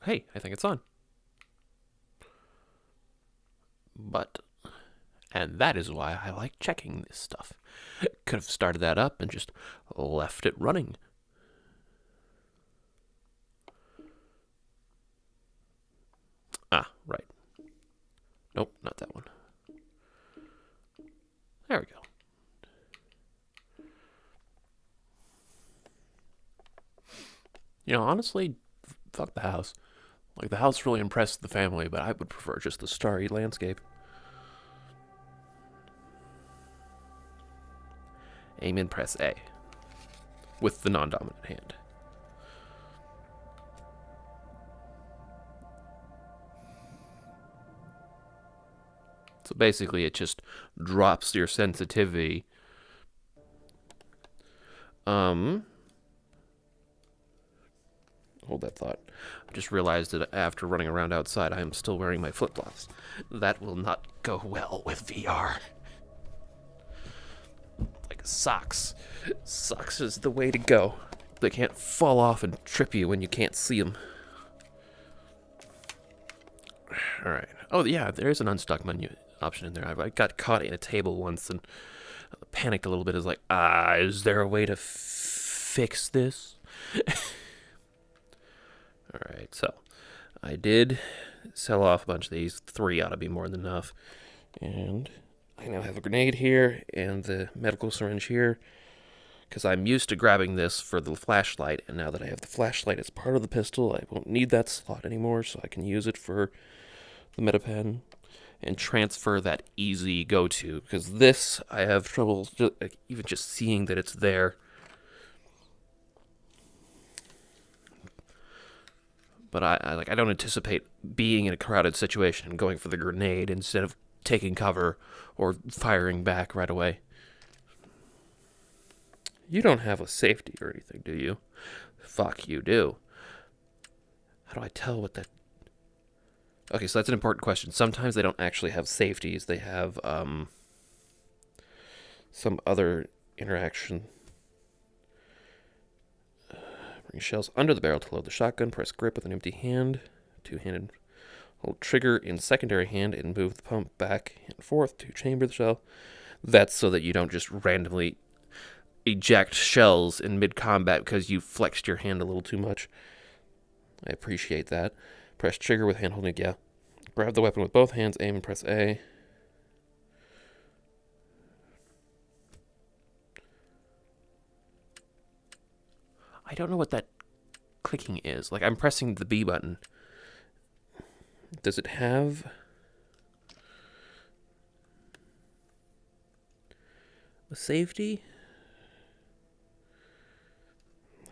Hey, I think it's on. But, and that is why I like checking this stuff. Could have started that up and just left it running. Ah, right. Nope, not that one. There we go. You know, honestly, fuck the house. Like, the house really impressed the family, but I would prefer just the starry landscape. Aim and press A with the non-dominant hand. So basically, it just drops your sensitivity. Hold that thought. I just realized that after running around outside, I am still wearing my flip-flops. That will not go well with VR. Like socks. Socks is the way to go. They can't fall off and trip you when you can't see them. All right. Oh yeah, there is an unstuck menu option in there. I got caught in a table once and panicked a little bit. Is like, is there a way to fix this? All right, so I did sell off a bunch of these. 3 ought to be more than enough. And I now have a grenade here and the medical syringe here because I'm used to grabbing this for the flashlight, and now that I have the flashlight as part of the pistol, I won't need that slot anymore, so I can use it for the MetaPen and transfer that easy go-to, because this, I have trouble even just seeing that it's there. But I don't anticipate being in a crowded situation and going for the grenade instead of taking cover or firing back right away. You don't have a safety or anything, do you? Fuck, you do. How do I tell what that... Okay, so that's an important question. Sometimes they don't actually have safeties. They have some other interaction. Bring shells under the barrel to load the shotgun. Press grip with an empty hand. Two-handed. Hold trigger in secondary hand and move the pump back and forth to chamber the shell. That's so that you don't just randomly eject shells in mid-combat because you flexed your hand a little too much. I appreciate that. Press trigger with hand holding, yeah. Grab the weapon with both hands, aim and press A. I don't know what that clicking is. Like, I'm pressing the B button. Does it have... a safety?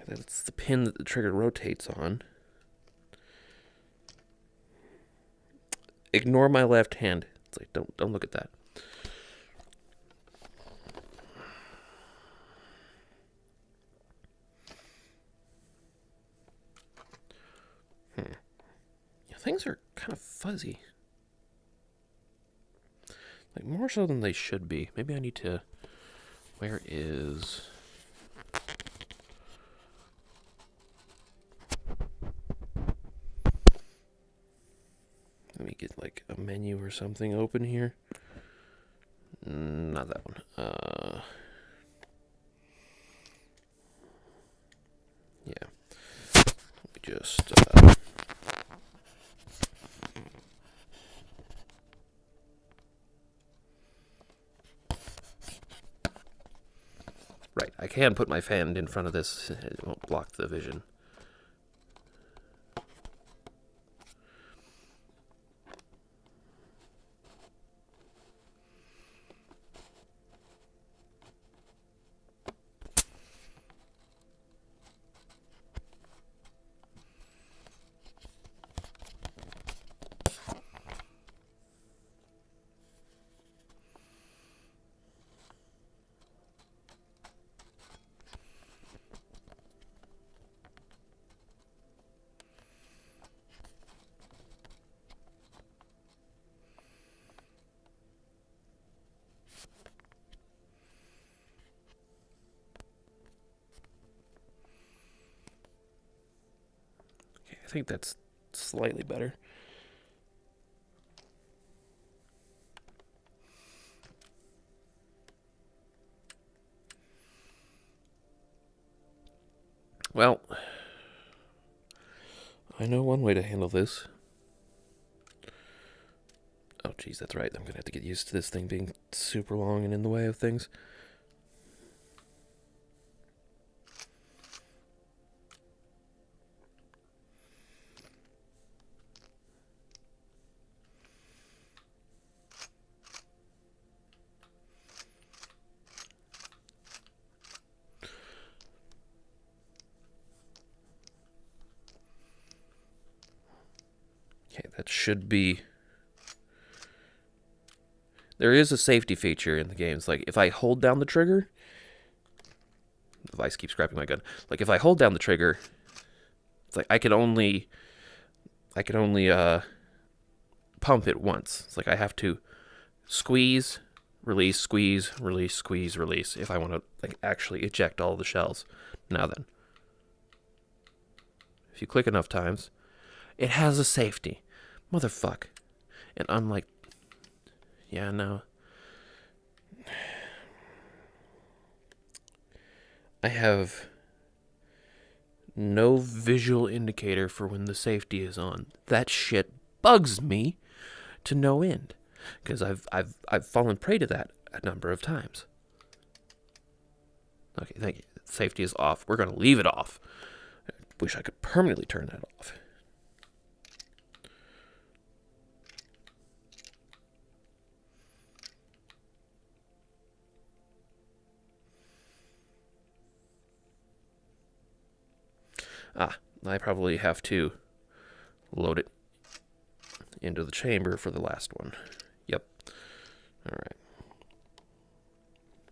That's the pin that the trigger rotates on. Ignore my left hand. It's like, don't look at that. Things are kind of fuzzy. Like, more so than they should be. Maybe I need to... Where is... Let me get, like, a menu or something open here. Not that one. Yeah. Let me just... Right, I can put my fan in front of this. It won't block the vision. I think that's slightly better. Well, I know one way to handle this. Oh, geez, that's right. I'm going to have to get used to this thing being super long and in the way of things. Okay, that should be... There is a safety feature in the games. Like, if I hold down the trigger... The device keeps grabbing my gun. Like, if I hold down the trigger, it's like I can only pump it once. It's like I have to squeeze, release, release if I want to like actually eject all the shells. Now then, if you click enough times, it has a safety. Motherfuck. And I'm like, yeah, no. I have no visual indicator for when the safety is on. That shit bugs me to no end, because I've fallen prey to that a number of times. Okay, thank you. Safety is off. We're going to leave it off. I wish I could permanently turn that off. I probably have to load it into the chamber for the last one. Yep. All right.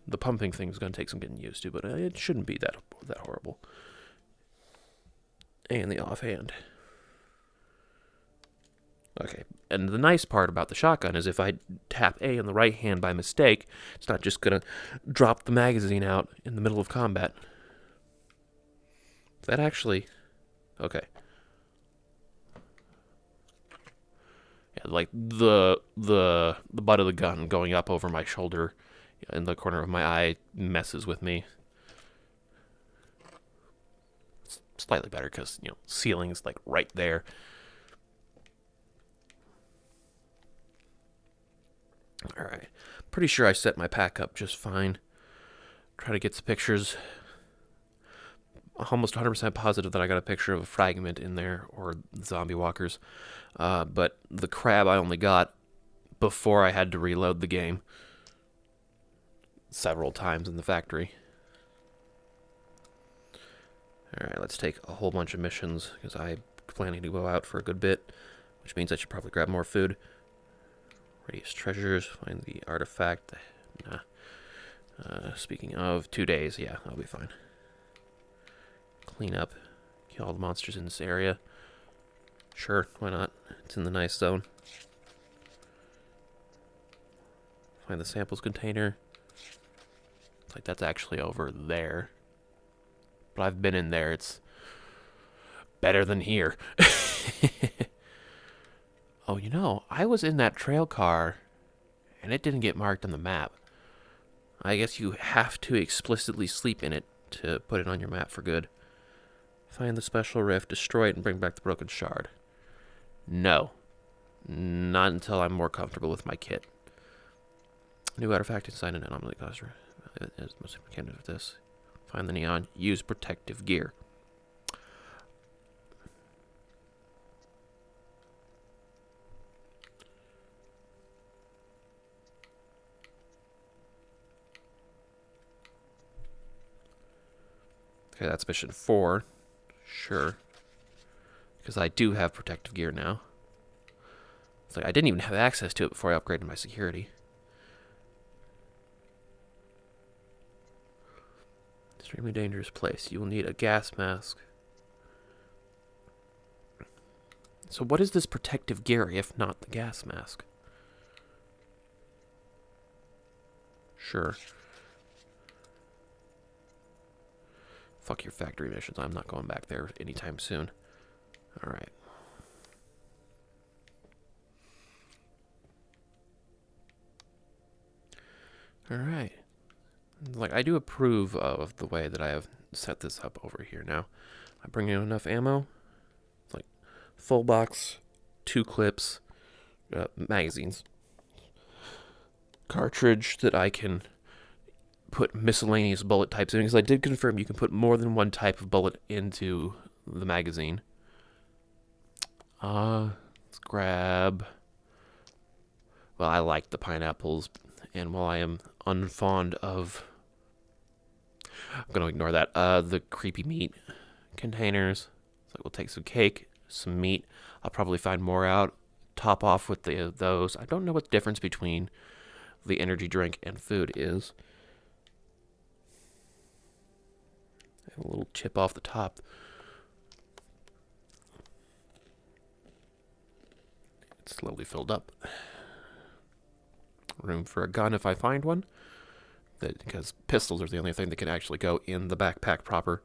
The pumping thing's going to take some getting used to, but it shouldn't be that horrible. And the offhand. Okay. And the nice part about the shotgun is if I tap A in the right hand by mistake, it's not just going to drop the magazine out in the middle of combat. That actually... Okay. Yeah, like the butt of the gun going up over my shoulder in the corner of my eye messes with me. It's slightly better because, you know, ceiling's like right there. Alright. Pretty sure I set my pack up just fine. Try to get some pictures. Almost 100% positive that I got a picture of a fragment in there, or zombie walkers. But the crab I only got before I had to reload the game several times in the factory. Alright, let's take a whole bunch of missions, because I'm planning to go out for a good bit, which means I should probably grab more food. Radius treasures, find the artifact. Nah. Speaking of, 2 days, yeah, I'll be fine. Clean up, kill all the monsters in this area. Sure, why not? It's in the nice zone. Find the samples container. It's like that's actually over there. But I've been in there, it's better than here. Oh, you know, I was in that trail car and it didn't get marked on the map. I guess you have to explicitly sleep in it to put it on your map for good. Find the special rift, destroy it, and bring back the broken shard. No. Not until I'm more comfortable with my kit. New artifact inside an anomaly causer. Is the most candidate of this. Find the neon. Use protective gear. Okay, that's mission 4. Sure. Because I do have protective gear now. It's like I didn't even have access to it before I upgraded my security. Extremely dangerous place. You will need a gas mask. So what is this protective gear if not the gas mask? Sure. Fuck your factory missions. I'm not going back there anytime soon. Alright. Alright. Like, I do approve of the way that I have set this up over here now. I bring in enough ammo. It's like full box, 2 clips, magazines, cartridge that I can put miscellaneous bullet types in, because I did confirm you can put more than one type of bullet into the magazine. Let's grab... Well, I like the pineapples, and while I am unfond of... I'm going to ignore that. The creepy meat containers. So we'll take some cake, some meat. I'll probably find more out. Top off with those. I don't know what the difference between the energy drink and food is. I have a little chip off the top. It's slowly filled up. Room for a gun if I find one. Because pistols are the only thing that can actually go in the backpack proper.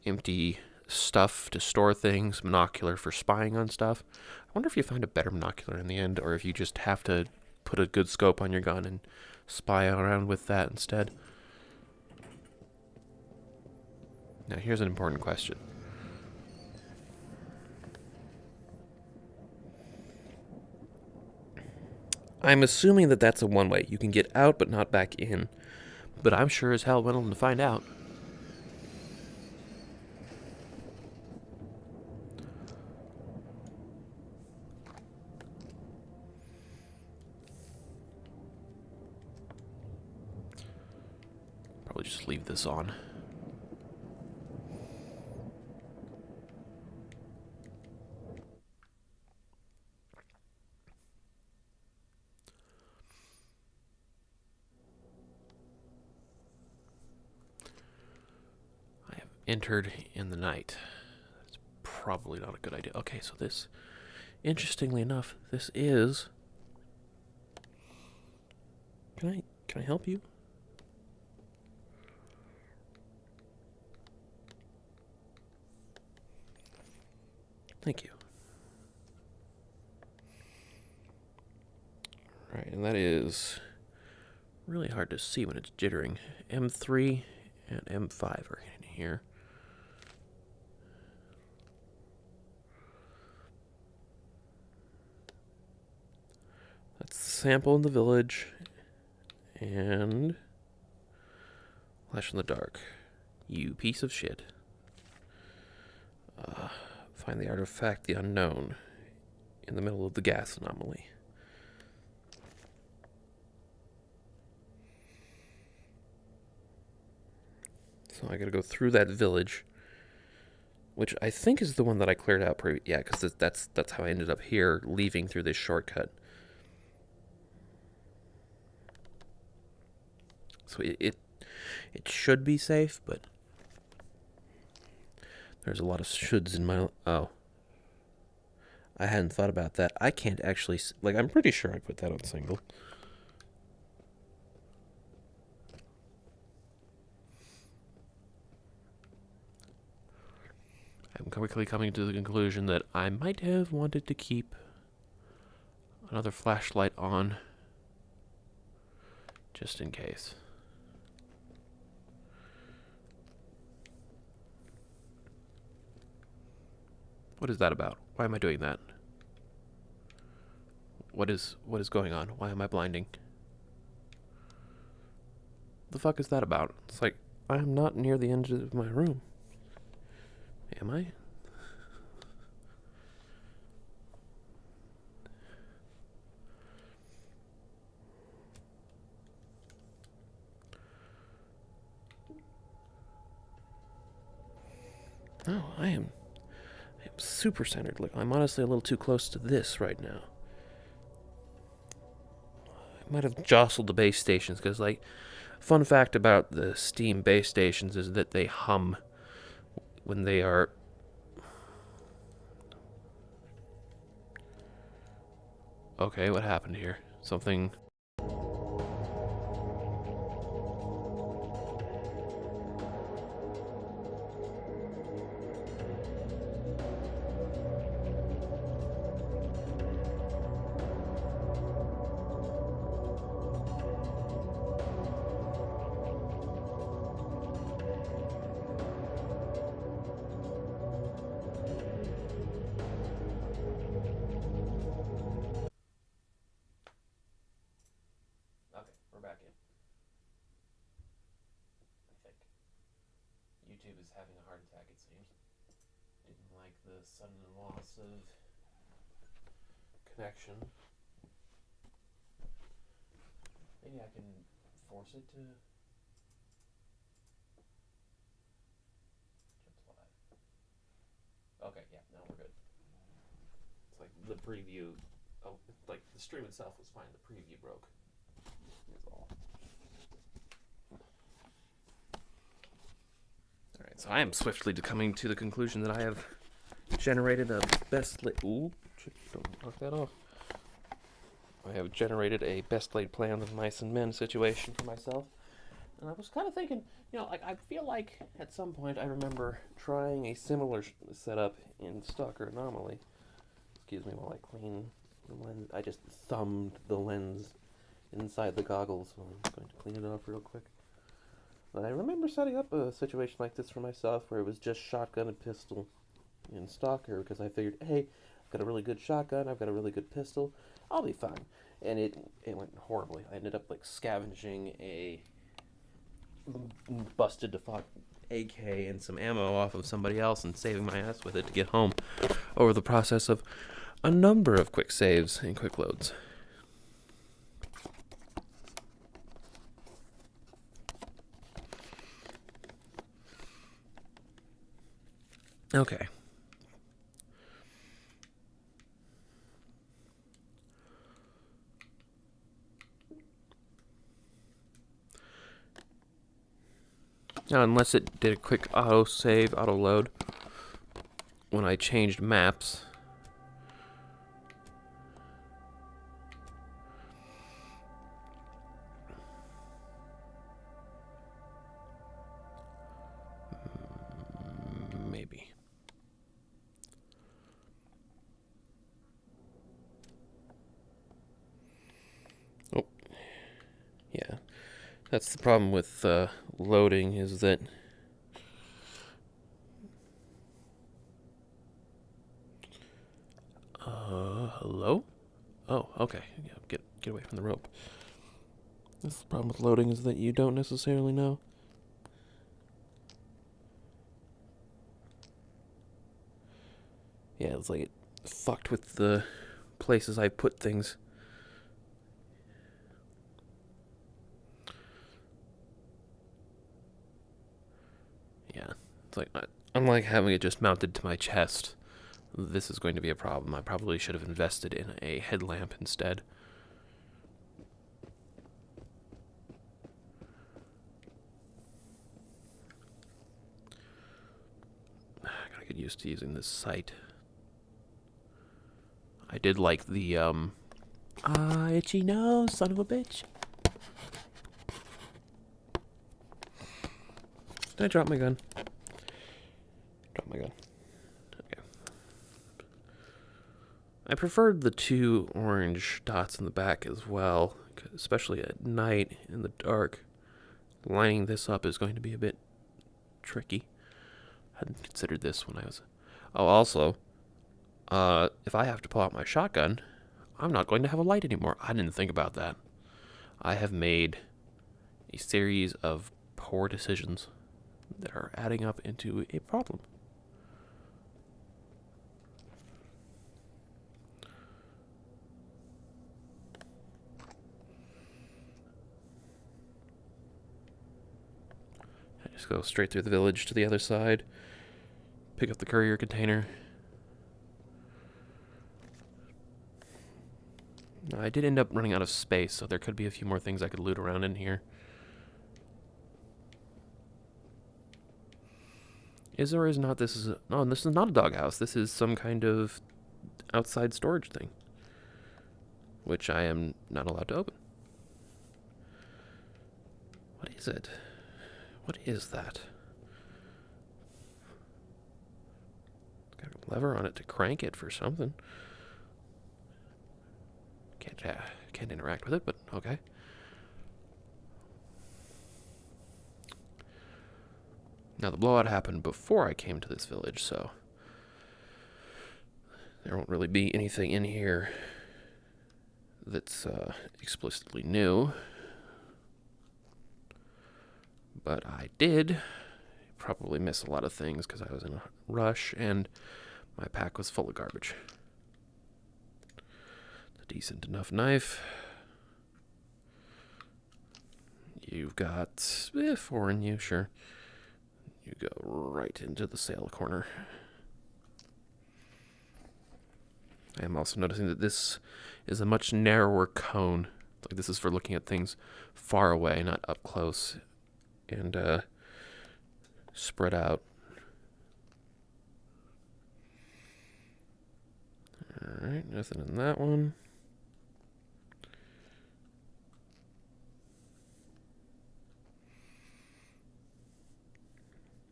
Empty stuff to store things. Monocular for spying on stuff. I wonder if you find a better monocular in the end, or if you just have to put a good scope on your gun and spy around with that instead. Now here's an important question. I'm assuming that that's a one-way. You can get out but not back in. But I'm sure as hell willing to find out. Probably just leave this on. Entered in the night. That's probably not a good idea. Okay, so this, interestingly enough, this is... Can I help you? Thank you. Right, and that is really hard to see when it's jittering. M3 and M5 are in here. That's the sample in the village. And flash in the dark. You piece of shit. Find the artifact, the unknown, in the middle of the gas anomaly. So I gotta go through that village, which I think is the one that I cleared out yeah, because that's how I ended up here, leaving through this shortcut. So it should be safe, but there's a lot of shoulds in my... Oh. I hadn't thought about that. I can't actually... Like, I'm pretty sure I put that on single. I'm quickly coming to the conclusion that I might have wanted to keep another flashlight on, just in case. What is that about? Why am I doing that? What is going on? Why am I blinding? The fuck is that about? It's like, I am not near the end of my room. Am I? No, I am super centered. Like, I'm honestly a little too close to this right now. I might have jostled the base stations, because, like, fun fact about the Steam base stations is that they hum when they are... Okay, what happened here? Something... YouTube is having a heart attack, it seems. Didn't like the sudden loss of connection. Maybe I can force it to jump live. Okay, yeah, now we're good. It's like the preview. Oh, like the stream itself was fine. The preview broke. That's all. All right, so I am swiftly coming to the conclusion that I have generated a best laid. Ooh, don't knock that off. I have generated a best laid plans of mice and men situation for myself. And I was kind of thinking, like I feel like at some point I remember trying a similar setup in STALKER Anomoly. Excuse me while I clean the lens. I just thumbed the lens inside the goggles, so I'm going to clean it off real quick. But I remember setting up a situation like this for myself where it was just shotgun and pistol in STALKER because I figured, hey, I've got a really good shotgun, I've got a really good pistol, I'll be fine. And it went horribly. I ended up like scavenging a busted default AK and some ammo off of somebody else and saving my ass with it to get home over the process of a number of quick saves and quick loads. Okay. Now, unless it did a quick auto save, auto load when I changed maps. Maybe. Oh, yeah. That's the problem with loading, is that hello? Oh, okay. Yeah, get away from the rope. That's the problem with loading, is that you don't necessarily know. Yeah, it's like it fucked with the places I put things. Yeah, it's like, unlike having it just mounted to my chest, this is going to be a problem. I probably should have invested in a headlamp instead. I gotta get used to using this sight. I did like the, itchy nose, son of a bitch. Did I drop my gun? Drop my gun. Okay. I preferred the two orange dots in the back as well, especially at night in the dark. Lining this up is going to be a bit tricky. I hadn't considered this when I was... Oh, also, if I have to pull out my shotgun, I'm not going to have a light anymore. I didn't think about that. I have made a series of poor decisions that are adding up into a problem. I just go straight through the village to the other side, pick up the courier container. I did end up running out of space, so there could be a few more things I could loot around in here. Is or is not this no, this is not a doghouse. This is some kind of outside storage thing, which I am not allowed to open. What is it? What is that? Got a lever on it to crank it for something. Can't interact with it, but okay. Now, the blowout happened before I came to this village, so there won't really be anything in here that's explicitly new. But I did probably miss a lot of things because I was in a rush and my pack was full of garbage. A decent enough knife. You've got 4 in you, sure. You go right into the sail corner. I am also noticing that this is a much narrower cone. Like this is for looking at things far away, not up close and spread out. Alright, nothing in that one.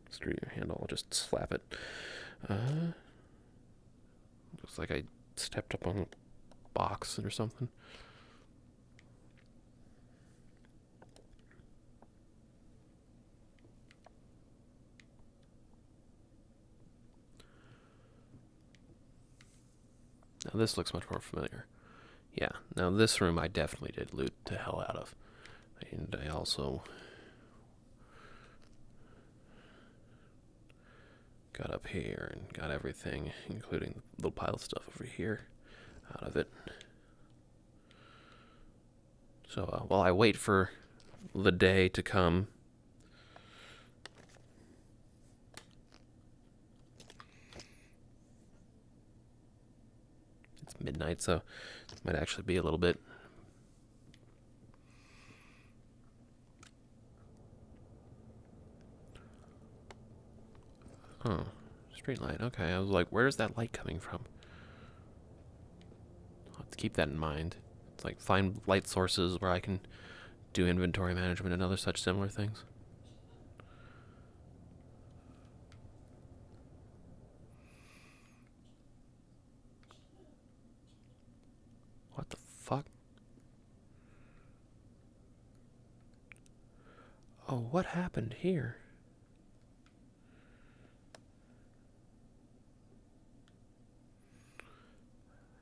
Screw your handle, I'll just slap it. Looks like I stepped up on a box or something. Now this looks much more familiar. Yeah, now this room I definitely did loot the hell out of. And I also got up here and got everything, including the little pile of stuff over here, out of it. So while I wait for the day to come, it's midnight, so it might actually be a little bit. Oh, street light. Okay, I was like, where's that light coming from? I'll have to keep that in mind. It's like find light sources where I can do inventory management and other such similar things. What the fuck? Oh, what happened here?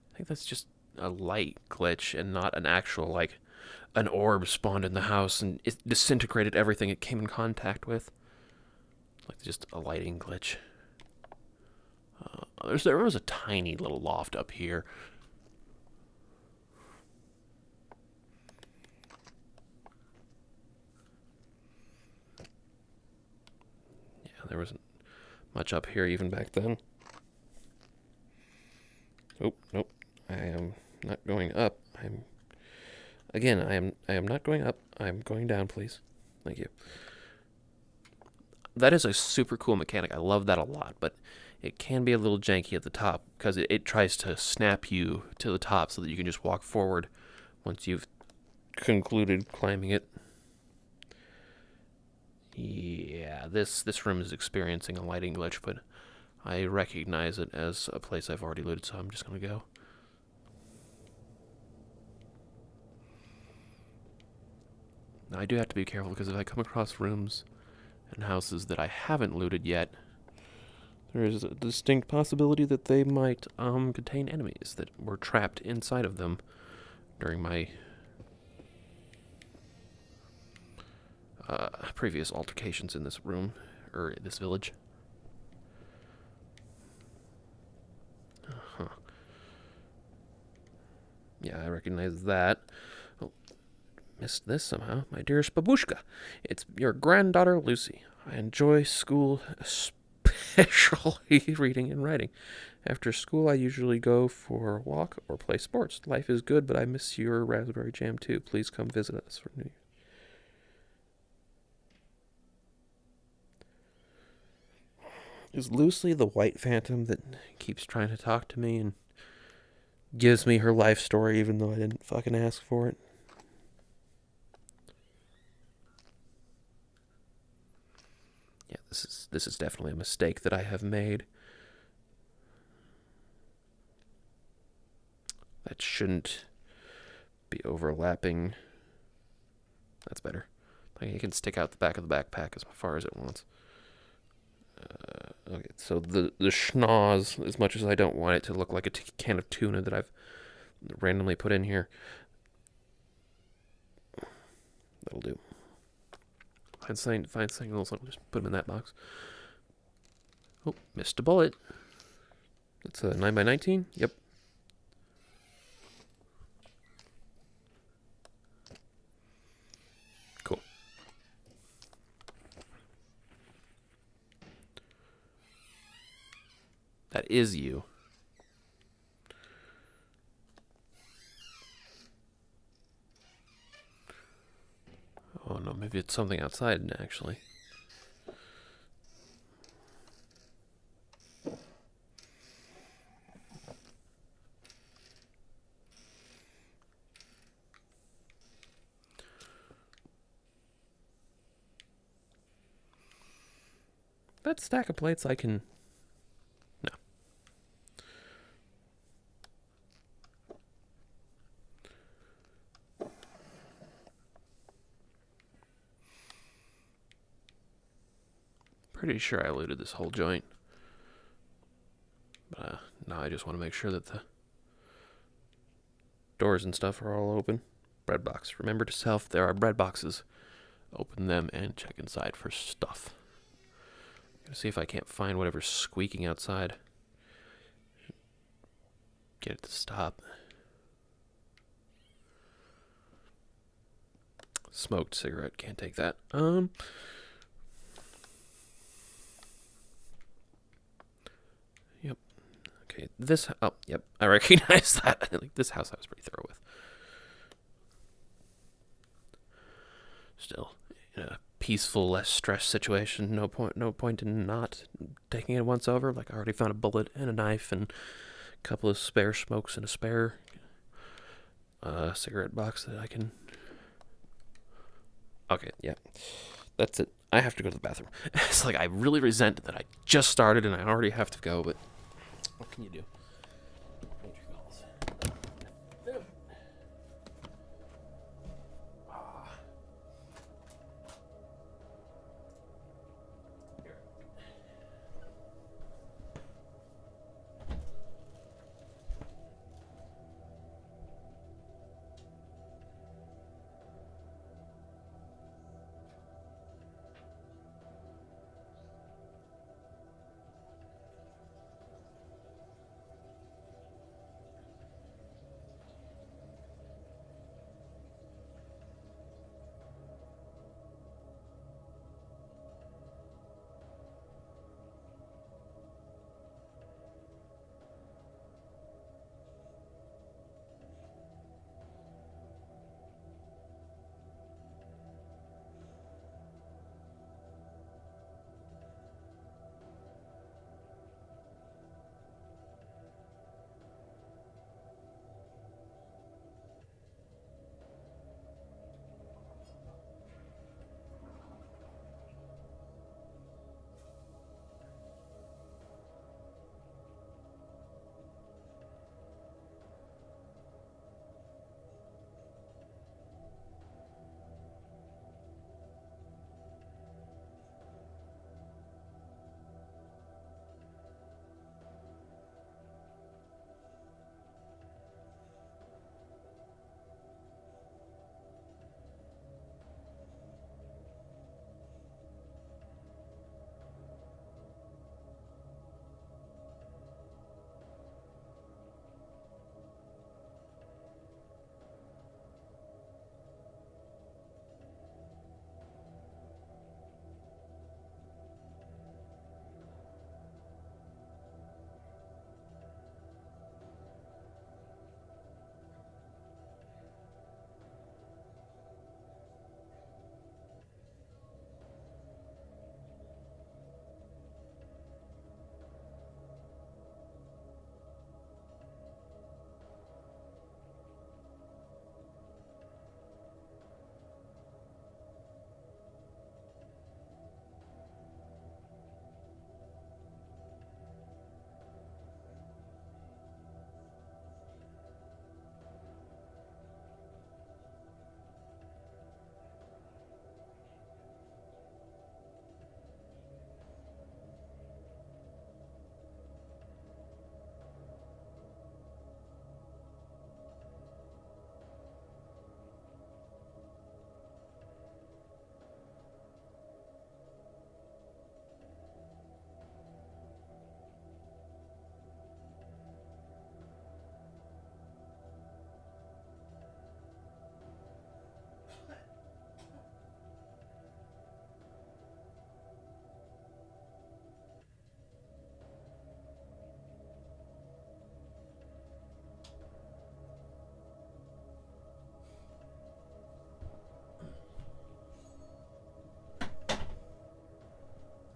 I think that's just a light glitch and not an actual, like, an orb spawned in the house and it disintegrated everything it came in contact with. Like, just a lighting glitch. There was a tiny little loft up here. Yeah, there wasn't much up here even back then. Oh, nope. I am not going up. I am not going up. I'm going down, please. Thank you. That is a super cool mechanic. I love that a lot, but it can be a little janky at the top because it tries to snap you to the top so that you can just walk forward once you've concluded climbing it. Yeah, this room is experiencing a lighting glitch, but I recognize it as a place I've already looted, so I'm just going to go. Now, I do have to be careful because if I come across rooms and houses that I haven't looted yet, there is a distinct possibility that they might contain enemies that were trapped inside of them during my previous altercations in this room, or this village. Yeah, I recognize that. Oh, missed this somehow. My dearest babushka, it's your granddaughter Lucy. I enjoy school, especially reading and writing. After school, I usually go for a walk or play sports. Life is good, but I miss your raspberry jam too. Please come visit us for New Year's. Is Lucy the white phantom that keeps trying to talk to me and gives me her life story even though I didn't fucking ask for it? Yeah, this is definitely a mistake that I have made. That shouldn't be overlapping. That's better. Like it can stick out the back of the backpack as far as it wants. Okay, so the schnoz, as much as I don't want it to look like a can of tuna that I've randomly put in here, that'll do. Find signals. I'll just put them in that box. Oh, missed a bullet. It's a 9x19. Yep. Cool. That is you. Oh no, maybe it's something outside actually. That stack of plates I can... No. Pretty sure I looted this whole joint. But now I just want to make sure that the doors and stuff are all open. Bread box. Remember to self, there are bread boxes. Open them and check inside for stuff. Gonna see if I can't find whatever's squeaking outside. Get it to stop. Smoked cigarette, can't take that. Yep. Okay, this, oh, yep, I recognize that. Like, this house I was pretty thorough with. Still, in a peaceful, less stressed situation. No point in not taking it once over. Like, I already found a bullet and a knife and a couple of spare smokes and a spare cigarette box that I can... Okay, yeah. That's it. I have to go to the bathroom. It's like I really resent that I just started and I already have to go, but what can you do?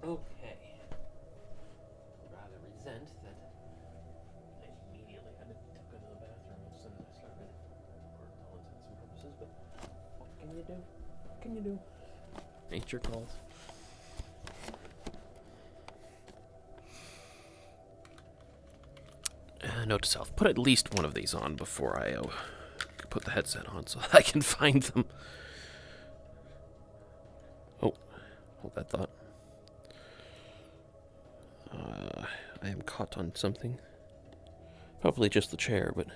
Okay. Rather resent that I immediately had to go to the bathroom as soon as I started, for all intents and purposes, but what can you do? What can you do? Nature calls. Note to self, put at least one of these on before I put the headset on so I can find them. Oh, hold that thought. I am caught on something. Probably just the chair, but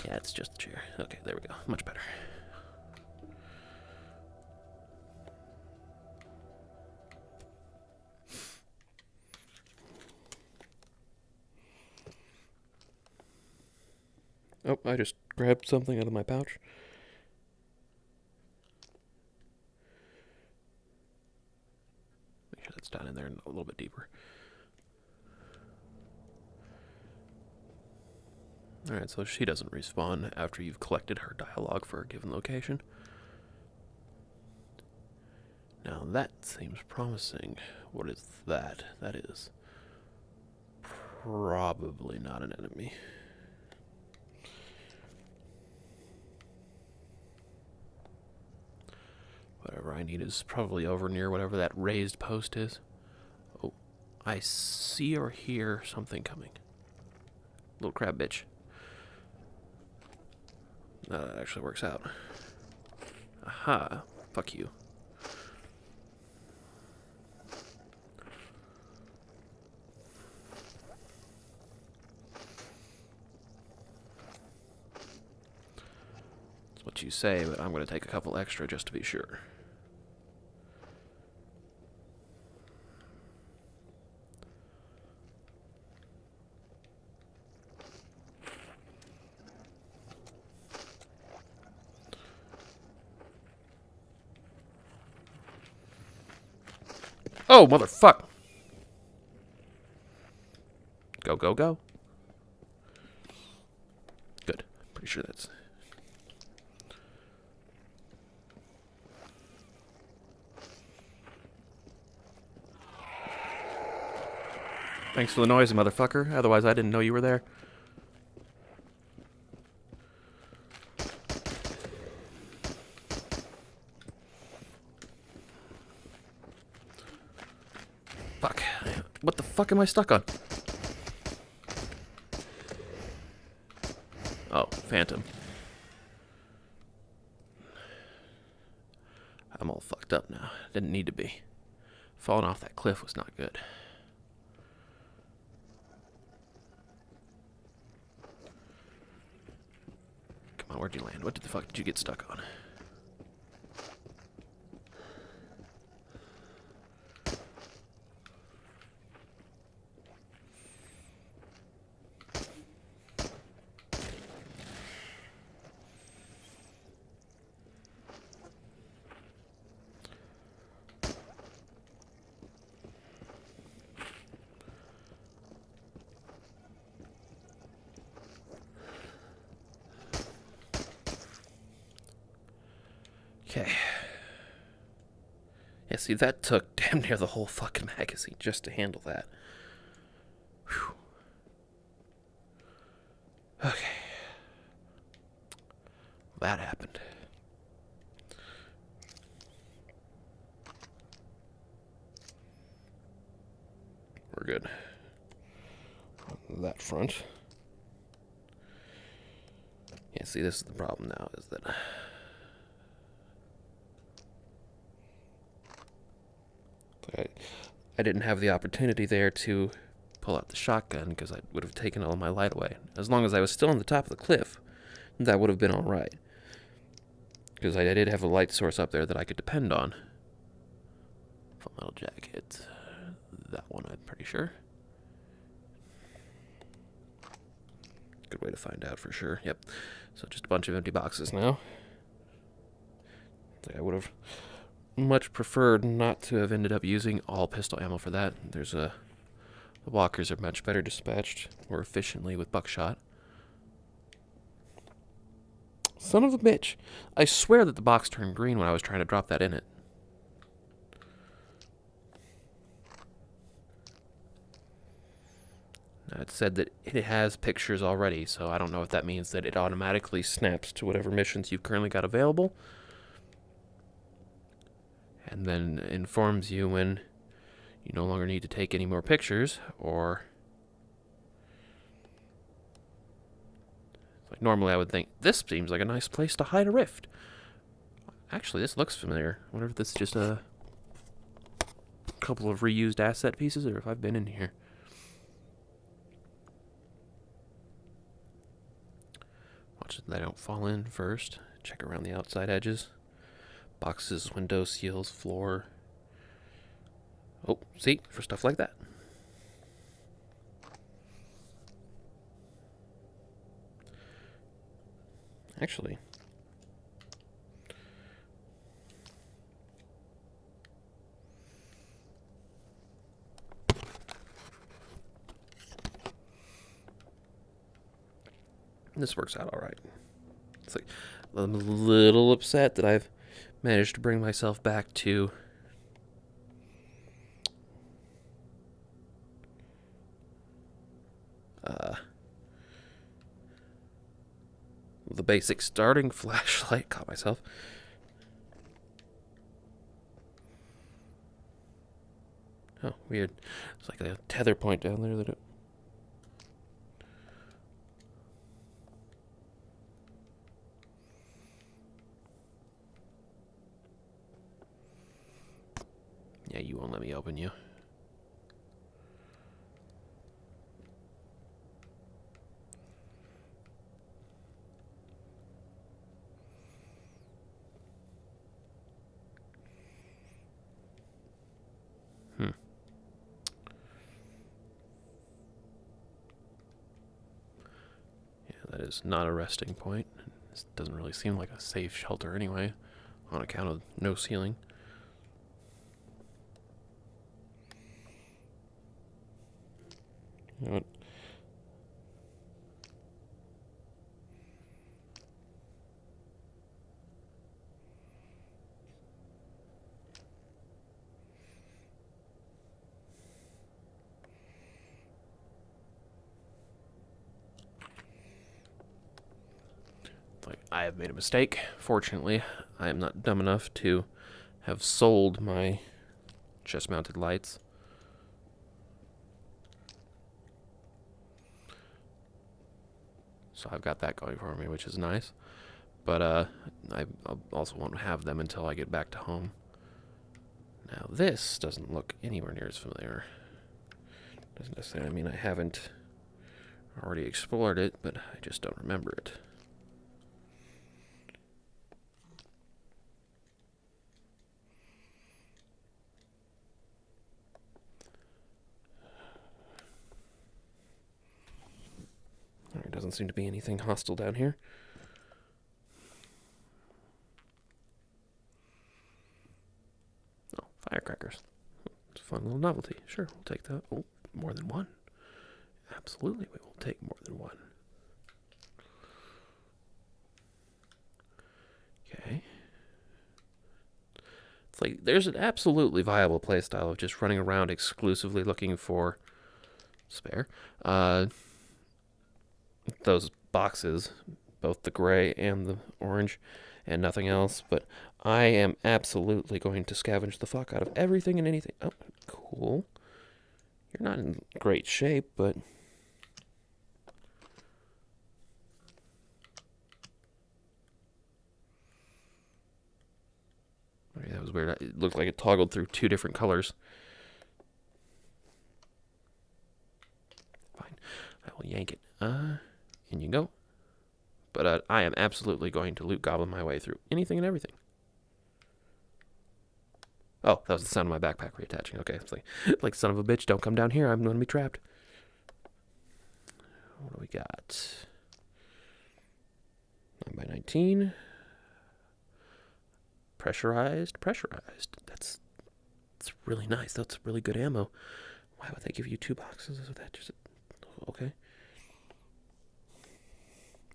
yeah, it's just the chair. Okay, there we go. Much better. Oh, I just grabbed something out of my pouch. Make sure that's down in there a little bit deeper. Alright, so she doesn't respawn after you've collected her dialogue for a given location. Now that seems promising. What is that? That is probably not an enemy. Whatever I need is probably over near whatever that raised post is. Oh, I see or hear something coming. Little crab bitch. No, that actually works out. Aha. Fuck you. That's what you say, but I'm going to take a couple extra just to be sure. Oh, motherfuck! Go, go, go. Good. Pretty sure that's... Thanks for the noise, motherfucker. Otherwise, I didn't know you were there. Fuck. What the fuck am I stuck on? Oh, Phantom. I'm all fucked up now. Didn't need to be. Falling off that cliff was not good. Come on, where'd you land? What the fuck did you get stuck on? Okay. Yeah, see, that took damn near the whole fucking magazine just to handle that. Whew. Okay. That happened. We're good. On that front. Yeah, see, this is the problem now, is that... I didn't have the opportunity there to pull out the shotgun because I would have taken all my light away. As long as I was still on the top of the cliff, that would have been alright. Because I did have a light source up there that I could depend on. Full metal jacket. That one, I'm pretty sure. Good way to find out for sure. Yep. So just a bunch of empty boxes now. I would have much preferred not to have ended up using all pistol ammo for that. There's the walkers are much better dispatched more efficiently with buckshot. Son of a bitch. I swear that the box turned green when I was trying to drop that in it. It said that it has pictures already, so I don't know if that means that it automatically snaps to whatever missions you've currently got available, and then informs you when you no longer need to take any more pictures, or... Like normally I would think, this seems like a nice place to hide a rift. Actually, this looks familiar. I wonder if this is just a couple of reused asset pieces, or if I've been in here. Watch that they don't fall in first. Check around the outside edges. Boxes, window seals, floor. Oh, see? For stuff like that. Actually, this works out all right. It's like, I'm a little upset that I've managed to bring myself back to the basic starting flashlight. Caught myself. Oh, weird. It's like a tether point down there that it... Yeah, you won't let me open you. That is not a resting point. This doesn't really seem like a safe shelter anyway, on account of no ceiling. You know what? Like, I have made a mistake. Fortunately, I am not dumb enough to have sold my chest-mounted lights. So I've got that going for me, which is nice. But I also won't have them until I get back to home. Now this doesn't look anywhere near as familiar. Doesn't necessarily mean I haven't already explored it, but I just don't remember it. There doesn't seem to be anything hostile down here. Oh, firecrackers. It's a fun little novelty. Sure, we'll take that. Oh, more than one. Absolutely, we will take more than one. Okay. It's like there's an absolutely viable playstyle of just running around exclusively looking for spare. Those boxes, both the gray and the orange, and nothing else. But I am absolutely going to scavenge the fuck out of everything and anything. Oh, cool. You're not in great shape, but... Okay, that was weird. It looked like it toggled through two different colors. Fine. I will yank it. In you go. But I am absolutely going to loot goblin my way through anything and everything. Oh, that was the sound of my backpack reattaching. Okay, it's like son of a bitch, don't come down here. I'm going to be trapped. What do we got? 9x19. Pressurized. That's really nice. That's really good ammo. Why would they give you 2 boxes of that? Just okay.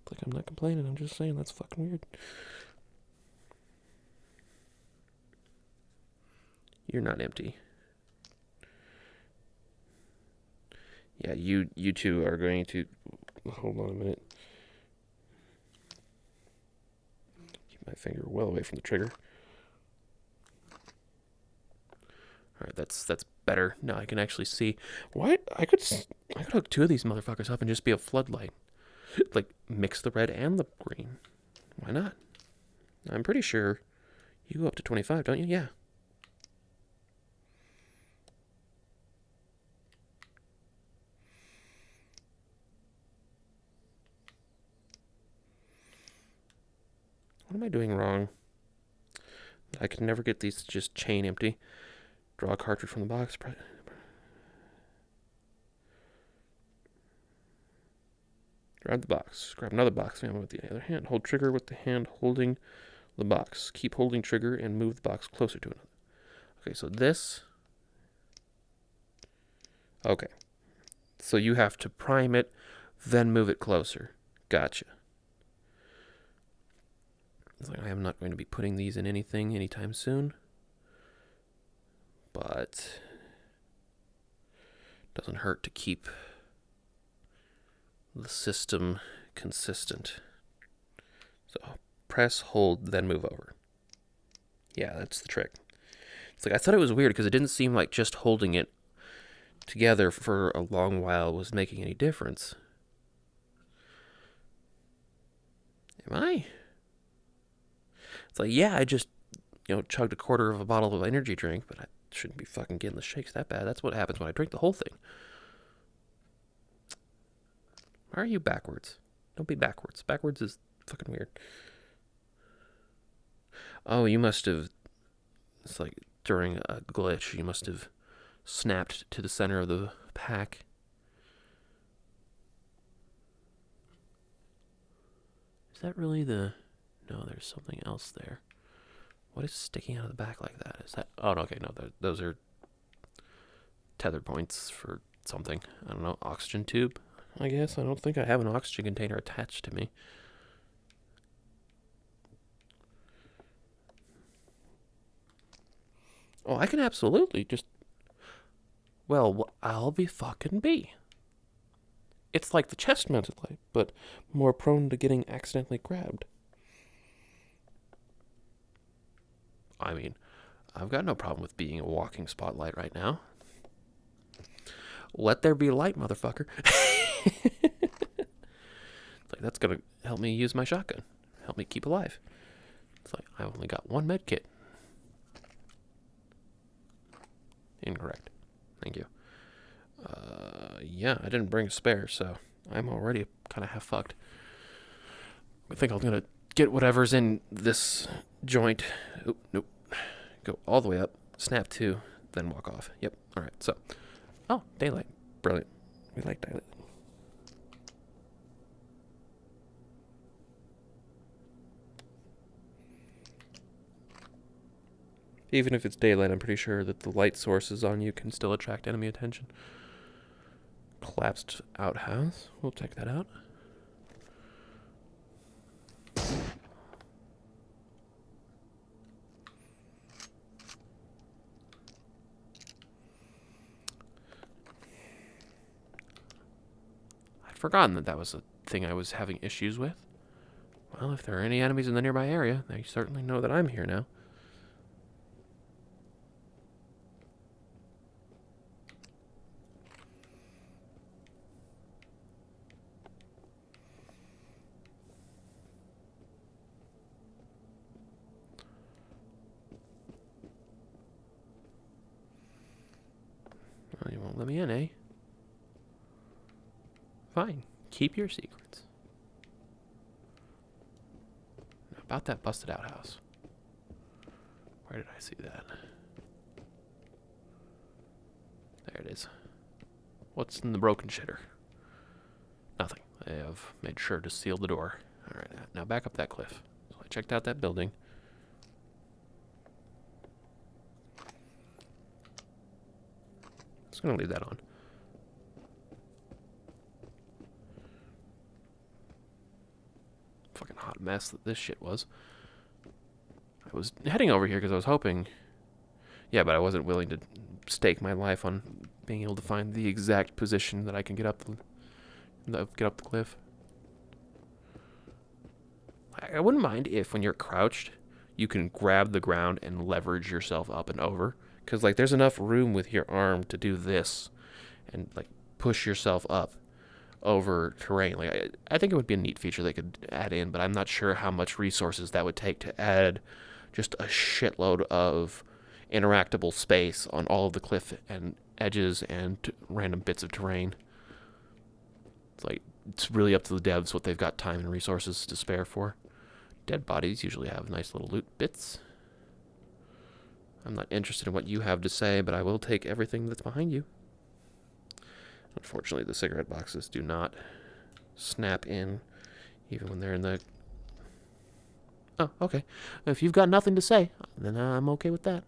It's like I'm not complaining. I'm just saying that's fucking weird. You're not empty. Yeah, you two are going to... Hold on a minute. Keep my finger well away from the trigger. Alright, that's better. Now I can actually see. What? I could hook two of these motherfuckers up and just be a floodlight. Like, mix the red and the green. Why not? I'm pretty sure you go up to 25, don't you? Yeah. What am I doing wrong? I can never get these to just chain empty. Draw a cartridge from the box. Grab the box. Grab another box ammo with the other hand. Hold trigger with the hand holding the box. Keep holding trigger and move the box closer to another. Okay, so this... Okay. So you have to prime it, then move it closer. Gotcha. It's like I am not going to be putting these in anything anytime soon. But it doesn't hurt to keep the system consistent. So press, hold, then move over. Yeah, that's the trick. It's like I thought it was weird because it didn't seem like just holding it together for a long while was making any difference. Am I? It's like, yeah, I just, chugged a quarter of a bottle of energy drink, but I shouldn't be fucking getting the shakes that bad. That's what happens when I drink the whole thing. Why are you backwards? Don't be backwards. Backwards is fucking weird. Oh, you must have... It's like during a glitch, you must have snapped to the center of the pack. Is that really the... No, there's something else there. What is sticking out of the back like that? Is that... Oh, no, okay, no, those are tether points for something. I don't know, oxygen tube, I guess. I don't think I have an oxygen container attached to me. Oh, I can absolutely just... Well, I'll be fucking be. It's like the chest-mounted light, but more prone to getting accidentally grabbed. I mean, I've got no problem with being a walking spotlight right now. Let there be light, motherfucker. It's like, that's gonna help me use my shotgun. Help me keep alive. It's like, I only got one med kit. Incorrect. Thank you. Yeah, I didn't bring a spare, so I'm already kind of half fucked. I think I'm gonna get whatever's in this joint. Oop, nope. Go all the way up, snap two, then walk off. Yep. All right. So, oh, daylight. Brilliant. We like daylight. Even if it's daylight, I'm pretty sure that the light sources on you can still attract enemy attention. Collapsed outhouse. We'll check that out. I'd forgotten that was a thing I was having issues with. Well, if there are any enemies in the nearby area, they certainly know that I'm here now. Well, you won't let me in, eh? Fine. Keep your secrets. Now, about that busted outhouse. Where did I see that? There it is. What's in the broken shitter? Nothing. I have made sure to seal the door. Alright, now back up that cliff. So I checked out that building. Just gonna leave that on. Fucking hot mess that this shit was. I was heading over here because I was hoping... Yeah, but I wasn't willing to stake my life on being able to find the exact position that I can get up the cliff. I wouldn't mind if when you're crouched, you can grab the ground and leverage yourself up and over. Because, like, there's enough room with your arm to do this and, like, push yourself up over terrain. Like, I think it would be a neat feature they could add in, but I'm not sure how much resources that would take to add just a shitload of interactable space on all of the cliff and edges and random bits of terrain. It's really up to the devs what they've got time and resources to spare for. Dead bodies usually have nice little loot bits. I'm not interested in what you have to say, but I will take everything that's behind you. Unfortunately, the cigarette boxes do not snap in, even when they're in the... Oh, okay. If you've got nothing to say, then I'm okay with that.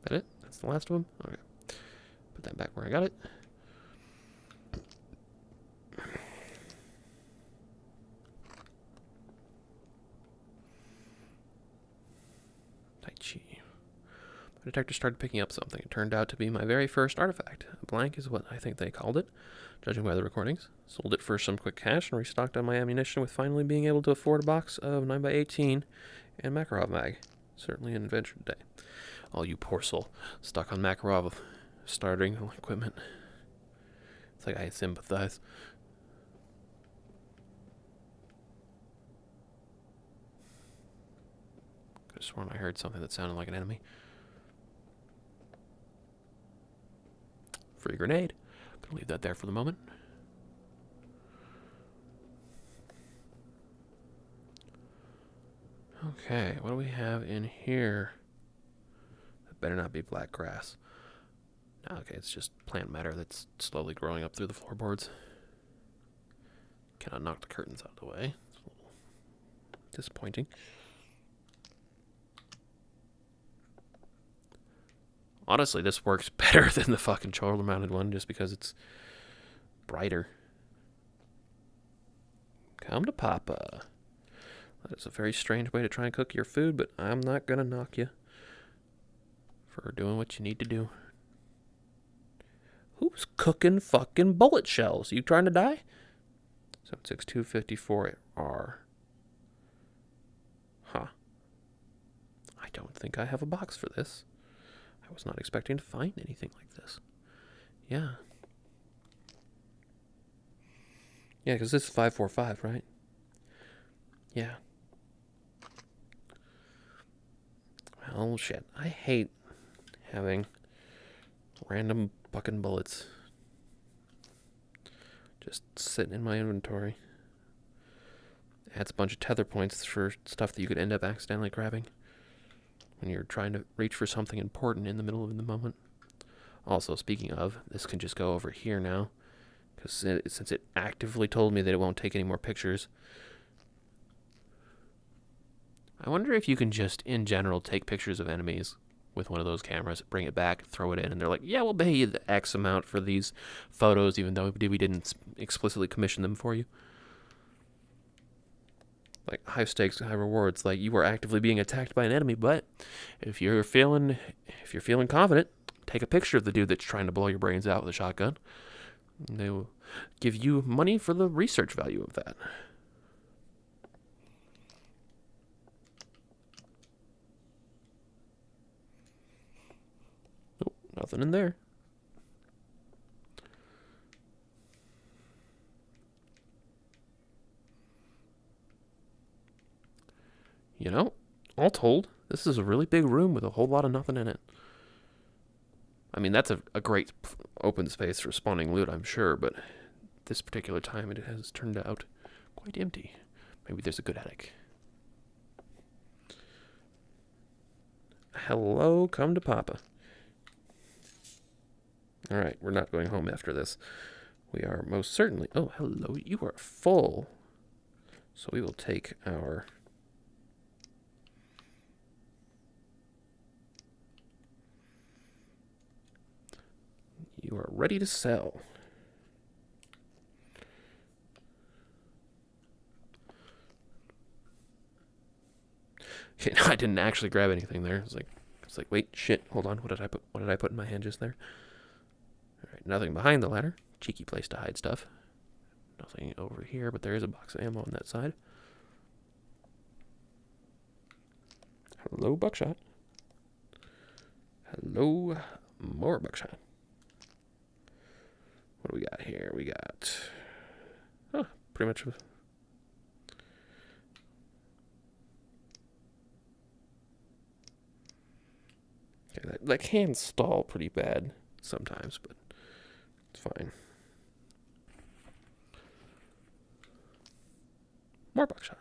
That it? That's the last one? Okay. Put that back where I got it. The detector started picking up something. It turned out to be my very first artifact. A blank is what I think they called it, judging by the recordings. Sold it for some quick cash and restocked on my ammunition with finally being able to afford a box of 9x18 and Makarov mag. Certainly an adventure today. All you poor soul stuck on Makarov starting equipment. It's like I sympathize. Could have sworn I heard something that sounded like an enemy. Free grenade. Gonna leave that there for the moment. Okay, what do we have in here? That better not be black grass. No, okay, it's just plant matter that's slowly growing up through the floorboards. Cannot knock the curtains out of the way. It's a little disappointing. Honestly, this works better than the fucking shoulder-mounted one just because it's brighter. Come to Papa. That is a very strange way to try and cook your food, but I'm not going to knock you for doing what you need to do. Who's cooking fucking bullet shells? You trying to die? 76254R. Huh. I don't think I have a box for this. I was not expecting to find anything like this. Yeah. Yeah, because this is 545, right? Yeah. Well, shit. I hate having random fucking bullets just sitting in my inventory. Adds a bunch of tether points for stuff that you could end up accidentally grabbing when you're trying to reach for something important in the middle of the moment. Also, speaking of, this can just go over here now, because since it actively told me that it won't take any more pictures. I wonder if you can just, in general, take pictures of enemies with one of those cameras, bring it back, throw it in, and they're like, yeah, we'll pay you the X amount for these photos, even though we didn't explicitly commission them for you. Like, high stakes, high rewards. Like, you are actively being attacked by an enemy, but if you're feeling confident, take a picture of the dude that's trying to blow your brains out with a shotgun. And they will give you money for the research value of that. Nope, nothing in there. You know, all told, this is a really big room with a whole lot of nothing in it. I mean, that's a great open space for spawning loot, I'm sure, but this particular time it has turned out quite empty. Maybe there's a good attic. Hello, come to Papa. Alright, we're not going home after this. We are most certainly... Oh, hello, you are full. So we will take our... You are ready to sell. Okay, no, I didn't actually grab anything there. It's like It's like, wait, shit, hold on. What did I put in my hand just there? All right, nothing behind the ladder. Cheeky place to hide stuff. Nothing over here, but there is a box of ammo on that side. Hello, buckshot. Hello, more buckshot. What do we got here? We got, oh, pretty much. Okay, that can stall pretty bad sometimes, but it's fine. More buckshot.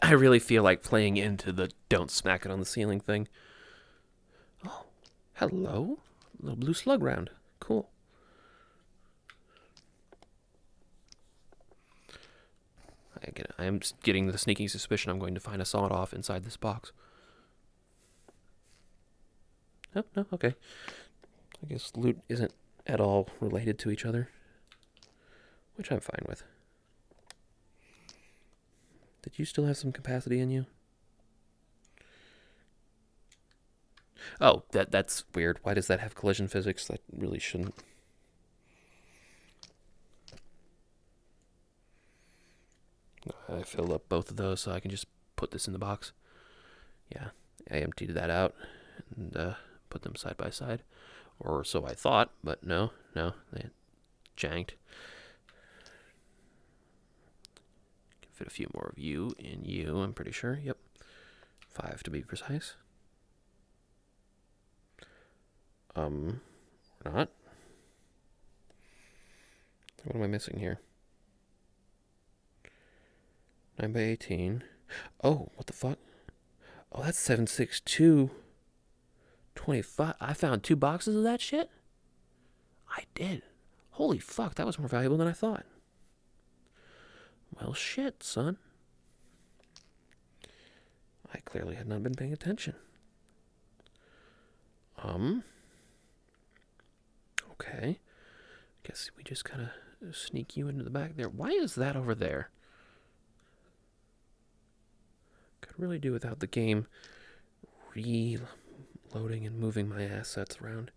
I really feel like playing into the don't smack it on the ceiling thing. Oh, hello. Little blue slug round. Cool. I am getting the sneaking suspicion I'm going to find a sawed-off inside this box. Oh, no, okay. I guess loot isn't at all related to each other, which I'm fine with. Did you still have some capacity in you? Oh, that's weird. Why does that have collision physics? That really shouldn't. I filled up both of those so I can just put this in the box. Yeah, I emptied that out and put them side by side. Or so I thought, but no, they janked. Can fit a few more of you in you, I'm pretty sure. Yep. 5 to be precise. Not. What am I missing here? 9 by 18. Oh, what the fuck? Oh, that's 762. 25. I found 2 boxes of that shit? I did. Holy fuck, that was more valuable than I thought. Well, shit, son. I clearly had not been paying attention. Okay. Guess we just kind of sneak you into the back there. Why is that over there? Could really do without the game reloading and moving my assets around.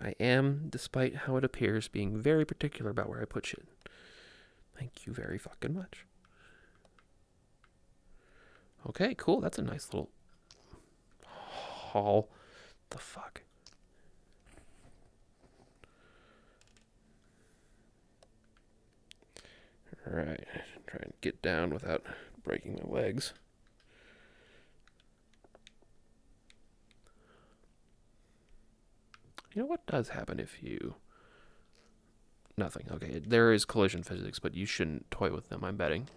I am, despite how it appears, being very particular about where I put shit. Thank you very fucking much. Okay, cool. That's a nice little haul. The fuck? Alright. Try and get down without breaking my legs. You know what does happen if you... Nothing. Okay, there is collision physics, but you shouldn't toy with them, I'm betting.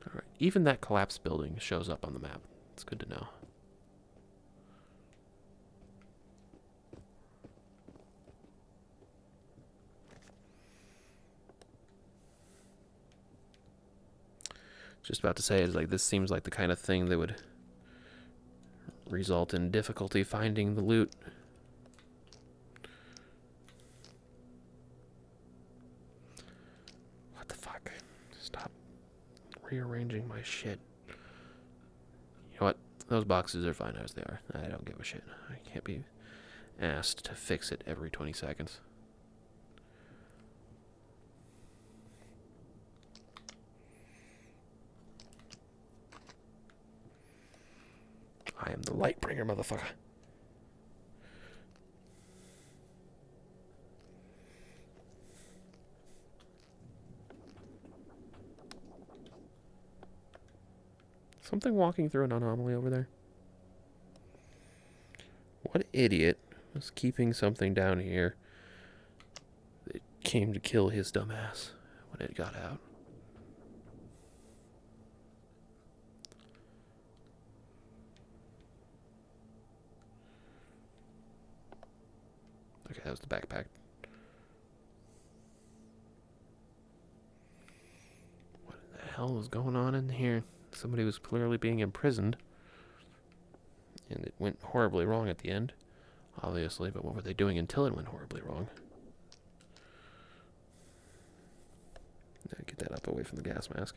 Alright, even that collapsed building shows up on the map. It's good to know. Just about to say is like this seems like the kind of thing that would result in difficulty finding the loot. What the fuck? Stop rearranging my shit. You know what? Those boxes are fine as they are. I don't give a shit. I can't be asked to fix it every 20 seconds. I am the light bringer, motherfucker. Something walking through an anomaly over there. What idiot was keeping something down here that came to kill his dumb ass when it got out? Okay, that was the backpack. What the hell was going on in here? Somebody was clearly being imprisoned. And it went horribly wrong at the end, obviously, but what were they doing until it went horribly wrong? Get that up away from the gas mask.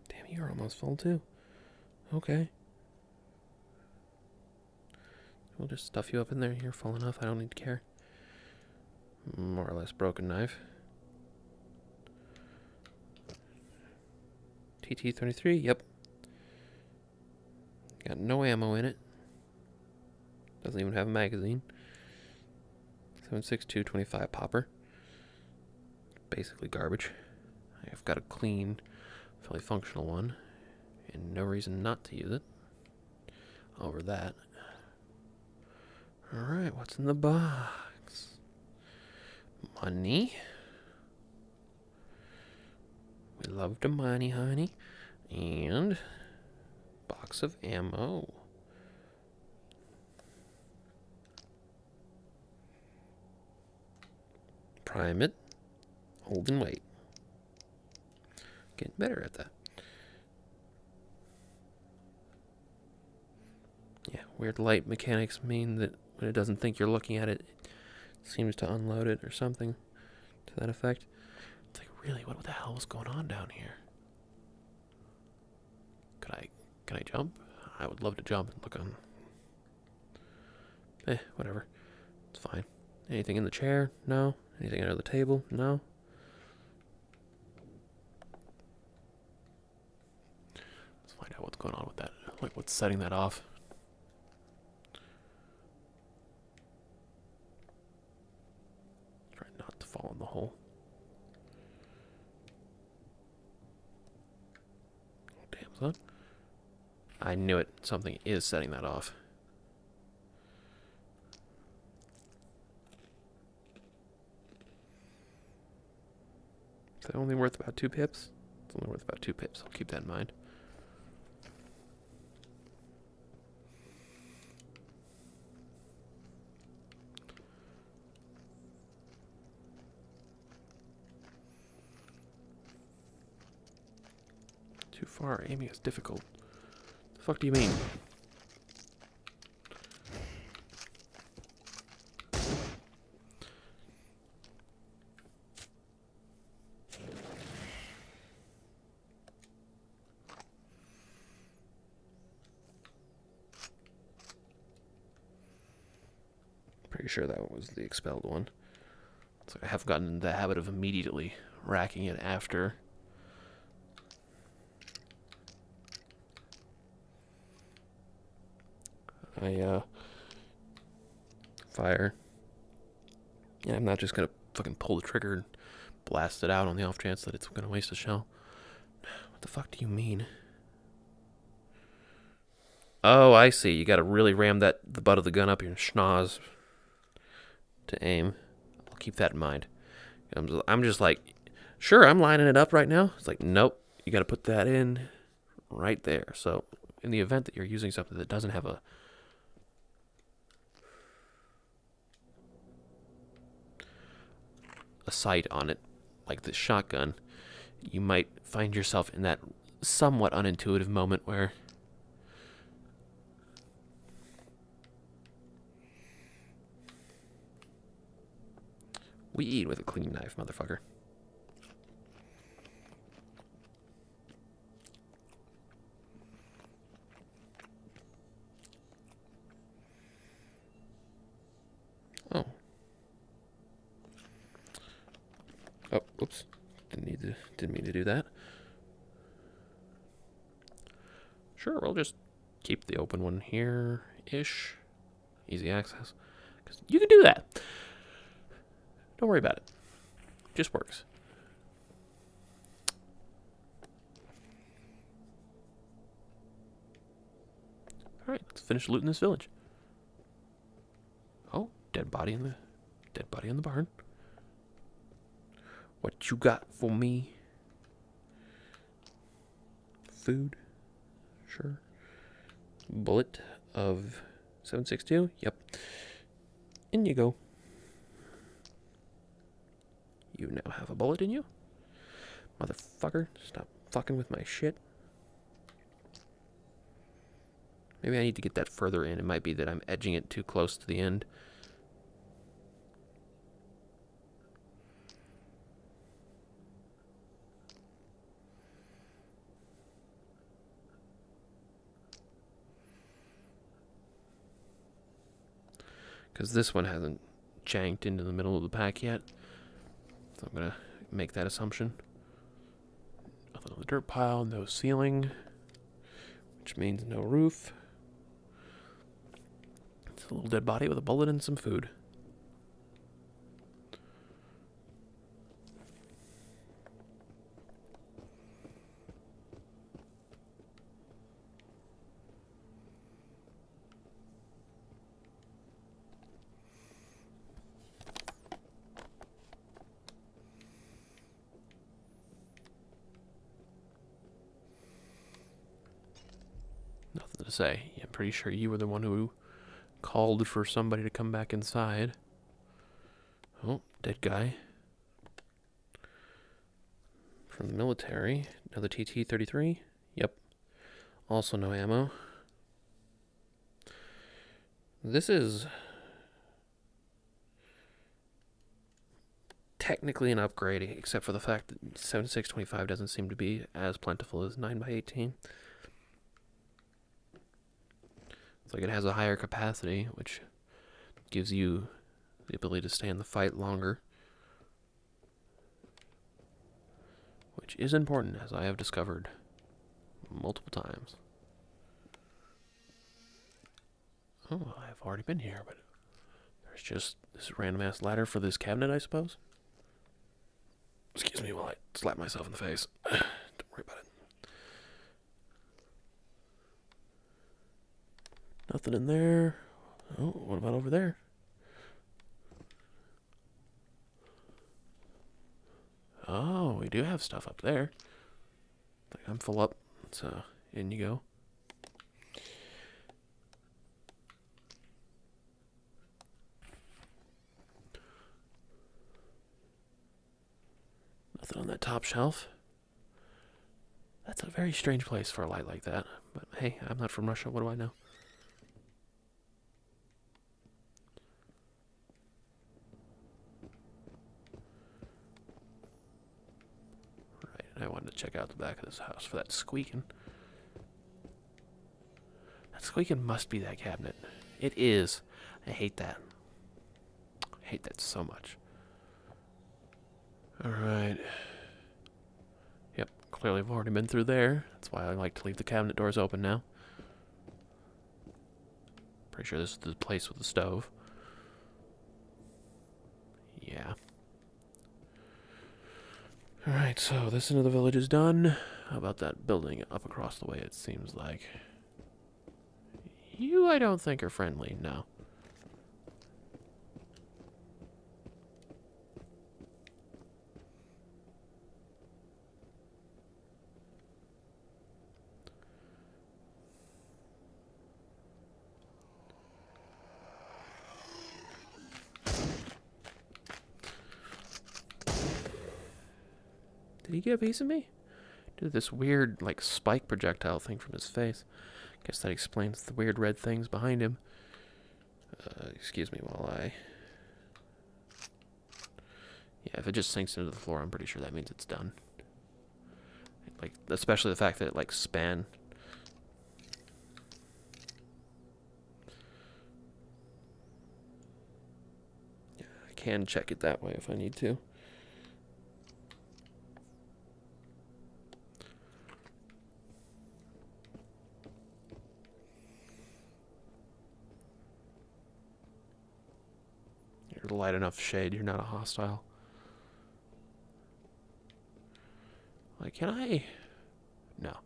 Damn, you're almost full too. Okay. We'll just stuff you up in there. You're full enough. I don't need to care. More or less broken knife. TT-33, yep. Got no ammo in it. Doesn't even have a magazine. 7.62 25 popper. Basically garbage. I've got a clean, fairly functional one, and no reason not to use it over that. Alright, what's in the box? Money. We love the money, honey. And box of ammo. Prime it. Hold and wait. Getting better at that. Yeah, weird light mechanics mean that when it doesn't think you're looking at it, it seems to unload it or something to that effect. It's like, really, what the hell was going on down here? Can I jump? I would love to jump and look on. Whatever. It's fine. Anything in the chair? No. Anything under the table? No. Let's find out what's going on with that. Like, what's setting that off? Try not to fall in the hole. Oh, damn, son. I knew it. Something is setting that off. Is that only worth about 2 pips? It's only worth about 2 pips. I'll keep that in mind. Too far. Aiming is difficult. The fuck do you mean? Pretty sure that was the expelled one. So I have gotten in the habit of immediately racking it after. I fire. Yeah, I'm not just gonna fucking pull the trigger and blast it out on the off chance that it's gonna waste a shell. What the fuck do you mean? Oh, I see. You gotta really ram the butt of the gun up your schnoz to aim. I'll keep that in mind. I'm just like, sure, I'm lining it up right now. It's like, nope, you gotta put that in right there. So in the event that you're using something that doesn't have a sight on it, like this shotgun, you might find yourself in that somewhat unintuitive moment where we eat with a clean knife, motherfucker. Oh. Oh, oops. Didn't mean to do that. Sure, we'll just keep the open one here-ish. Easy access. 'Cause you can do that. Don't worry about it. Just works. Alright, let's finish looting this village. Oh, dead body in the barn. What you got for me? food. Sure. Bullet of 762. Yep. In you go. You now have a bullet in you. Motherfucker, stop fucking with my shit. Maybe I need to get that further in. It might be that I'm edging it too close to the end. Because this one hasn't janked into the middle of the pack yet. So I'm going to make that assumption. Nothing on the dirt pile, no ceiling, which means no roof. It's a little dead body with a bullet and some food. Nothing to say. Yeah, I'm pretty sure you were the one who called for somebody to come back inside. Oh, dead guy. From the military. Another TT-33. Yep. Also no ammo. This is technically an upgrade, except for the fact that 7625 doesn't seem to be as plentiful as 9x18. It's like it has a higher capacity, which gives you the ability to stay in the fight longer. Which is important, as I have discovered multiple times. Oh, I've already been here, but there's just this random-ass ladder for this cabinet, I suppose? Excuse me while I slap myself in the face. Don't worry about it. Nothing in there. Oh, what about over there? Oh, we do have stuff up there. I'm full up, so in you go. Nothing on that top shelf. That's a very strange place for a light like that. But hey, I'm not from Russia. What do I know? Right, and I wanted to check out the back of this house for that squeaking. That squeaking must be that cabinet. It is. I hate that. I hate that so much. Alright. Yep, clearly I've already been through there. That's why I like to leave the cabinet doors open now. Pretty sure this is the place with the stove. Yeah. Alright, so this end of the village is done. How about that building up across the way, it seems like? You, I don't think, are friendly, no. Did he get a piece of me? Did this weird, like, spike projectile thing from his face. Guess that explains the weird red things behind him. Excuse me while I... Yeah, if it just sinks into the floor, I'm pretty sure that means it's done. Like, especially the fact that it, like, span. Yeah, I can check it that way if I need to. You're light enough shade, you're not a hostile. Like, can I? No.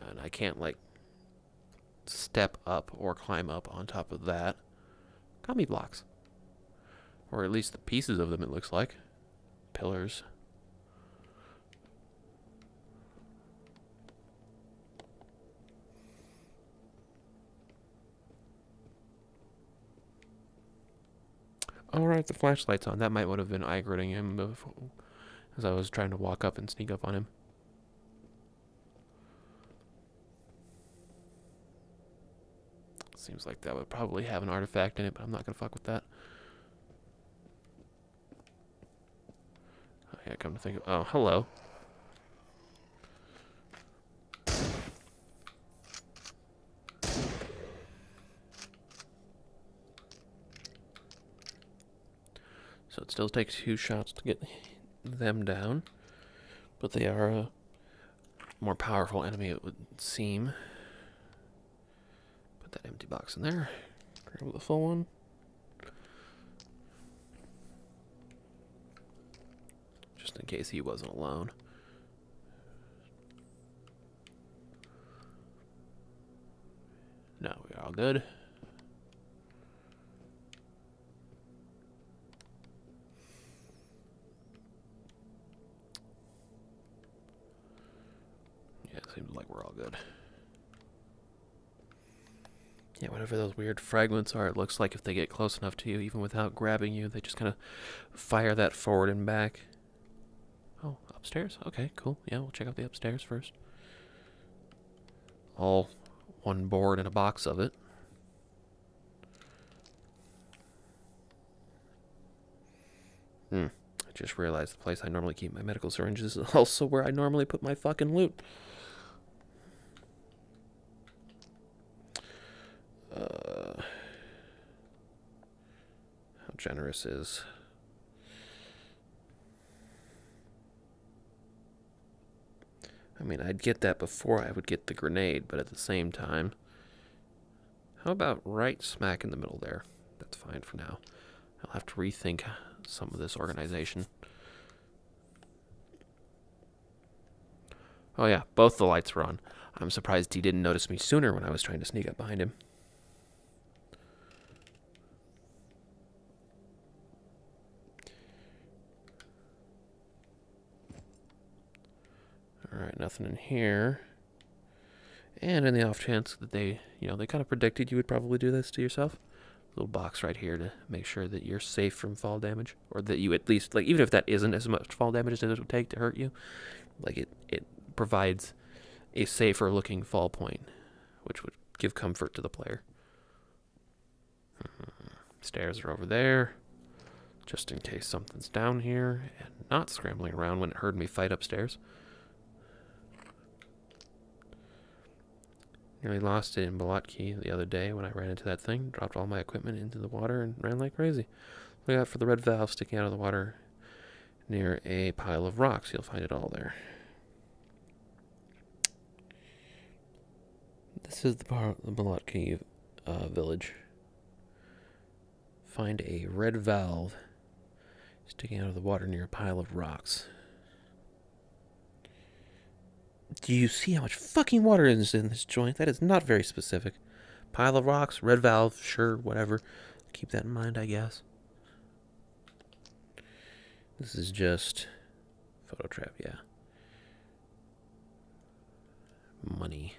No, and I can't, like, step up or climb up on top of that. Commie blocks. Or at least the pieces of them, it looks like. Pillars. Alright, the flashlight's on. That might would have been aggroing him before, as I was trying to walk up and sneak up on him. Seems like that would probably have an artifact in it, but I'm not going to fuck with that. Oh, yeah, come to think of... Oh, hello. So it still takes 2 shots to get them down. But they are a more powerful enemy, it would seem. Put that empty box in there. Grab the full one. Just in case he wasn't alone. No, we're all good. Yeah, it seems like we're all good. Yeah, whatever those weird fragments are, it looks like if they get close enough to you, even without grabbing you, they just kind of fire that forward and back. Oh, upstairs? Okay, cool. Yeah, we'll check out the upstairs first. All one board and a box of it. I just realized the place I normally keep my medical syringes is also where I normally put my fucking loot. How generous is... I mean, I'd get that before I would get the grenade, but at the same time... How about right smack in the middle there? That's fine for now. I'll have to rethink some of this organization. Oh yeah, both the lights were on. I'm surprised he didn't notice me sooner when I was trying to sneak up behind him. Alright, nothing in here. And in the off chance that they kind of predicted you would probably do this to yourself. Little box right here to make sure that you're safe from fall damage. Or that you at least, like, even if that isn't as much fall damage as it would take to hurt you, like, it provides a safer looking fall point, which would give comfort to the player. Stairs are over there, just in case something's down here and not scrambling around when it heard me fight upstairs. Nearly lost it in Bolotki the other day when I ran into that thing, dropped all my equipment into the water and ran like crazy. Look out for the red valve sticking out of the water near a pile of rocks. You'll find it all there. This is the Bolotki village. Find a red valve sticking out of the water near a pile of rocks. Do you see how much fucking water is in this joint? That is not very specific. Pile of rocks, red valve, sure, whatever. Keep that in mind, I guess. This is just photo trap, yeah. Money.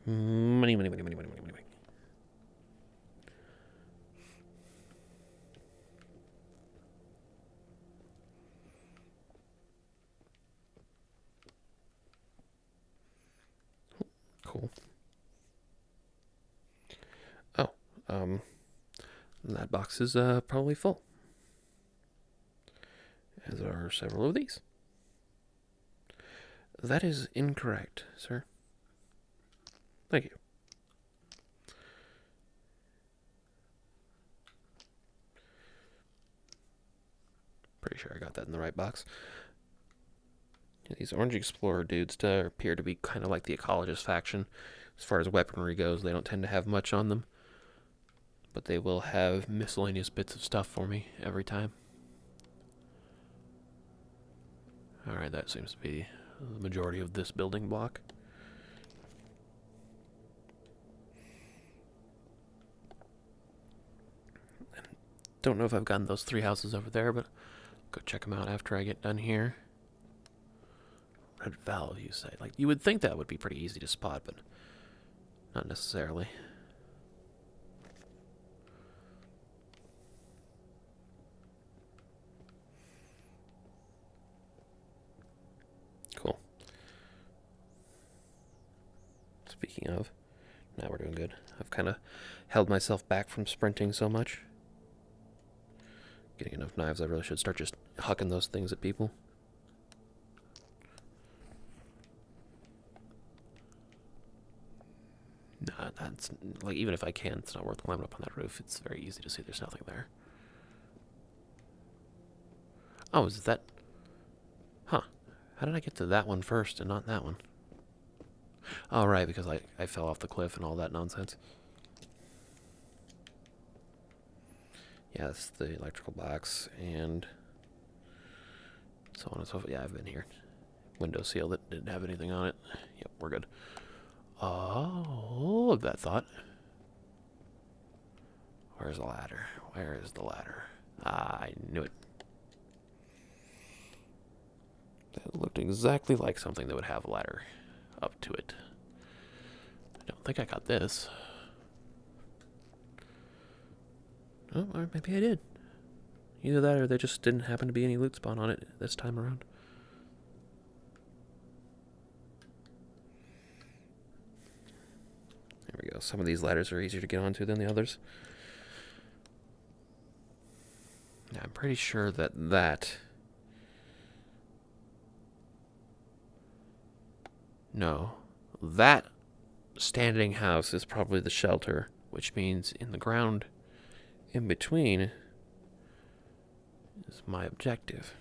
Money. Cool. Oh, that box is probably full. As are several of these. That is incorrect, sir. Thank you. Pretty sure I got that in the right box. Yeah, these Orange Explorer dudes appear to be kind of like the Ecologist faction. As far as weaponry goes, they don't tend to have much on them. But they will have miscellaneous bits of stuff for me every time. Alright, that seems to be the majority of this building block. Don't know if I've gotten those 3 houses over there, but go check them out after I get done here. Red valve, you say? Like, you would think that would be pretty easy to spot, but not necessarily. Cool. Speaking of, now we're doing good. I've kind of held myself back from sprinting so much. Getting enough knives, I really should start just hucking those things at people. Nah, that's, like, even if I can, it's not worth climbing up on that roof. It's very easy to see there's nothing there. Oh, is that... Huh. How did I get to that one first and not that one? Oh, right, because I fell off the cliff and all that nonsense. Yeah, that's the electrical box, and so on and so forth. Yeah, I've been here. Window seal that didn't have anything on it. Yep, we're good. Oh, that thought. Where's the ladder? Where is the ladder? Ah, I knew it. That looked exactly like something that would have a ladder up to it. I don't think I got this. Oh, or maybe I did. Either that or there just didn't happen to be any loot spawn on it this time around. There we go. Some of these ladders are easier to get onto than the others. Now, I'm pretty sure that No. That standing house is probably the shelter, which means in the ground in between is my objective.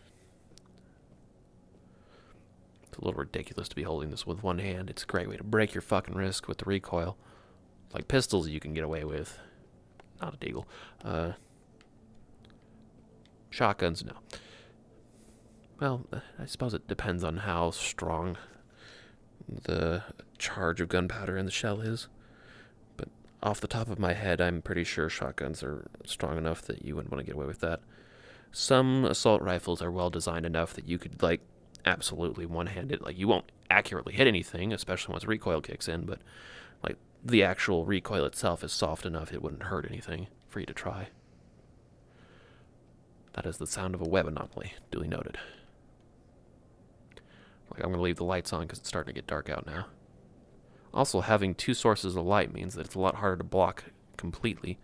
It's a little ridiculous to be holding this with one hand. It's a great way to break your fucking wrist with the recoil. Like pistols you can get away with. Not a deagle. Shotguns, no. Well, I suppose it depends on how strong the charge of gunpowder in the shell is. But off the top of my head, I'm pretty sure shotguns are strong enough that you wouldn't want to get away with that. Some assault rifles are well designed enough that you could, like, absolutely one-hand it. Like, you won't accurately hit anything, especially once recoil kicks in, but, like, the actual recoil itself is soft enough it wouldn't hurt anything for you to try. That is the sound of a web anomaly, duly noted. Like, I'm going to leave the lights on because it's starting to get dark out now. Also, having 2 sources of light means that it's a lot harder to block completely.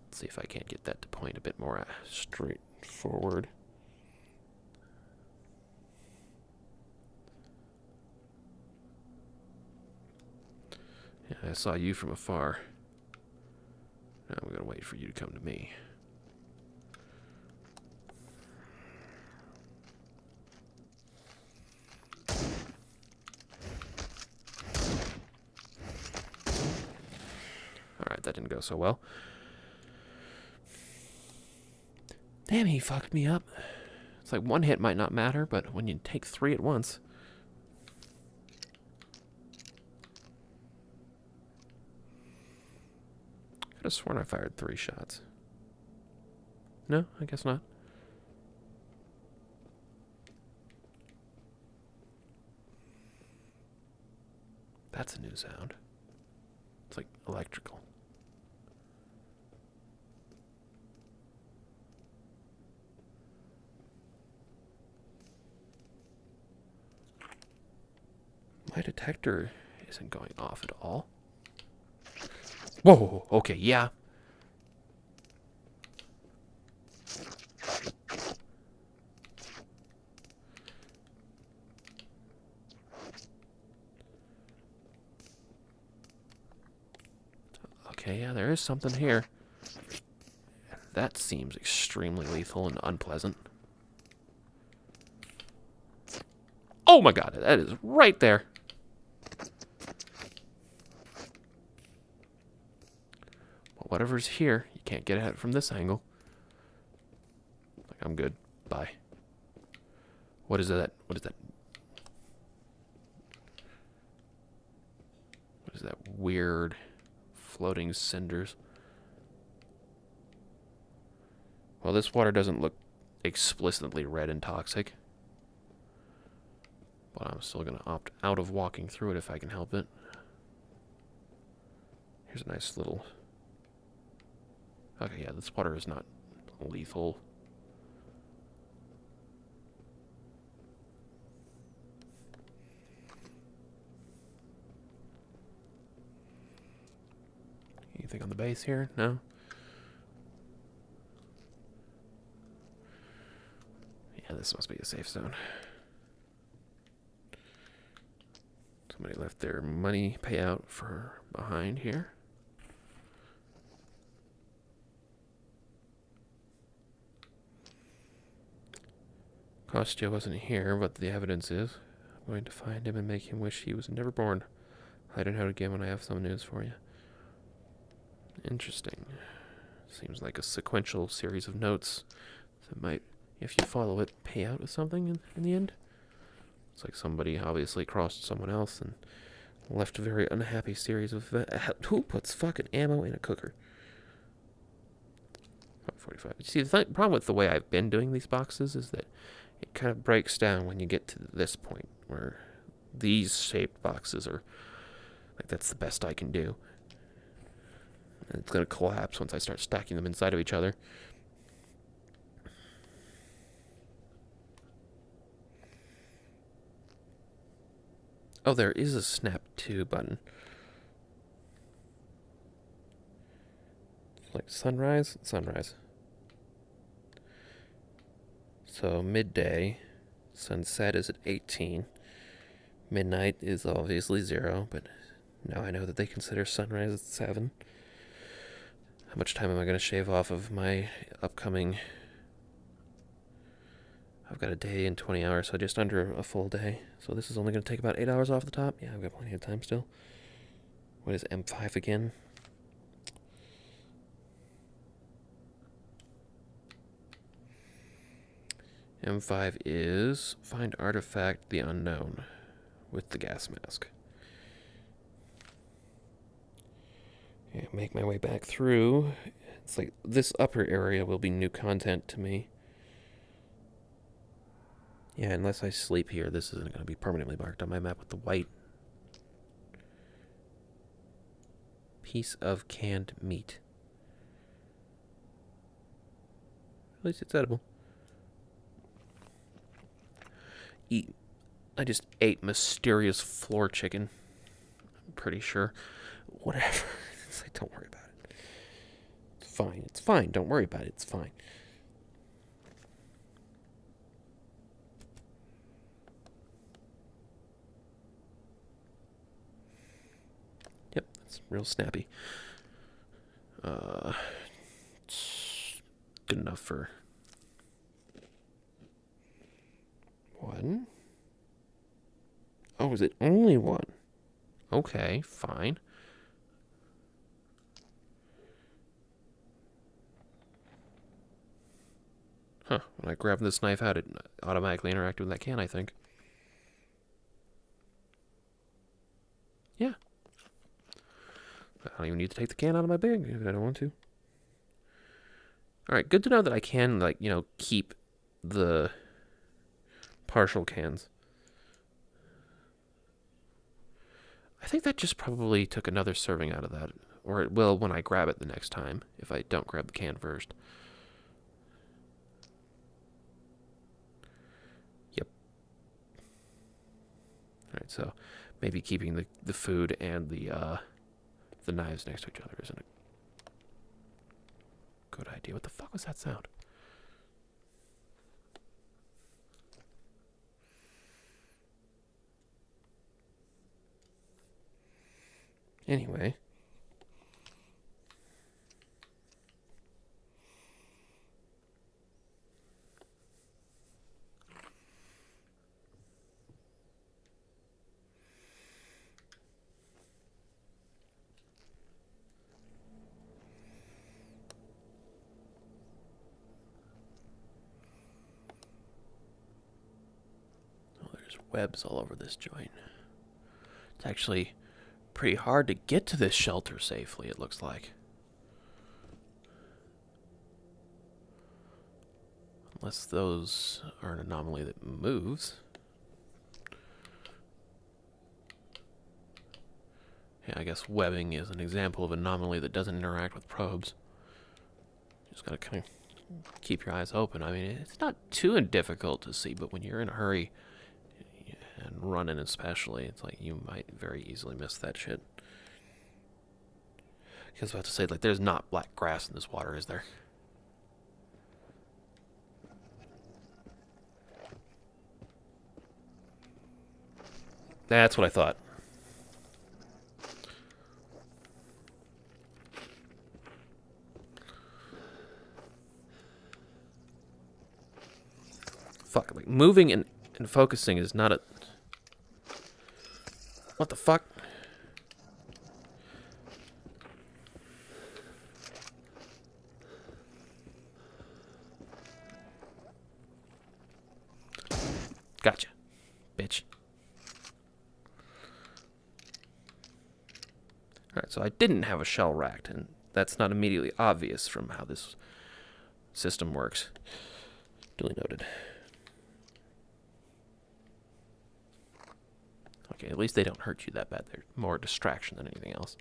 Let's see if I can't get that to point a bit more straightforward. Yeah, I saw you from afar. Now I'm going to wait for you to come to me. Alright, that didn't go so well. Damn, he fucked me up. It's like one hit might not matter, but when you take 3 at once... I could have sworn I fired 3 shots. No, I guess not. That's a new sound. It's like electrical. My detector isn't going off at all. Whoa, okay, yeah. Okay, yeah, there is something here. That seems extremely lethal and unpleasant. Oh my god, that is right there. Well, whatever's here, you can't get at it from this angle. Like, I'm good. Bye. What is that? What is that? What is that weird floating cinders? Well, this water doesn't look explicitly red and toxic. But I'm still going to opt out of walking through it if I can help it. Here's a nice little... Okay, yeah, this water is not lethal. Anything on the base here? No? Yeah, this must be a safe zone. Somebody left their money payout for behind here. Kostya wasn't here, but the evidence is. I'm going to find him and make him wish he was never born. Hide and out again when I have some news for you. Interesting. Seems like a sequential series of notes that might, if you follow it, pay out with something in the end. It's like somebody obviously crossed someone else and left a very unhappy series of... who puts fucking ammo in a cooker? 45. You see, the problem with the way I've been doing these boxes is that it kind of breaks down when you get to this point, where these shaped boxes are... like, that's the best I can do. And it's going to collapse once I start stacking them inside of each other. Oh, there is a snap to button. Like sunrise? Sunrise. So midday, sunset is at 18. Midnight is obviously 0, but now I know that they consider sunrise at 7. How much time am I going to shave off of my upcoming... I've got a day and 20 hours, so just under a full day. So this is only going to take about 8 hours off the top. Yeah, I've got plenty of time still. What is M5 again? M5 is find artifact the unknown with the gas mask. Yeah, make my way back through. It's like this upper area will be new content to me. Yeah, unless I sleep here, this isn't going to be permanently marked on my map with the white piece of canned meat. At least it's edible. I just ate mysterious floor chicken. I'm pretty sure. Whatever. It's like, don't worry about it. It's fine. It's fine. Don't worry about it. It's fine. Yep, that's real snappy. It's good enough for... one. Oh, is it only one? Okay, fine. Huh, when I grab this knife out, it automatically interacted with that can, I think. Yeah. I don't even need to take the can out of my bag if I don't want to. Alright, good to know that I can, like, you know, keep the partial cans. I think that just probably took another serving out of that. Or it will when I grab it the next time, if I don't grab the can first. Yep. Alright, so maybe keeping the food and the knives next to each other isn't a good idea. What the fuck was that sound? Anyway. Oh, there's webs all over this joint. It's actually pretty hard to get to this shelter safely, it looks like. Unless those are an anomaly that moves. Yeah, I guess webbing is an example of an anomaly that doesn't interact with probes. Just gotta kind of keep your eyes open. I mean, it's not too difficult to see, but when you're in a hurry, and running especially, it's like you might very easily miss that shit. I was about to say, like, there's not black grass in this water, is there? That's what I thought. Fuck, like, moving and focusing is not a... What the fuck? Gotcha, bitch. Alright, so I didn't have a shell racked, and that's not immediately obvious from how this system works. Duly noted. Okay, at least they don't hurt you that bad. They're more a distraction than anything else.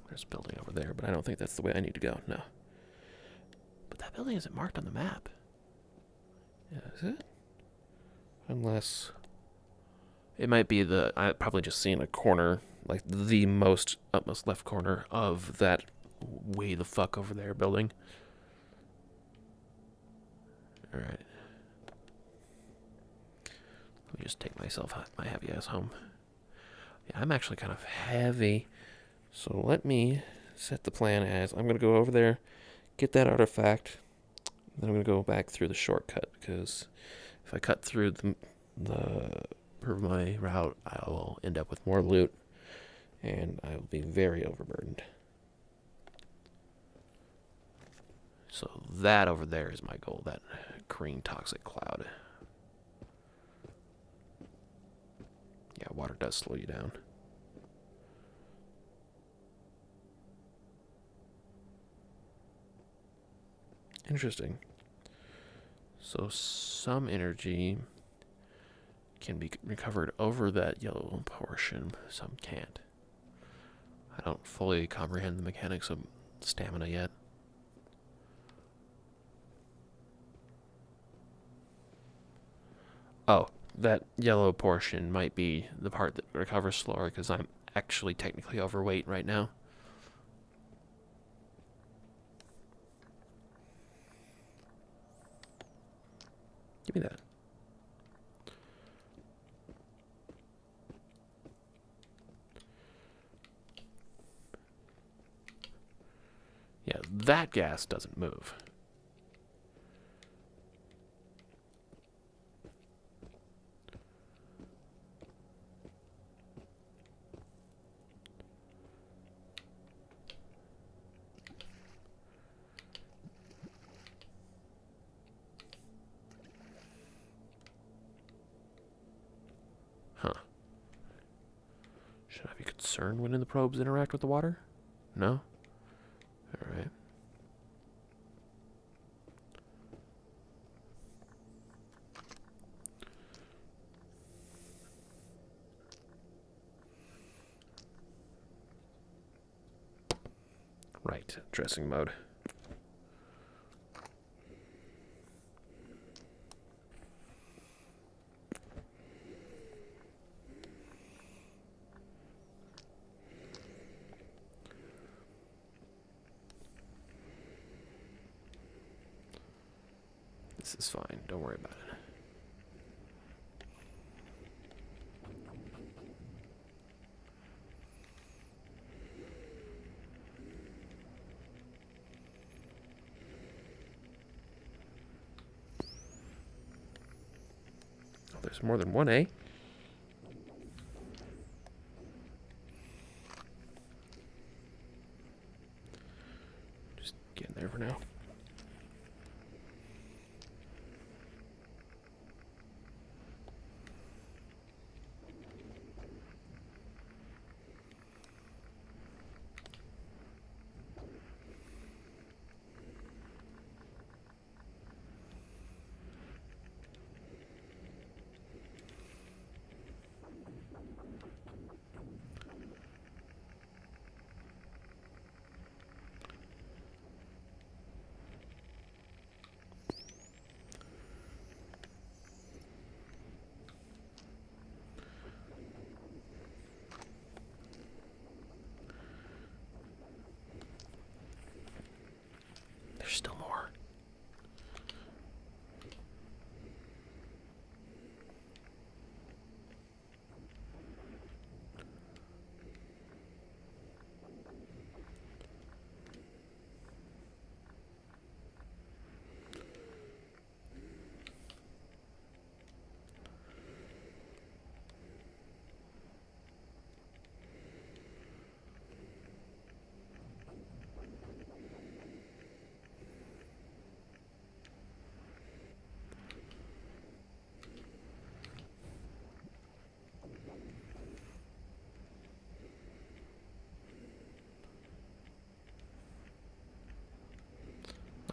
There's a building over there, but I don't think that's the way I need to go, no. But that building isn't marked on the map. Yeah, is it? Unless... It might be the... I probably just seen a corner, like the most utmost left corner of that way the fuck over there building. Alright. Let me just take my heavy ass home. Yeah, I'm actually kind of heavy. So let me set the plan as I'm going to go over there, get that artifact, then I'm going to go back through the shortcut, because if I cut through the per my route, I will end up with more loot, and I will be very overburdened. So that over there is my goal, that green toxic cloud. Yeah, water does slow you down. Interesting. So some energy can be recovered over that yellow portion, some can't. I don't fully comprehend the mechanics of stamina yet. Oh, that yellow portion might be the part that recovers slower because I'm actually technically overweight right now. Give me that. Yeah, that gas doesn't move. Huh. Should I be concerned when the probes interact with the water? No? Alright. Right, dressing mode. This is fine, don't worry about it. Oh, there's more than one, eh? Just get in there for now.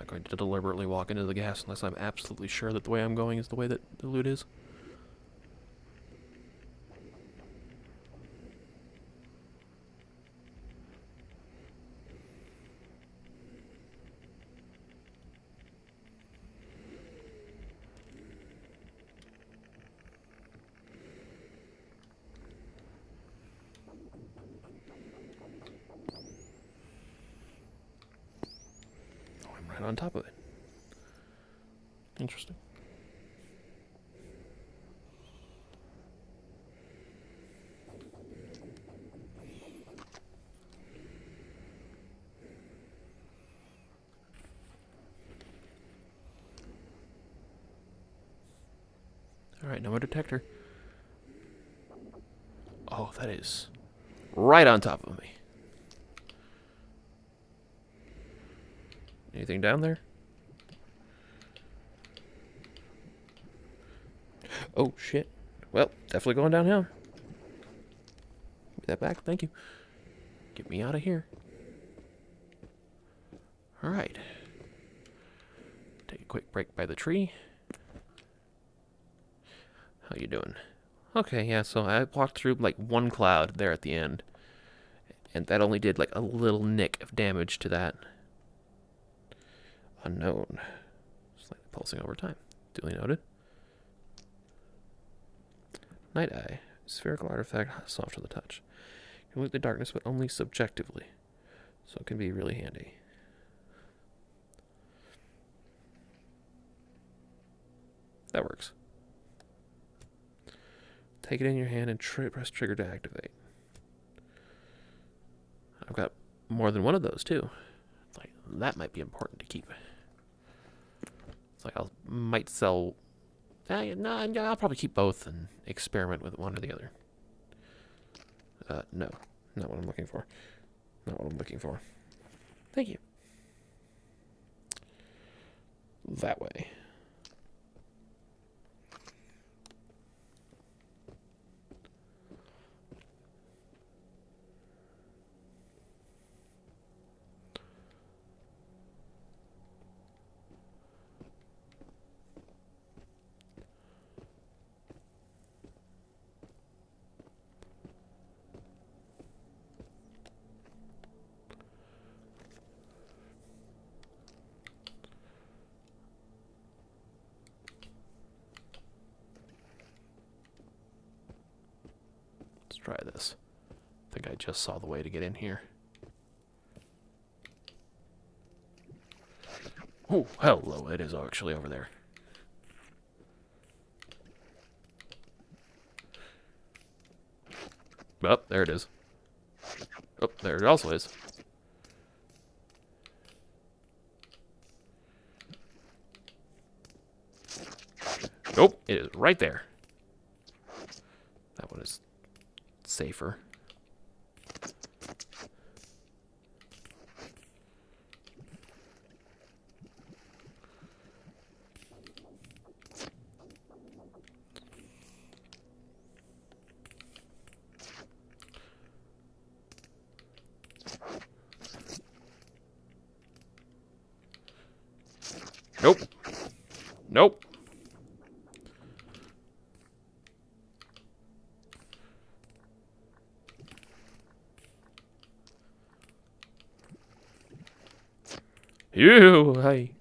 going to deliberately walk into the gas unless I'm absolutely sure that the way I'm going is the way that the loot is. Right on top of it. Interesting. Alright, no more detector. Oh, that is right on top of me. Anything down there? Oh, shit. Well, definitely going downhill. Give me that back, thank you. Get me out of here. Alright. Take a quick break by the tree. How you doing? Okay, yeah, so I walked through like one cloud there at the end. And that only did like a little nick of damage to that. Unknown. Slightly pulsing over time. Duly noted. Night Eye. Spherical artifact, soft to the touch. Can loot the darkness, but only subjectively. So it can be really handy. That works. Take it in your hand and press trigger to activate. I've got more than one of those too. Like that might be important to keep. It's like might sell. No, I'll probably keep both and experiment with one or the other. No, not what I'm looking for. Not what I'm looking for. Thank you. That way. Let's try this. I think I just saw the way to get in here. Oh, hello, it is actually over there. Oh, there it is. Oh, there it also is. Nope, it is right there. That one is safer. Nope. Nope. Ew, hi.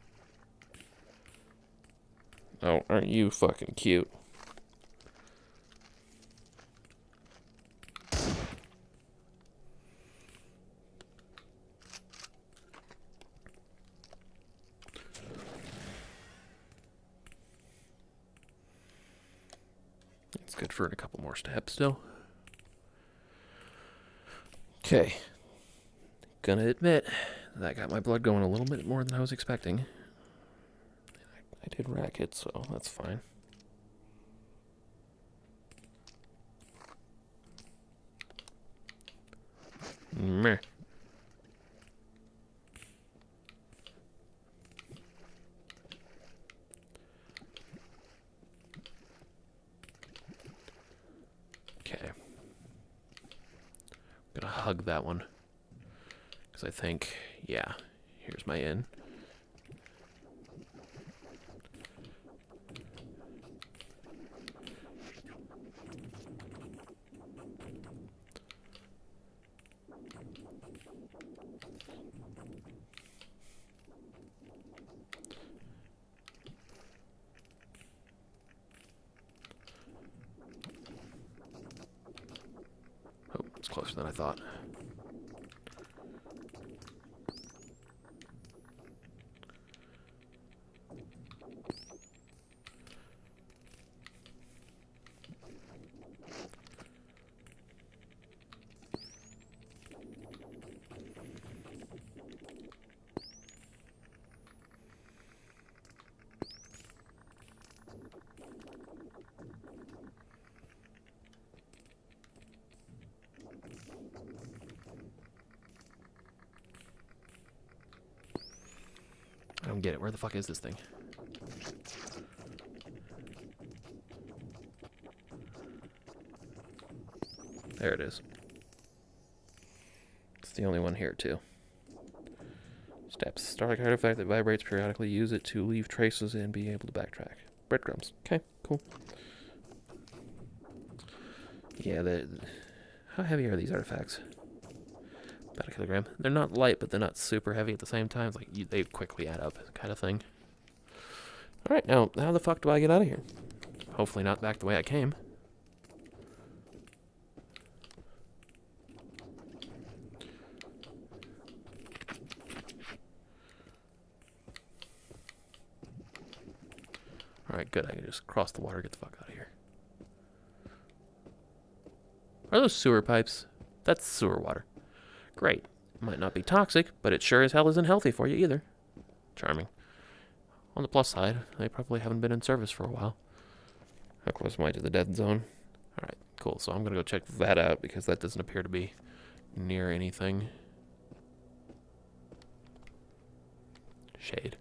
Oh, aren't you fucking cute? It's good for a couple more steps still. Okay. Gonna admit, that got my blood going a little bit more than I was expecting. I did rack it, so that's fine. Meh. Okay. I'm gonna hug that one. Because I think, yeah, here's my in. Oh, it's closer than I thought. I don't get it. Where the fuck is this thing? There it is. It's the only one here, too. Steps. Starlight artifact that vibrates periodically. Use it to leave traces and be able to backtrack. Breadcrumbs. Okay, cool. Yeah, how heavy are these artifacts? About a kilogram. They're not light, but they're not super heavy at the same time. It's like they quickly add up, kind of thing. Alright, now, how the fuck do I get out of here? Hopefully not back the way I came. Alright, good. I can just cross the water, get the fuck out of here. Are those sewer pipes? That's sewer water. Great. Might not be toxic, but it sure as hell isn't healthy for you either. Charming. On the plus side, they probably haven't been in service for a while. How close am I to the dead zone? Alright, cool. So I'm going to go check that out because that doesn't appear to be near anything. Shade.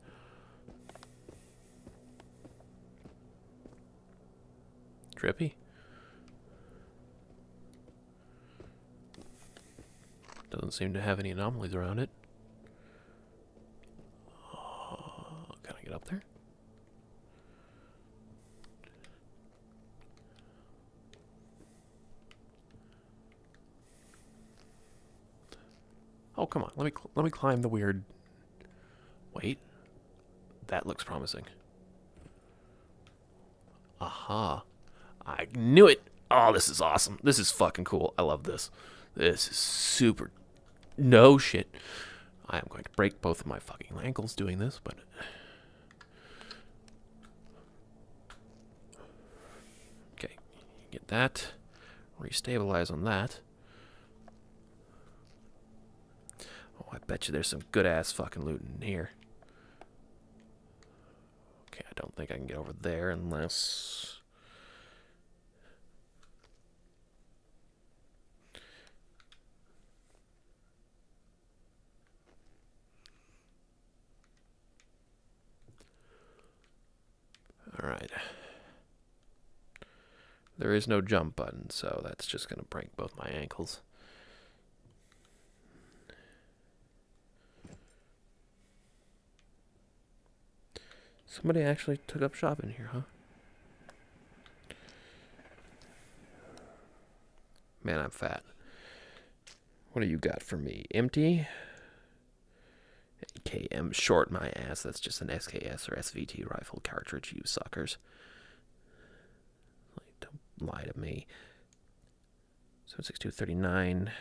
Drippy. Doesn't seem to have any anomalies around it. Can I get up there? Oh, come on. Let me climb the weird... Wait. That looks promising. Aha. I knew it! Oh, this is awesome. This is fucking cool. I love this. This is super... No shit. I am going to break both of my fucking ankles doing this, but... Okay. Get that. Restabilize on that. Oh, I bet you there's some good-ass fucking loot in here. Okay, I don't think I can get over there unless... Alright. There is no jump button, so that's just going to break both my ankles. Somebody actually took up shop in here, huh? Man, I'm fat. What do you got for me? Empty? KM short my ass. That's just an SKS or SVT rifle cartridge, you suckers. Like, don't lie to me. 76239.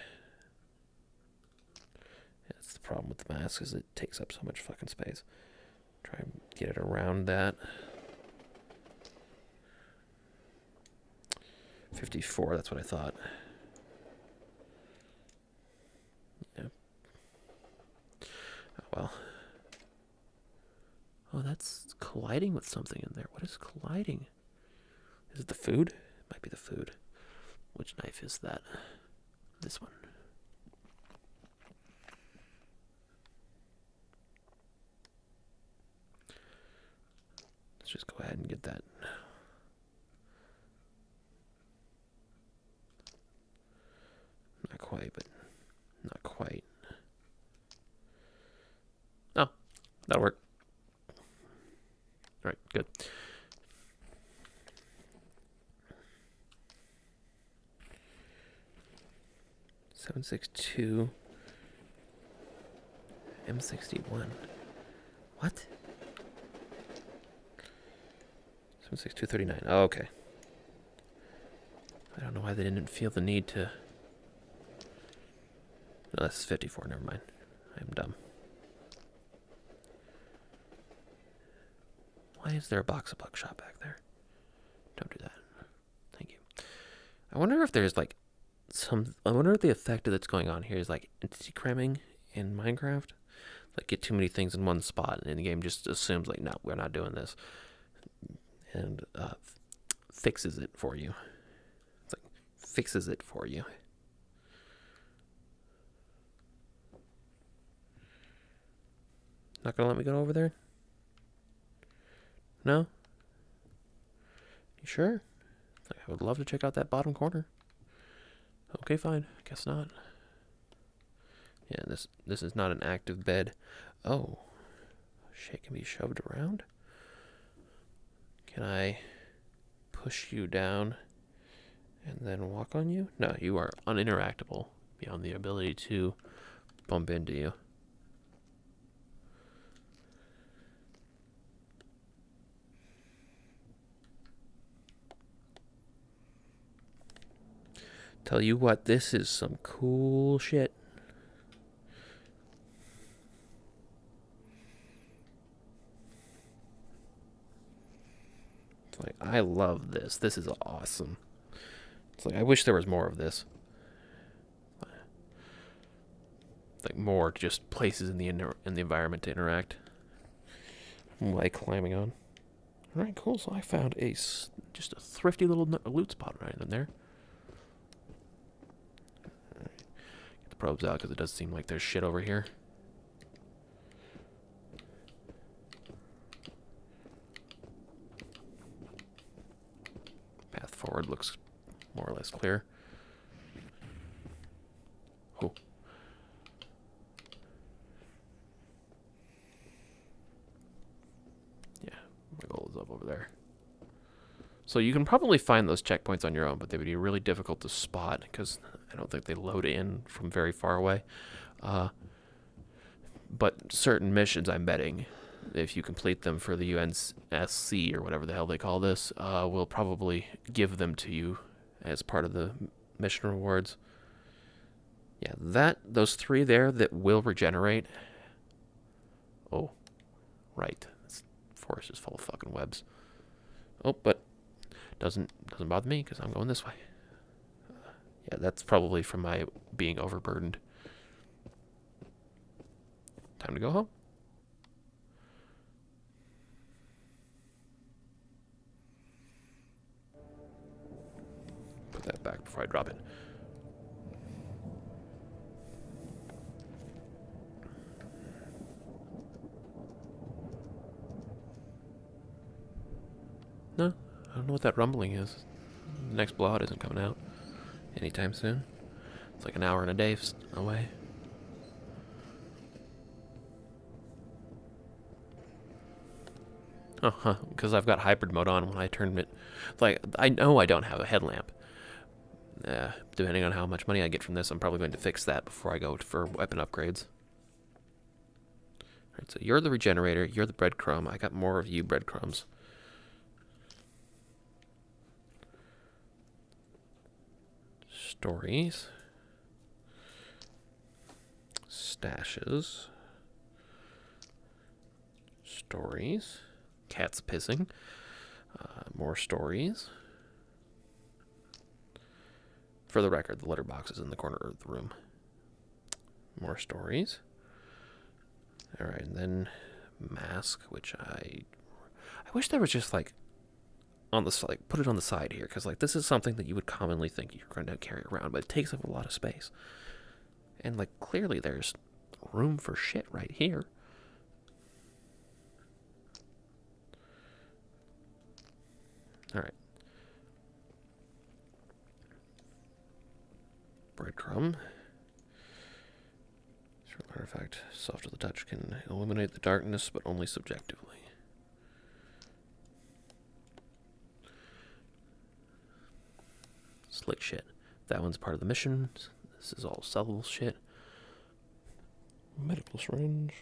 That's the problem with the mask, is it takes up so much fucking space. Try and get it around that. 54, that's what I thought. Yep. Oh, well. Oh, that's colliding with something in there. What is colliding? Is it the food? It might be the food. Which knife is that? This one. Let's just go ahead and get that. Not quite, but not quite. Oh, that'll work. All right, good. $762. M61. What? 76239. Oh, okay. I don't know why they didn't feel the need to... No, that's 54. Never mind. I'm dumb. Why is there a box of buckshot back there? Don't do that. Thank you. I wonder if there's like I wonder if the effect that's going on here is like entity cramming in Minecraft. Like get too many things in one spot and the game just assumes like, no, we're not doing this. And fixes it for you. It's like fixes it for you. Not gonna let me go over there? No? You sure? Like, I would love to check out that bottom corner. Okay, fine. Guess not. Yeah, this is not an active bed. Oh. Shit can be shoved around? Can I push you down and then walk on you? No, you are uninteractable beyond the ability to bump into you. Tell you what, this is some cool shit. It's like, I love this. This is awesome. It's like, I wish there was more of this. Like more just places in the environment to interact. Like climbing on. All right, cool. So I found just a thrifty little loot spot right in there. Get the probes out because it does seem like there's shit over here. Path forward looks more or less clear. Oh. Yeah, my goal is up over there. So you can probably find those checkpoints on your own, but they would be really difficult to spot because I don't think they load in from very far away. But certain missions, I'm betting, if you complete them for the UNSC or whatever the hell they call this, will probably give them to you as part of the mission rewards. Yeah, those three there that will regenerate. Oh, right. This forest is full of fucking webs. Oh, but doesn't bother me because I'm going this way. Yeah, that's probably from my being overburdened. Time to go home. Put that back before I drop it. No, I don't know what that rumbling is. The next blowout isn't coming out anytime soon. It's like an hour and a day away. Oh, because I've got hybrid mode on when I turn it. Like, I know I don't have a headlamp. Depending on how much money I get from this, I'm probably going to fix that before I go for weapon upgrades. Alright, so you're the regenerator, you're the breadcrumb. I got more of you breadcrumbs. Stories. Stashes. Stories. Cats pissing. More stories. For the record, the letterbox is in the corner of the room. More stories. Alright, and then mask, which I wish there was just like on the side, like, put it on the side here, because like this is something that you would commonly think you're going to carry around, but it takes up a lot of space. And like clearly there's room for shit right here. Alright. Breadcrumb. Artifact, soft to the touch, can illuminate the darkness, but only subjectively. Slick shit. That one's part of the mission. This is all sellable shit. Medical syringe.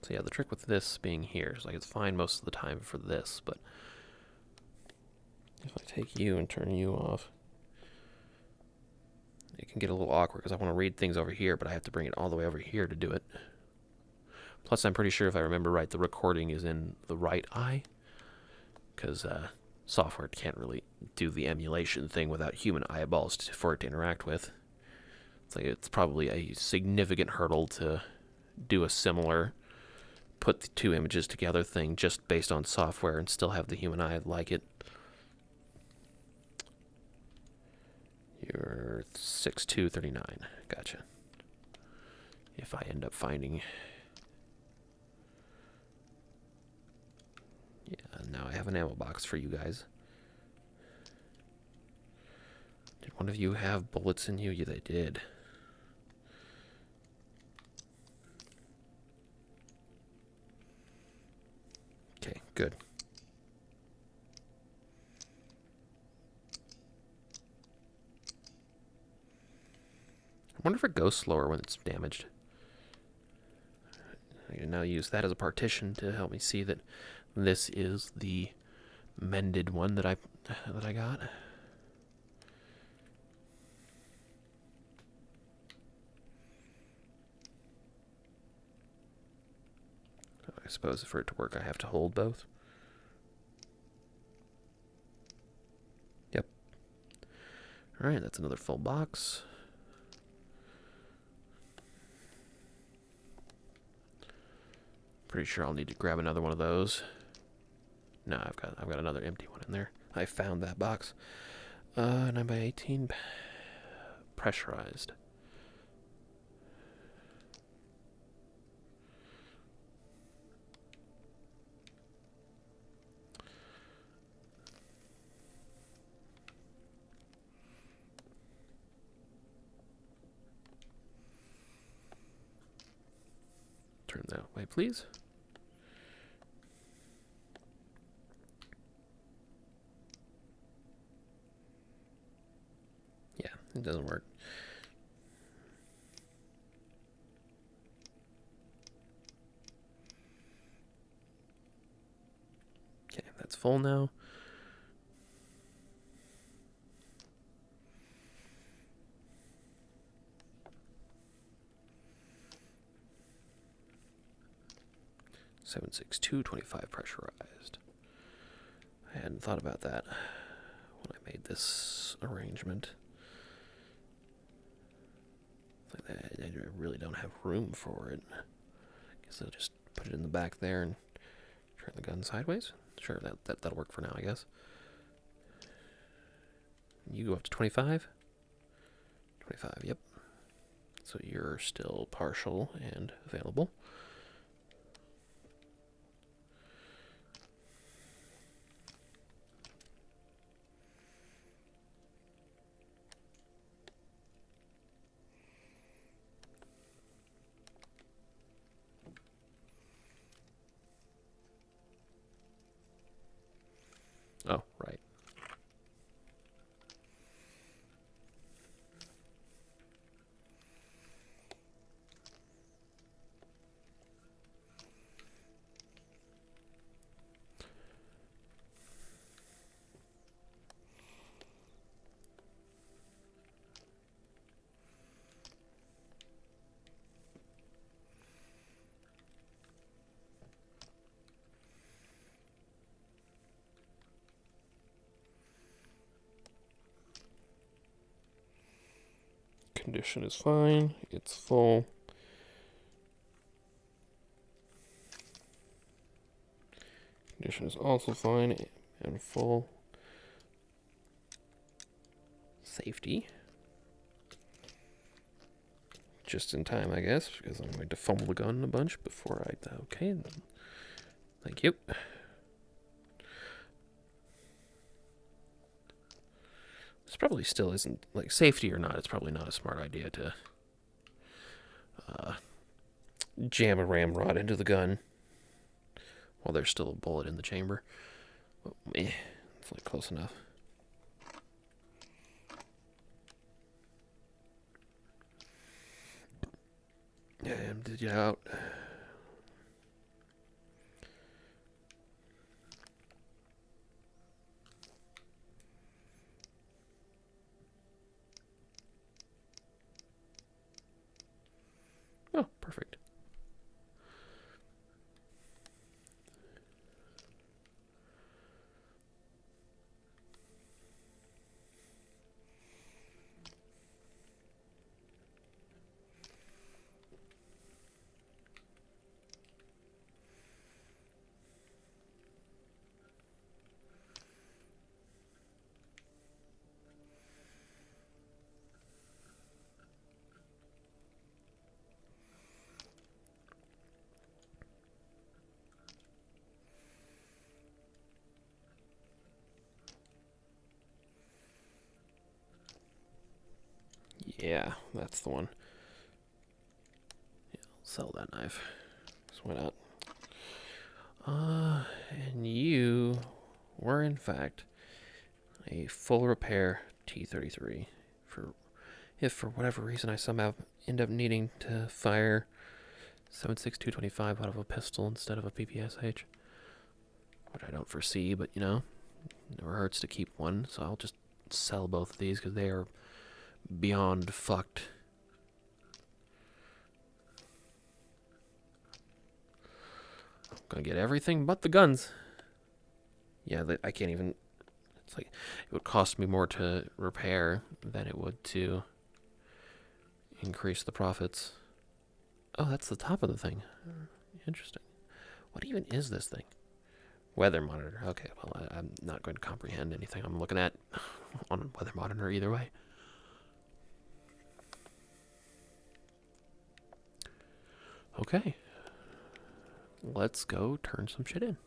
So yeah, the trick with this being here is like it's fine most of the time for this, but if I take you and turn you off, it can get a little awkward because I want to read things over here, but I have to bring it all the way over here to do it. Plus, I'm pretty sure if I remember right, the recording is in the right eye, because software can't really do the emulation thing without human eyeballs for it to interact with. It's probably a significant hurdle to do a similar put the two images together thing just based on software and still have the human eye like it. You're 6'2", 39. Gotcha. If I end up finding... Yeah, now I have an ammo box for you guys. Did one of you have bullets in you? Yeah, they did. Okay, good. I wonder if it goes slower when it's damaged. I can now use that as a partition to help me see that this is the mended one that I got. I suppose for it to work, I have to hold both. Yep. All right, that's another full box. Pretty sure I'll need to grab another one of those. No, I've got another empty one in there. I found that box. 9x18, pressurized. Turn that way, please. Yeah, it doesn't work. Okay, that's full now. .762, 25 pressurized. I hadn't thought about that when I made this arrangement. I really don't have room for it. Guess I'll just put it in the back there and turn the gun sideways. Sure, that'll work for now, I guess. You go up to 25? 25, yep. So you're still partial and available. Oh, right. Condition is fine. It's full. Condition is also fine and full. Safety. Just in time, I guess, because I'm going to fumble the gun a bunch before I... Okay. Thank you. This probably still isn't, like, safety or not, it's probably not a smart idea to jam a ramrod into the gun while there's still a bullet in the chamber. Well, it's like close enough. to get out. Oh, perfect. Yeah, that's the one. Yeah, I'll sell that knife. So why not? And you were in fact a full repair T-33. If for whatever reason I somehow end up needing to fire 7.6225 out of a pistol instead of a PPSH, which I don't foresee, but you know, never hurts to keep one. So I'll just sell both of these because they are beyond fucked. I'm gonna get everything but the guns. Yeah, I can't even. It's like it would cost me more to repair than it would to increase the profits. Oh, that's the top of the thing. Interesting. What even is this thing? Weather monitor. Okay, well, I'm not going to comprehend anything I'm looking at on a weather monitor either way. Okay. Let's go turn some shit in.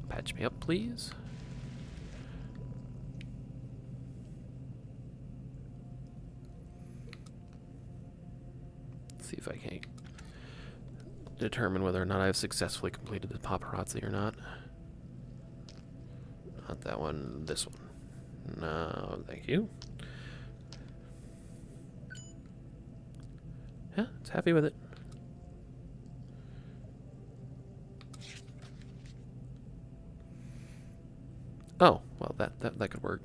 Patch me up, please. Let's see if I can determine whether or not I've successfully completed the paparazzi or not. Not that one, this one. No, thank you. Yeah, it's happy with it. Oh, well, that could work.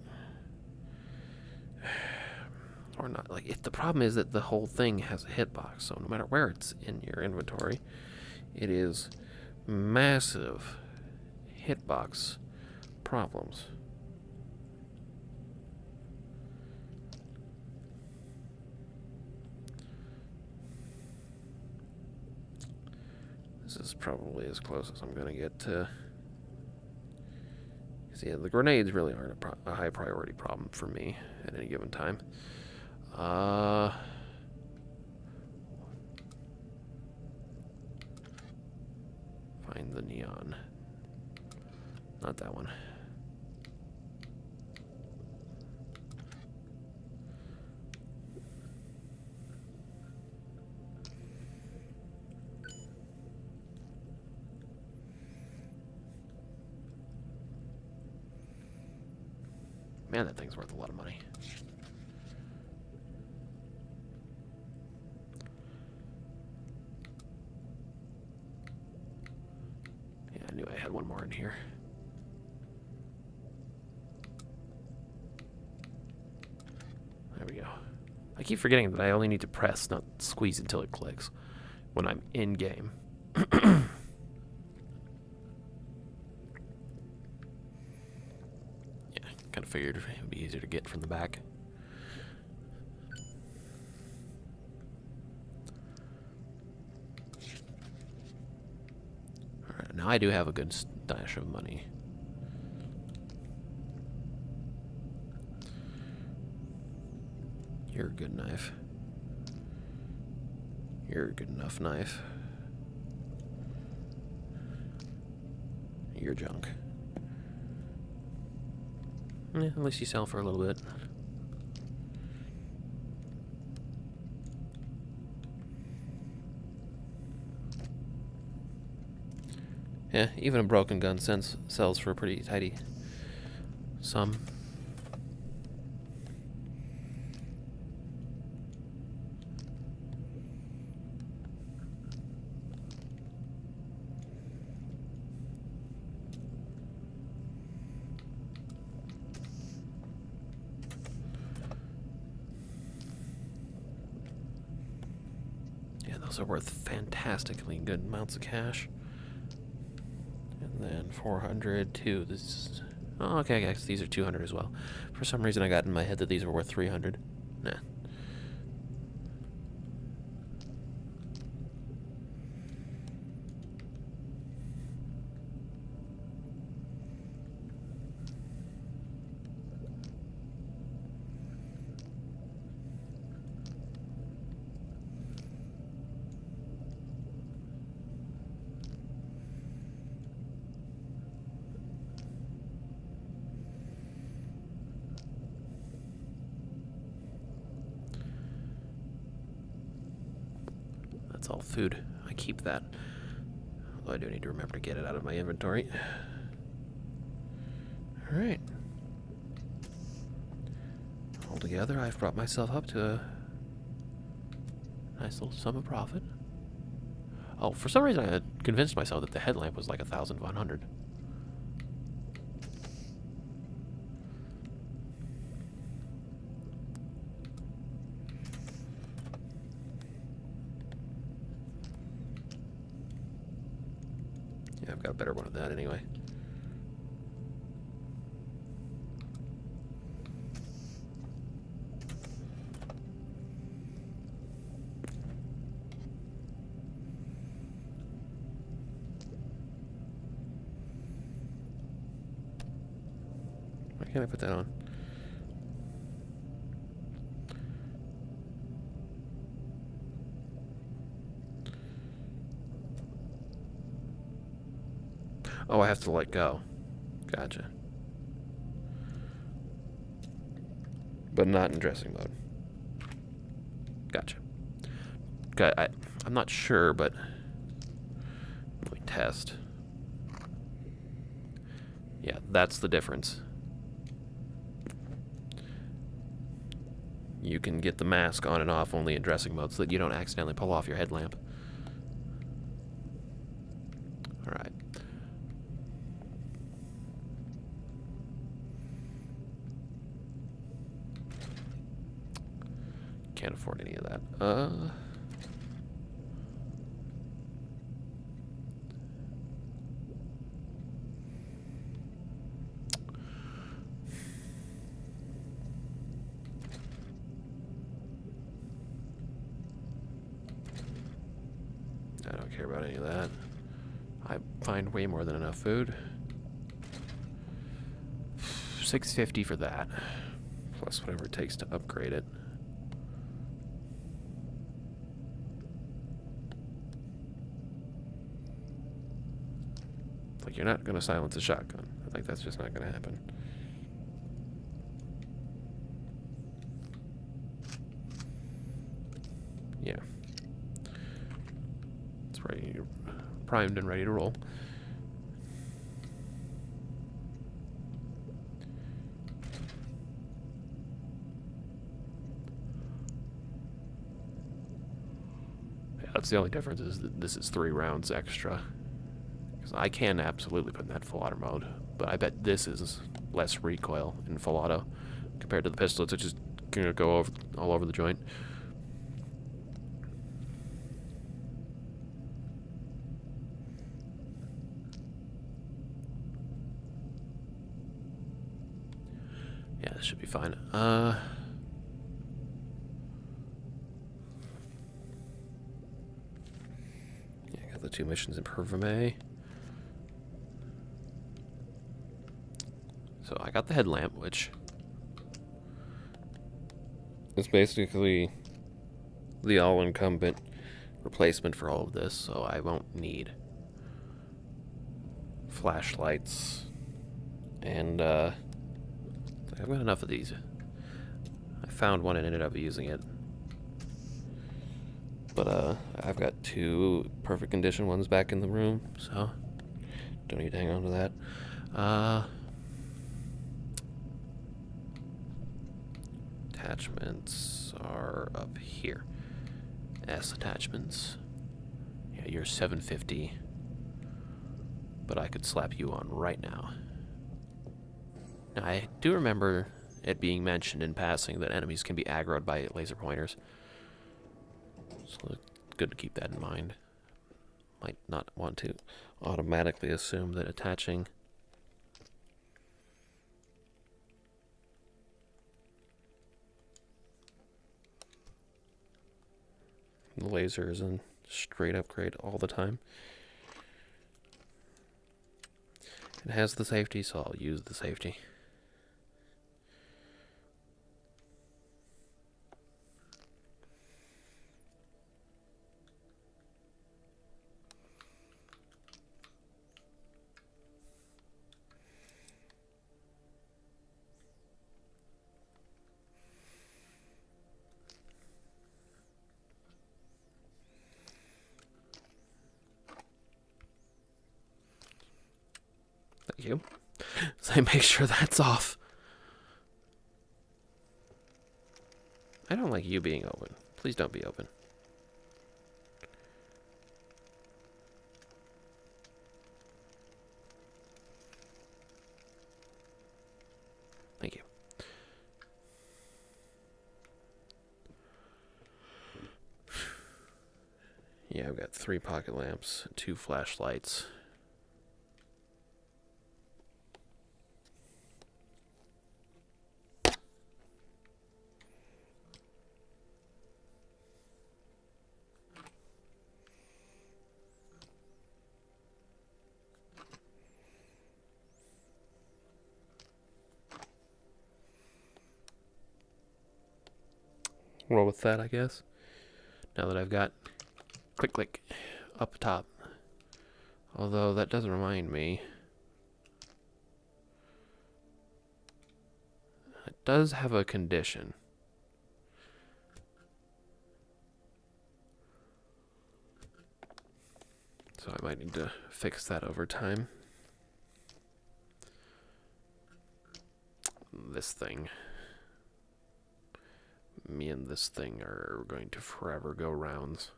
Or not. Like, the problem is that the whole thing has a hitbox, so no matter where it's in your inventory, it is massive hitbox problems. This is probably as close as I'm going to get to. See, the grenades really aren't a high priority problem for me at any given time. Find the neon. Not that one. Man, that thing's worth a lot of money. Yeah, I knew I had one more in here. There we go. I keep forgetting that I only need to press, not squeeze until it clicks when I'm in game. Kind of figured it would be easier to get from the back. Alright, now I do have a good stash of money. You're a good knife. You're a good enough knife. You're junk. Yeah, at least you sell for a little bit. Yeah, even a broken gun sells for a pretty tidy sum. Yeah, those are worth fantastically good amounts of cash. And then 400 too. This is, oh, okay, I guess these are 200 as well. For some reason I got in my head that these were worth 300. Nah. That's all food. I keep that. Although I do need to remember to get it out of my inventory. Alright. Altogether, I've brought myself up to a nice little sum of profit. Oh, for some reason I had convinced myself that the headlamp was like 1,100. Yeah, I've got a better one of that anyway. Why can't I put that on? Oh, I have to let go. Gotcha. But not in dressing mode. Gotcha. I'm not sure, but let me test. Yeah, that's the difference. You can get the mask on and off only in dressing mode so that you don't accidentally pull off your headlamp. Alright. Can't afford any of that. I don't care about any of that. I find way more than enough food. $650 for that, plus whatever it takes to upgrade it. Like, you're not gonna silence a shotgun. I think that's just not gonna happen. Yeah. It's ready, primed and ready to roll. Yeah, that's the only difference, is that this is 3 rounds extra. Because I can absolutely put in that full auto mode, but I bet this is less recoil in full auto compared to the pistols, which is gonna go all over the joint. Yeah, this should be fine. Yeah, I got the 2 missions in Perfume. So I got the headlamp, which is basically the all-incumbent replacement for all of this, so I won't need flashlights, and I've got enough of these. I found one and ended up using it, but I've got 2 perfect condition ones back in the room, so Don't need to hang on to that. Attachments are up here. S attachments. Yeah, you're 750. But I could slap you on right now. Now, I do remember it being mentioned in passing that enemies can be aggroed by laser pointers. So it's good to keep that in mind. Might not want to automatically assume that attaching the laser is a straight upgrade all the time. It has the safety, so I'll use the safety. Thank you. So I make sure that's off. I don't like you being open. Please don't be open. Thank you. Yeah, I've got 3 pocket lamps, 2 flashlights. Roll with that, I guess. Now that I've got click click up top. Although that does remind me, it does have a condition. So I might need to fix that over time. This thing. Me and this thing are going to forever go rounds.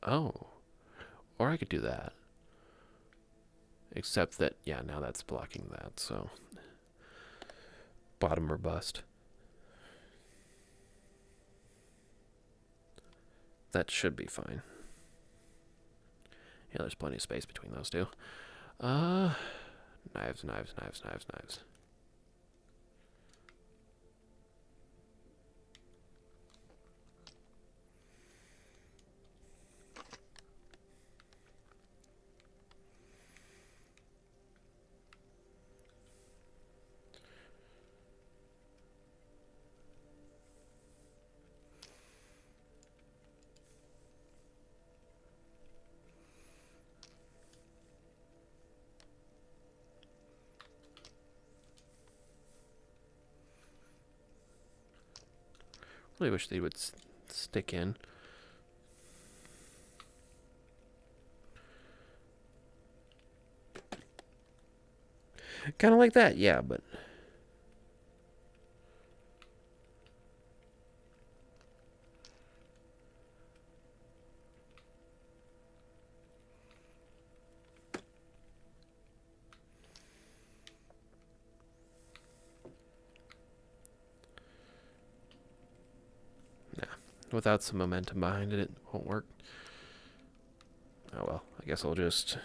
Oh. Or I could do that. Except that, yeah, now that's blocking that, so. Bottom or bust. That should be fine. Yeah, there's plenty of space between those two. Knives, knives, knives, knives, knives. Really wish they would stick in. Kind of like that, yeah, but... Without some momentum behind it, it won't work. Oh well, I guess I'll just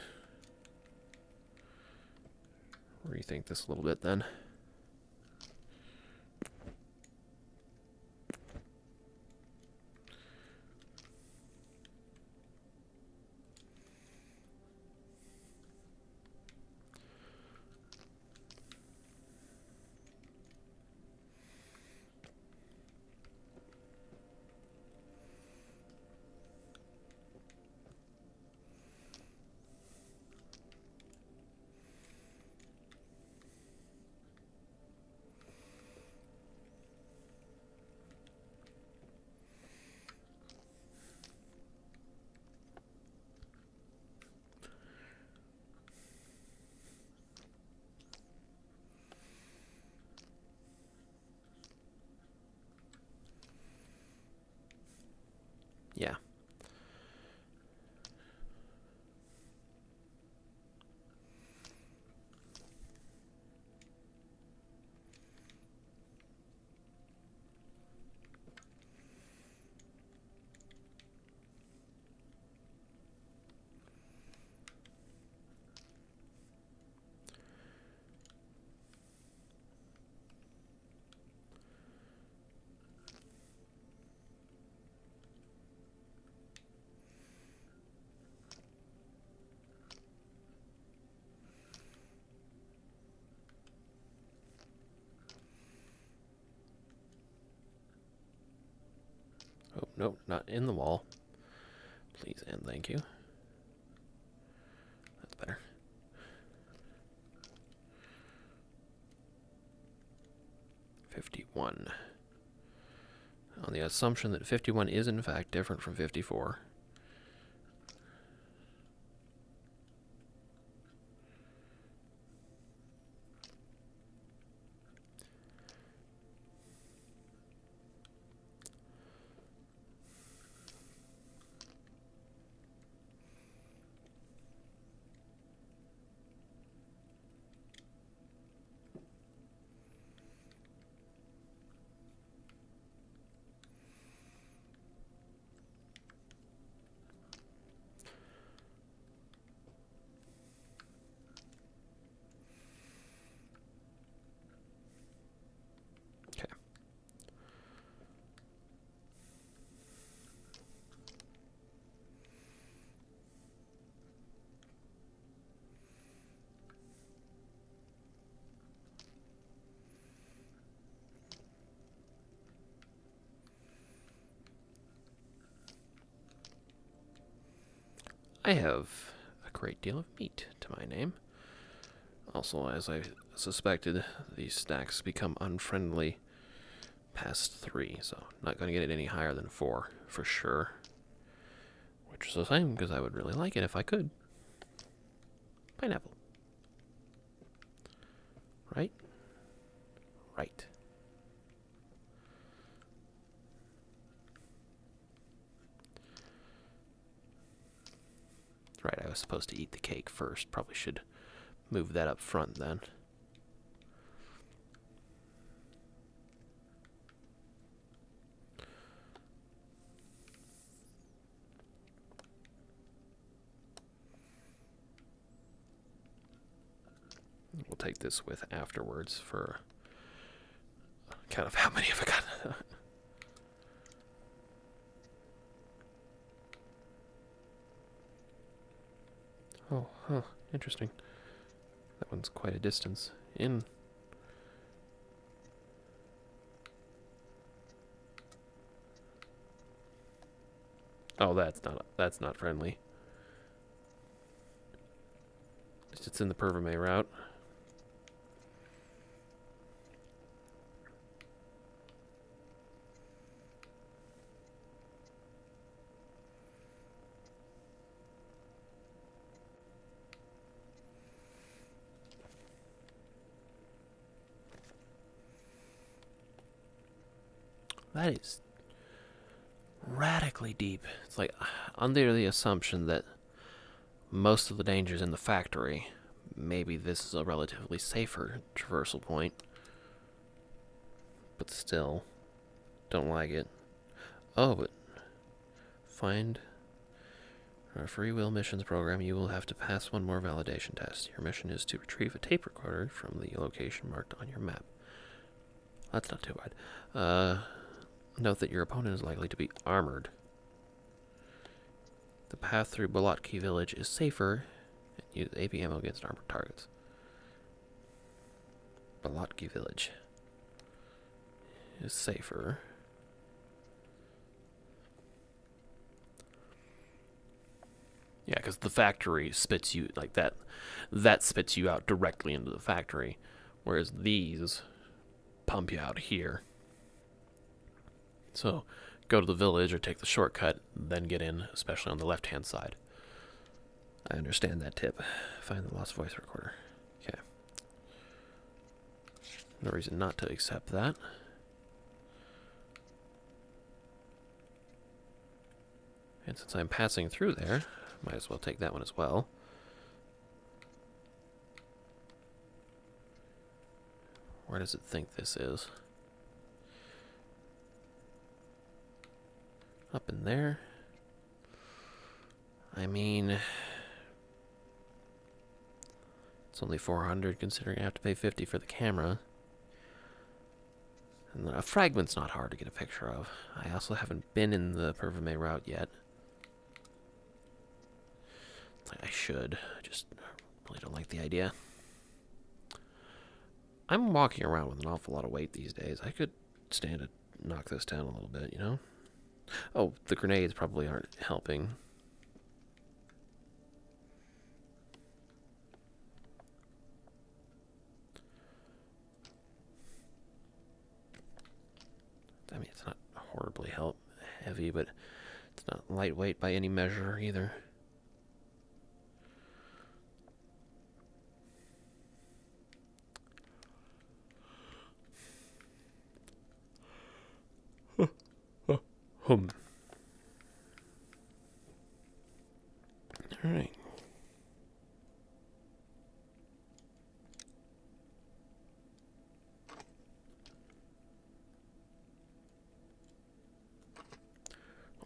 rethink this a little bit then. Yeah. Oh, no, not in the wall. Please and thank you. That's better. $51. On the assumption that 51 is in fact different from 54. Okay. I have a great deal of meat to my name. Also, as I suspected, these stacks become unfriendly past 3, so not going to get it any higher than 4 for sure. Which is a shame, because I would really like it if I could. Pineapple. Right? Right. Right, I was supposed to eat the cake first. Probably should move that up front then. We'll take this with afterwards for kind of how many have I got. Oh, huh, interesting. That one's quite a distance in. Oh, that's not friendly. It's in the Perverme route. That is radically deep. It's like under the assumption that most of the danger's in the factory. Maybe this is a relatively safer traversal point. But still, don't like it. Oh, but find a free will missions program. You will have to pass one more validation test. Your mission is to retrieve a tape recorder from the location marked on your map. That's not too bad. Note that your opponent is likely to be armored. The path through Bolotki village is safer. Use AP ammo against armored targets. Bolotki village is safer. Yeah, because the factory spits you like that. That spits you out directly into the factory, whereas these pump you out here. So go to the village or take the shortcut, then get in, especially on the left-hand side. I understand that tip. Find the lost voice recorder. Okay. No reason not to accept that. And since I'm passing through there, might as well take that one as well. Where does it think this is? Up in there? I mean, it's only 400 considering I have to pay 50 for the camera. And a fragment's not hard to get a picture of. I also haven't been in the Pervame route yet. I should. I just really don't like the idea. I'm walking around with an awful lot of weight these days. I could stand to knock this down a little bit, you know? Oh, the grenades probably aren't helping. I mean, it's not horribly heavy, but it's not lightweight by any measure either. All right.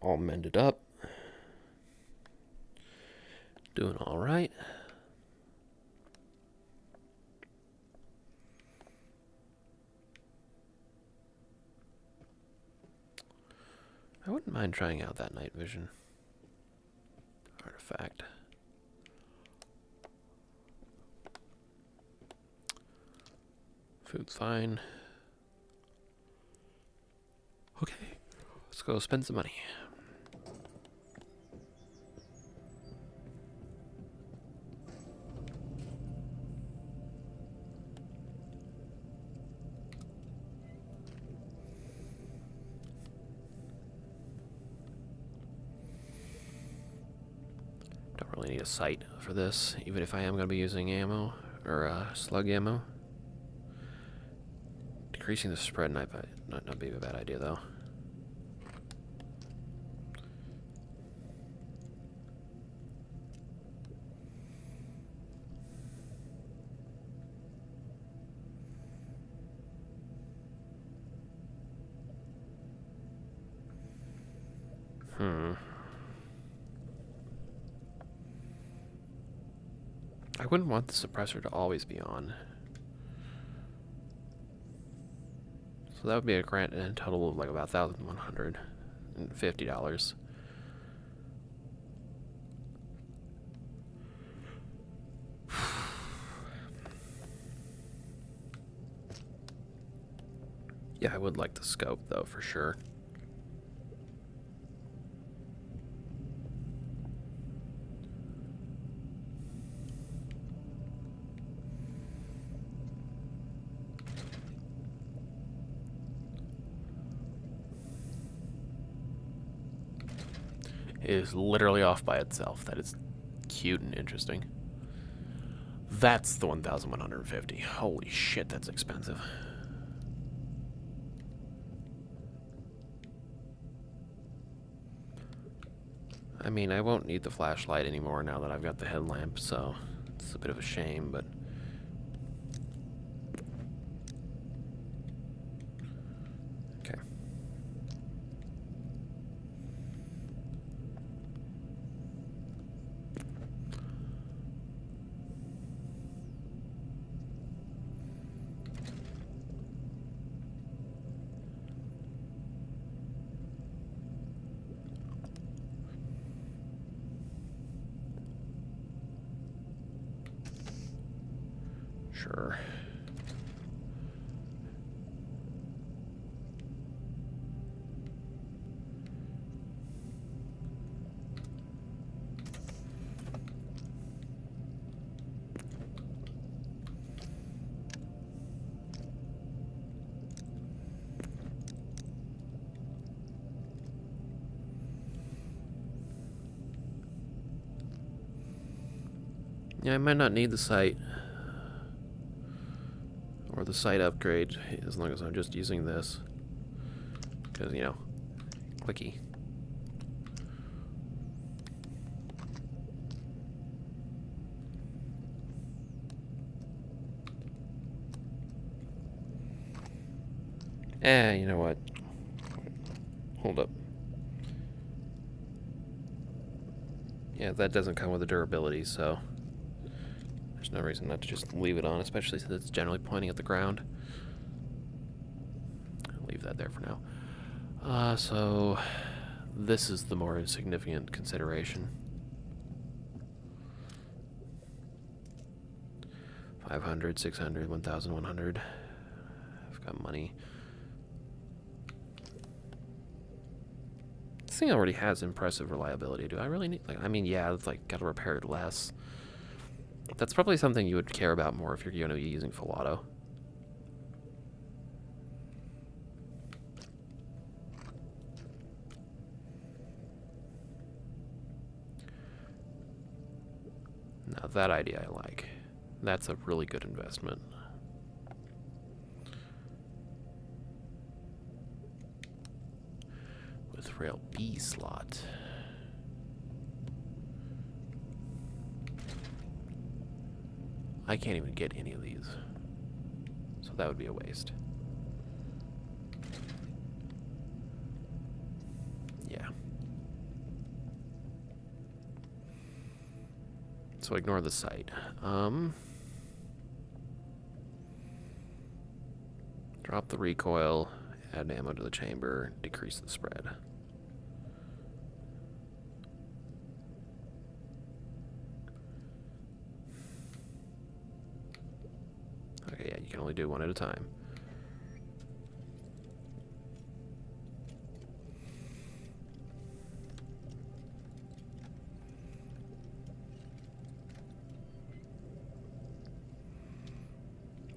All mended up. Doing all right. I wouldn't mind trying out that night vision artifact. Food's fine. Okay, let's go spend some money. Don't really need a sight for this, even if I am going to be using ammo, or slug ammo. Decreasing the spread might not be a bad idea, though. I wouldn't want the suppressor to always be on. So that would be a grant in a total of like about $1,150. Yeah, I would like the scope though, for sure. It is literally off by itself. That is cute and interesting. That's the 1,150. Holy shit, that's expensive. I mean, I won't need the flashlight anymore now that I've got the headlamp, so it's a bit of a shame, but... Okay. Sure. Yeah, I might not need the sight. Or the sight upgrade, as long as I'm just using this. Because, you know, clicky. You know what? Hold up. Yeah, that doesn't come with the durability, so there's no reason not to just leave it on, especially since it's generally pointing at the ground. I'll leave that there for now. So this is the more significant consideration. 500, 600, 1,100. I've got money. This thing already has impressive reliability. Do I really need, like, I mean, yeah, it's like, gotta repair it less. That's probably something you would care about more if you're going to be using full auto. Now that idea I like. That's a really good investment. With rail B slot. I can't even get any of these. So that would be a waste. Yeah. So ignore the site. Drop the recoil, add ammo to the chamber, decrease the spread. Okay, yeah, you can only do one at a time.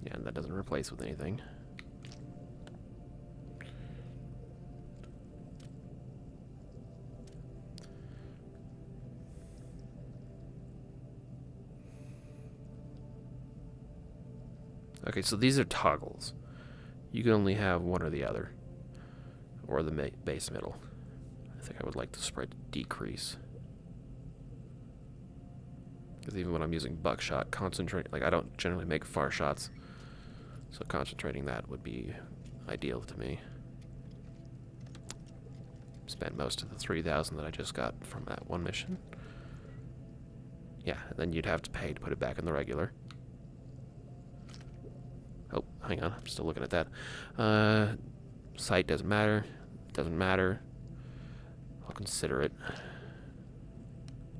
Yeah, and that doesn't replace with anything. Okay, so these are toggles. You can only have one or the other. Or the base middle. I think I would like the spread to decrease. Because even when I'm using buckshot, concentrate, like I don't generally make far shots. So concentrating that would be ideal to me. Spent most of the 3,000 that I just got from that one mission. Yeah, and then you'd have to pay to put it back in the regular. Oh, hang on, I'm still looking at that. Sight doesn't matter. Doesn't matter. I'll consider it.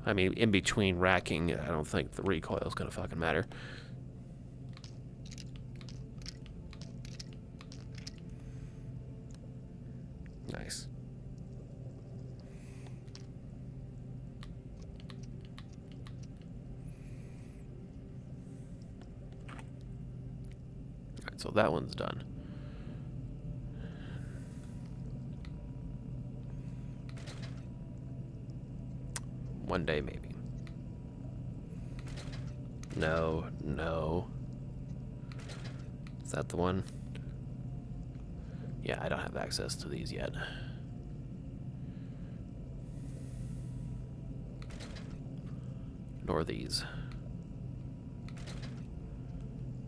I mean, in between racking, I don't think the recoil is gonna fucking matter. Nice. Alright, so that one's done. One day, maybe. No, no. Is that the one? Yeah, I don't have access to these yet. Nor these.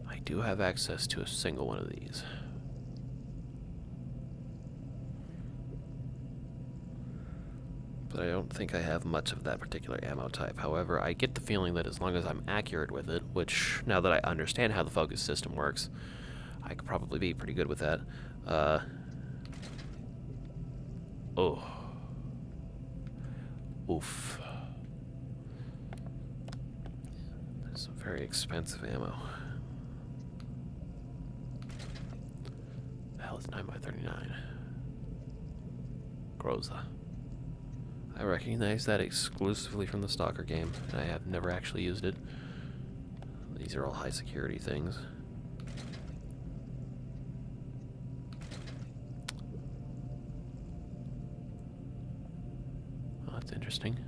I do have access to a single one of these. But I don't think I have much of that particular ammo type. However, I get the feeling that as long as I'm accurate with it, which, now that I understand how the focus system works, I could probably be pretty good with that. Oh. Oof. That's some very expensive ammo. The hell is 9x39? Groza. I recognize that exclusively from the Stalker game, and I have never actually used it. These are all high security things. Oh, that's interesting.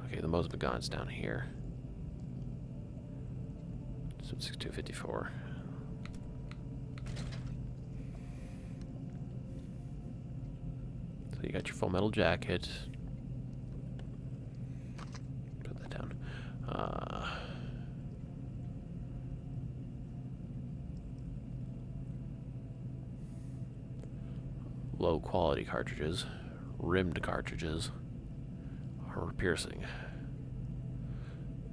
Okay, the Mosbegon's down here. So 6254. So you got your full metal jacket. Put that down. low quality cartridges, rimmed cartridges, armor piercing.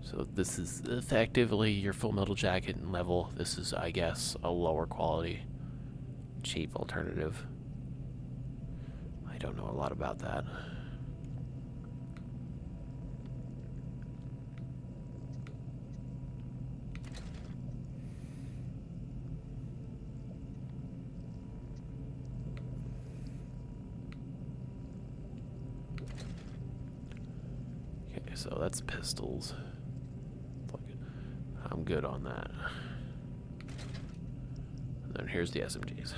So this is effectively your full metal jacket and level. This is, I guess, a lower quality, cheap alternative. I don't know a lot about that. Okay, so that's pistols. I'm good on that. And then here's the SMGs.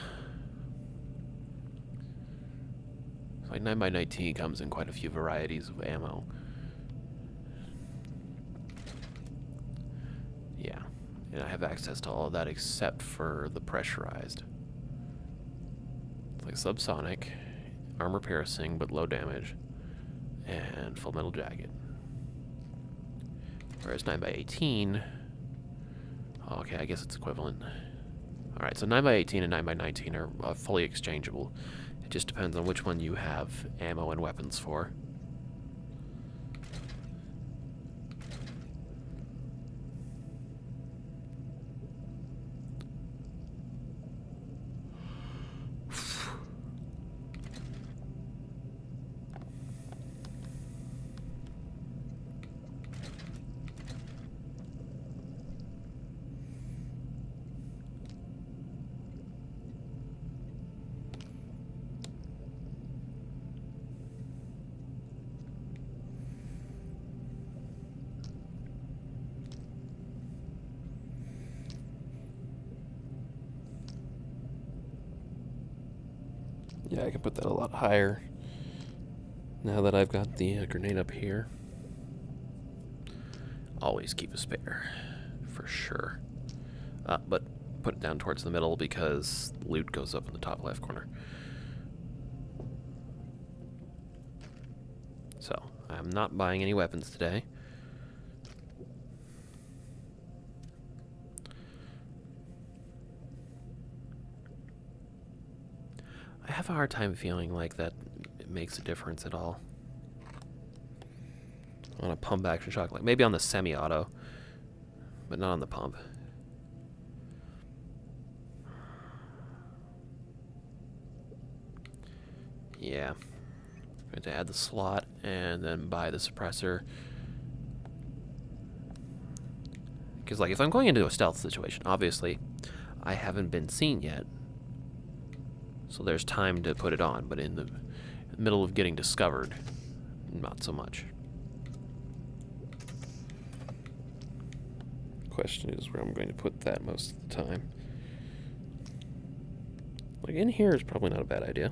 It's like 9x19 comes in quite a few varieties of ammo. Yeah, and I have access to all of that except for the pressurized. It's like subsonic, armor piercing but low damage, and full metal jacket. Whereas 9x18, okay, I guess it's equivalent. Alright, so 9x18 and 9x19 are fully exchangeable. It just depends on which one you have ammo and weapons for. Yeah, I can put that a lot higher now that I've got the grenade up here. Always keep a spare, for sure. But put it down towards the middle because loot goes up in the top left corner. So, I'm not buying any weapons today. I have a hard time feeling like that it makes a difference at all. On a pump action shock, like maybe on the semi-auto, but not on the pump. Yeah. I'm going to add the slot and then buy the suppressor. Because like if I'm going into a stealth situation, obviously I haven't been seen yet. So there's time to put it on, but in the middle of getting discovered, not so much. Question is where I'm going to put that most of the time. Like in here is probably not a bad idea.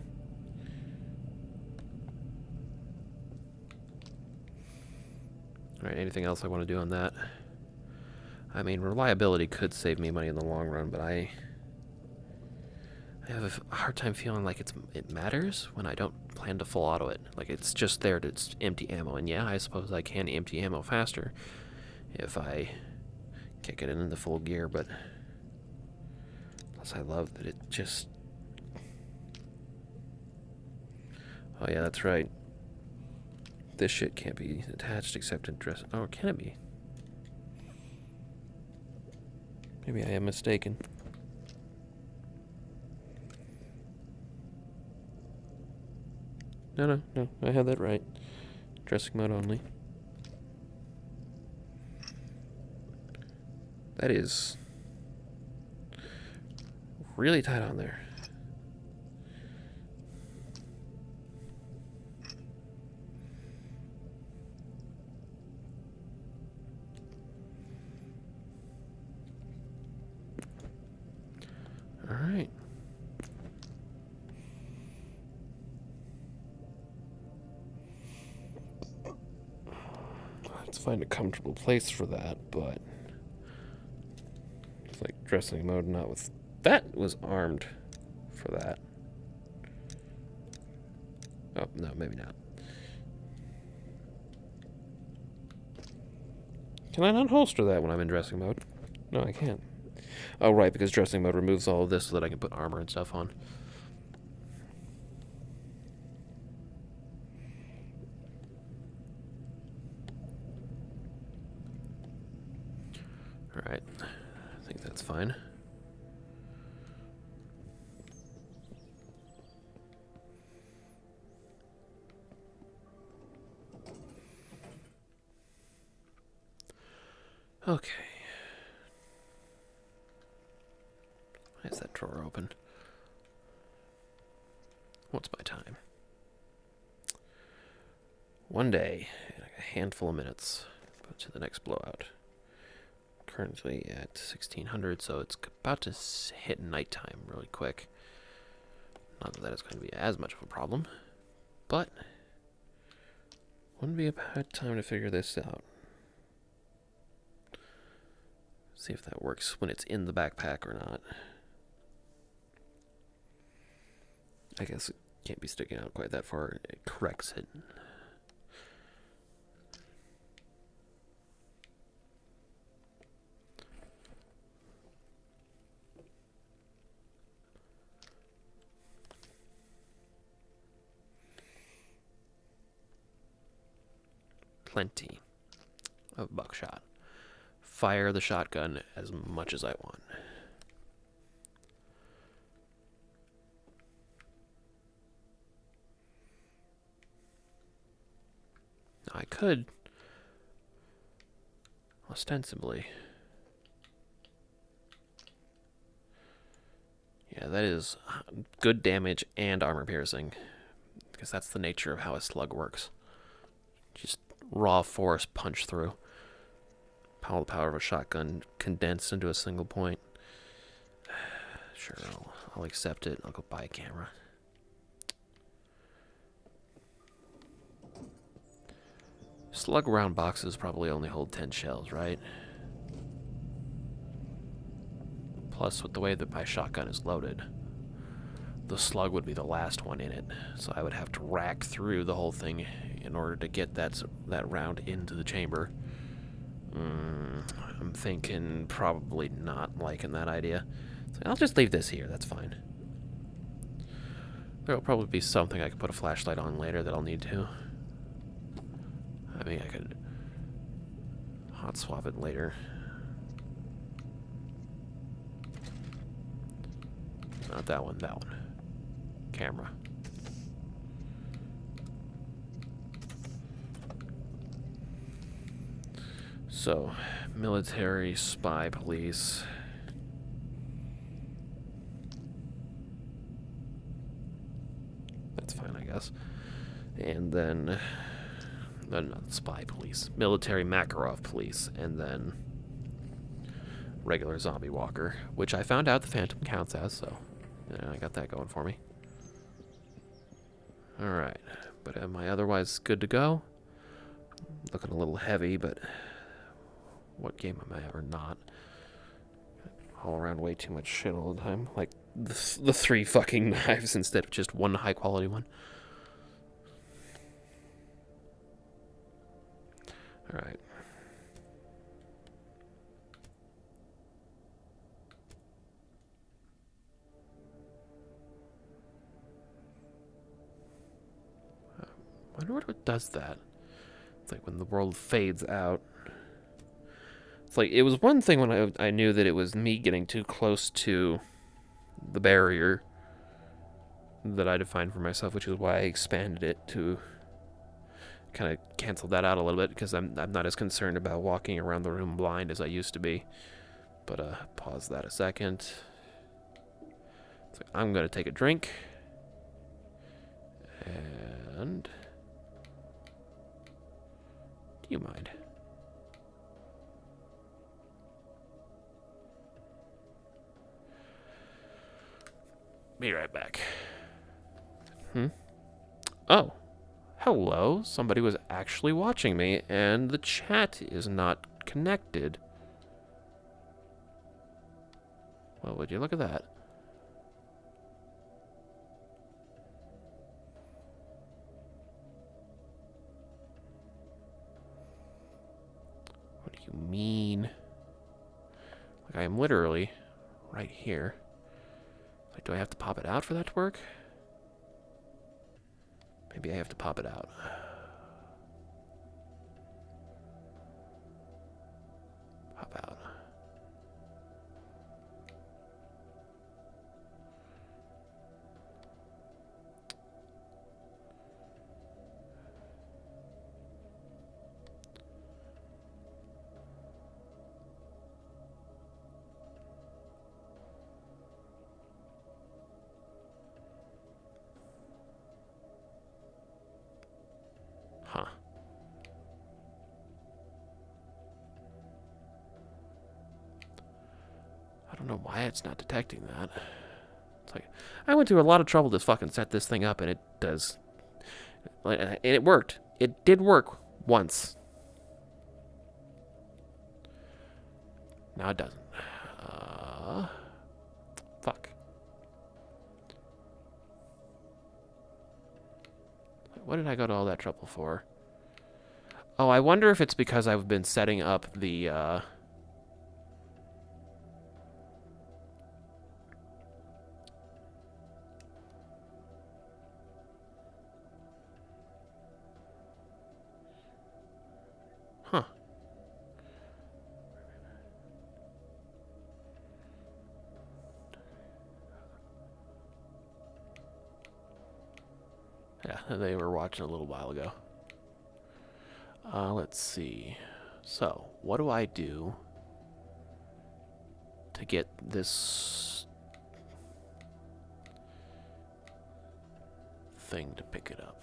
Alright, anything else I want to do on that? I mean, reliability could save me money in the long run, but I have a hard time feeling like it matters when I don't plan to full auto it. Like it's just there to empty ammo, and yeah, I suppose I can empty ammo faster if I kick it in the full gear, but plus I love that it just... Oh yeah, that's right. This shit can't be attached except in dress... Oh, can it be? Maybe I am mistaken. No, I had that right. Dressing mode only. That is really tight on there. All right. Let's find a comfortable place for that, but it's like dressing mode, not with... That was armed for that. Oh, no, maybe not. Can I not holster that when I'm in dressing mode? No, I can't. Oh, right, because dressing mode removes all of this so that I can put armor and stuff on. Alright, I think that's fine. Okay. Why is that drawer open? What's my time? One day, and a handful of minutes to the next blowout. Currently at 1600, so it's about to hit nighttime really quick. Not that it's going to be as much of a problem, but wouldn't be a bad time to figure this out. See if that works when it's in the backpack or not. I guess it can't be sticking out quite that far. It corrects it. Plenty of buckshot. Fire the shotgun as much as I want. Now I could, ostensibly. Yeah, that is good damage and armor piercing, because that's the nature of how a slug works. Just raw force punch through. All the power of a shotgun condensed into a single point. Sure, I'll accept it. I'll go buy a camera. Slug round boxes probably only hold 10 shells, right? Plus, with the way that my shotgun is loaded, the slug would be the last one in it. So I would have to rack through the whole thing in order to get that round into the chamber. I'm thinking probably not liking that idea. So I'll just leave this here, that's fine. There'll probably be something I could put a flashlight on later that I'll need to. I mean, I could hot swap it later. Not that one, that one. Camera. So, military, spy, police. That's fine, I guess. And then, not spy police. Military Makarov police. And then regular zombie walker, which I found out the Phantom counts as, so yeah, I got that going for me. Alright, but am I otherwise good to go? Looking a little heavy, but what game am I ever not? All around way too much shit all the time. Like the 3 fucking knives instead of just one high quality one. Alright. I wonder what does that. It's like when the world fades out. It's like, it was one thing when I knew that it was me getting too close to the barrier that I defined for myself, which is why I expanded it to kind of cancel that out a little bit, because I'm not as concerned about walking around the room blind as I used to be. But pause that a second. It's like, I'm gonna take a drink. And do you mind? Be right back. Oh. Hello. Somebody was actually watching me, and the chat is not connected. Well, would you look at that? What do you mean? Like, I am literally right here. Like, do I have to pop it out for that to work? Maybe I have to pop it out. Pop out. know why it's not detecting that. It's like, I went through a lot of trouble to fucking set this thing up, and it does. And it worked. It did work once. Now it doesn't. Fuck. What did I go to all that trouble for? Oh, I wonder if it's because I've been setting up the, Huh. Yeah, they were watching a little while ago. Let's see. So, what do I do to get this thing to pick it up?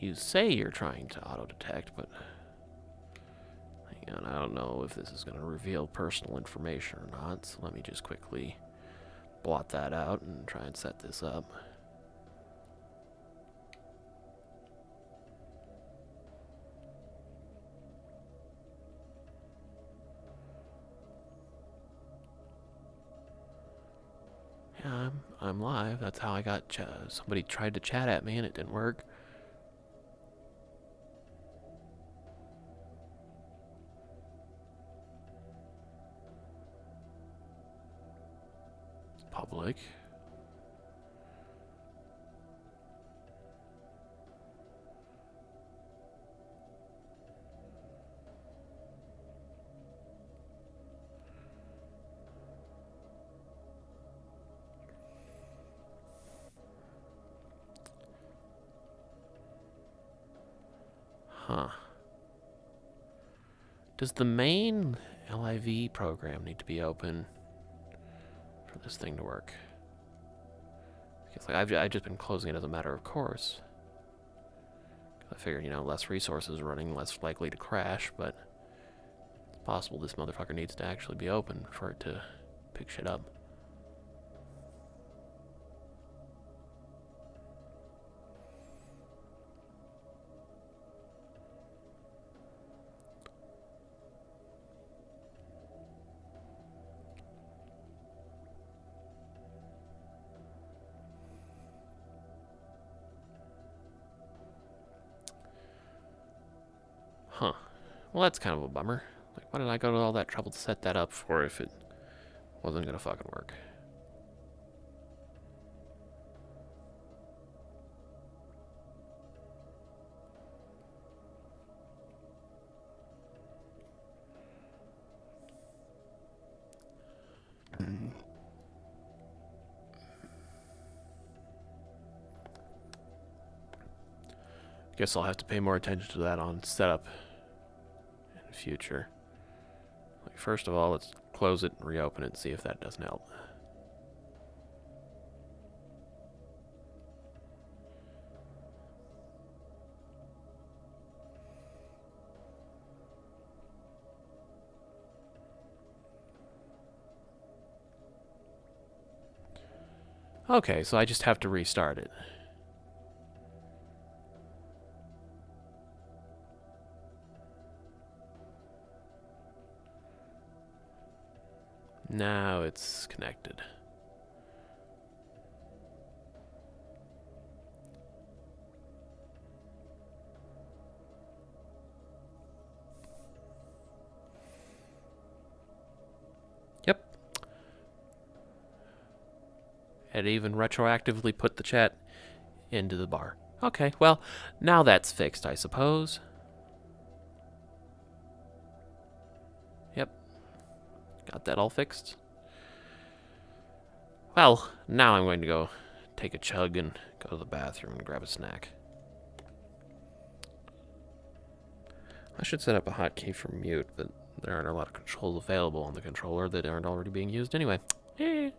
You say you're trying to auto-detect, but hang on, I don't know if this is going to reveal personal information or not, so let me just quickly blot that out and try and set this up. Yeah, I'm live. That's how I got somebody tried to chat at me and it didn't work. Public. Huh. Does the main LIV program need to be open for this thing to work? Because like I've just been closing it as a matter of course. I figured, you know, less resources running, less likely to crash, but it's possible this motherfucker needs to actually be open for it to pick shit up. Huh. Well, that's kind of a bummer. Like, why did I go to all that trouble to set that up for if it wasn't gonna fucking work? Guess I'll have to pay more attention to that on setup in the future. Like, first of all, let's close it and reopen it and see if that doesn't help. Okay, so I just have to restart it. Now it's connected. Yep. It even retroactively put the chat into the bar. Okay, well, now that's fixed, I suppose. Yep. Got that all fixed. Well, now I'm going to go take a chug and go to the bathroom and grab a snack. I should set up a hotkey for mute, but there aren't a lot of controls available on the controller that aren't already being used anyway. Eh.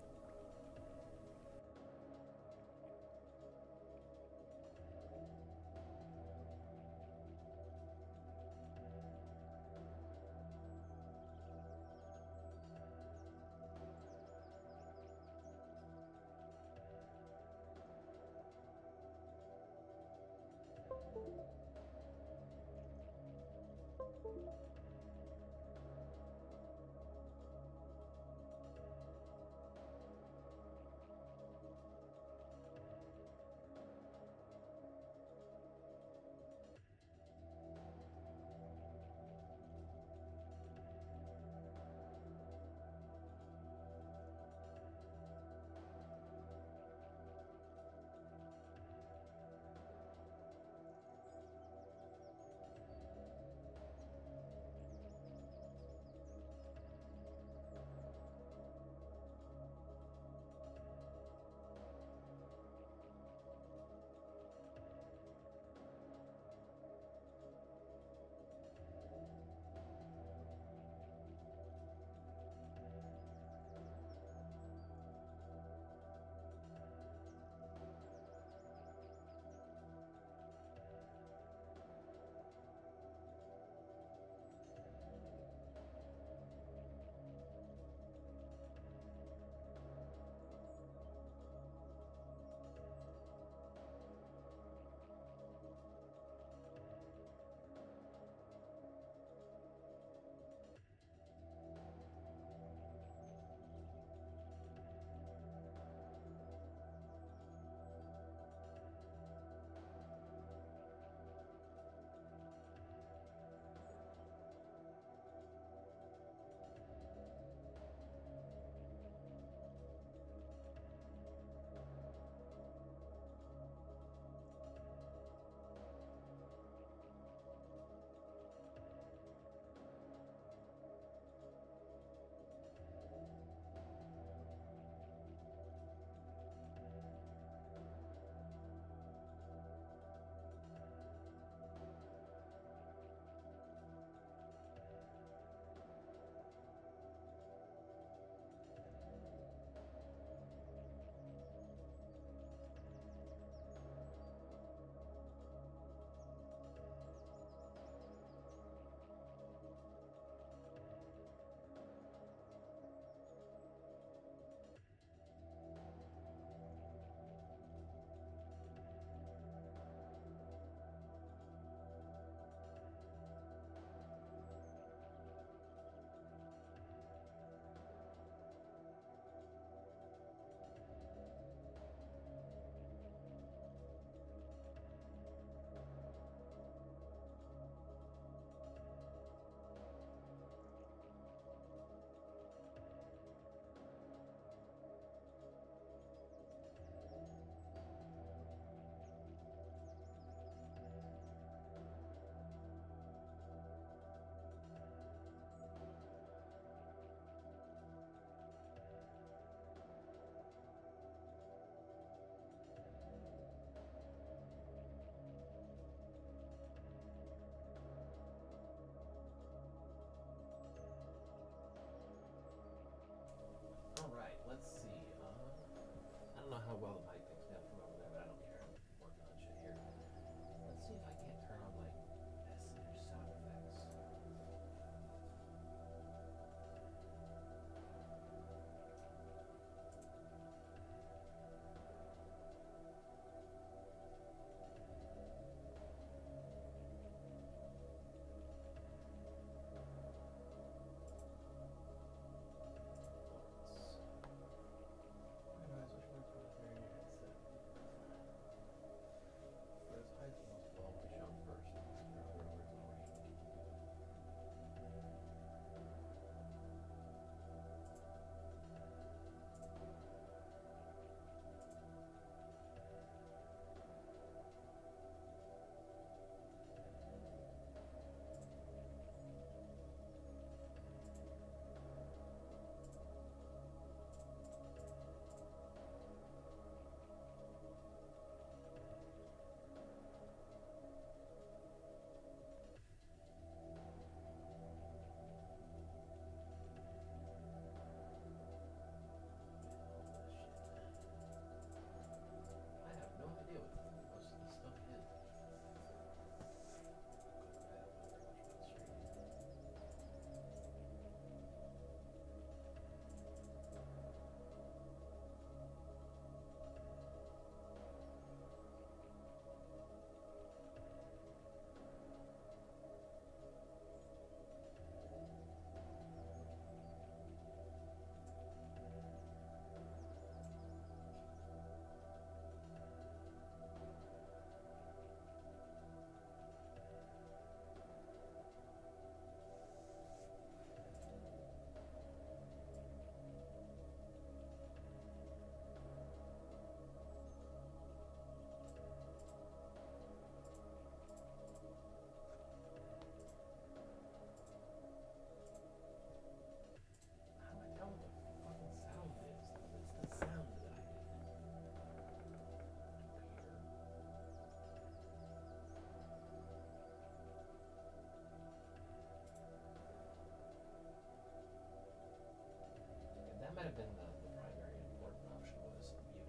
might have been the primary important option was mute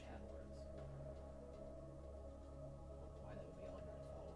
chat words. Why that would be on your phone.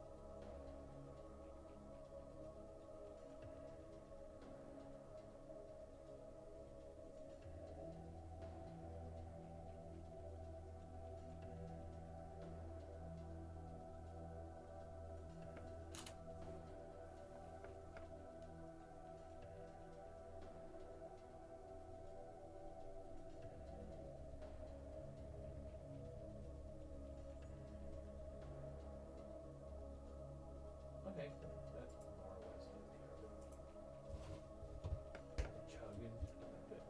Okay, that more or less took care of it. Chugging. Good.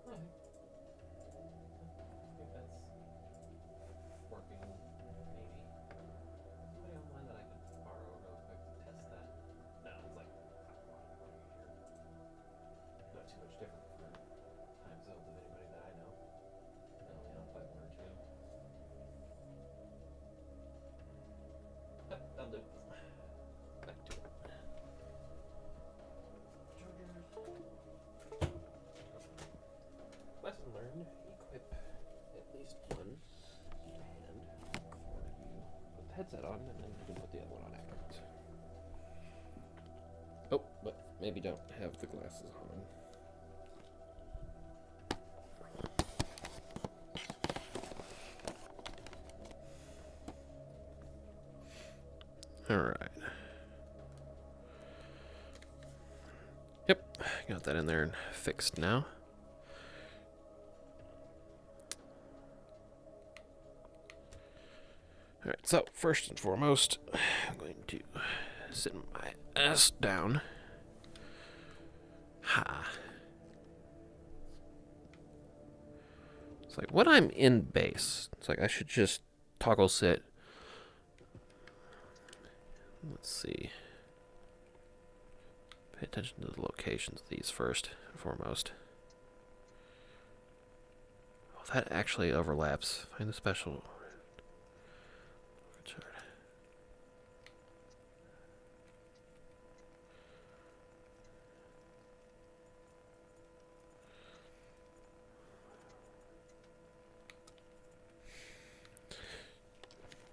I think that's working, maybe. Somebody online that I could borrow real quick to test that? No, it's like here. Not too much different for time zones of anybody that I know. I only know quite one or two. Yep, that'll do. Back to it. Chargers. Lesson learned. Equip at least one hand before you put the headset on, and then you can put the other one on afterwards. Oh, but maybe don't have the glasses on. All right. Yep, got that in there and fixed now. All right, so first and foremost, I'm going to sit my ass down. Ha. It's like when I'm in base, it's like I should just toggle sit. Let's see. Pay attention to the locations of these first and foremost. Oh, that actually overlaps. Find the special.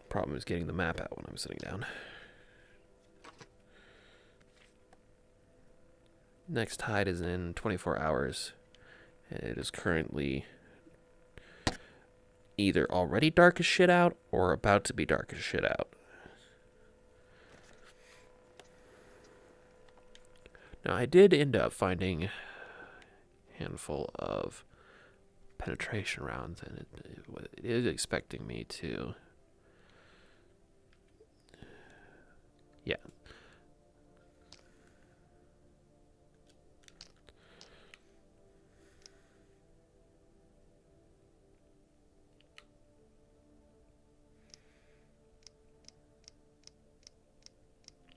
Problem is getting the map out when I'm sitting down. Next tide is in 24 hours. It is currently either already dark as shit out or about to be dark as shit out. Now, I did end up finding a handful of penetration rounds, and it is expecting me to... Yeah.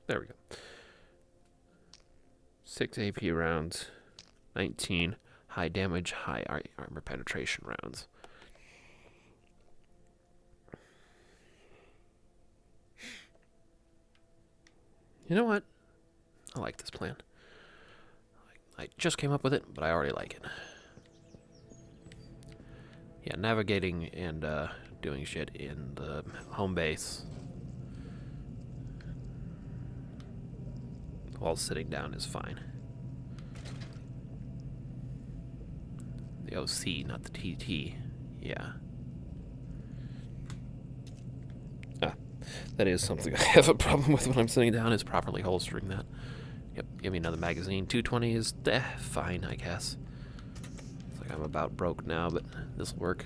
There we go. 6 AP rounds, 19 high damage, high armor penetration rounds. You know what? I like this plan. I just came up with it, but I already like it. Yeah, navigating and doing shit in the home base while sitting down is fine. The OC, not the TT. Yeah. That is something I have a problem with when I'm sitting down, is properly holstering that. Yep, give me another magazine. 220 is fine, I guess. It's like I'm about broke now, but this'll work.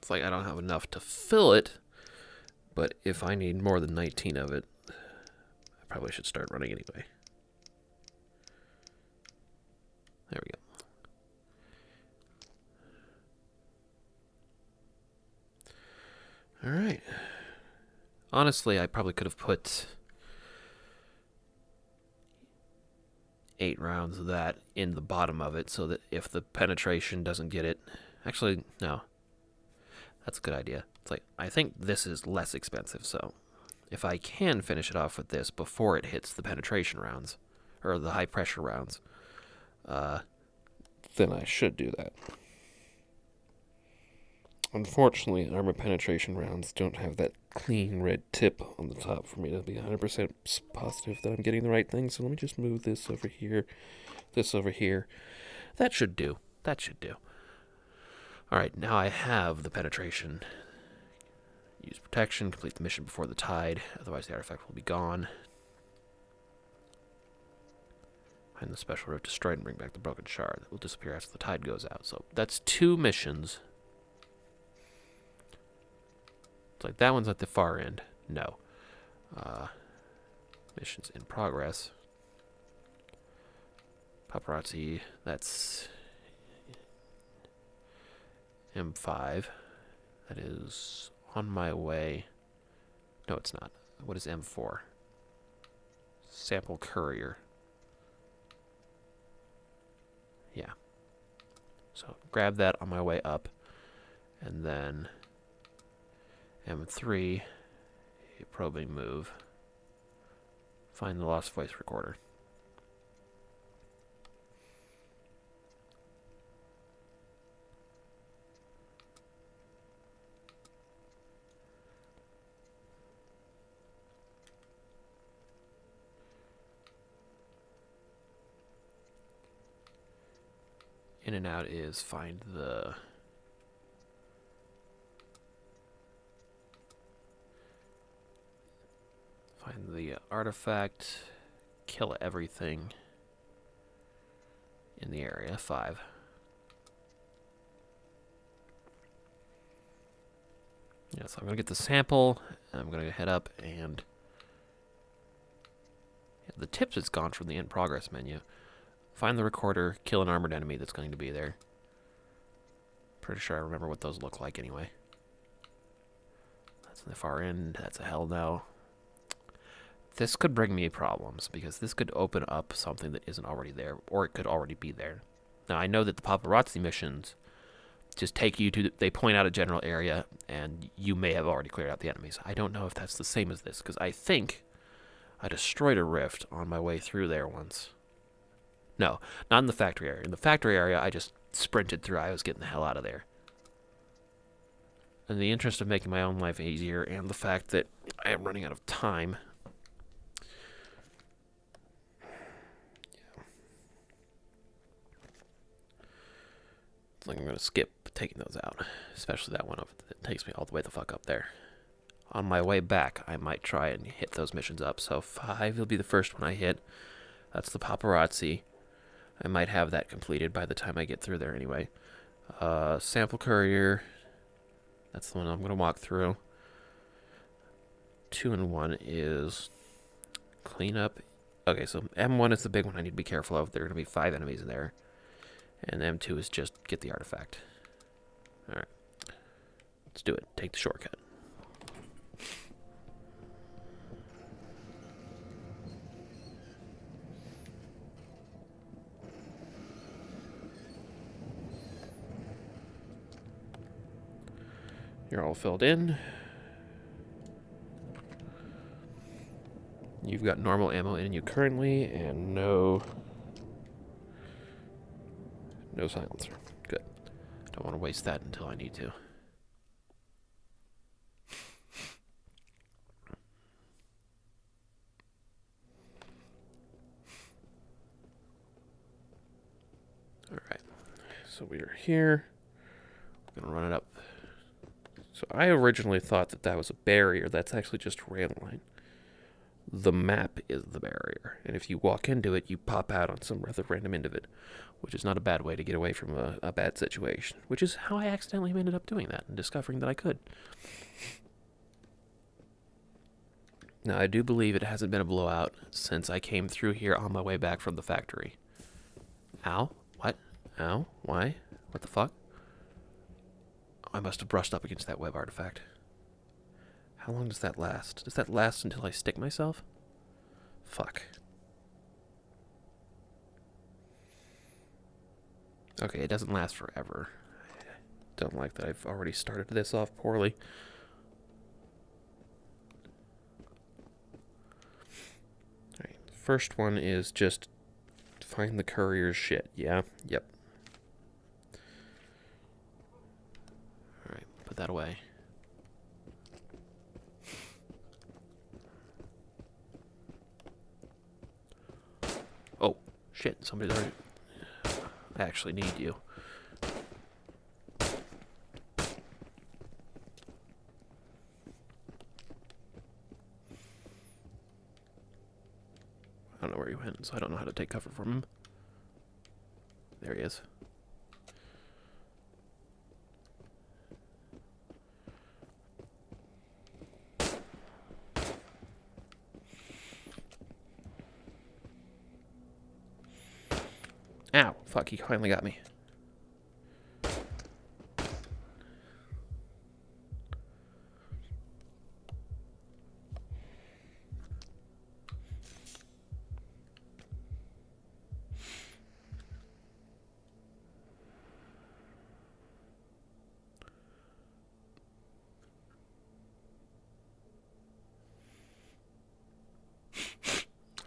It's like I don't have enough to fill it, but if I need more than 19 of it, I probably should start running anyway. There we go. Alright. Honestly, I probably could have put 8 rounds of that in the bottom of it so that if the penetration doesn't get it... Actually, no. That's a good idea. It's like, I think this is less expensive, so if I can finish it off with this before it hits the penetration rounds, or the high pressure rounds, then I should do that. Unfortunately, armor penetration rounds don't have that clean red tip on the top for me to be 100% positive that I'm getting the right thing, so let me just move this over here, this over here. That should do. That should do. Alright, now I have the penetration. Use protection, complete the mission before the tide, otherwise the artifact will be gone. Find the special rope destroyed and bring back the broken shard. That will disappear after the tide goes out. So that's 2 missions. It's like that one's at the far end. No. Missions in progress. Paparazzi, that's M5. That is on my way. No, it's not. What is M4? Sample courier. Yeah. So grab that on my way up. And then M3, a probing move. Find the lost voice recorder. In and out is find the artifact, kill everything in the area. 5. Yeah, so I'm gonna get the sample, and I'm gonna head up and the tips is gone from the in progress menu. Find the recorder, kill an armored enemy that's going to be there. Pretty sure I remember what those look like anyway. That's in the far end. That's a hell no. This could bring me problems, because this could open up something that isn't already there, or it could already be there. Now, I know that the paparazzi missions just take you to... They point out a general area, and you may have already cleared out the enemies. I don't know if that's the same as this, because I think I destroyed a rift on my way through there once. No, not in the factory area. In the factory area, I just sprinted through. I was getting the hell out of there. In the interest of making my own life easier, and the fact that I am running out of time... I think I'm going to skip taking those out, especially that one that takes me all the way the fuck up there. On my way back, I might try and hit those missions up. So 5 will be the first one I hit. That's the paparazzi. I might have that completed by the time I get through there anyway. Sample courier. That's the one I'm going to walk through. 2 and 1 is clean up. Okay, so M1 is the big one I need to be careful of. There are going to be 5 enemies in there. And M2 is just get the artifact. Alright. Let's do it. Take the shortcut. You're all filled in. You've got normal ammo in you currently, and no silencer. Good. Don't want to waste that until I need to. Alright. So we are here. We're going to run it up. So I originally thought that that was a barrier. That's actually just a rail line. The map is the barrier, and if you walk into it, you pop out on some rather random end of it, which is not a bad way to get away from a bad situation, which is how I accidentally ended up doing that and discovering that I could. Now, I do believe it hasn't been a blowout since I came through here on my way back from the factory. Ow? What? Ow? Why? What the fuck? I must have brushed up against that web artifact. How long does that last? Does that last until I stick myself? Fuck. Okay, it doesn't last forever. I don't like that I've already started this off poorly. Alright, the first one is just find the courier's shit. Yeah, yep. Alright, put that away. Oh, shit, somebody's already... I actually need you. I don't know where he went, so I don't know how to take cover from him. There he is. Ow! Fuck, he finally got me.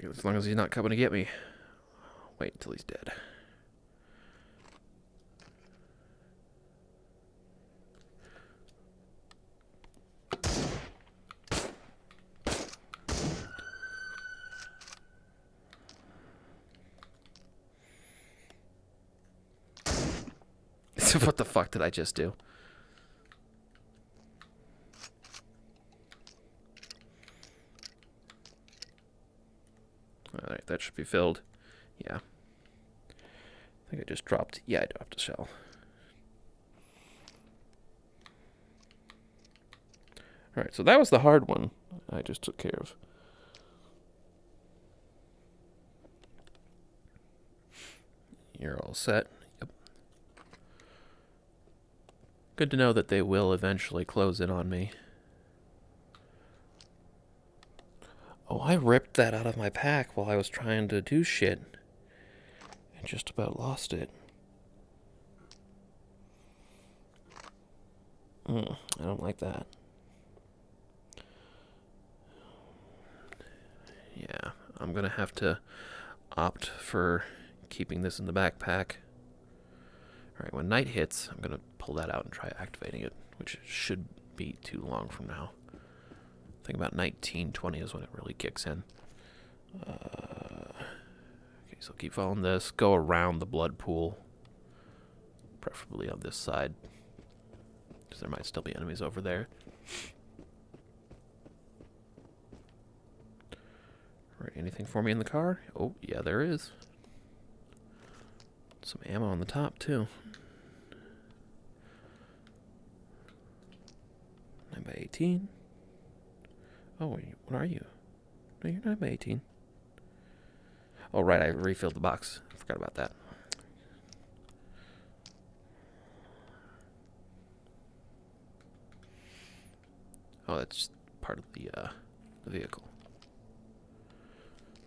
As long as he's not coming to get me. Wait until he's dead. What the fuck did I just do? Alright, that should be filled. Yeah. I think I just dropped... Yeah, I dropped a shell. Alright, so that was the hard one I just took care of. You're all set. Yep. Good to know that they will eventually close in on me. Oh, I ripped that out of my pack while I was trying to do shit. And just about lost it. I don't like that. Yeah, I'm gonna have to opt for keeping this in the backpack. Alright, when night hits, I'm gonna pull that out and try activating it, which should be too long from now. I think about 1920 is when it really kicks in. Okay, so keep following this. Go around the blood pool. Preferably on this side. Because there might still be enemies over there. Alright, anything for me in the car? Oh, yeah, there is. Some ammo on the top, too. 9x18. Oh, wait, what are you? No, you're 9x18. Oh, right, I refilled the box. I forgot about that. Oh, that's part of the vehicle.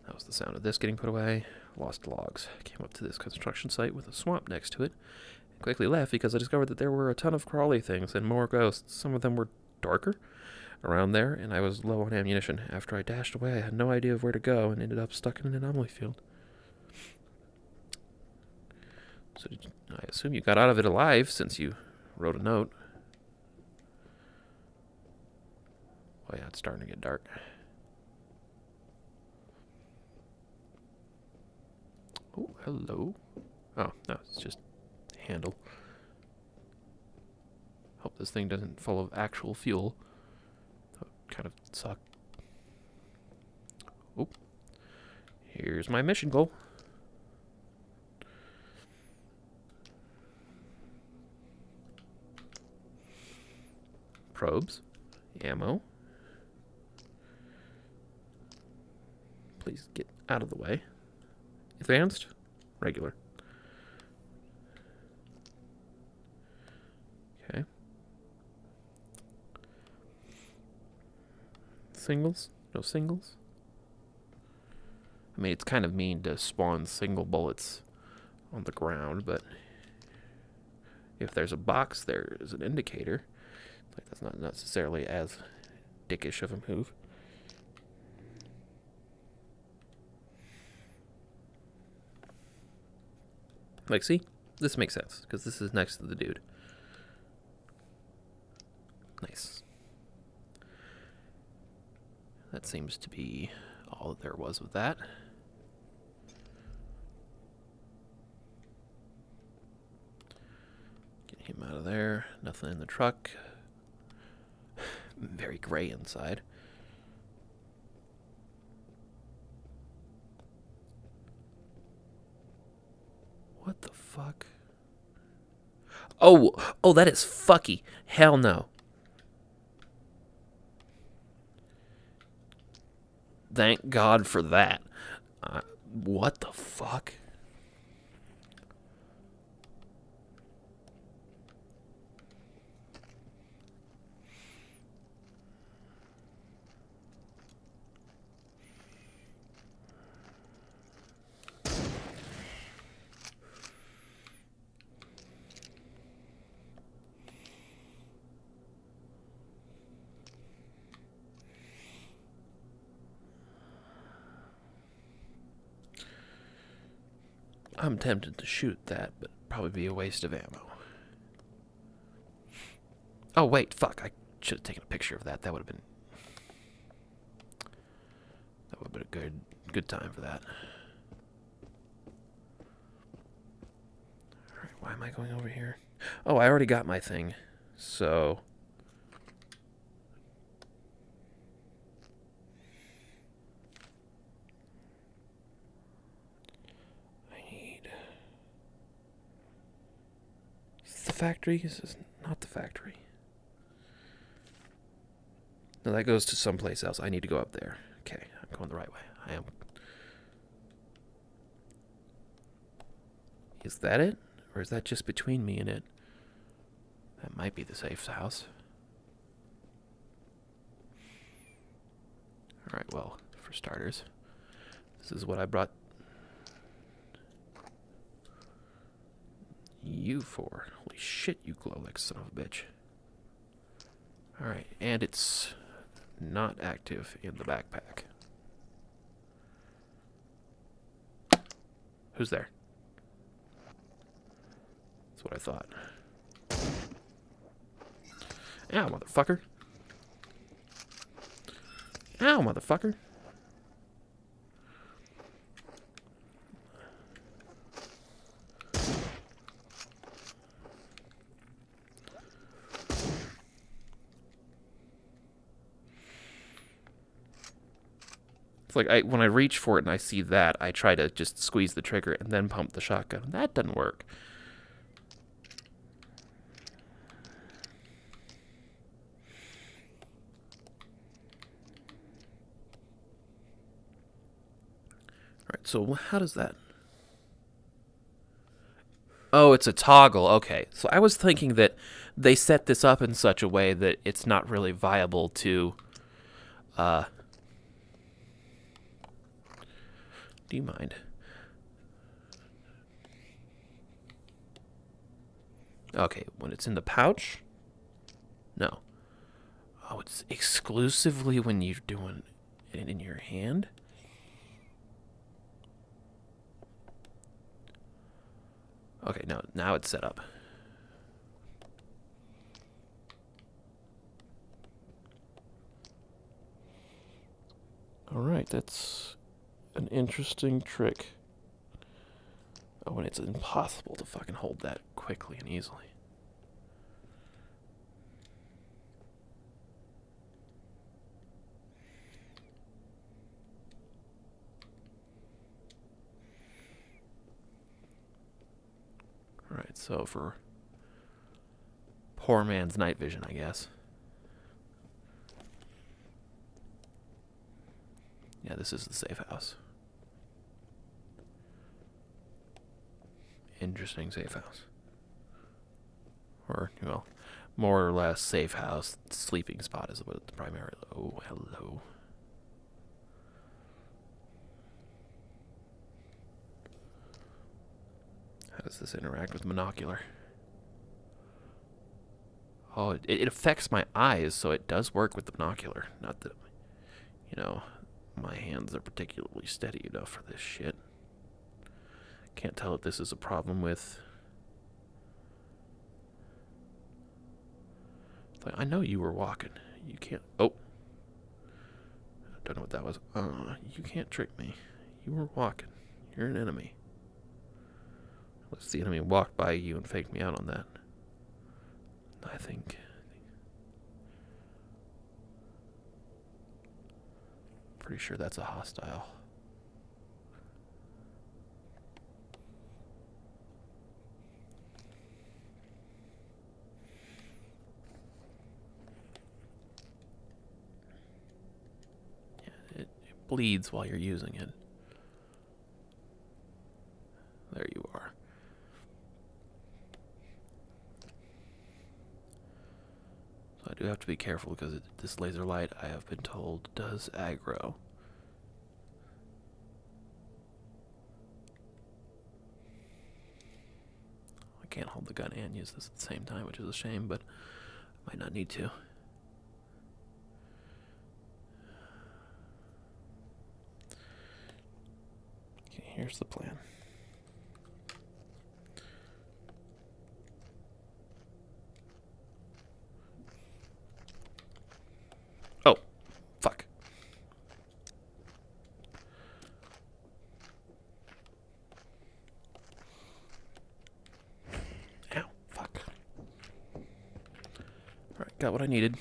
That was the sound of this getting put away. Lost logs. Came up to this construction site with a swamp next to it. Quickly left because I discovered that there were a ton of crawly things and more ghosts. Some of them were darker around there, and I was low on ammunition. After I dashed away, I had no idea of where to go and ended up stuck in an anomaly field. So I assume you got out of it alive since you wrote a note. Oh yeah, it's starting to get dark. Oh, hello. Oh, no, it's just handle. Hope this thing doesn't full of actual fuel. That would kind of suck. Oop. Here's my mission goal. Probes. Ammo. Please get out of the way. Advanced. Regular. Okay. Singles? No singles? I mean, it's kind of mean to spawn single bullets on the ground, but if there's a box, there is an indicator. Like, that's not necessarily as dickish of a move. Like, see? This makes sense, because this is next to the dude. Nice. That seems to be all that there was with that. Get him out of there. Nothing in the truck. Very gray inside. What the fuck? Oh, that is fucky. Hell no. Thank God for that. What the fuck? I'm tempted to shoot that, but probably be a waste of ammo. Oh, wait, fuck. I should have taken a picture of that. That would have been a good time for that. Alright, why am I going over here? Oh, I already got my thing. So the factory? This is not the factory. No, that goes to someplace else. I need to go up there. Okay, I'm going the right way. I am. Is that it? Or is that just between me and it? That might be the safe house. Alright, well, for starters, this is what I brought you for. Holy shit, you glow like son of a bitch. Alright, and it's not active in the backpack. Who's there? That's what I thought. Ow, motherfucker. Ow, motherfucker. It's like when I reach for it and I see that, I try to just squeeze the trigger and then pump the shotgun. That doesn't work. Alright, so how does that... Oh, it's a toggle. Okay. So I was thinking that they set this up in such a way that it's not really viable to... Do you mind? Okay, when it's in the pouch? No. Oh, it's exclusively when you're doing it in your hand? Okay, no, now it's set up. Alright, that's an interesting trick. Oh, and it's impossible to fucking hold that quickly and easily. Alright, so for poor man's night vision, I guess. Yeah, this is the safe house. Interesting safe house. Or, well, more or less safe house. Sleeping spot is what the primary. Oh, hello. How does this interact with the monocular? Oh, it affects my eyes, so it does work with the binocular. Not that, you know, my hands are particularly steady enough for this shit. Can't tell if this is a problem with... I know you were walking. You can't... Oh. I don't know what that was. You can't trick me. You were walking. You're an enemy. Unless the enemy walked by you and faked me out on that. I think... Pretty sure that's a hostile. Yeah, it bleeds while you're using it. There you are. So I do have to be careful because this laser light, I have been told, does aggro. I can't hold the gun and use this at the same time, which is a shame, but I might not need to. Okay, here's the plan. Oh, fuck. Ow, fuck. Alright, got what I needed.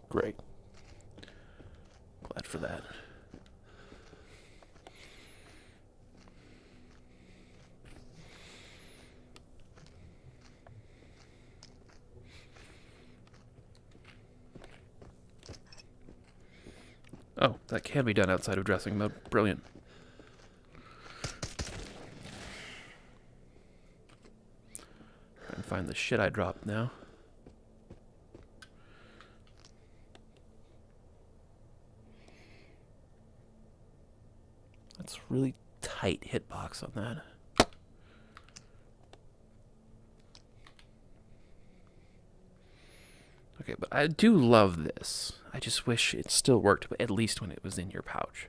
Great. Glad for that. Oh, that can be done outside of dressing mode. Brilliant. Try and find the shit I dropped now. That's really tight hitbox on that. Okay, but I do love this. I just wish it still worked, but at least when it was in your pouch.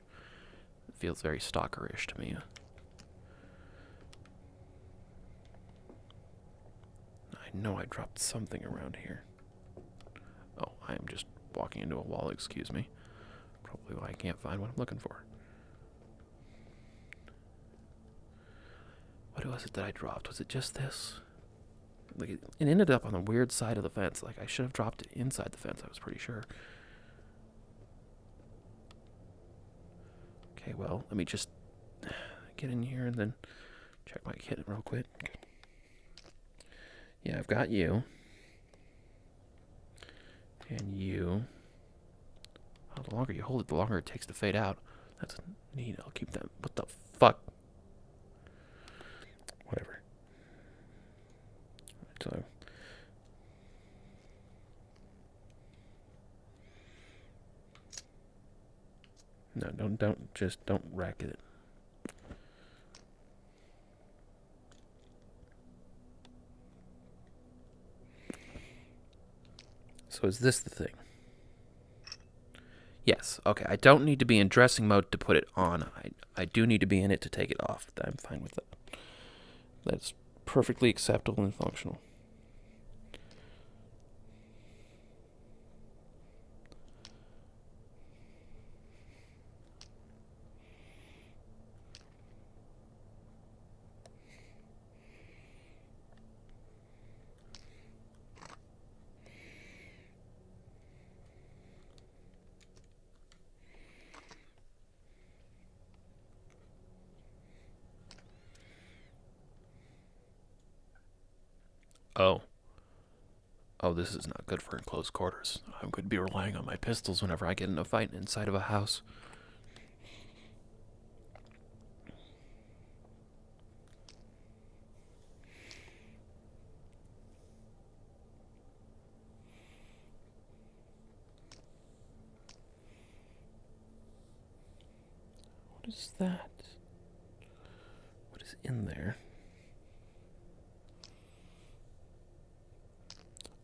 It feels very stalkerish to me. I know I dropped something around here. Oh, I am just walking into a wall, excuse me. Probably why I can't find what I'm looking for. What was it that I dropped? Was it just this? Like it ended up on the weird side of the fence. Like I should have dropped it inside the fence, I was pretty sure. Okay, well, let me just get in here and then check my kit real quick. Yeah, I've got you. And you. Oh, the longer you hold it, the longer it takes to fade out. That's neat. I'll keep that. What the fuck? Whatever. So. No, don't wreck it. So is this the thing? Yes. Okay, I don't need to be in dressing mode to put it on. I do need to be in it to take it off. I'm fine with that. That's perfectly acceptable and functional. Oh. Oh, this is not good for in close quarters. I'm going to be relying on my pistols whenever I get in a fight inside of a house. What is that? What is in there?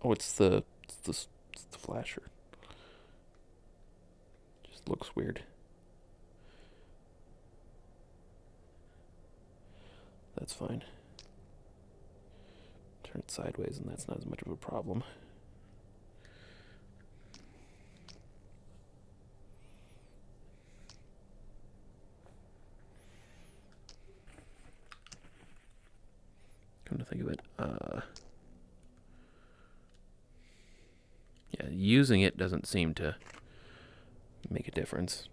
Oh, it's the flasher. Just looks weird. That's fine. Turn it sideways and that's not as much of a problem. Come to think of it, yeah, using it doesn't seem to make a difference.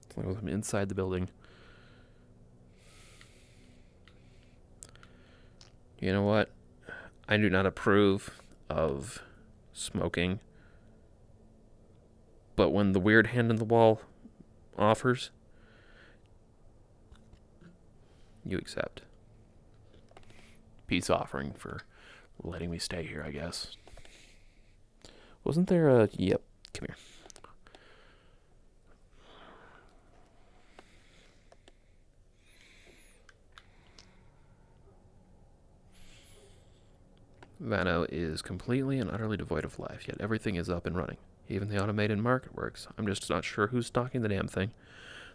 As long as I'm inside the building. You know what? I do not approve of smoking. But when the weird hand in the wall offers, you accept. Peace offering for letting me stay here, I guess. Wasn't there a... Yep, come here. Vano is completely and utterly devoid of life, yet everything is up and running. Even the automated market works. I'm just not sure who's stocking the damn thing.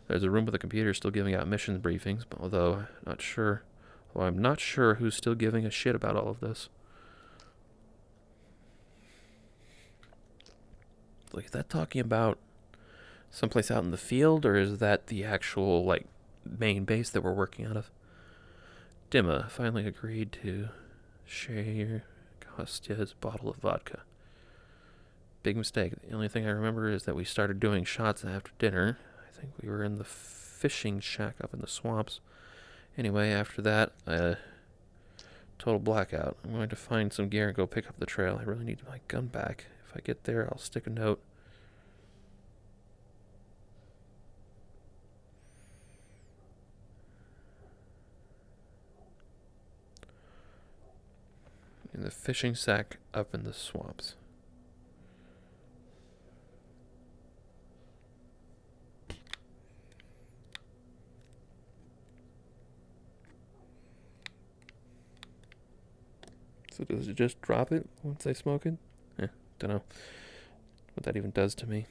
There's a room with a computer still giving out mission briefings, but although I'm not sure who's still giving a shit about all of this. Like, is that talking about someplace out in the field, or is that the actual, like, main base that we're working out of? Dimma finally agreed to share Kostya's bottle of vodka. Big mistake. The only thing I remember is that we started doing shots after dinner. I think we were in the fishing shack up in the swamps. Anyway, after that, total blackout. I'm going to find some gear and go pick up the trail. I really need my gun back. If I get there, I'll stick a note. In the fishing sack up in the swamps. So does it just drop it once I smoke it? Don't know what that even does to me.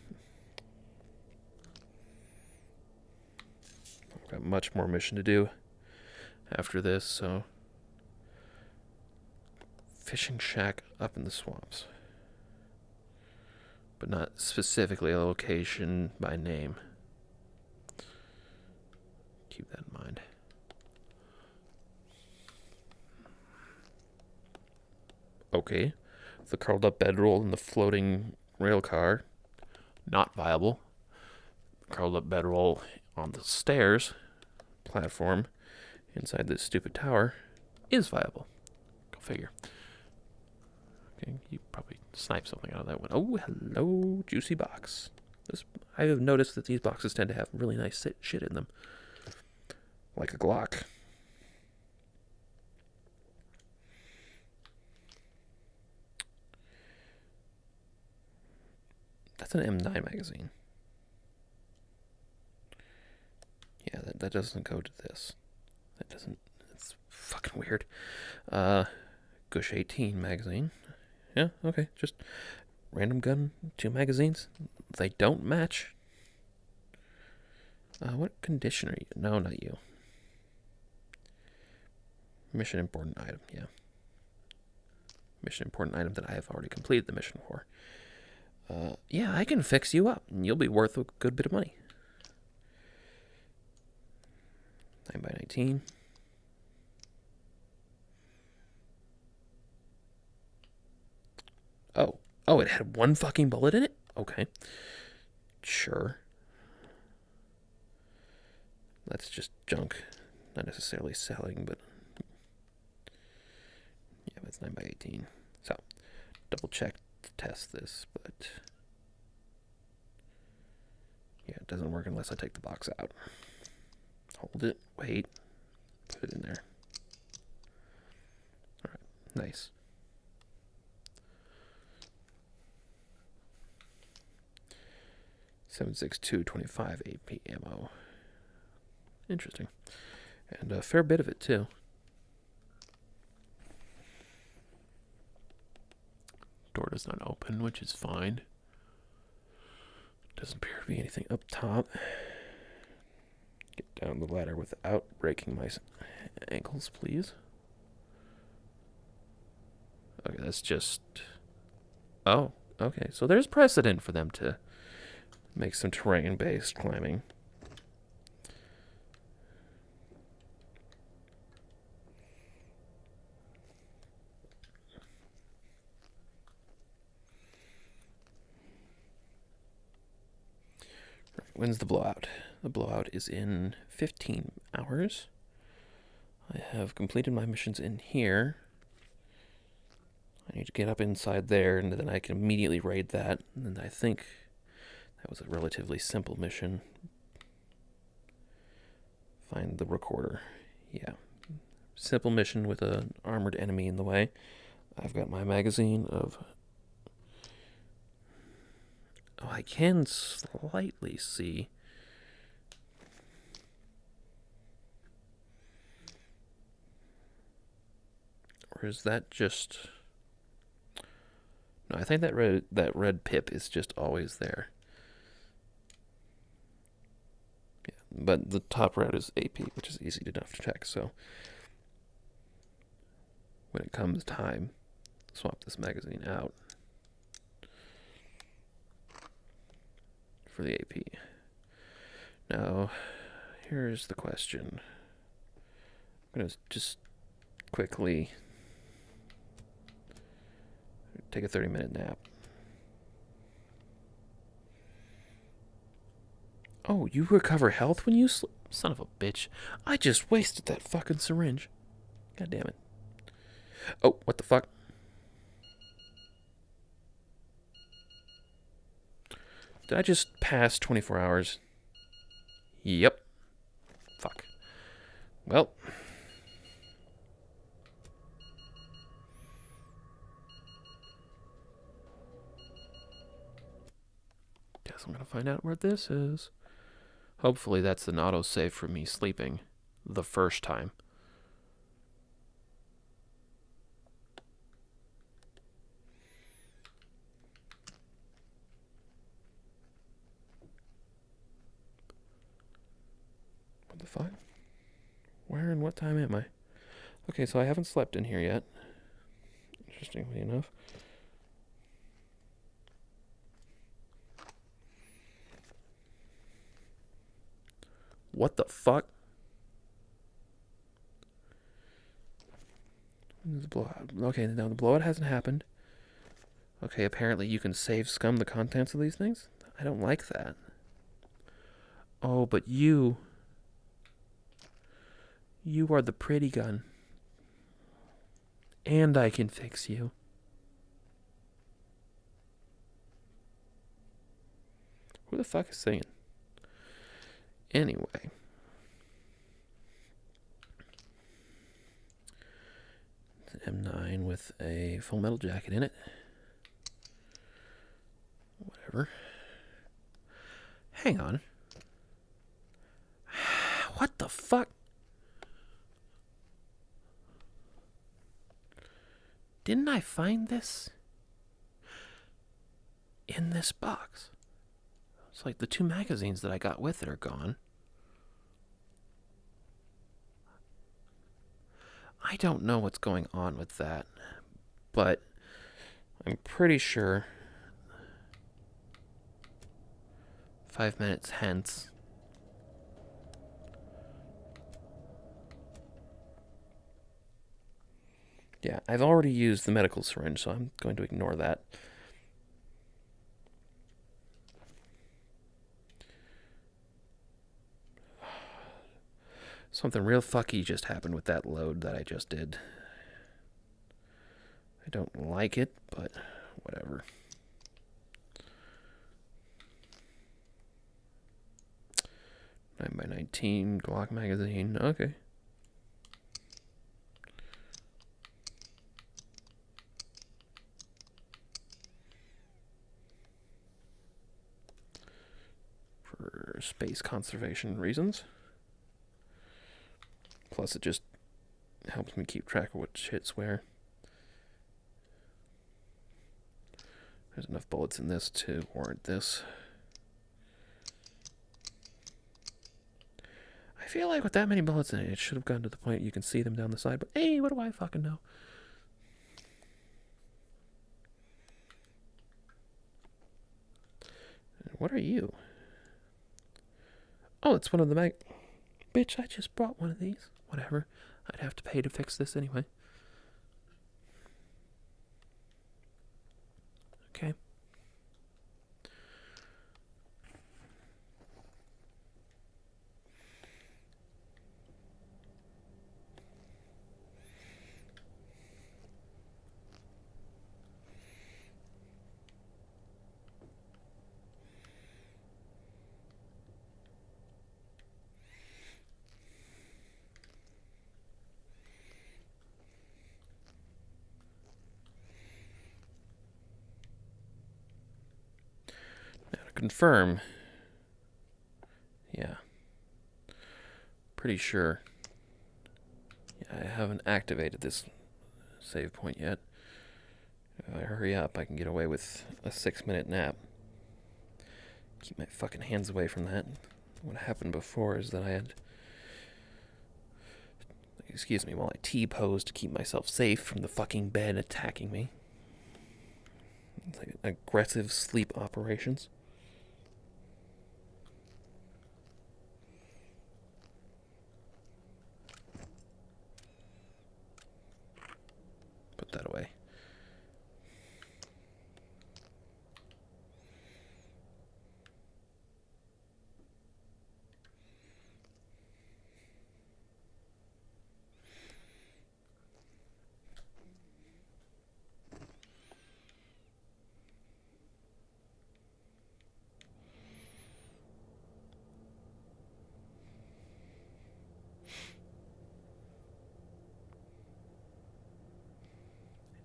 I've got much more mission to do after this, so... Fishing shack up in the swamps. But not specifically a location by name. Keep that in mind. Okay. The curled up bedroll and the floating rail car, not viable. Curled up bedroll on the stairs platform inside this stupid tower is viable. Go figure. Okay, you probably sniped something out of that one. Oh, hello, juicy box. I have noticed that these boxes tend to have really nice shit in them. Like a Glock. That's an M9 magazine. Yeah, that doesn't go to this. That doesn't... It's fucking weird. Gush 18 magazine. Yeah, okay. Just random gun, 2 magazines. They don't match. What condition are you? No, not you. Mission important item, yeah. Mission important item that I have already completed the mission for. Yeah, I can fix you up, and you'll be worth a good bit of money. 9x19. Oh, it had one fucking bullet in it? Okay. Sure. That's just junk. Not necessarily selling, but... it's 9x18. So, double check to test this, but yeah, it doesn't work unless I take the box out. Hold it, wait, put it in there. All right, nice. .762 AP ammo. Interesting. And a fair bit of it, too. Door does not open, which is fine. Doesn't appear to be anything up top. Get down the ladder without breaking my ankles, please. Okay, that's just... Oh, okay. So there's precedent for them to make some terrain-based climbing. Right, when's the blowout? The blowout is in 15 hours. I have completed my missions in here. I need to get up inside there, and then I can immediately raid that. And I think that was a relatively simple mission. Find the recorder. Yeah. Simple mission with an armored enemy in the way. I've got my magazine of... Oh, I can slightly see. Or is that just... No, I think that red pip is just always there. Yeah, but the top red is AP, which is easy enough to check. So when it comes time, swap this magazine out for the AP. Now, here's the question. I'm going to just quickly take a 30-minute nap. Oh, you recover health when you sleep? Son of a bitch. I just wasted that fucking syringe. God damn it. Oh, what the fuck? Did I just pass 24 hours? Yep. Fuck. Well. Guess I'm gonna find out where this is. Hopefully that's an autosave for me sleeping the first time. What the fuck? Where and what time am I? Okay, so I haven't slept in here yet. Interestingly enough. What the fuck? The blowout. Okay, now the blowout hasn't happened. Okay, apparently you can save scum the contents of these things? I don't like that. Oh, but you are the pretty gun. And I can fix you. Who the fuck is singing? Anyway. It's an M9 with a full metal jacket in it. Whatever. Hang on. What the fuck? Didn't I find this in this box? It's like the 2 magazines that I got with it are gone. I don't know what's going on with that, but I'm pretty sure 5 minutes hence yeah, I've already used the medical syringe, so I'm going to ignore that. Something real fucky just happened with that load that I just did. don't like it, but whatever. Nine by 19 Glock magazine. Okay. For space conservation reasons. Plus, it just helps me keep track of what shit's where. There's enough bullets in this to warrant this. I feel like with that many bullets in it, it should have gotten to the point you can see them down the side, but hey, what do I fucking know? What are you? Oh, it's one of the Bitch, I just bought one of these. Whatever. I'd have to pay to fix this anyway. Okay. Now to confirm. Yeah. Pretty sure. Yeah, I haven't activated this save point yet. If I hurry up, I can get away with a 6-minute nap. Keep my fucking hands away from that. What happened before is that I had... Excuse me, while I T-posed to keep myself safe from the fucking bed attacking me. It's like aggressive sleep operations. Put that away.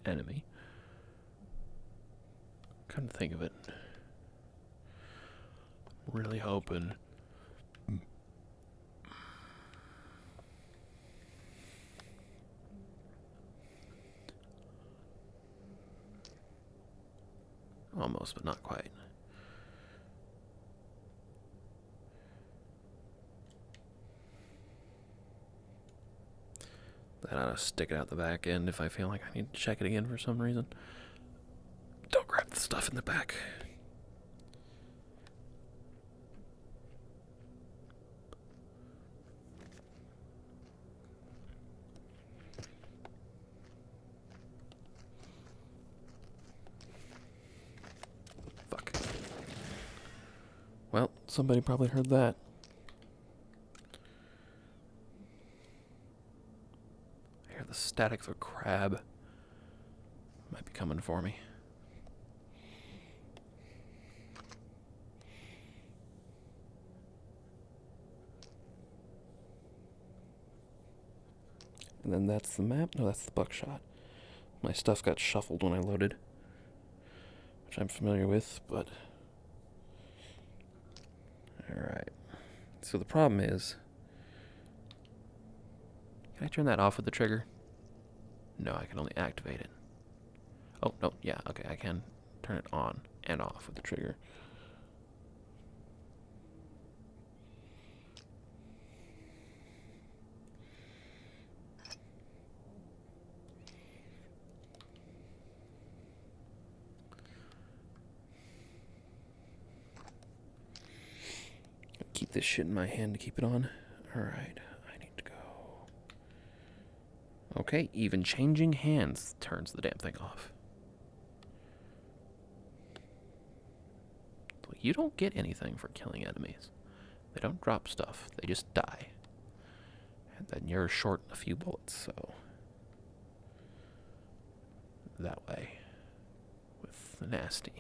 Enemy. Come to think of it. Really hoping. Almost, but not quite. That ought to stick it out the back end if I feel like I need to check it again for some reason. Don't grab the stuff in the back. Fuck. Well, somebody probably heard that. I hear the static of a crab. Might be coming for me. And then that's the map. No, that's the buckshot. My stuff got shuffled when I loaded, which I'm familiar with, but... Alright. So the problem is... Can I turn that off with the trigger? No, I can only activate it. Oh, no, yeah, okay, I can turn it on and off with the trigger. Keep this shit in my hand to keep it on. Alright, I need to go. Okay, even changing hands turns the damn thing off. You don't get anything for killing enemies. They don't drop stuff, they just die. And then you're short a few bullets, so... that way with the nasty.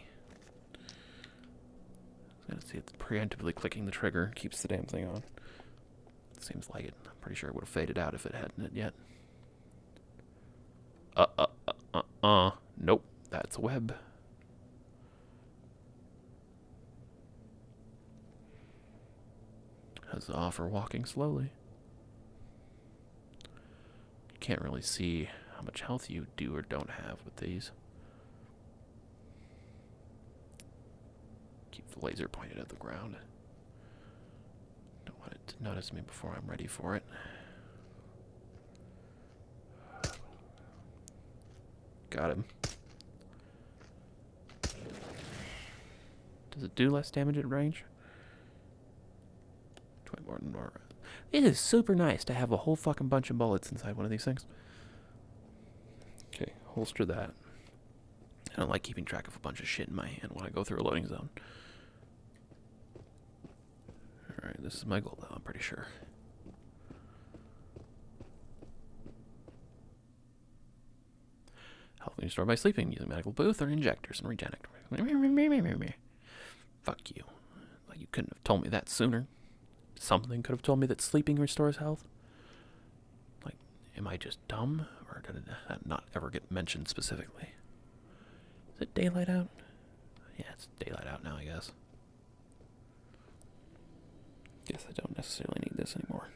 I was gonna see it's preemptively clicking the trigger keeps the damn thing on. Seems like it. I'm pretty sure it would have faded out if it hadn't yet. Nope, that's a web. Huzzah for walking slowly. You can't really see how much health you do or don't have with these. Keep the laser pointed at the ground. Don't want it to notice me before I'm ready for it. Got him. Does it do less damage at range? 20 more than more. It is super nice to have a whole fucking bunch of bullets inside one of these things. Okay, holster that. I don't like keeping track of a bunch of shit in my hand when I go through a loading zone. Alright, this is my goal though, I'm pretty sure. Health when you store by sleeping, using medical booth or injectors and regenerate. Fuck you. Like you couldn't have told me that sooner. Something could have told me that sleeping restores health. Like, am I just dumb? Or did that not ever get mentioned specifically? Is it daylight out? Yeah, it's daylight out now, I guess. Guess I don't necessarily need this anymore.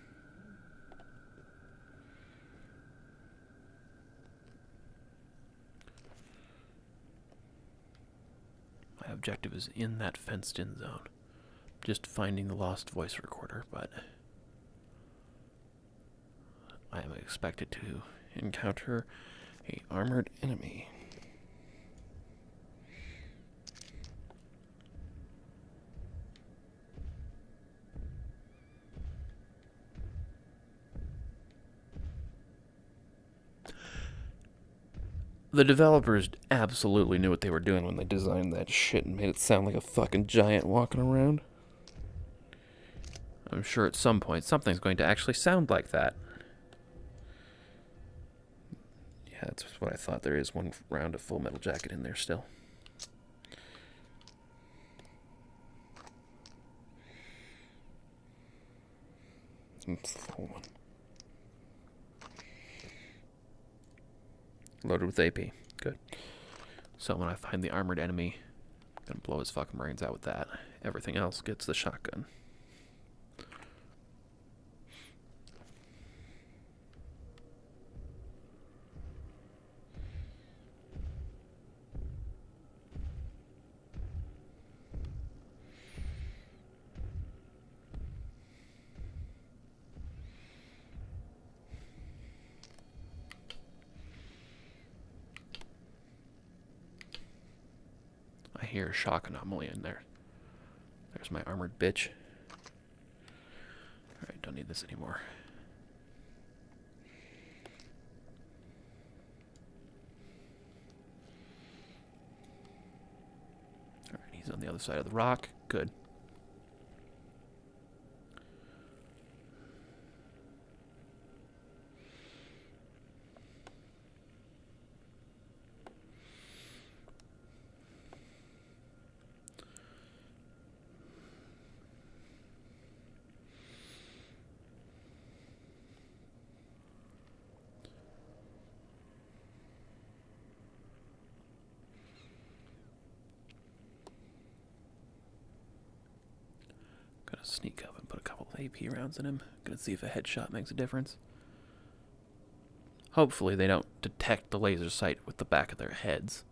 My objective is in that fenced-in zone. Just finding the lost voice recorder, but I am expected to encounter an armored enemy. The developers absolutely knew what they were doing when they designed that shit and made it sound like a fucking giant walking around. I'm sure at some point something's going to actually sound like that. Yeah, that's what I thought. There is one round of Full Metal Jacket in there still. It's the whole one. Loaded with AP. Good. So when I find the armored enemy, I'm gonna blow his fucking brains out with that. Everything else gets the shotgun. I hear a shock anomaly in there. There's my armored bitch. Alright, don't need this anymore. Alright, he's on the other side of the rock. Good. Gonna sneak up and put a couple of AP rounds in him. Gonna see if a headshot makes a difference. Hopefully they don't detect the laser sight with the back of their heads.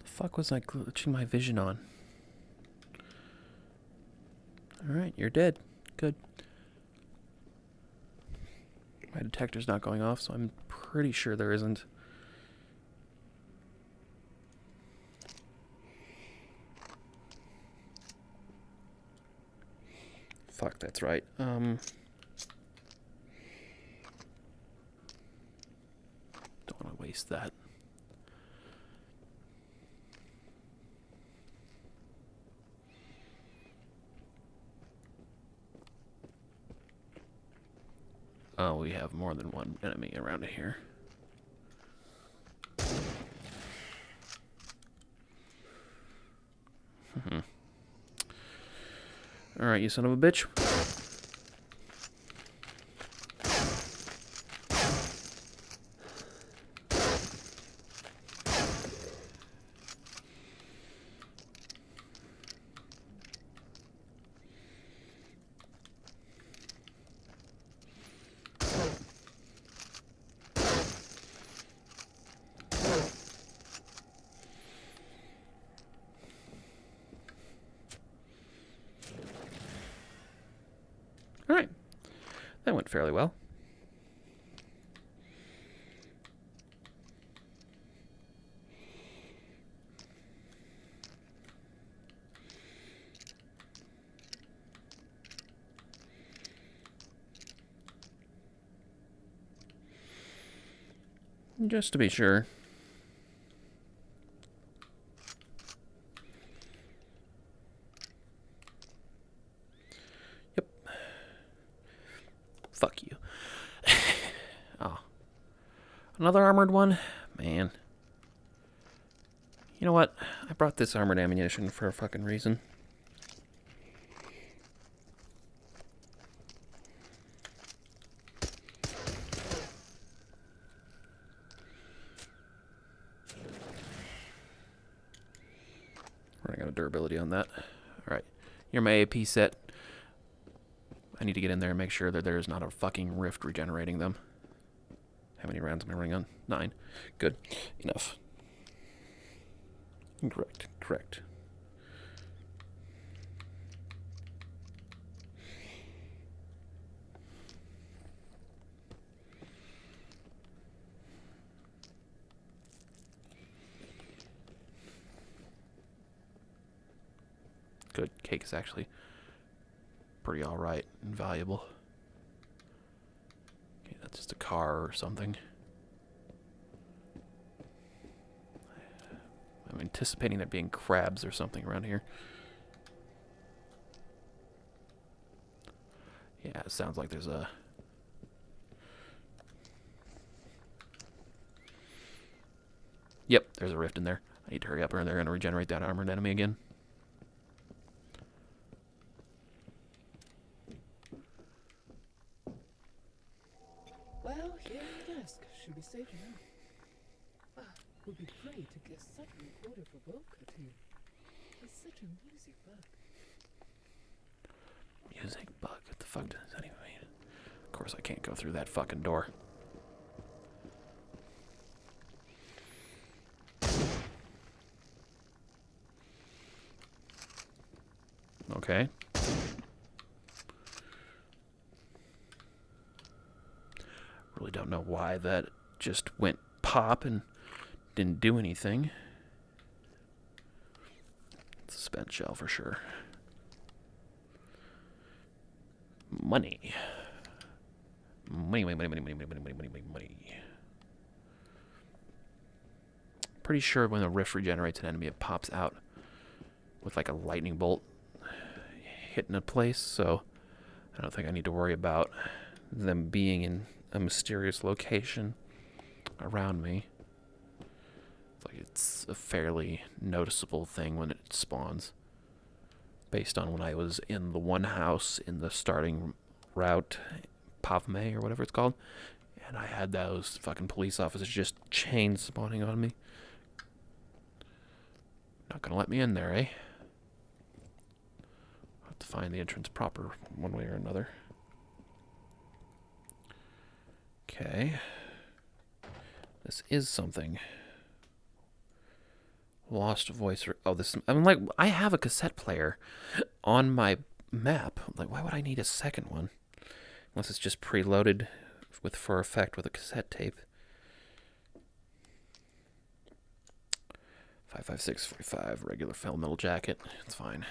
Fuck was I glitching my vision on? Alright, you're dead. Good. detector's not going off, so I'm pretty sure there isn't. Fuck, that's right. Don't want to waste that. Oh, we have more than one enemy around here. Alright, you son of a bitch. Alright. That went fairly well. Just to be sure. Yep. Fuck you. Oh. Another armored one? Man. You know what? I brought this armored ammunition for a fucking reason. Running out of durability on that. Alright. You're my AP set. I need to get in there and make sure that there's not a fucking rift regenerating them. How many rounds am I running on? 9. Good. Enough. Correct. Correct. Good. Cake is actually pretty alright and valuable. Okay, that's just a car or something. I'm anticipating there being crabs or something around here. Yeah, it sounds like there's a... Yep, there's a rift in there. I need to hurry up or they're going to regenerate that armored enemy again. Well, here at the desk. Should be safe enough. Ah, would be great to get such a recorder for Boca too. It's such a music bug. Music bug? What the fuck does that even mean? Of course I can't go through that fucking door. Okay. Really don't know why that just went pop and didn't do anything. It's a spent shell for sure. Money. Money, money, money, money, money, money, money, money, money, money. Pretty sure when a rift regenerates an enemy, it pops out with like a lightning bolt hitting a place, so I don't think I need to worry about them being in a mysterious location around me. It's a fairly noticeable thing when it spawns, based on when I was in the one house in the starting route, Pavme or whatever it's called, and I had those fucking police officers just chain spawning on me. Not gonna let me in there, eh? I'll have to find the entrance proper one way or another. Okay. This is something. Lost voice. Oh, this. I'm like, I have a cassette player on my map. I'm like, why would I need a second one? Unless it's just preloaded for effect with a cassette tape. 55645 regular felt metal jacket. It's fine.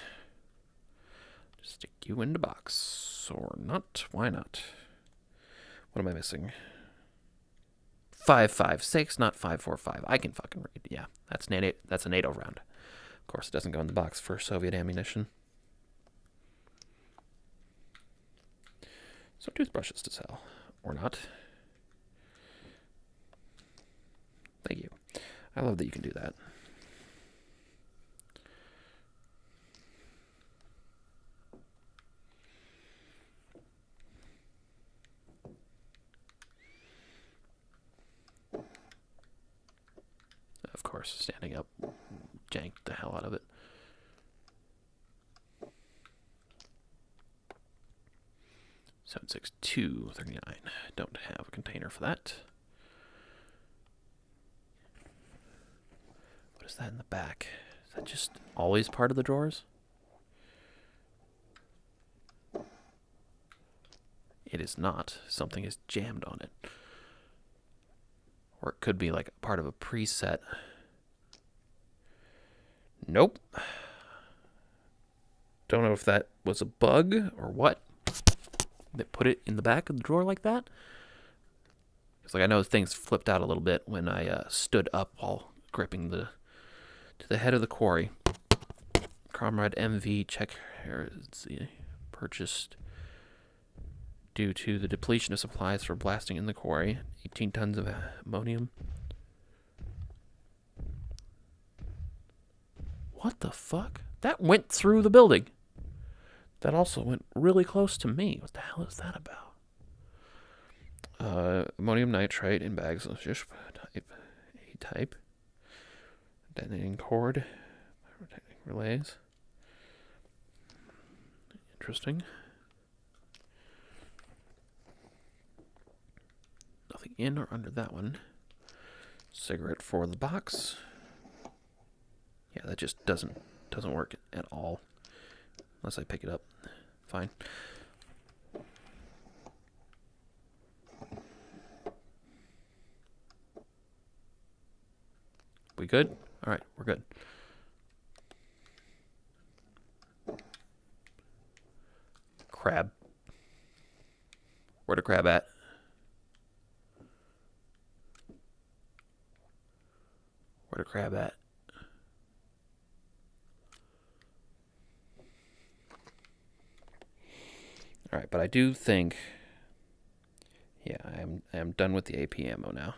Just stick you in the box or not? Why not? What am I missing? 556, not 545. I can fucking read. Yeah, that's a NATO round. Of course, it doesn't go in the box for Soviet ammunition. So toothbrushes to sell, or not. Thank you. I love that you can do that. Of course, standing up janked the hell out of it. Seven 76239. Don't have a container for that. What is that in the back? Is that just always part of the drawers? It is not. Something is jammed on it. Or it could be like part of a preset. Nope. Don't know if that was a bug or what that put it in the back of the drawer like that. Because like I know things flipped out a little bit when I stood up while gripping to the head of the quarry. Comrade MV check heresy purchased due to the depletion of supplies for blasting in the quarry. 18 tons of ammonium. What the fuck? That went through the building. That also went really close to me. What the hell is that about? Ammonium nitrate in bags. Just type. Detonating cord. Relays. Interesting. Nothing in or under that one. Cigarette for the box. Yeah, that just doesn't work at all. Unless I pick it up. Fine. We good? All right, we're good. Crab. Where the crab at? Where the crab at? All right, but I do think, yeah, I am done with the AP ammo now.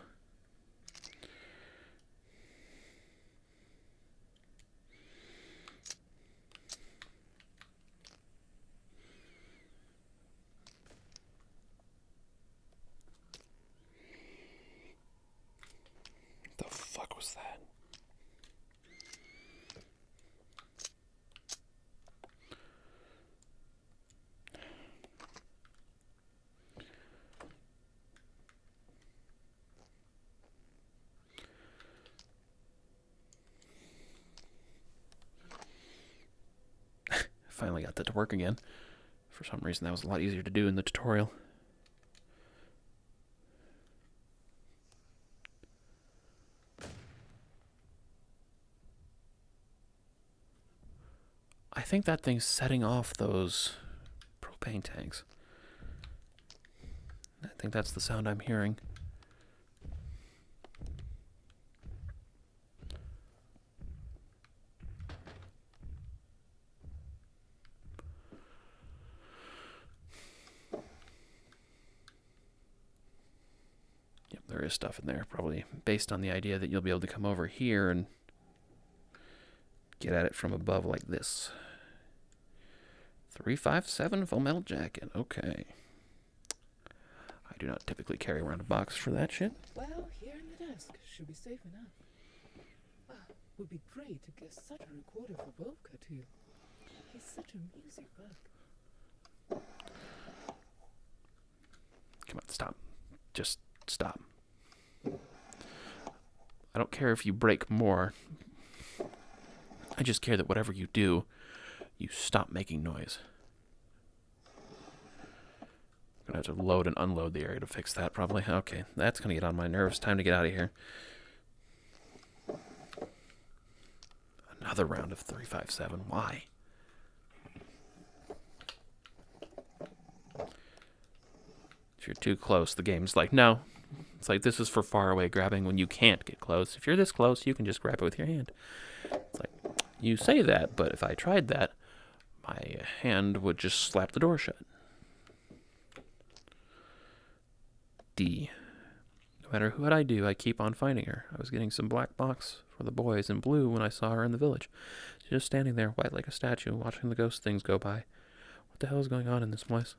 The fuck was that? Finally got that to work again. For some reason, that was a lot easier to do in the tutorial. I think that thing's setting off those propane tanks. I think that's the sound I'm hearing. Yep, there is stuff in there, probably based on the idea that you'll be able to come over here and get at it from above like this. 357 full metal jacket. Okay. I do not typically carry around a box for that shit. Well, here in the desk should be safe enough. Ah, would be great to get such a recorder for Boca too. He's such a music bug. Come on, stop. Just stop. I don't care if you break more. I just care that whatever you do, you stop making noise. Gonna have to load and unload the area to fix that, probably. Okay, that's gonna get on my nerves. Time to get out of here. Another round of 357. Why? If you're too close, the game's like, no. It's like, this is for far away grabbing when you can't get close. If you're this close, you can just grab it with your hand. It's like, you say that, but if I tried that, my hand would just slap the door shut. D. No matter what I do, I keep on finding her. I was getting some black box for the boys in blue when I saw her in the village. She's just standing there, white like a statue, watching the ghost things go by. What the hell is going on in this place?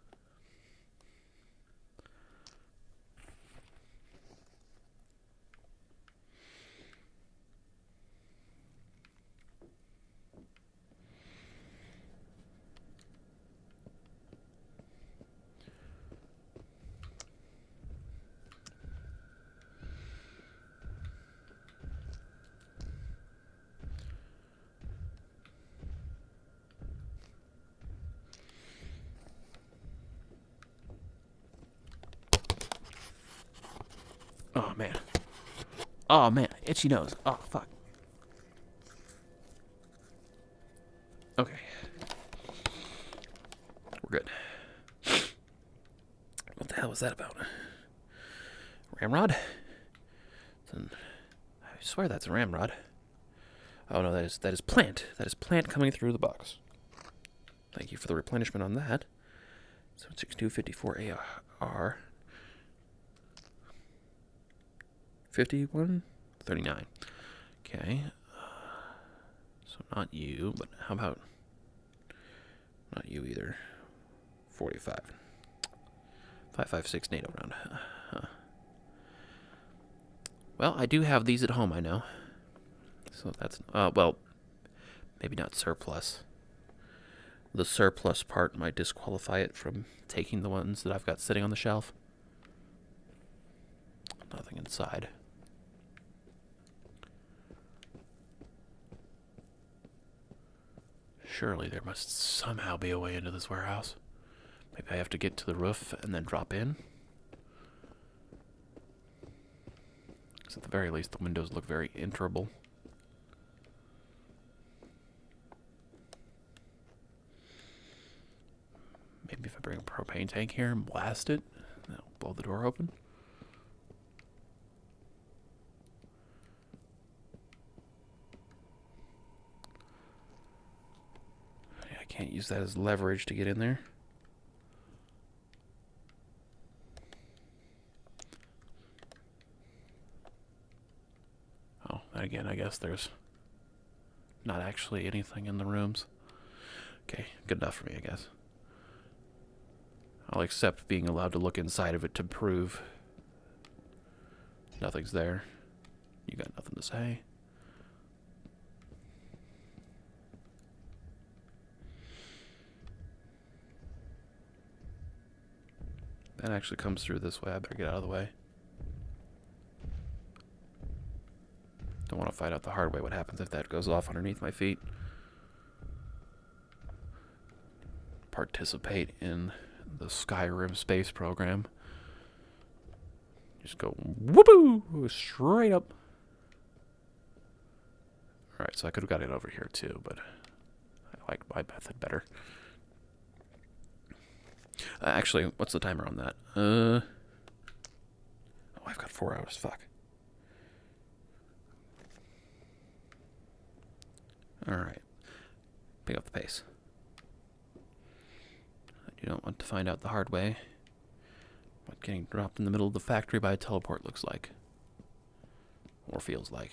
Oh, man. Oh, man. Itchy nose. Oh, fuck. Okay. We're good. What the hell was that about? Ramrod? I swear that's a ramrod. Oh, no, that is plant. That is plant coming through the box. Thank you for the replenishment on that. 76254 AR. 5139. Okay. So not you, but how about not you either. 45. 556 NATO round. Well, I do have these at home, I know. So that's well, maybe not surplus. The surplus part might disqualify it from taking the ones that I've got sitting on the shelf. Nothing inside. Surely there must somehow be a way into this warehouse. Maybe I have to get to the roof and then drop in. Because at the very least, the windows look very enterable. Maybe if I bring a propane tank here and blast it, that'll blow the door open. I can't use that as leverage to get in there. Oh, again, I guess there's not actually anything in the rooms. Okay, good enough for me, I guess. I'll accept being allowed to look inside of it to prove nothing's there. You got nothing to say. That actually comes through this way. I better get out of the way. Don't want to find out the hard way what happens if that goes off underneath my feet. Participate in the Skyrim space program. Just go whoopoo straight up. Alright, so I could have got it over here too, but I like my method better. Actually, what's the timer on that? Oh, I've got 4 hours. Fuck. Alright. Pick up the pace. I do not want to find out the hard way what getting dropped in the middle of the factory by a teleport looks like. Or feels like.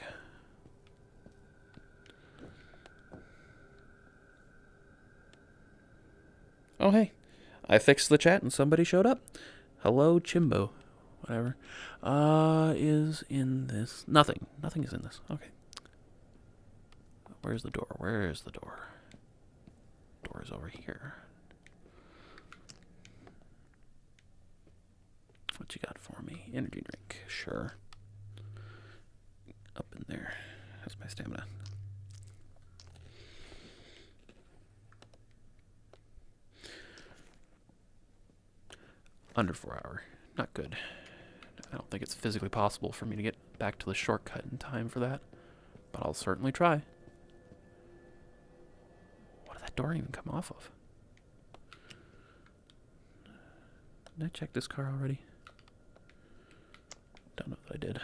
Oh, hey. I fixed the chat and somebody showed up. Hello, Chimbo. Whatever. Is in this. Nothing. Nothing is in this. Okay. Where's the door? Where is the door? Door is over here. What you got for me? Energy drink. Sure. Up in there. How's my stamina? Under 4 hour. Not good. I don't think it's physically possible for me to get back to the shortcut in time for that. But I'll certainly try. What did that door even come off of? Did I check this car already? Don't know that I did.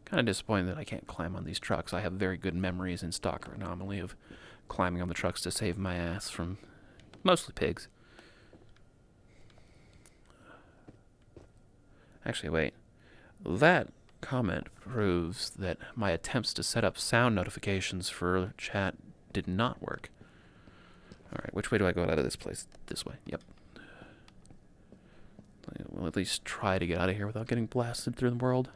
Kind of disappointed that I can't climb on these trucks. I have very good memories in STALKER Anomoly of climbing on the trucks to save my ass from mostly pigs. Actually, wait. That comment proves that my attempts to set up sound notifications for chat did not work. Alright, which way do I go out of this place? This way. Yep. We'll at least try to get out of here without getting blasted through the world.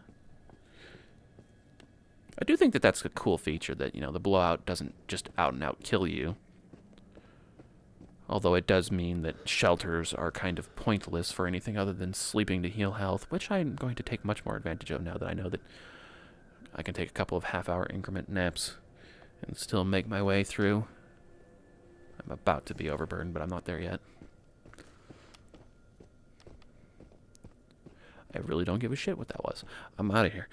I do think that that's a cool feature that, you know, the blowout doesn't just out and out kill you. Although it does mean that shelters are kind of pointless for anything other than sleeping to heal health, which I'm going to take much more advantage of now that I know that I can take a couple of half-hour increment naps and still make my way through. I'm about to be overburdened, but I'm not there yet. I really don't give a shit what that was. I'm out of here.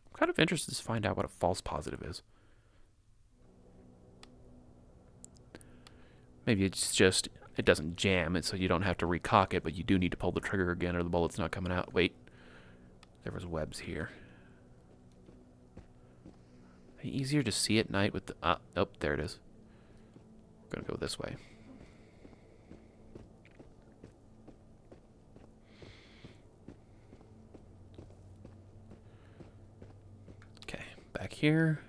I'm kind of interested to find out what a false positive is. Maybe it's just, it doesn't jam it so you don't have to recock it, but you do need to pull the trigger again or the bullet's not coming out. Wait, there was webs here. Easier to see at night with the, oh, there it is. We're gonna go this way. Okay, back here.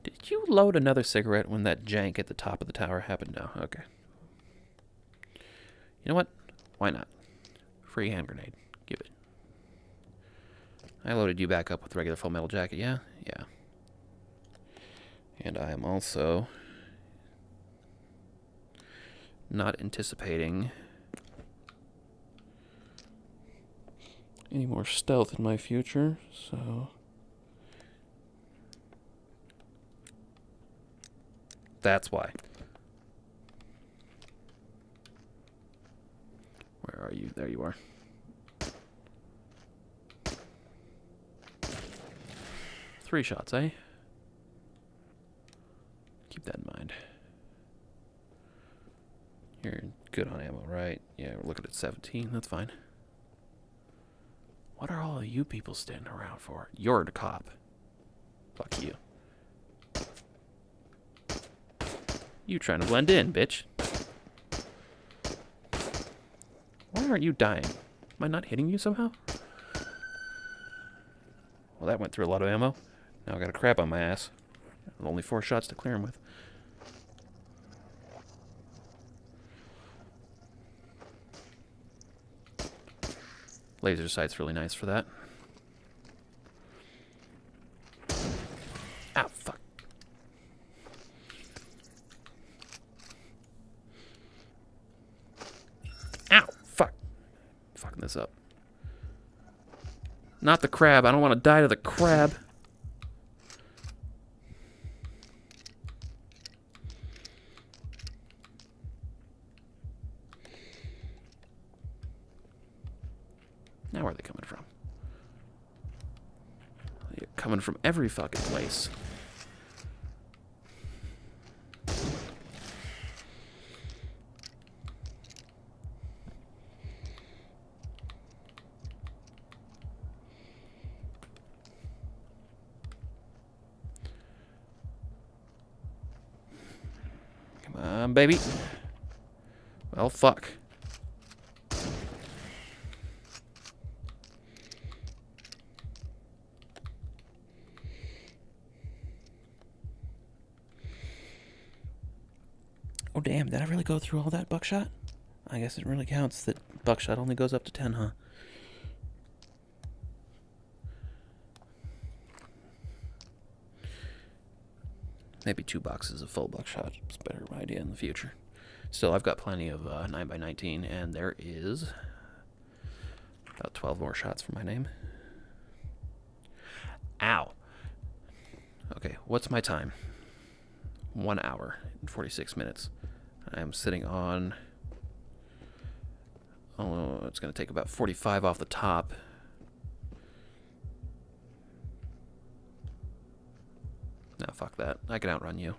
Did you load another cigarette when that jank at the top of the tower happened? No, okay. You know what? Why not? Free hand grenade. Give it. I loaded you back up with regular full metal jacket, yeah? Yeah. And I am also not anticipating any more stealth in my future, so that's why. Where are you? There you are. Three shots, eh? Keep that in mind. You're good on ammo, right? Yeah, we're looking at 17. That's fine. What are all of you people standing around for? You're the cop. Fuck you. You trying to blend in, bitch. Why aren't you dying? Am I not hitting you somehow? Well, that went through a lot of ammo. Now I got a crab on my ass. Only 4 shots to clear him with. Laser sight's really nice for that. Ow, fuck. Ow, fuck. Fucking this up. Not the crab. I don't want to die to the crab. Now where are they coming from? They're coming from every fucking place. Come on, baby. Well, fuck. Oh, damn, did I really go through all that buckshot? I guess it really counts that buckshot only goes up to 10, huh? Maybe 2 boxes of full buckshot is a better idea in the future. Still, I've got plenty of 9x19, and there is about 12 more shots for my name. Ow. Okay, what's my time? 1 hour and 46 minutes. I am sitting on... Oh, it's going to take about 45 off the top. No, fuck that. I can outrun you.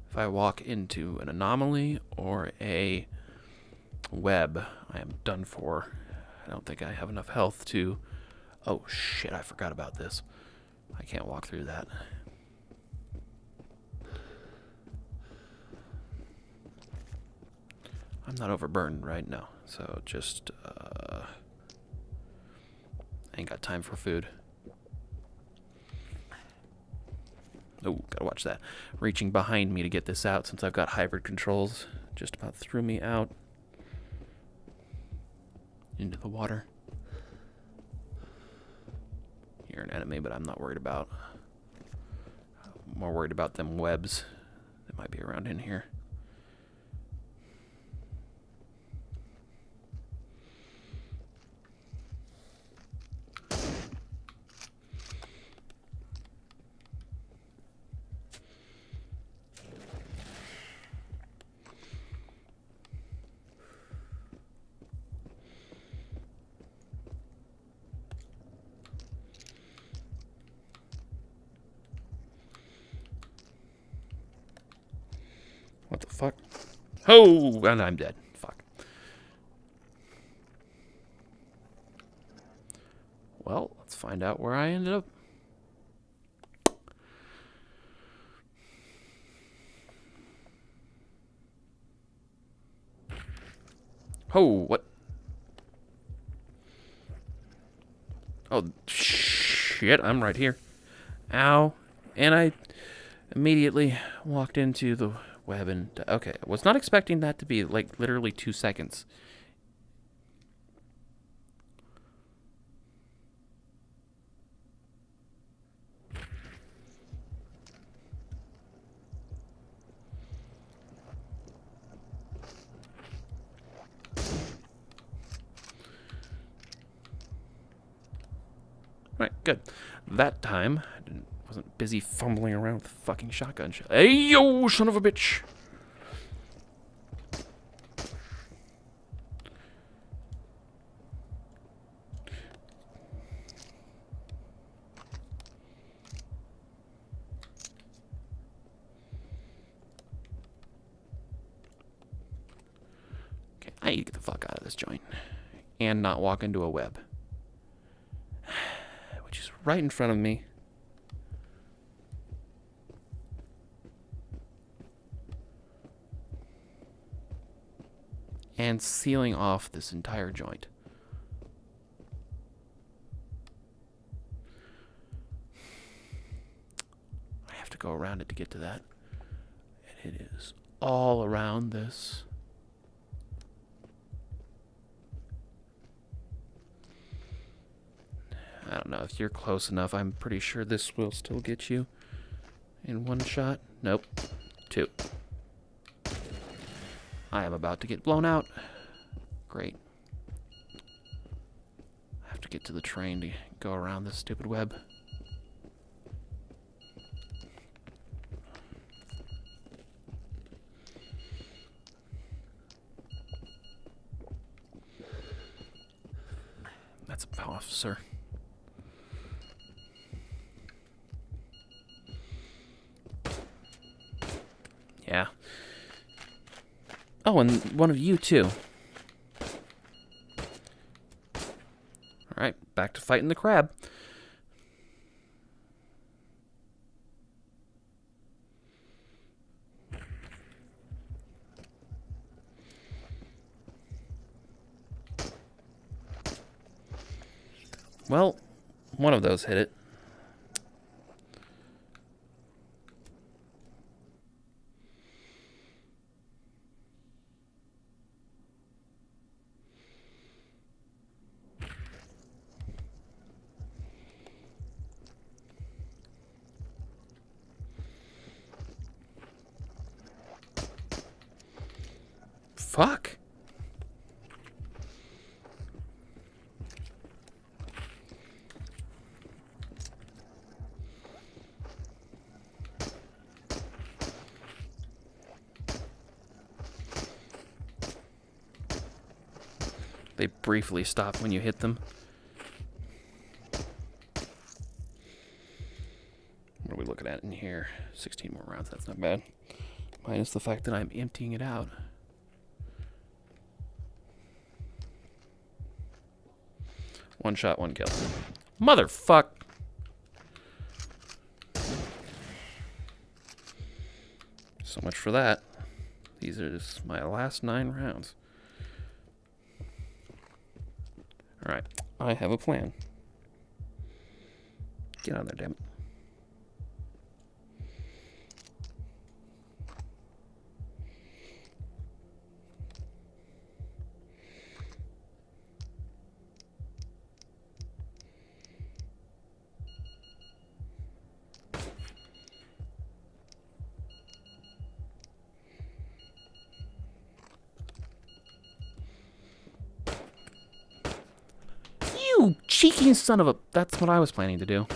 If I walk into an anomaly or a web, I am done for. I don't think I have enough health to... Oh, shit, I forgot about this. I can't walk through that. I'm not overburdened, right? No. So just, I ain't got time for food. Oh, gotta watch that. Reaching behind me to get this out since I've got hybrid controls. Just about threw me out into the water. You're an enemy, but I'm not worried about. I'm more worried about them webs that might be around in here. What the fuck? Oh, and I'm dead. Fuck. Well, let's find out where I ended up. Oh, what? Oh, shit, I'm right here. Ow. And I immediately walked into the web and... Okay, I was not expecting that to be, like, literally 2 seconds. Right, good. That time, I wasn't busy fumbling around with the fucking shotgun shell. Hey, yo, son of a bitch! Okay, I need to get the fuck out of this joint. And not walk into a web. Which is right in front of me. And sealing off this entire joint. I have to go around it to get to that. And it is all around this. I don't know if you're close enough. I'm pretty sure this will still get you in one shot. Nope. 2. I am about to get blown out. Great. I have to get to the train to go around this stupid web. That's a officer. Yeah. Oh, and one of you, too. Alright, back to fighting the crab. Well, one of those hit it. Fuck. They briefly stop when you hit them. What are we looking at in here? 16 more rounds. That's not bad. Minus the fact that I'm emptying it out. One shot, one kill. Motherfuck. So much for that. These are just my last 9 rounds. Alright, I have a plan. Get on there, damn it. You cheeky son of a... That's what I was planning to do.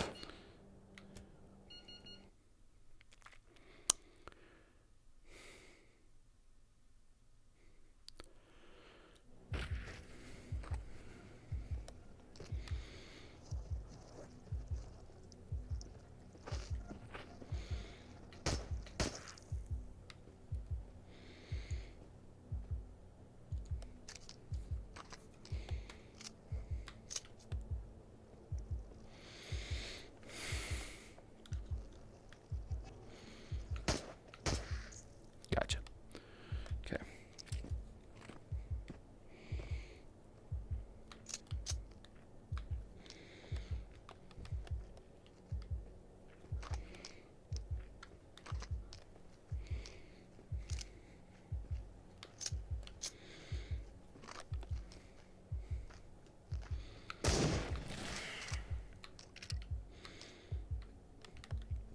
Gotcha. Okay.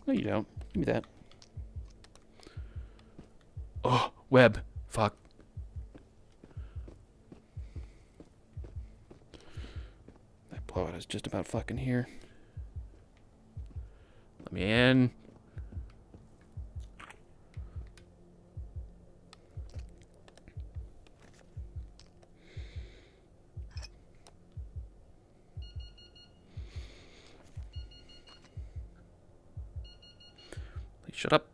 No, you don't. Give me that. Oh, web. Fuck. That blowout is just about fucking here. Let me in. Please shut up.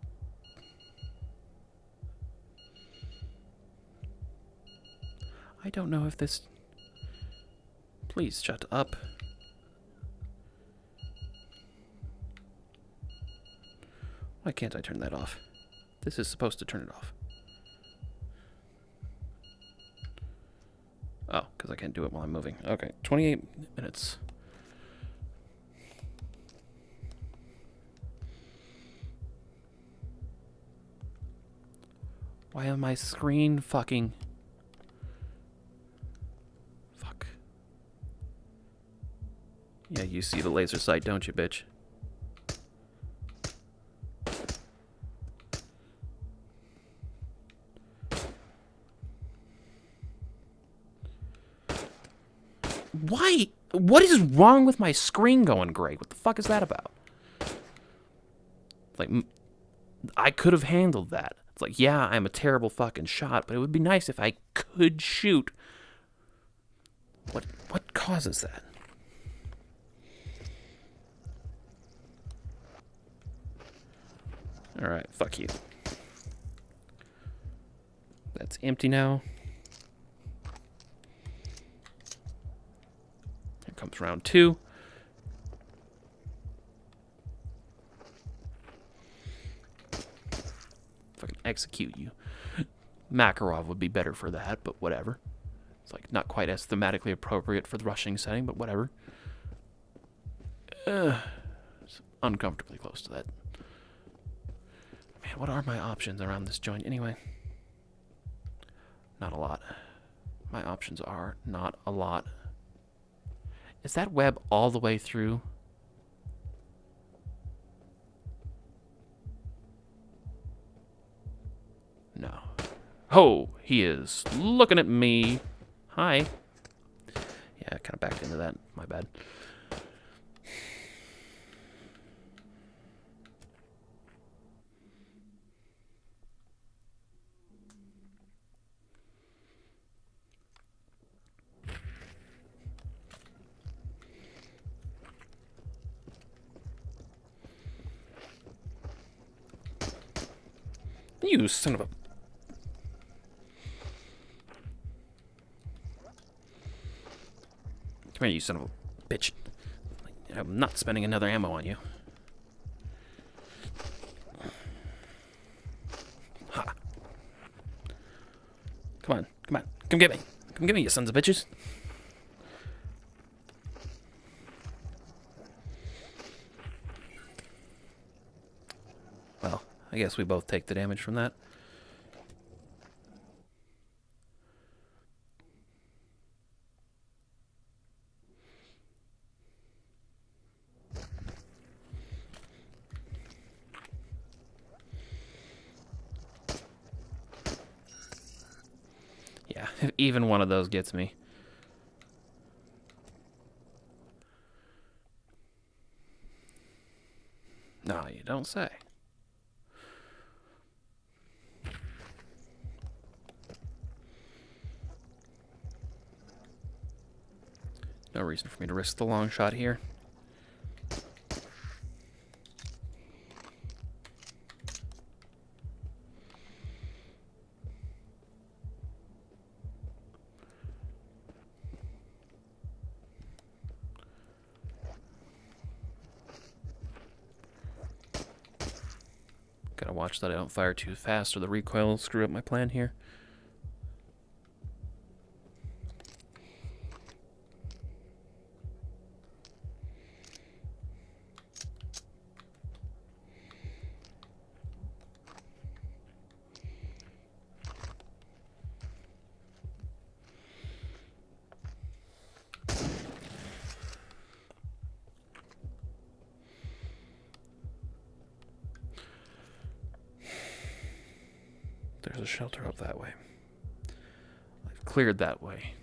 I don't know if this... Please shut up. Why can't I turn that off? This is supposed to turn it off. Oh, because I can't do it while I'm moving. Okay, 28 minutes. Why am my screen fucking... Fuck. Yeah, you see the laser sight, don't you, bitch? Why? What is wrong with my screen going gray? What the fuck is that about? Like, I could have handled that. It's like, yeah, I'm a terrible fucking shot, but it would be nice if I could shoot. What causes that? Alright, fuck you. That's empty now. Here comes round 2. Fucking execute you. Makarov would be better for that, but whatever. It's like not quite as thematically appropriate for the rushing setting, but whatever. It's uncomfortably close to that. Man, what are my options around this joint anyway? Not a lot. My options are not a lot. Is that web all the way through? No. Ho! He is looking at me. Hi. Yeah, I kind of backed into that. My bad. You son of a... Come here, you son of a bitch. I'm not spending another ammo on you. Ha. Come on, come on. Come get me. Come get me, you sons of bitches. Well, I guess we both take the damage from that. Yeah, even one of those gets me. No, you don't say. No reason for me to risk the long shot here. Gotta watch that I don't fire too fast or the recoil will screw up my plan here. There's a shelter up that way. I've cleared that way.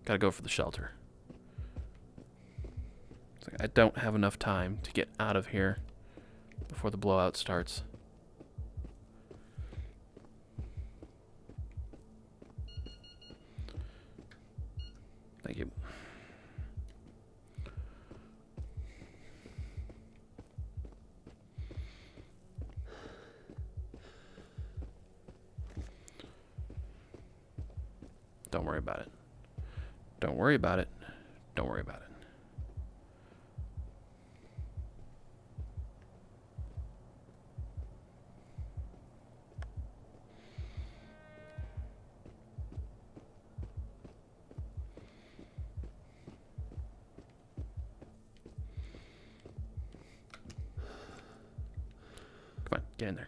Gotta go for the shelter. It's like I don't have enough time to get out of here before the blowout starts. Thank you. Don't worry about it. Don't worry about it. Don't worry about it. Come on, get in there.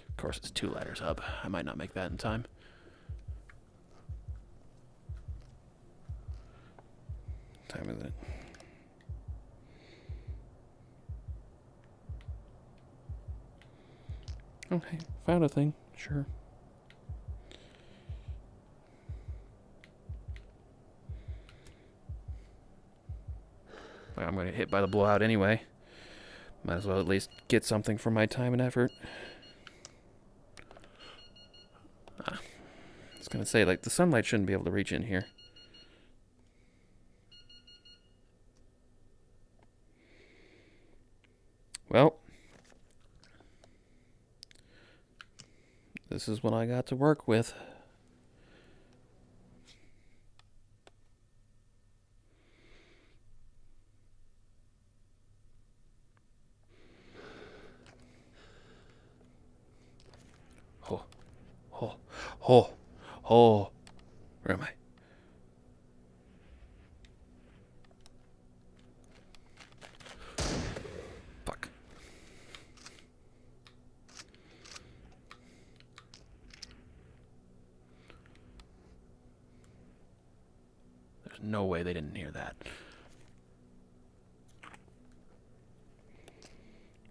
Of course, it's 2 ladders up. I might not make that in time. What time is it? Okay, found a thing. Sure. I'm going to get hit by the blowout anyway. Might as well at least get something for my time and effort. I was going to say, like, the sunlight shouldn't be able to reach in here. Well, this is what I got to work with. Oh, oh, oh, oh. Where am I? Fuck. There's no way they didn't hear that.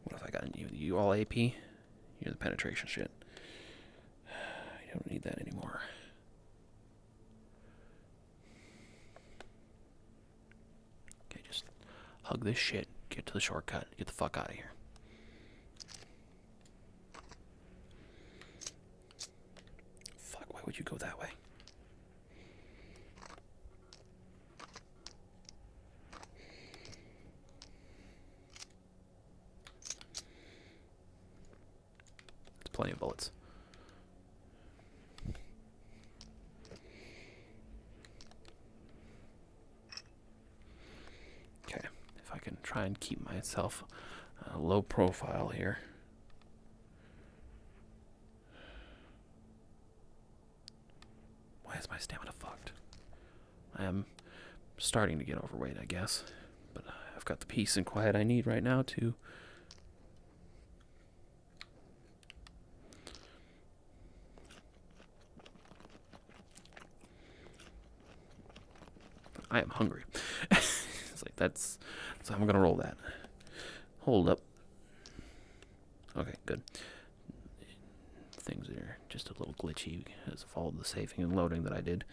What if I got You all AP? You're the penetration shit. I don't need that anymore. Okay, just hug this shit. Get to the shortcut. Get the fuck out of here. Fuck, why would you go that way? There's plenty of bullets. Okay, if I can try and keep myself low profile here. Why is my stamina fucked? I am starting to get overweight, I guess. But I've got the peace and quiet I need right now to... I am hungry. It's like, that's... So I'm gonna roll that. Hold up. Okay, good. Things are just a little glitchy as of all the saving and loading that I did.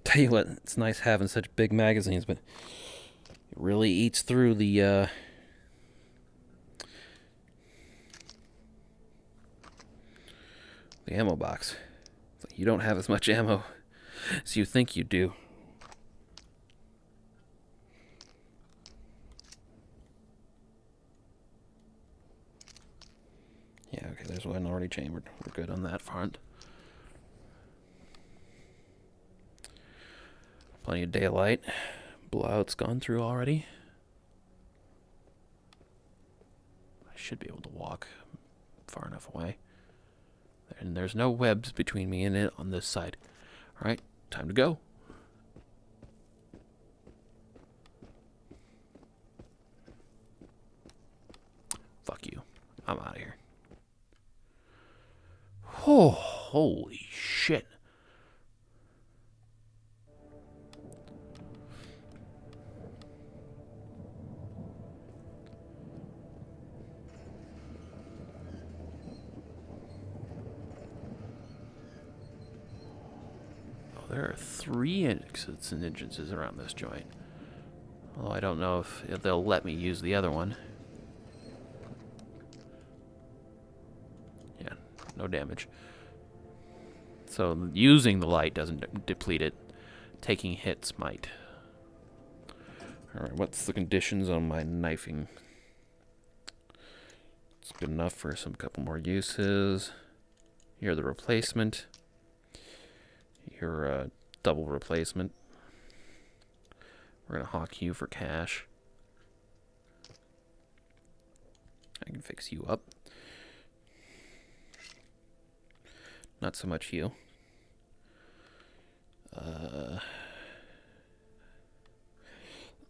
Tell you what, it's nice having such big magazines, but it really eats through the ammo box. It's like you don't have as much ammo as you think you do. Yeah, okay, there's one already chambered. We're good on that front. Plenty of daylight. Blowout's gone through already. I should be able to walk far enough away. And there's no webs between me and it on this side. Alright, time to go. Fuck you. I'm out of here. Oh, holy shit. There are 3 exits and entrances around this joint. Although I don't know if they'll let me use the other one. Yeah, no damage. So using the light doesn't deplete it. Taking hits might. Alright, what's the conditions on my knifing? It's good enough for some couple more uses. You're the replacement. You're a double replacement. We're gonna hawk you for cash. I can fix you up. Not so much you.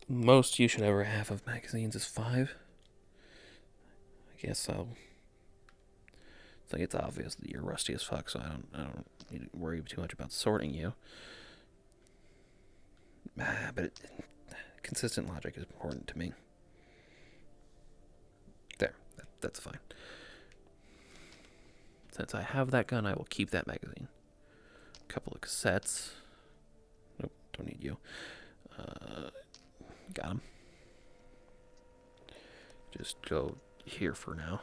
Most you should ever have of magazines is 5. I guess I'll... It's like it's obvious that you're rusty as fuck, so I don't need to worry too much about sorting you. But consistent logic is important to me. There, that's fine. Since I have that gun, I will keep that magazine. A couple of cassettes. Nope, don't need you. Got him. Just go here for now.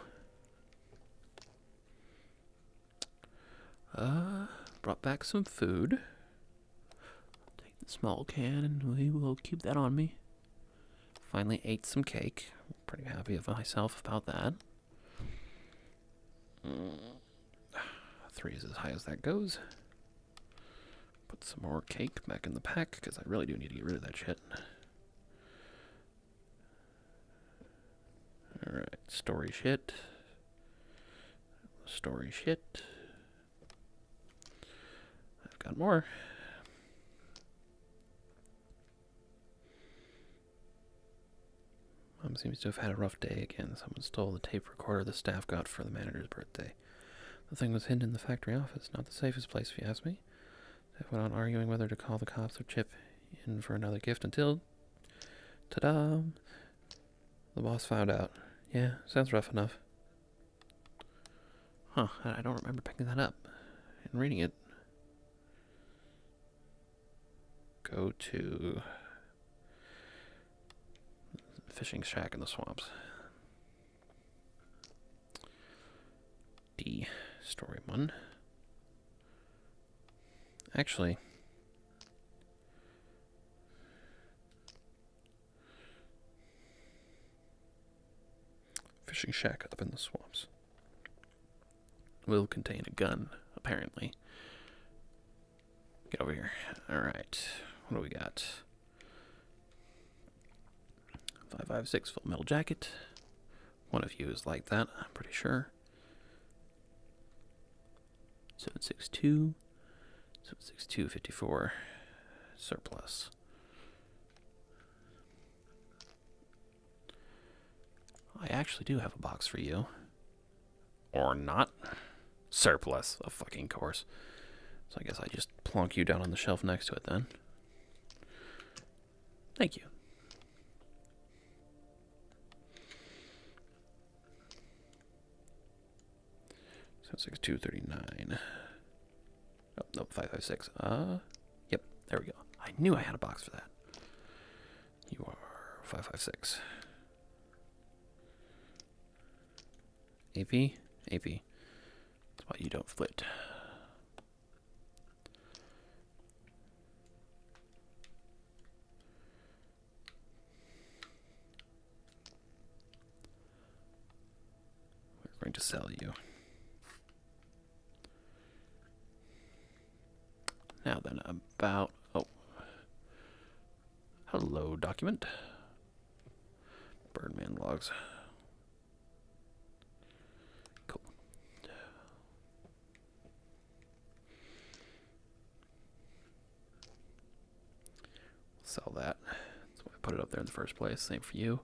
Brought back some food. Take the small can and we will keep that on me. Finally ate some cake. Pretty happy with myself about that. 3 is as high as that goes. Put some more cake back in the pack because I really do need to get rid of that shit. Alright, story shit. Story shit. I've got more. Someone seems to have had a rough day again. Someone stole the tape recorder the staff got for the manager's birthday. The thing was hidden in the factory office. Not the safest place, if you ask me. They went on arguing whether to call the cops or chip in for another gift until... ta-da! The boss found out. Yeah, sounds rough enough. Huh, I don't remember picking that up and reading it. Go to... fishing shack in the swamps. D. Story 1. Actually... fishing shack up in the swamps. Will contain a gun, apparently. Get over here. Alright. What do we got? 556 full metal jacket. One of you is like that, I'm pretty sure. 762. 762, 54. Surplus. I actually do have a box for you. Or not. Surplus, of fucking course. So I guess I just plonk you down on the shelf next to it then. Thank you. So 6239. Oh, no, 556. Yep, there we go. I knew I had a box for that. You are 556. AP? AP. That's why you don't flit. We're going to sell you. Now then, about... oh. Hello, document. Birdman logs. Cool. Sell that. That's why I put it up there in the first place. Same for you.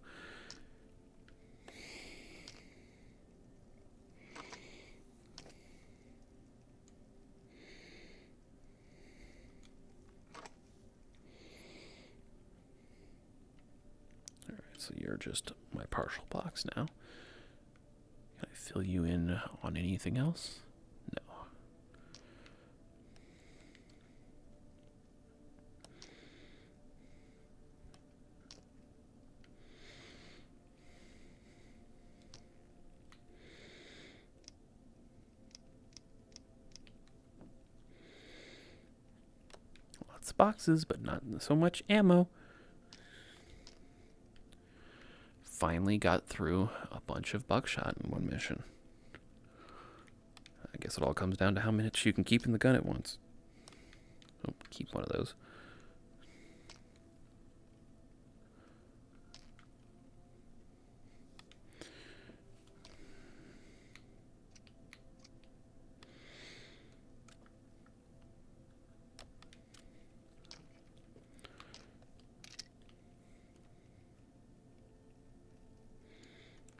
So you're just my partial box now. Can I fill you in on anything else? No. Lots of boxes, but not so much ammo. Finally got through a bunch of buckshot in one mission. I guess it all comes down to how much you can keep in the gun at once. Oh, keep one of those.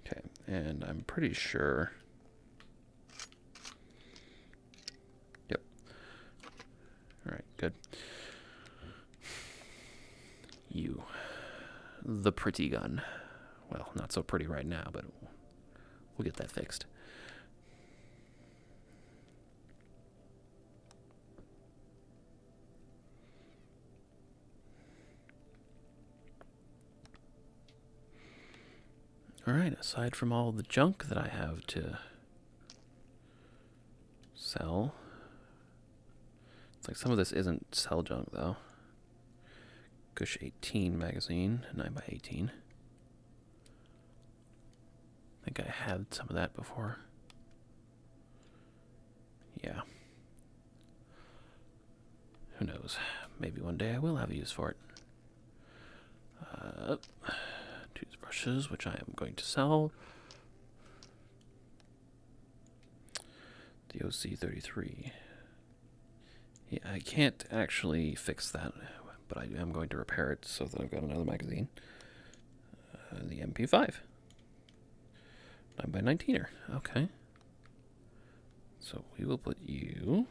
Okay, and I'm pretty sure... yep. Alright, good. You. The pretty gun. Well, not so pretty right now, but we'll get that fixed. Alright, aside from all the junk that I have to sell, it's like some of this isn't sell junk though. Gush 18 magazine, 9x18. I think I had some of that before. Yeah. Who knows? Maybe one day I will have a use for it. Toothbrushes, which I am going to sell. The OC33. Yeah, I can't actually fix that, but I am going to repair it so that I've got another magazine. The MP5. 9x19er. Okay. So we will put you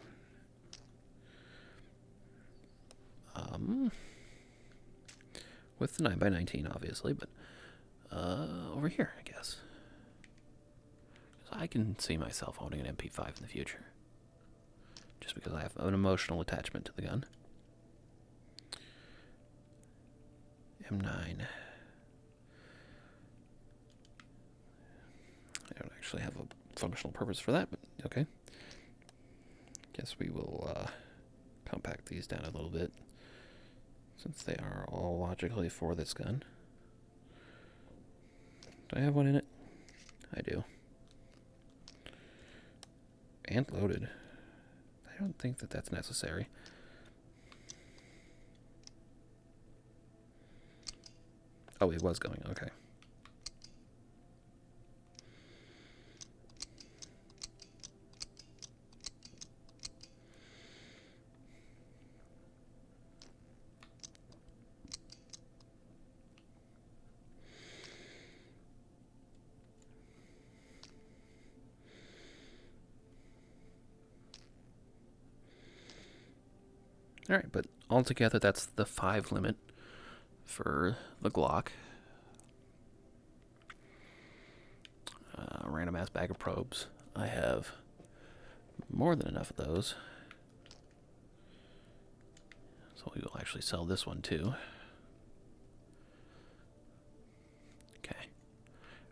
with the 9x19, obviously, but over here, I guess. I can see myself owning an MP5 in the future, just because I have an emotional attachment to the gun. M9. I don't actually have a functional purpose for that, but okay. Guess we will compact these down a little bit, since they are all logically for this gun. Do I have one in it? I do. And loaded. I don't think that that's necessary. Oh, it was going. Okay. Alright, but altogether that's the 5 limit for the Glock. Random ass bag of probes. I have more than enough of those. So we will actually sell this one too. Okay.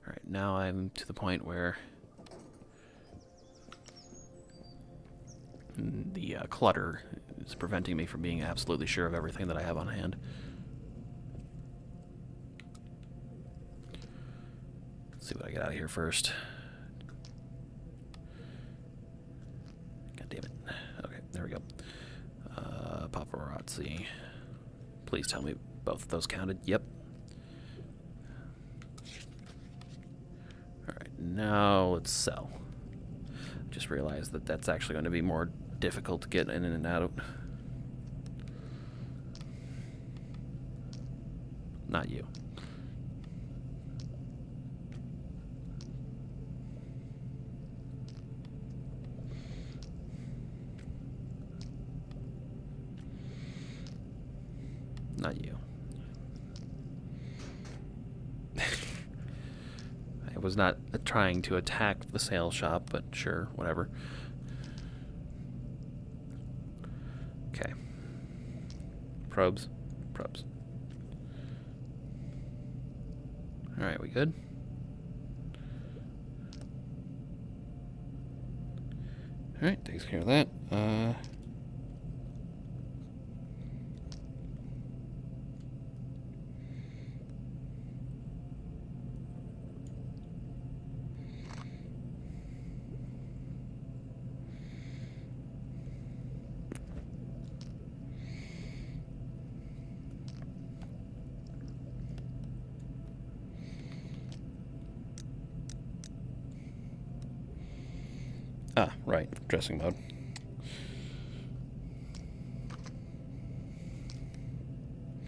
Alright, now I'm to the point where the clutter is preventing me from being absolutely sure of everything that I have on hand. Let's see what I get out of here first. God damn it. Okay, there we go. Paparazzi. Please tell me both of those counted. Yep. Alright, now let's sell. Just realized that that's actually going to be more difficult to get in and out. Not you. Not you. I was not trying to attack the sales shop, but sure, whatever. Okay. Probes. Probes. Alright, we good? Alright, takes care of that. Ah, right, dressing mode.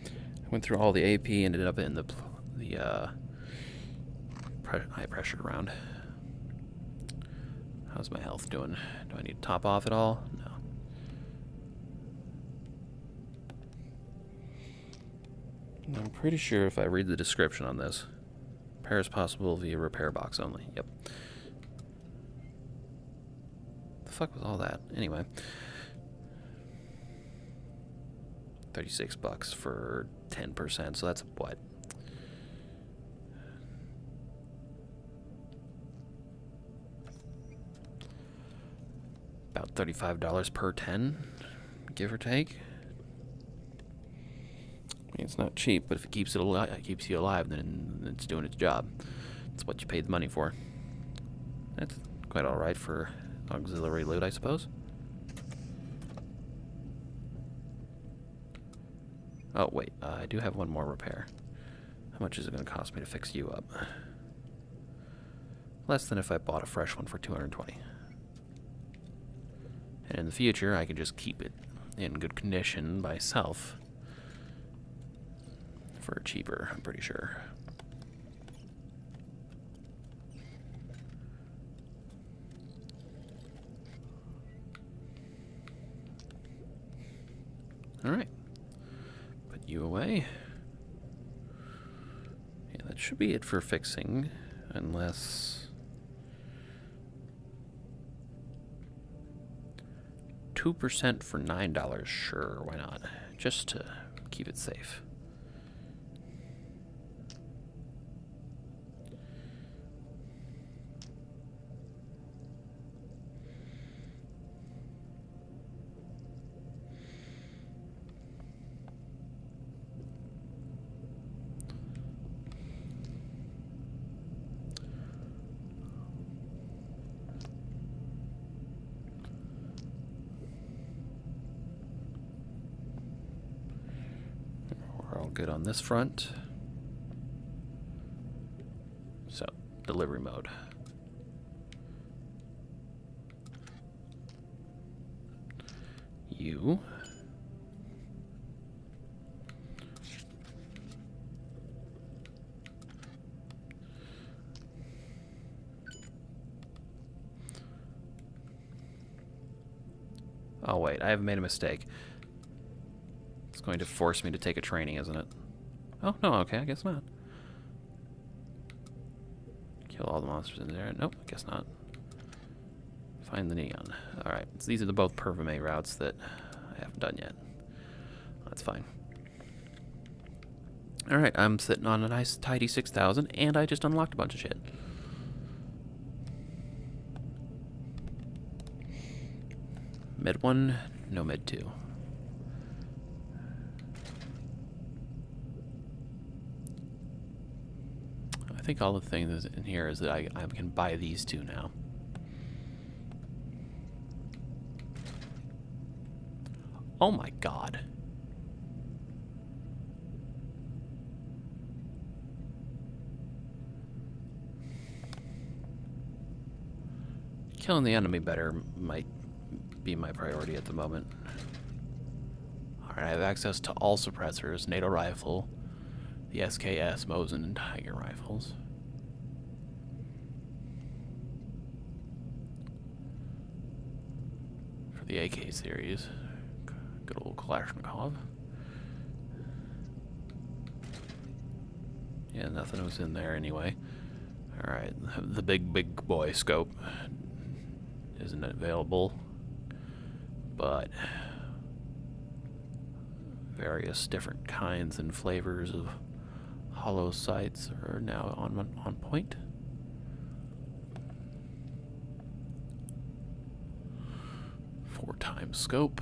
I went through all the AP and ended up in the high pressure round. How's my health doing? Do I need to top off at all? No. I'm pretty sure if I read the description on this, repair is possible via repair box only. Yep. The fuck was all that? Anyway. $36 for 10%, so that's what? About $35 per 10, give or take. I mean, it's not cheap, but if it keeps you alive, then it's doing its job. It's what you paid the money for. That's quite all right for auxiliary loot, I suppose. Oh, wait, I do have one more repair. How much is it going to cost me to fix you up? Less than if I bought a fresh one for $220. And in the future, I could just keep it in good condition myself for cheaper, I'm pretty sure. Alright. Put you away. Yeah, that should be it for fixing. Unless... 2% for $9. Sure, why not? Just to keep it safe. We're all good on this front. So, delivery mode. You. Oh wait, I have made a mistake. It's going to force me to take a training, isn't it? Oh, no, okay, I guess not. Kill all the monsters in there. Nope, I guess not. Find the neon. Alright, so these are the both Pervame routes that I haven't done yet. That's fine. Alright, I'm sitting on a nice tidy 6,000, and I just unlocked a bunch of shit. Med 1, no Med 2. I think all the things in here is that I can buy these two now. Oh my god. Killing the enemy better might be my priority at the moment. Alright, I have access to all suppressors, NATO rifle, the SKS, Mosin, and Tiger rifles. For the AK series, good old Kalashnikov. Yeah, nothing was in there anyway. Alright, the big boy scope isn't available, but various different kinds and flavors of hollow sights are now on point. Four times scope.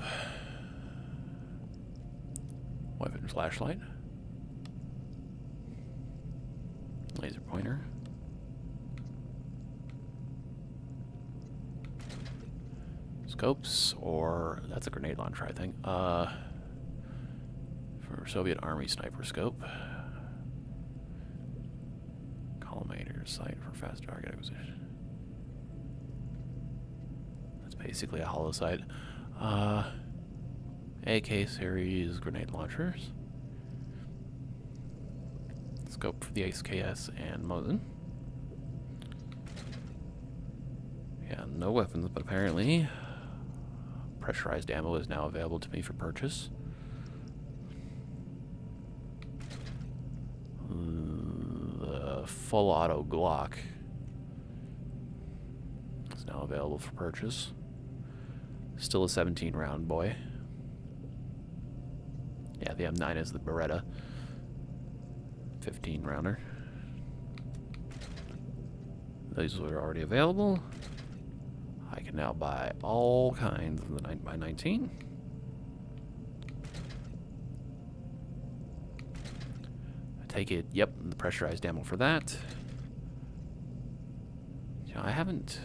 Weapon flashlight. Laser pointer. Scopes, or that's a grenade launcher, I think. For Soviet Army sniper scope. Collimator sight for fast target acquisition. That's basically a hollow sight. AK series grenade launchers. Scope for the SKS and Mosin. Yeah, no weapons, but apparently pressurized ammo is now available to me for purchase. The full auto Glock is now available for purchase. Still a 17 round boy. Yeah, the M9 is the Beretta 15 rounder. These are already available. I can now buy all kinds of the 9x19. I take it, yep, the pressurized ammo for that. You know, I haven't...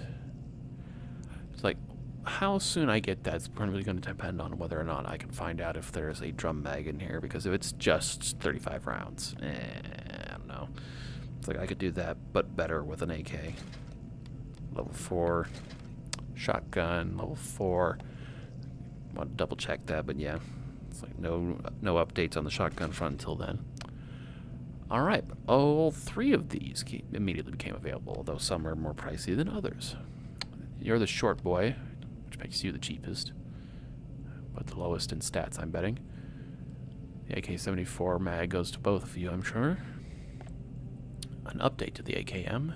It's like, how soon I get that's probably going to depend on whether or not I can find out if there's a drum mag in here, because if it's just 35 rounds, I don't know. It's like I could do that, but better with an AK. Level 4. Shotgun, level 4. Want to double check that, but yeah. It's like no updates on the shotgun front until then. Alright, but all three of these immediately became available, although some are more pricey than others. You're the short boy, which makes you the cheapest, but the lowest in stats, I'm betting. The AK-74 mag goes to both of you, I'm sure. An update to the AKM.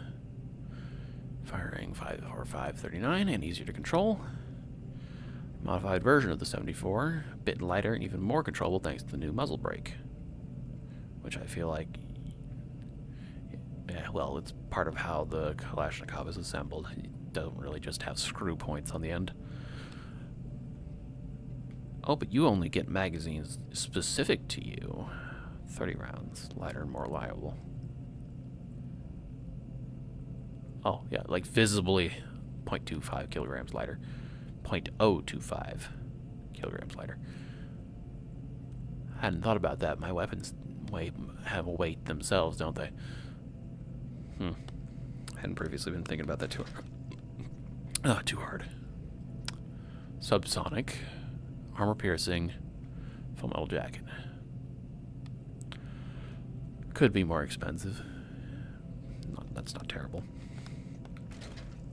Firing 5.45-39 and easier to control. Modified version of the 74, a bit lighter and even more controllable thanks to the new muzzle brake. Which I feel like, yeah, well, it's part of how the Kalashnikov is assembled. It doesn't really just have screw points on the end. Oh, but you only get magazines specific to you. 30 rounds, lighter and more reliable. Oh, yeah, like visibly 0.25 kilograms lighter. 0.025 kilograms lighter. I hadn't thought about that. My weapons have a weight themselves, don't they? Hadn't previously been thinking about that too hard. Too hard. Subsonic. Armor piercing. Full metal jacket. Could be more expensive. That's not terrible.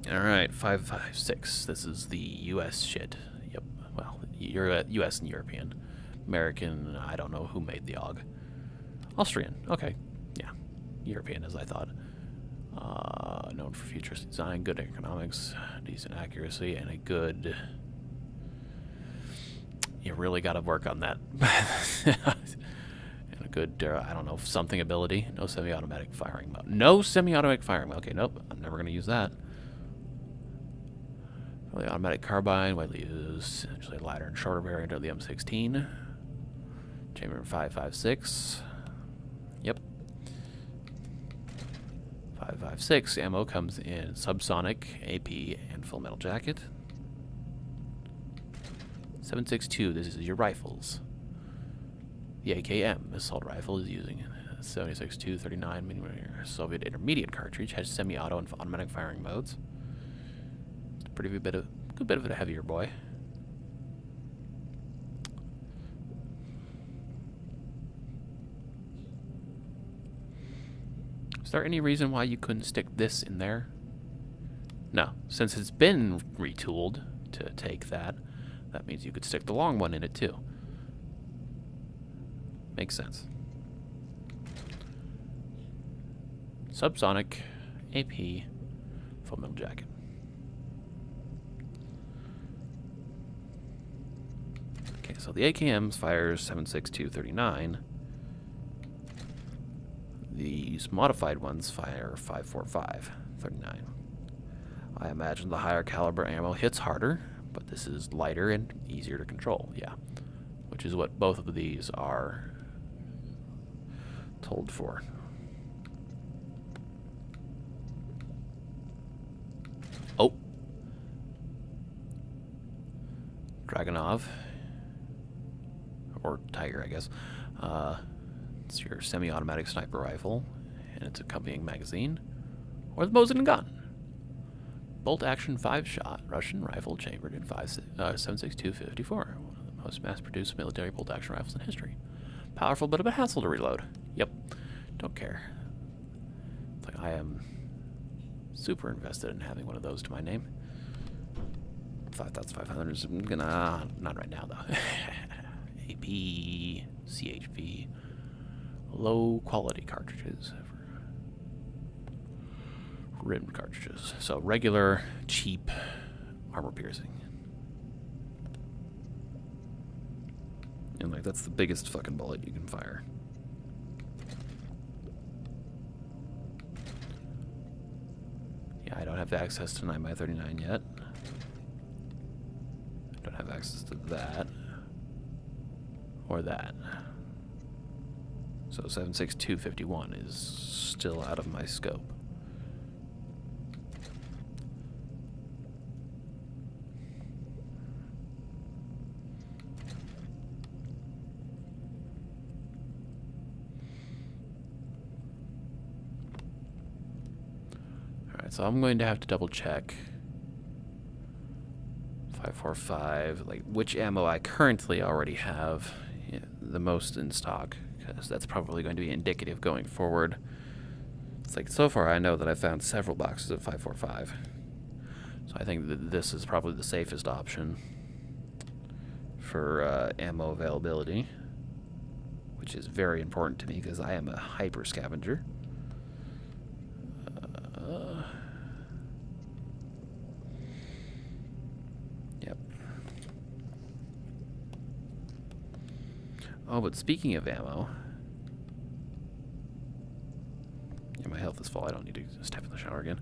Alright, 5.56. This is the US shit. Yep. Well, US and European. American, I don't know who made the AUG. Austrian. Okay. Yeah. European, as I thought. Known for futuristic design, good economics, decent accuracy, and a good... You really got to work on that. And a good, I don't know, something ability. No semi-automatic firing mode. No semi-automatic firing mode. Okay, nope. I'm never going to use that. The automatic carbine, widely used, actually a lighter and shorter variant of the M16. Chamber 5.56. Yep. 5.56. Ammo comes in subsonic, AP, and full metal jacket. 7.62. This is your rifles. The AKM assault rifle is using 76.2 39mm Soviet intermediate cartridge. Has semi-auto and automatic firing modes. Pretty good bit of a heavier boy. Is there any reason why you couldn't stick this in there? No, since it's been retooled to take that, that means you could stick the long one in it too. Makes sense. Subsonic, AP, full metal jacket. Okay, so the AKM fires 7.62 39. These modified ones fire 5.45 39. I imagine the higher caliber ammo hits harder, but this is lighter and easier to control, yeah. Which is what both of these are told for. Oh. Dragunov. Or Tiger, I guess. It's your semi-automatic sniper rifle and its accompanying magazine. Or the Mosin gun. Bolt-action 5-shot Russian rifle chambered in 7.62 54. One of the most mass-produced military bolt-action rifles in history. Powerful, but a bit hassle to reload. Yep. Don't care. It's like I am super invested in having one of those to my name. 5,500 is gonna... Not right now, though. AP, CHP, low-quality cartridges. Rimmed cartridges. So regular, cheap, armor piercing. And like that's the biggest fucking bullet you can fire. Yeah, I don't have access to 9x39 yet. I don't have access to that. Or that. So 7.62 51 is still out of my scope. So I'm going to have to double check 5.45, like which ammo I currently already have the most in stock, because that's probably going to be indicative going forward. It's like so far I know that I found several boxes of 5.45, so I think that this is probably the safest option for ammo availability, which is very important to me because I am a hyper scavenger. Yep. Oh, but speaking of ammo, yeah, my health is full. I don't need to step in the shower again.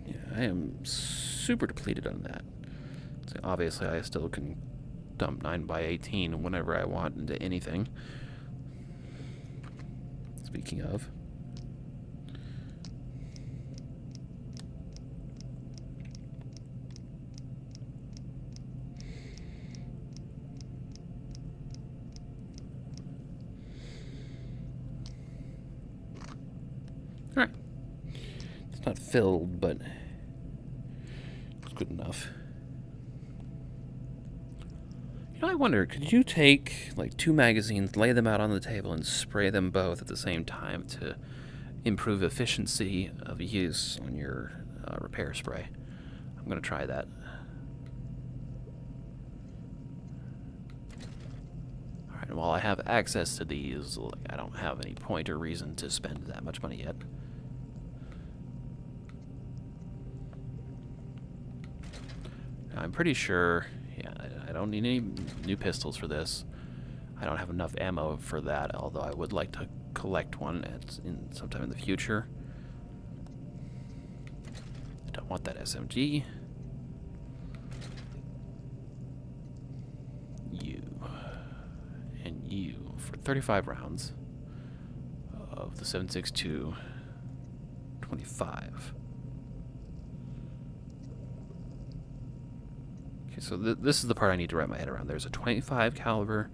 Yeah, I am super depleted on that. So obviously, I still can dump 9x18 whenever I want into anything. Speaking of. Alright. It's not filled, but it's good enough. You know, I wonder, could you take like 2 magazines, lay them out on the table, and spray them both at the same time to improve efficiency of use on your repair spray? I'm going to try that. Alright, and while I have access to these, I don't have any point or reason to spend that much money yet. I'm pretty sure, yeah, I don't need any new pistols for this. I don't have enough ammo for that, although I would like to collect one sometime in the future. I don't want that SMG. You. And you for 35 rounds of the 7.62 25. Okay, so this is the part I need to wrap my head around. There's a 25 caliber,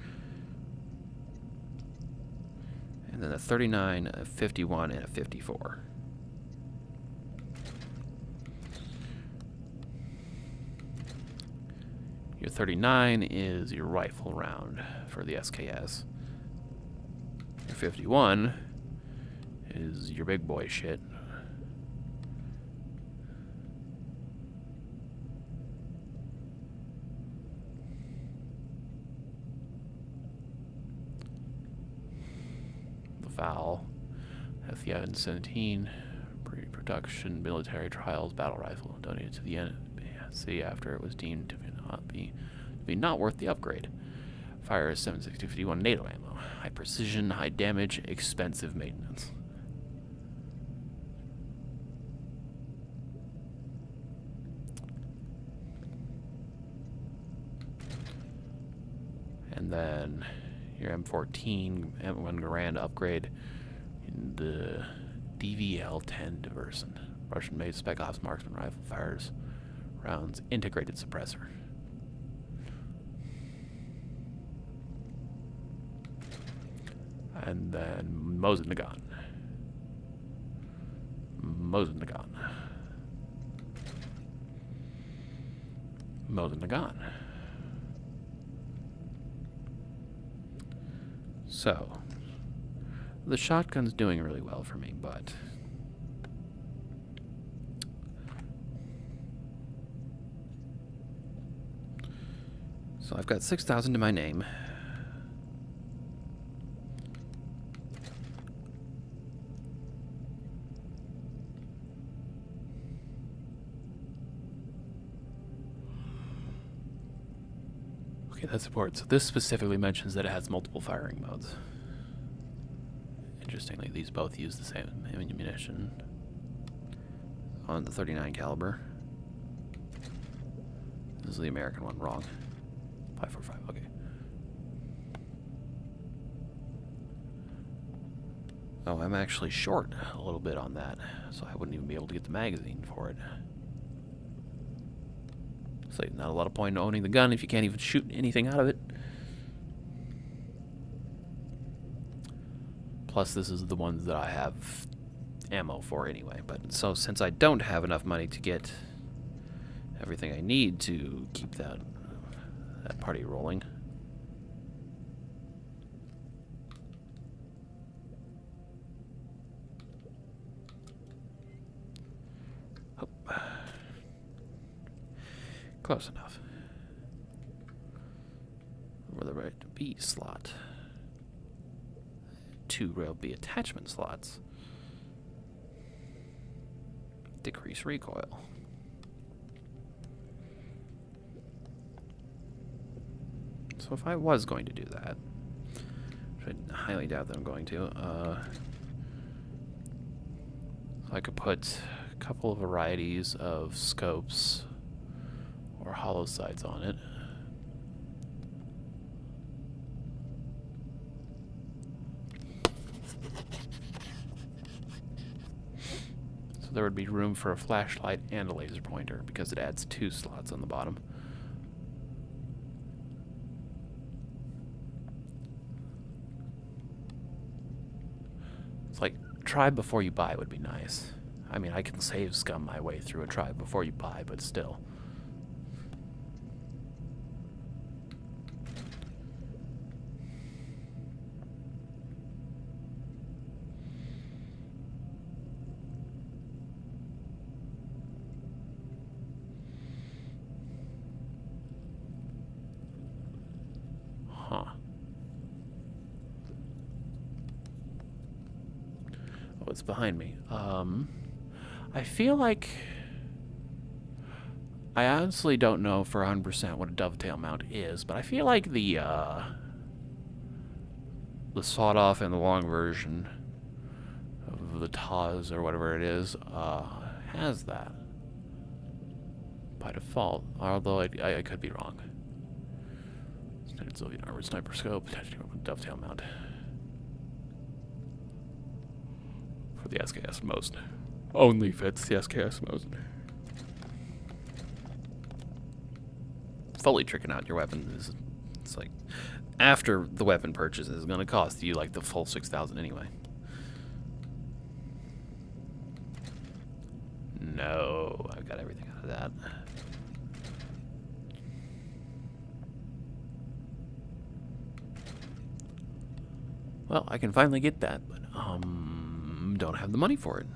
and then a 39, a 51, and a 54. Your 39 is your rifle round for the SKS. Your 51 is your big boy shit. Foul, FE-17, pre-production military trials battle rifle donated to the NSC after it was deemed to be not worth the upgrade. Fires 7.6251 NATO ammo. High precision, high damage, expensive maintenance. And then your M14, M1 Garand upgrade in the DVL-10 Diverson. Russian-made Spec Ops marksman rifle, fires rounds, integrated suppressor. And then Mosin Nagant. Mosin Nagant. Mosin Nagant. So, the shotgun's doing really well for me, but so I've got 6,000 to my name. Okay, that's important. So this specifically mentions that it has multiple firing modes. Interestingly, these both use the same ammunition on the 39 caliber. This is the American one, wrong. 545, okay. Oh, I'm actually short a little bit on that, so I wouldn't even be able to get the magazine for it. So not a lot of point in owning the gun if you can't even shoot anything out of it. Plus, this is the ones that I have ammo for anyway. But so since I don't have enough money to get everything I need to keep that party rolling. Close enough. B slot. 2 rail B attachment slots. Decrease recoil. So if I was going to do that, which I highly doubt that I'm going to, I could put a couple of varieties of scopes or hollow sides on it. So there would be room for a flashlight and a laser pointer because it adds 2 slots on the bottom. It's like, try before you buy would be nice. I mean, I can save scum my way through a try before you buy, but still. Huh. Oh, it's behind me. I feel like... I honestly don't know for 100% what a dovetail mount is, but I feel like the sawed-off and the long version of the Taz or whatever it is has that by default, although I could be wrong. Standard Sylvian armored sniper scope attached to a dovetail mount for the SKS most. Only fits the SKS most. Fully tricking out your weapon is, it's like, after the weapon purchase is going to cost you like the full 6,000 anyway. No, I've got everything out of that. Well, I can finally get that, but don't have the money for it.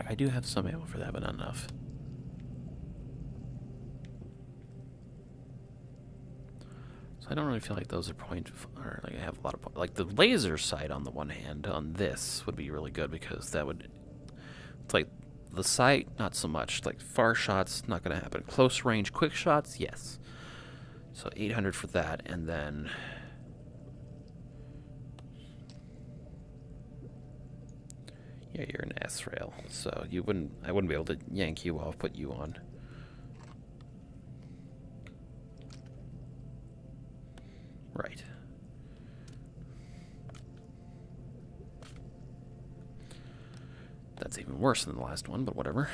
I do have some ammo for that, but not enough. So I don't really feel like those are or like I have a lot of like the laser sight on the one hand on this would be really good because that would, it's like the sight not so much, like far shots not going to happen, close range quick shots yes. So 800 for that, and then yeah, you're an S rail, so I wouldn't be able to yank you off, put you on. Right. That's even worse than the last one, but whatever.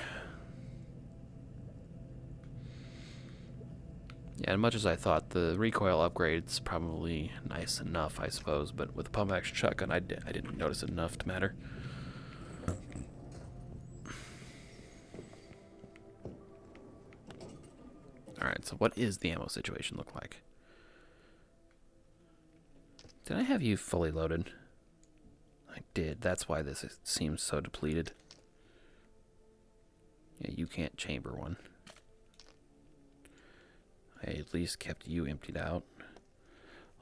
Yeah, as much as I thought the recoil upgrade's probably nice enough, I suppose, but with the pump action shotgun, I didn't notice it enough to matter. Alright, so what is the ammo situation look like? Did I have you fully loaded? I did. That's why this seems so depleted. Yeah, you can't chamber one. I at least kept you emptied out.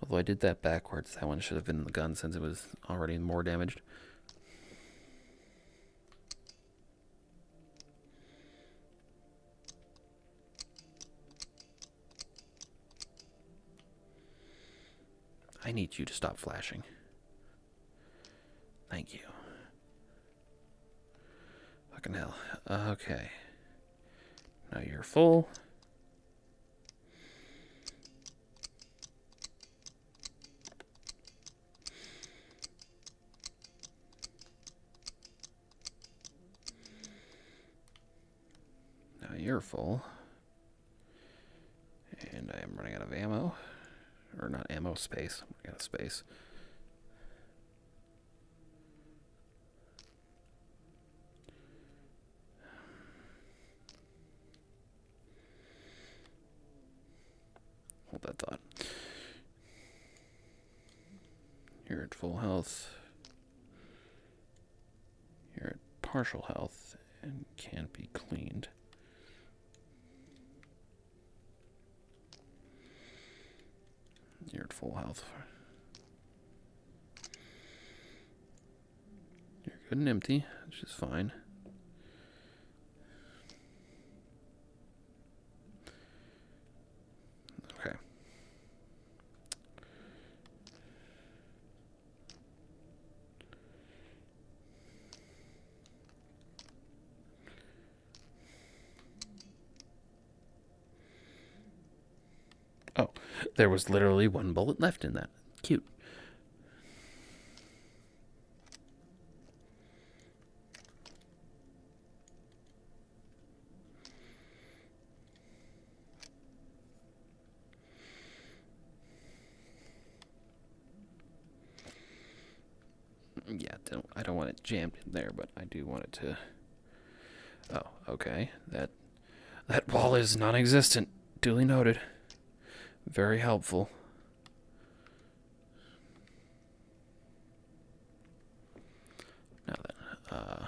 Although I did that backwards. That one should have been in the gun since it was already more damaged. I need you to stop flashing. Thank you. Fucking hell. Okay. Now you're full. Now you're full. And I am running out of ammo. Or not ammo, space. I'm running out of space. what that thought. You're at full health. You're at partial health and can't be cleaned. You're at full health. You're good and empty, which is fine. Okay. Oh, there was literally one bullet left in that. Cute. Yeah, I don't want it jammed in there, but I do want it to. Oh, okay. That wall is non-existent. Duly noted. Very helpful. Now then,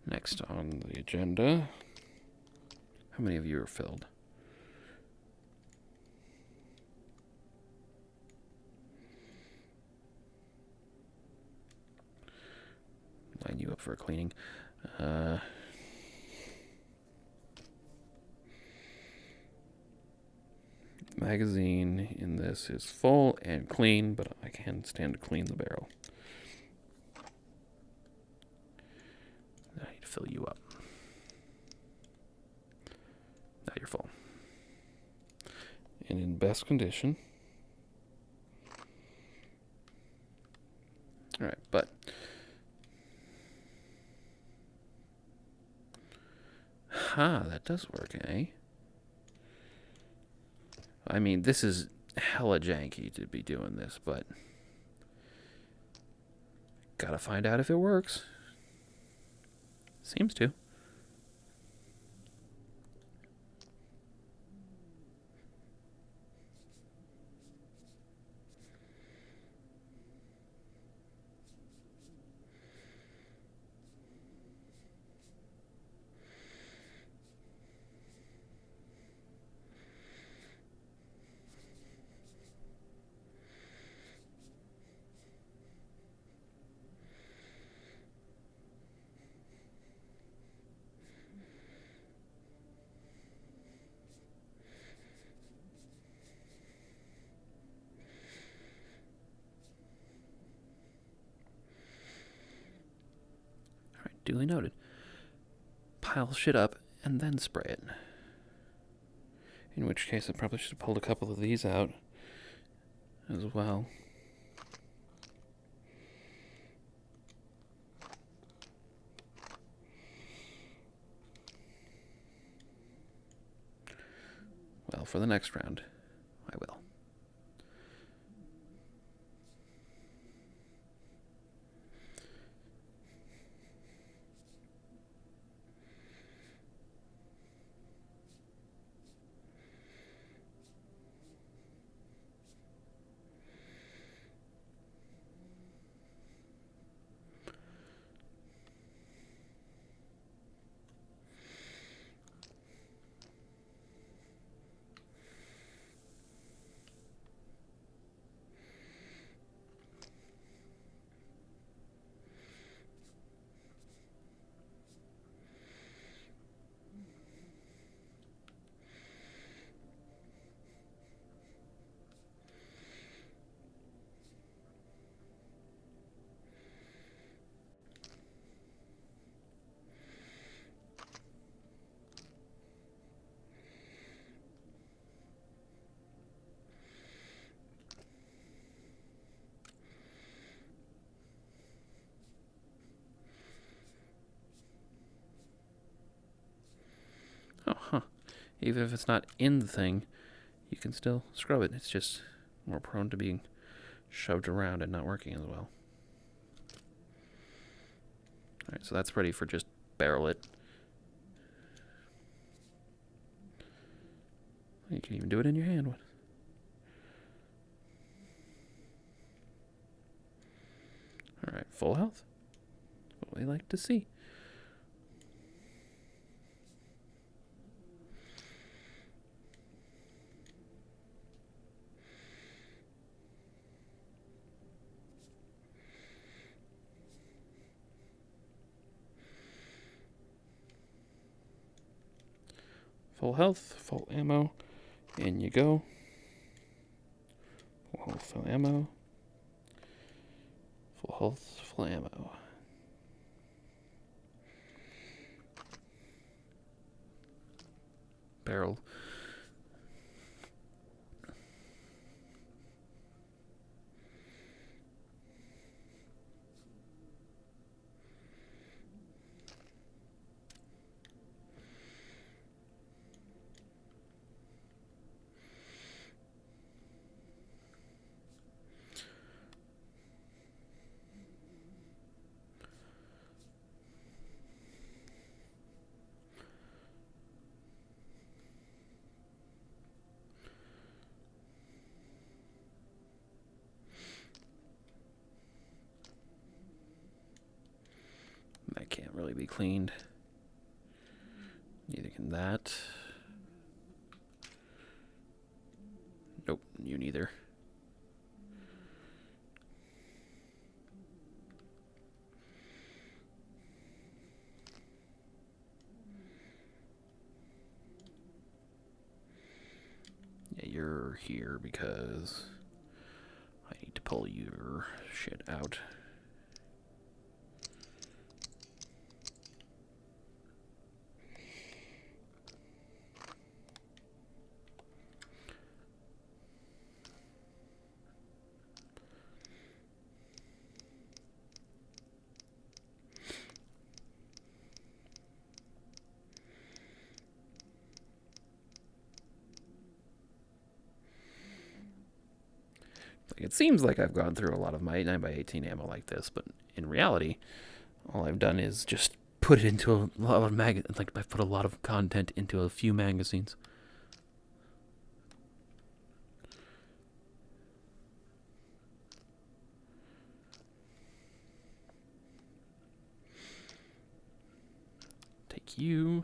next on the agenda. How many of you are filled? Line you up for a cleaning. Magazine in this is full and clean, but I can stand to clean the barrel. I need to fill you up. Now you're full. And in best condition. Alright, but that does work, eh? I mean, this is hella janky to be doing this, but gotta find out if it works. Seems to. Duly noted. Pile shit up and then spray it. In which case I probably should have pulled a couple of these out as well. Well, for the next round, I will. Oh, huh. Even if it's not in the thing, you can still scrub it. It's just more prone to being shoved around and not working as well. Alright, so that's ready for just barrel it. You can even do it in your hand. Alright, full health. What we like to see. Full health, full ammo. In you go. Full health, full ammo. Full health, full ammo. Barrel. That can't really be cleaned. Neither can that. Nope, you neither. Yeah, you're here because I need to pull your shit out. It seems like I've gone through a lot of my 9x18 ammo like this, but in reality, all I've done is just put it into a lot of I've put a lot of content into a few magazines. Take you.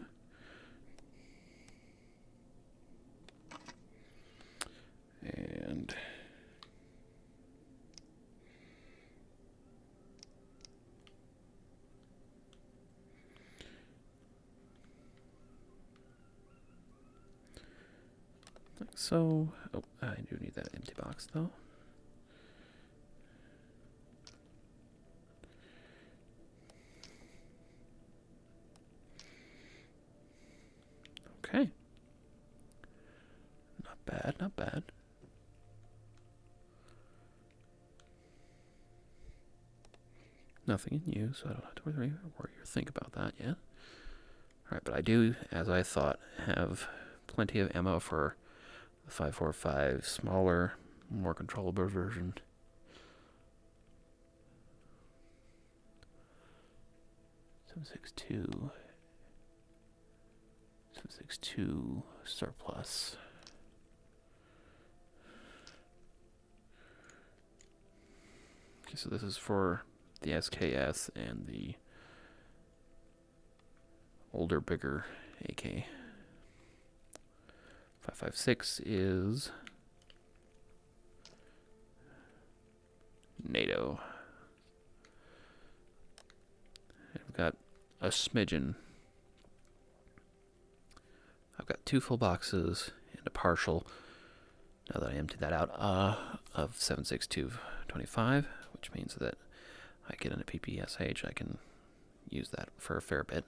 And like so. Oh, I do need that empty box though. Okay. Not bad, not bad. Nothing in you, so I don't have to worry or think about that yet. Alright, but I do, as I thought, have plenty of ammo for the 5.45 smaller, more controllable version. .762 surplus. Okay, so this is for the SKS and the older, bigger AK. 5.56 is NATO. And we've got a smidgen. I've got 2 full boxes and a partial, now that I emptied that out, of 7.6225, which means that I get into PPSH, I can use that for a fair bit.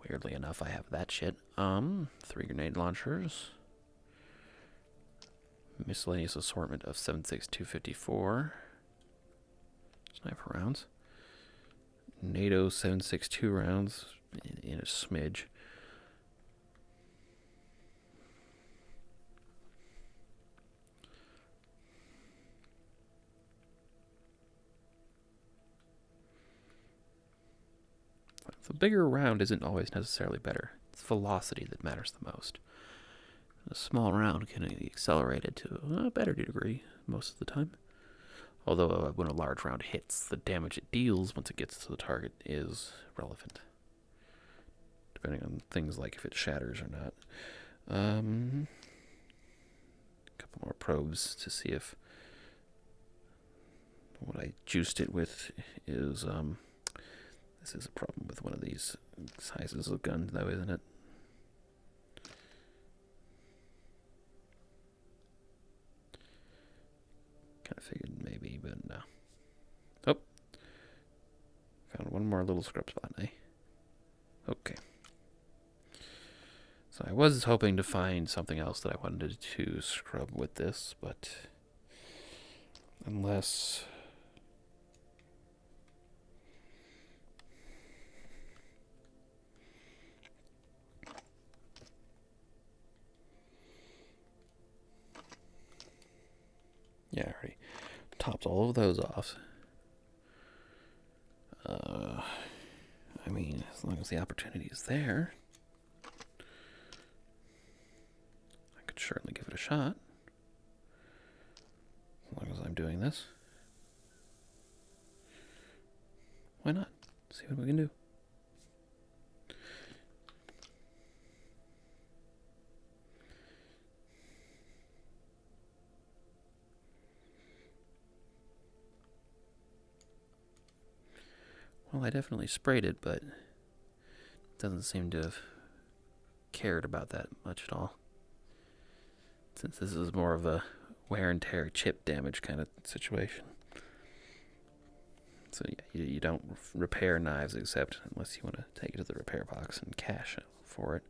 Weirdly enough, I have that shit. 3 grenade launchers. Miscellaneous assortment of 7.6254. Sniper rounds. NATO 7.62 rounds in a smidge. The bigger round isn't always necessarily better. It's velocity that matters the most. A small round can be accelerated to a better degree most of the time. Although when a large round hits, the damage it deals once it gets to the target is relevant, depending on things like if it shatters or not. A couple more probes to see if what I juiced it with is this is a problem with one of these sizes of guns, though, isn't it? Kind of figured maybe, but no. Oh, found one more little scrub spot, eh? Okay. So I was hoping to find something else that I wanted to scrub with this, but unless... Yeah, I already topped all of those off. I mean, as long as the opportunity is there, I could certainly give it a shot. As long as I'm doing this. Why not? See what we can do. Well, I definitely sprayed it, but it doesn't seem to have cared about that much at all. Since this is more of a wear and tear chip damage kind of situation. So yeah, you don't repair knives except unless you want to take it to the repair box and cash for it.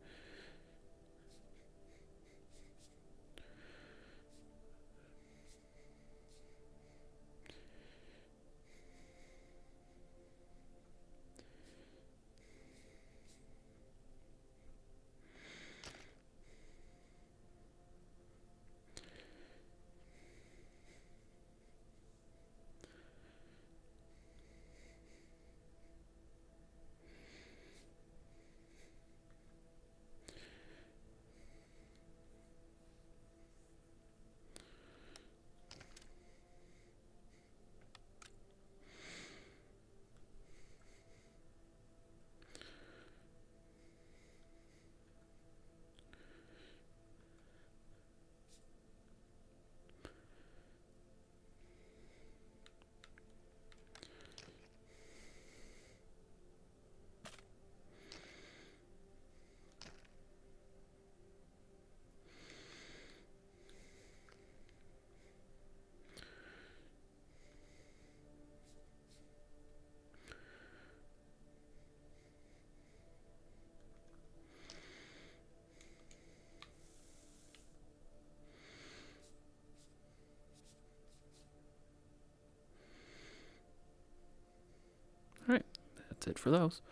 Alright, that's it for those.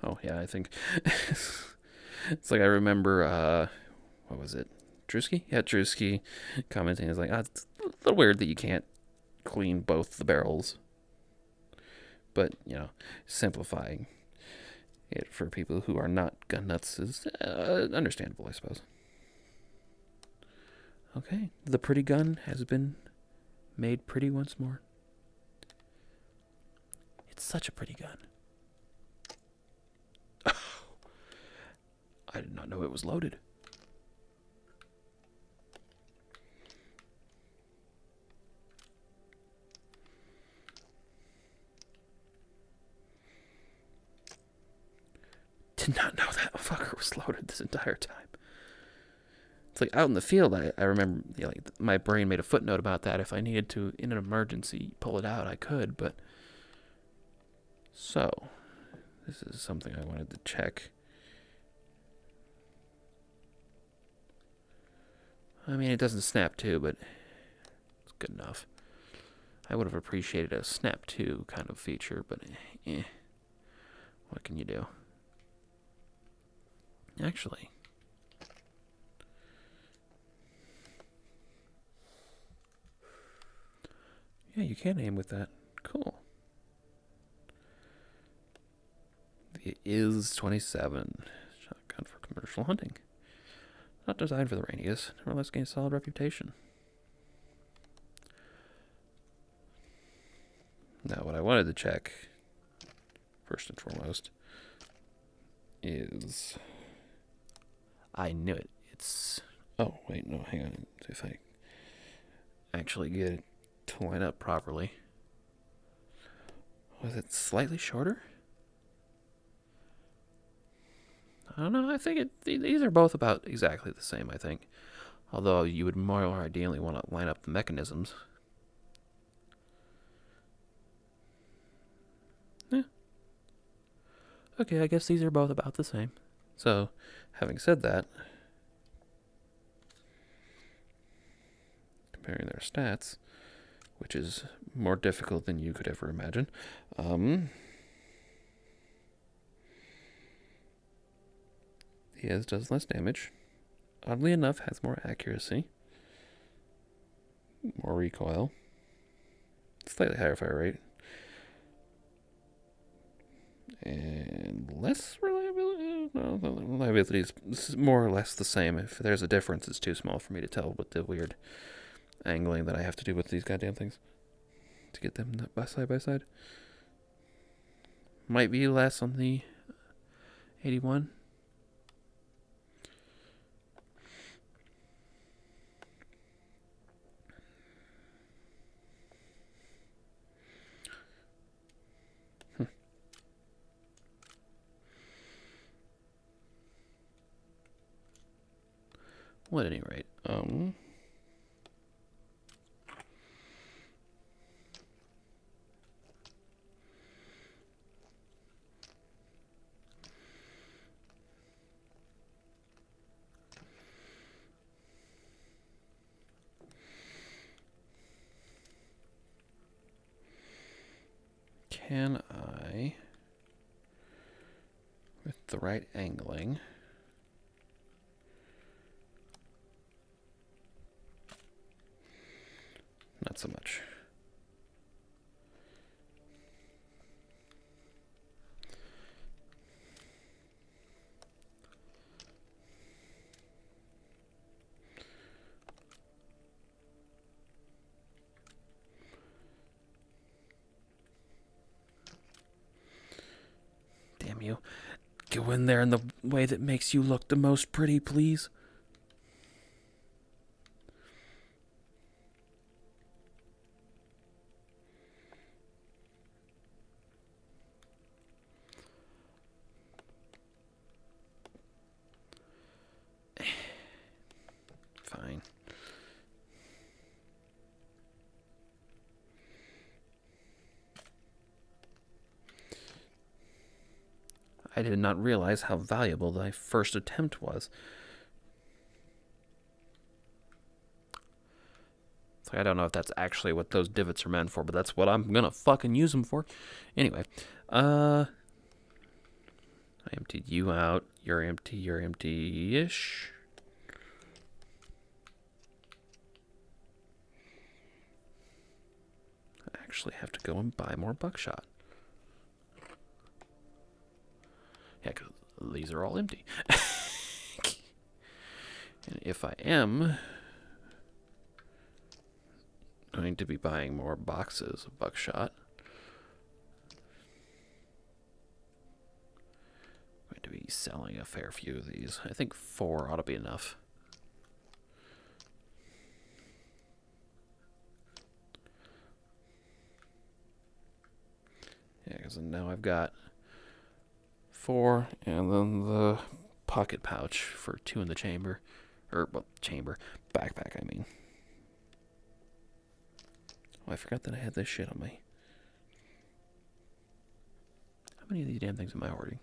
Oh, yeah, I think... it's like I remember, what was it? Drewski? Yeah, Drewski commenting is like, it's a little weird that you can't clean both the barrels. But, simplifying it for people who are not gun nuts is understandable, I suppose. Okay, the pretty gun has been made pretty once more. It's such a pretty gun. I did not know it was loaded. Did not know that fucker was loaded this entire time. It's like out in the field, I remember like my brain made a footnote about that. If I needed to, in an emergency, pull it out, I could. But so, this is something I wanted to check. I mean, it doesn't snap to, but it's good enough. I would have appreciated a snap to kind of feature, but what can you do? Actually, yeah, you can aim with that. Cool. It is 27. Shotgun for commercial hunting. Not designed for the rainiest. Nevertheless, gain a solid reputation. Now, what I wanted to check, first and foremost, is... I knew it. It's... Oh, wait, no, hang on. See if I actually get it to line up properly. Was it slightly shorter? I don't know. I think these are both about exactly the same, I think. Although you would more ideally want to line up the mechanisms. Yeah. Okay, I guess these are both about the same. So, having said that, comparing their stats, which is more difficult than you could ever imagine, his does less damage. Oddly enough, has more accuracy, more recoil, slightly higher fire rate, and less reliability. No, the reliability is more or less the same. If there's a difference, it's too small for me to tell with the weird angling that I have to do with these goddamn things to get them side by side. Might be less on the 81. Well, at any rate, can I, with the right angling, not so much. Damn you. Go in there in the way that makes you look the most pretty, please. Fine. I did not realize how valuable my first attempt was. So I don't know if that's actually what those divots are meant for, but that's what I'm gonna fucking use them for. Anyway, I emptied you out. You're empty-ish. I actually have to go and buy more buckshot. Yeah, because these are all empty. And if I am going to be buying more boxes of buckshot, I'm going to be selling a fair few of these. I think 4 ought to be enough. Yeah, because now I've got 4, and then the pocket pouch for 2 in the chamber. Or, well, backpack, I mean. Oh, I forgot that I had this shit on me. How many of these damn things am I hoarding?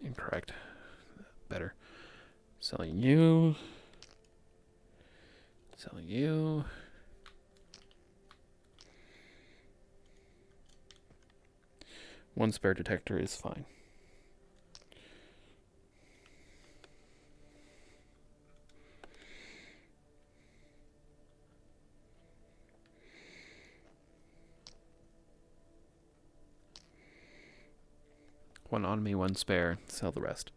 Incorrect. Better. Selling you. Selling you. One spare detector is fine. One on me, one spare. Sell the rest.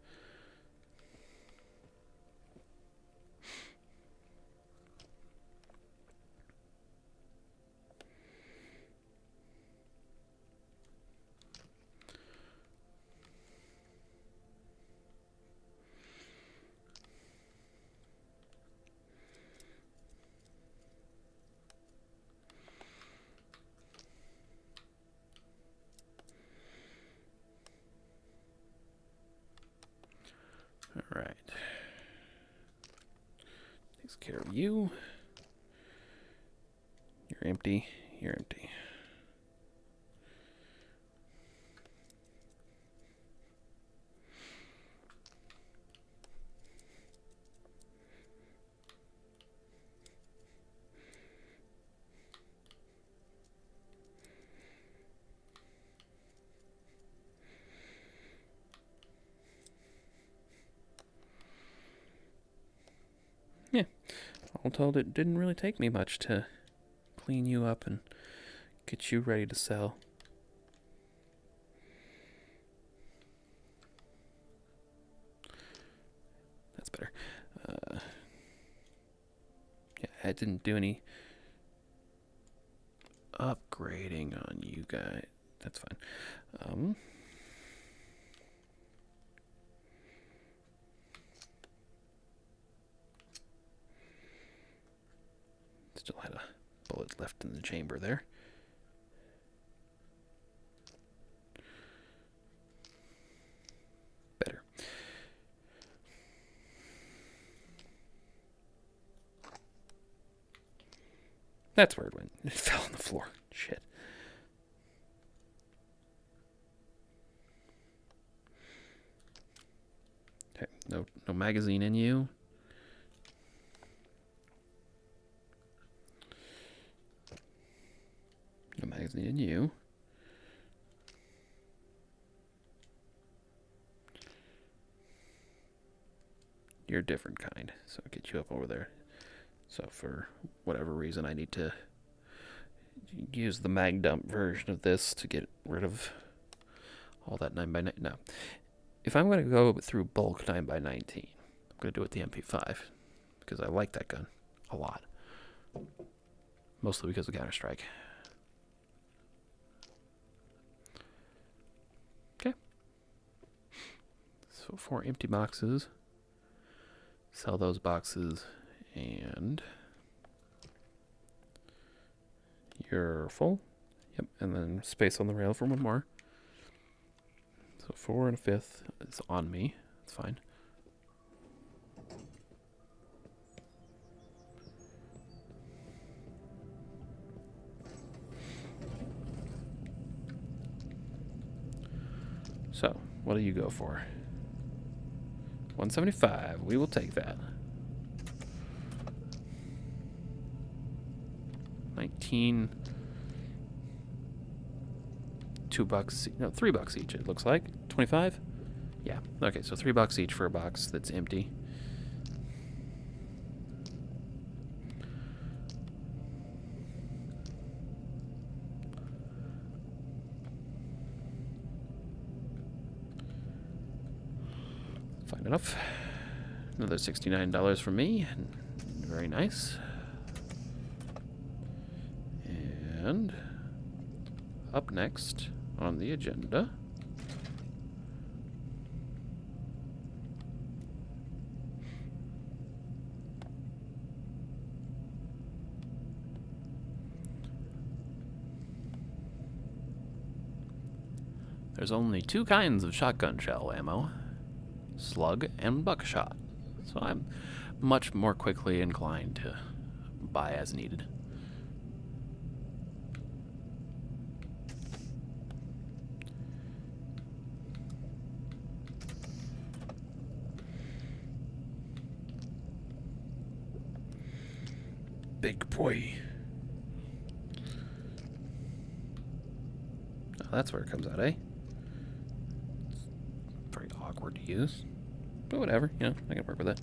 All right. Takes care of you. You're empty. You're empty. Yeah. All told, it didn't really take me much to clean you up and get you ready to sell. That's better. Yeah, I didn't do any upgrading on you guys. That's fine. Still had a bullet left in the chamber there. Better. That's where it went. It fell on the floor. Shit. Okay, no magazine in you. No magazine in you. You're a different kind, so I'll get you up over there. So for whatever reason, I need to use the mag dump version of this to get rid of all that 9x9. No. If I'm going to go through bulk 9x19, I'm going to do it with the MP5 because I like that gun a lot. Mostly because of Counter-Strike. Okay. So 4 empty boxes. Sell those boxes and you're full. Yep, and then space on the rail for one more. So 4 and a 5th is on me. It's fine. So, what do you go for? 175. We will take that. 19. $2. No, $3 each. It looks like 25. Yeah. Okay, so $3 each for a box that's empty. Fine enough. Another $69 from me. Very nice. And up next on the agenda there's only 2 kinds of shotgun shell ammo. Slug and buckshot. So I'm much more quickly inclined to buy as needed. Big boy. Oh, that's where it comes out, eh? It's very awkward to use. But whatever, you know, I can work with it.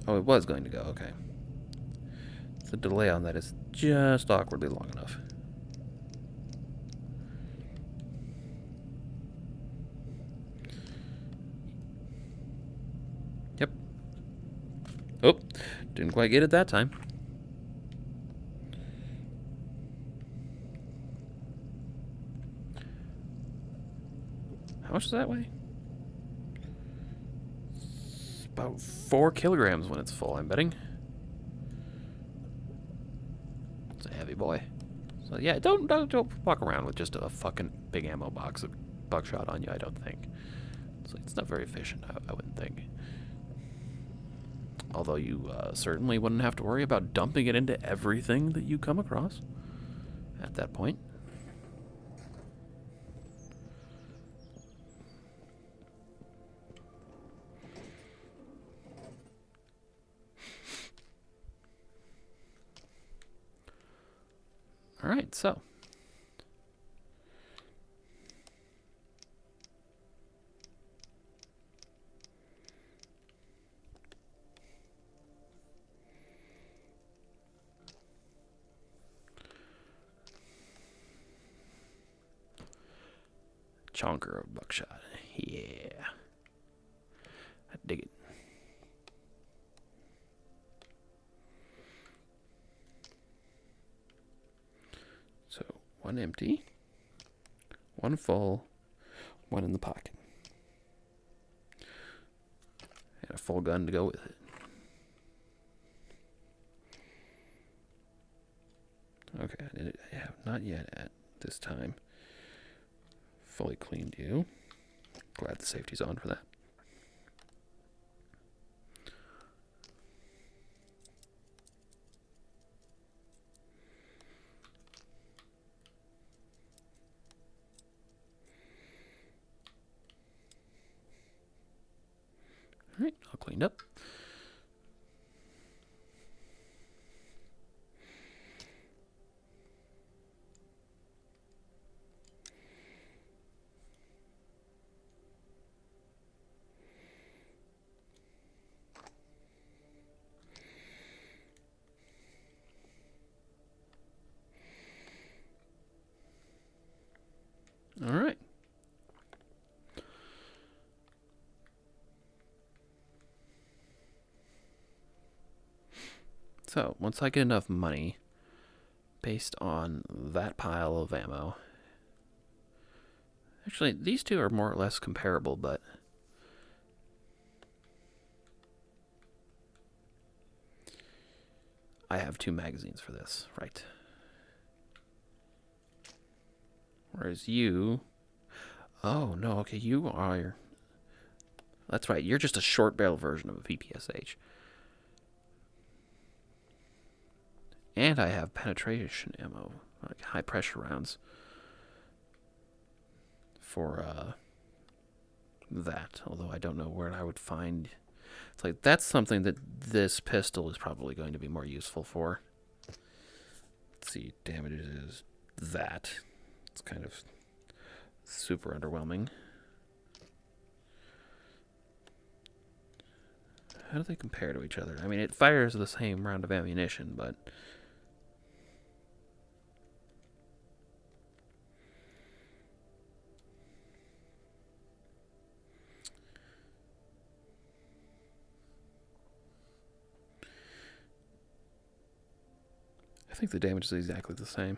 Oh, it was going to go, okay. So The delay on that is just awkwardly long enough. Yep. Oh, didn't quite get it that time. How much does that weigh? It's about 4 kilograms when it's full, I'm betting. It's a heavy boy. So yeah, don't walk around with just a fucking big ammo box of buckshot on you, I don't think. It's not very efficient, I wouldn't think. Although you certainly wouldn't have to worry about dumping it into everything that you come across at that point. Alright, so. Chonker of buckshot. Yeah. I dig it. So, 1 empty, 1 full, 1 in the pocket. And a full gun to go with it. Okay, I have not yet at this time fully cleaned you. Glad the safety's on for that. Alright, all cleaned up. Alright. So, once I get enough money, based on that pile of ammo. Actually, these two are more or less comparable, but I have 2 magazines for this, right? Whereas you... Oh, no, okay, you are... That's right, you're just a short barrel version of a PPSH. And I have penetration ammo, like high pressure rounds. For that, although I don't know where I would find... It's like, that's something that this pistol is probably going to be more useful for. Let's see, damage is that. It's kind of super underwhelming. How do they compare to each other? I mean, it fires the same round of ammunition, but... I think the damage is exactly the same.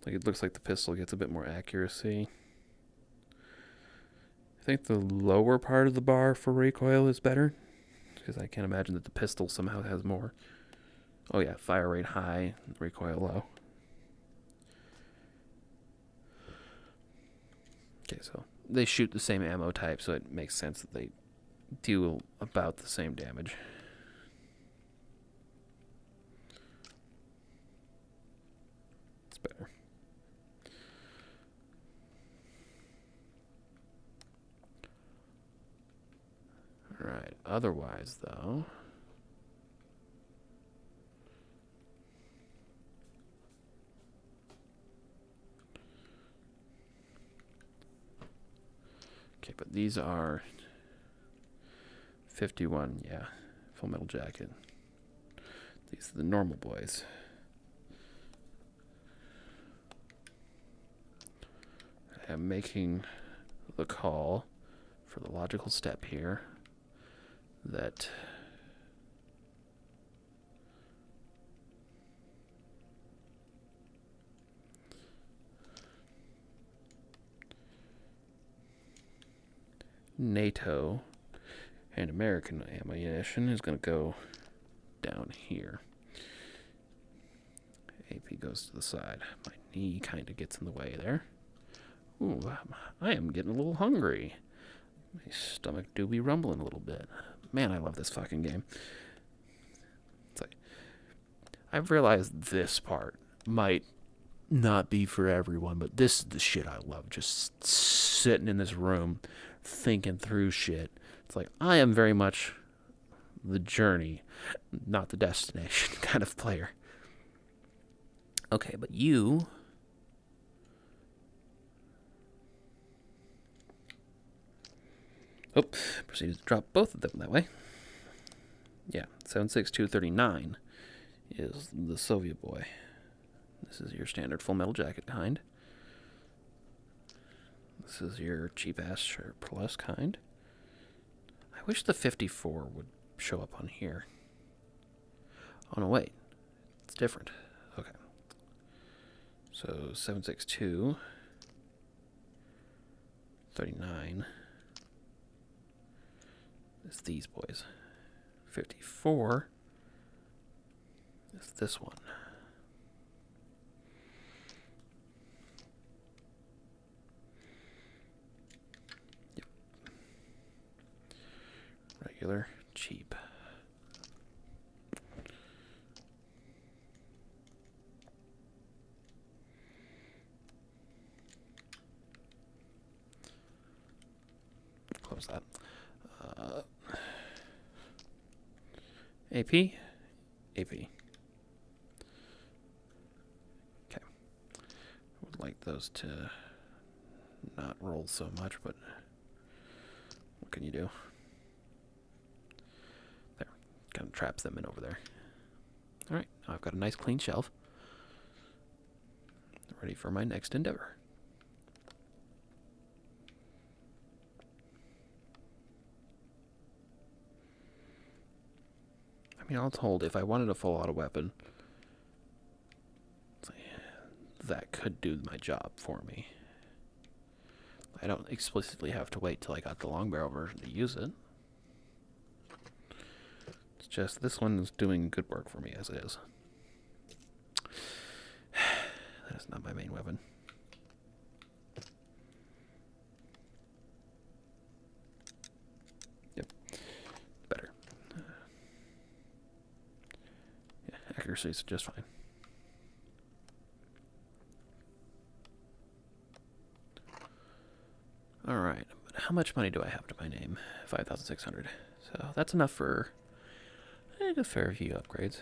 Like, it looks like the pistol gets a bit more accuracy. I think the lower part of the bar for recoil is better, because I can't imagine that the pistol somehow has more. Oh yeah, fire rate high, recoil low. Okay, so they shoot the same ammo type, so it makes sense that they deal about the same damage. It's better. Alright, otherwise though... Okay, but these are 51, yeah, full metal jacket. These are the normal boys. I am making the call for the logical step here that NATO and American ammunition is going to go down here. AP goes to the side. My knee kind of gets in the way there. Ooh, I am getting a little hungry. My stomach do be rumbling a little bit. Man, I love this fucking game. It's like, I've realized this part might not be for everyone, but this is the shit I love. Just sitting in this room, thinking through shit. It's like, I am very much the journey, not the destination kind of player. Okay, but you... Oh, proceeded to drop both of them that way. Yeah, 76239 is the Soviet boy. This is your standard full metal jacket kind. This is your cheap-ass shirt plus kind. I wish the 54 would show up on here. Oh, no, wait. It's different. Okay. So, 762 39 is these boys. 54 is this one. Yep. Regular, cheap. Close that. AP? AP. Okay. Would like those to not roll so much, but what can you do? There. Kind of traps them in over there. Alright, now I've got a nice clean shelf. Ready for my next endeavor. I mean, all told, if I wanted a full auto weapon, that could do my job for me. I don't explicitly have to wait till I got the long barrel version to use it. It's just this one is doing good work for me as it is. That is not my main weapon. Yep. Better. Yeah, accuracy is just fine. Alright, but how much money do I have to my name? 5,600. So that's enough for a fair few upgrades.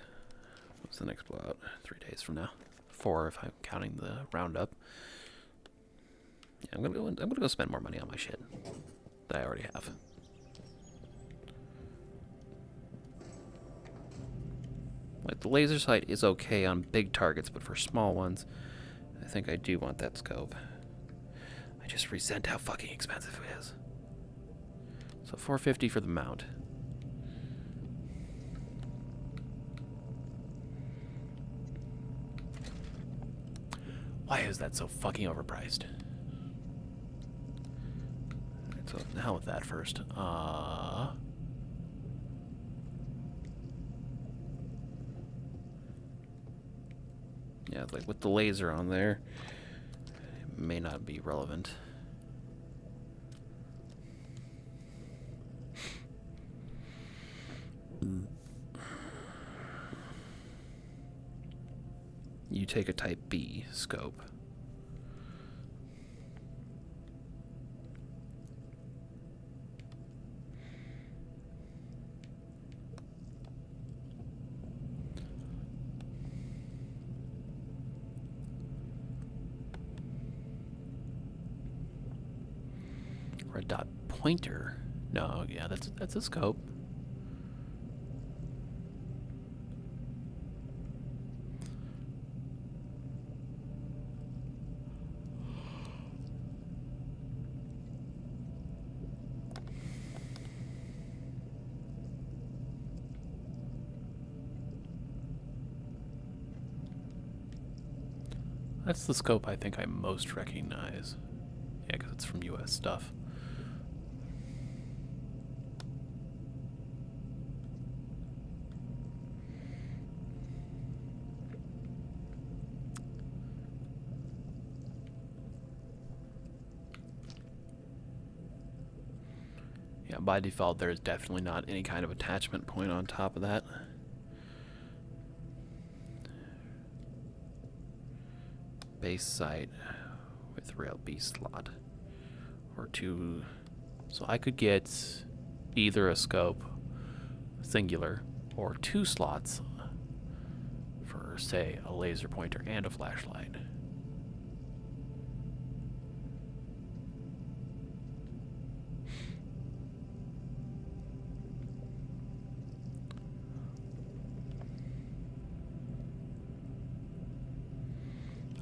What's the next blowout? 3 days from now. 4 if I'm counting the roundup. Yeah, I'm gonna go spend more money on my shit that I already have. Like, the laser sight is okay on big targets, but for small ones, I think I do want that scope. I just resent how fucking expensive it is. So $450 for the mount. Why is that so fucking overpriced? Alright, so the hell with that first. Yeah, like with the laser on there, it may not be relevant. You take a Type B scope. Red dot pointer. No, yeah, that's a scope. That's the scope I think I most recognize. Yeah, because it's from US stuff. Yeah, by default, there's definitely not any kind of attachment point on top of that. Base sight with rail B slot. Or two. So I could get either a scope, singular, or 2 slots for, say, a laser pointer and a flashlight.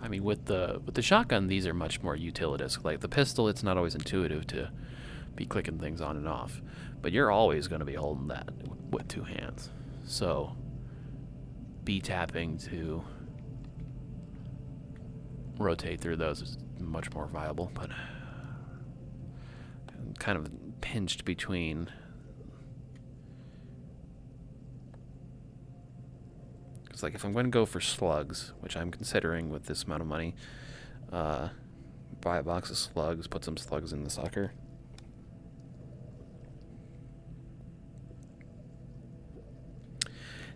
I mean, with the shotgun, these are much more utilitist. Like the pistol, it's not always intuitive to be clicking things on and off, but you're always going to be holding that with 2 hands. So, B tapping to rotate through those is much more viable. But I'm kind of pinched between. It's like if I'm going to go for slugs, which I'm considering with this amount of money, buy a box of slugs, put some slugs in the sucker.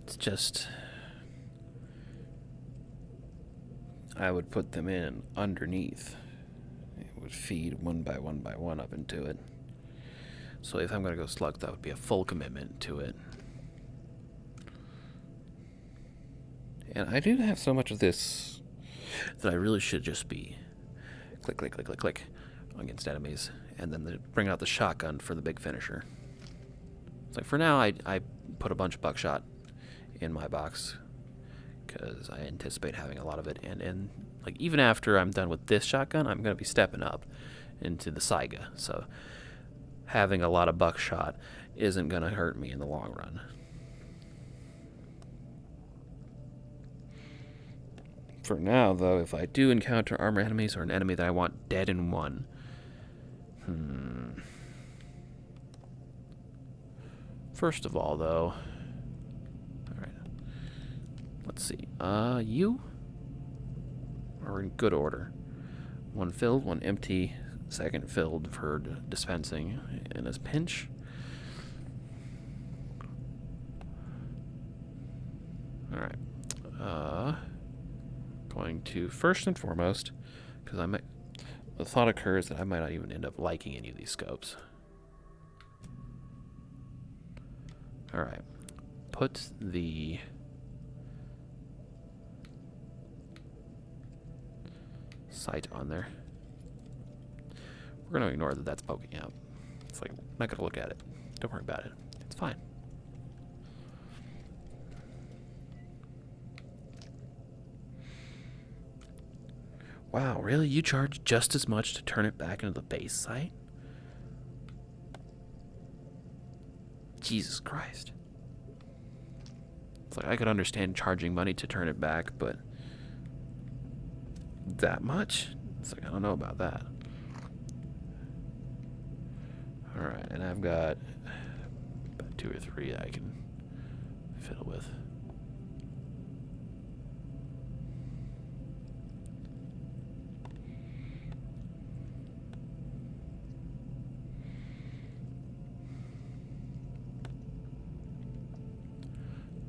It's just, I would put them in underneath. It would feed one by one up into it. So if I'm going to go slugs, that would be a full commitment to it. And I do have so much of this that I really should just be click, click, click, click, click against enemies, and then bring out the shotgun for the big finisher. So for now, I put a bunch of buckshot in my box because I anticipate having a lot of it. And like even after I'm done with this shotgun, I'm going to be stepping up into the Saiga. So having a lot of buckshot isn't going to hurt me in the long run. For now, though, if I do encounter armor enemies or an enemy that I want dead in one, First of all, though, alright, let's see, you are in good order. 1 filled, 1 empty, 2nd filled for dispensing in his pinch. Alright, going to first and foremost, because the thought occurs that I might not even end up liking any of these scopes. Alright, put the sight on there. We're going to ignore that that's poking out. It's like, I'm not going to look at it. Don't worry about it. It's fine. Wow, really? You charge just as much to turn it back into the base sight? Jesus Christ. It's like I could understand charging money to turn it back, but that much? It's like, I don't know about that. Alright, and I've got about 2 or 3 that I can fiddle with.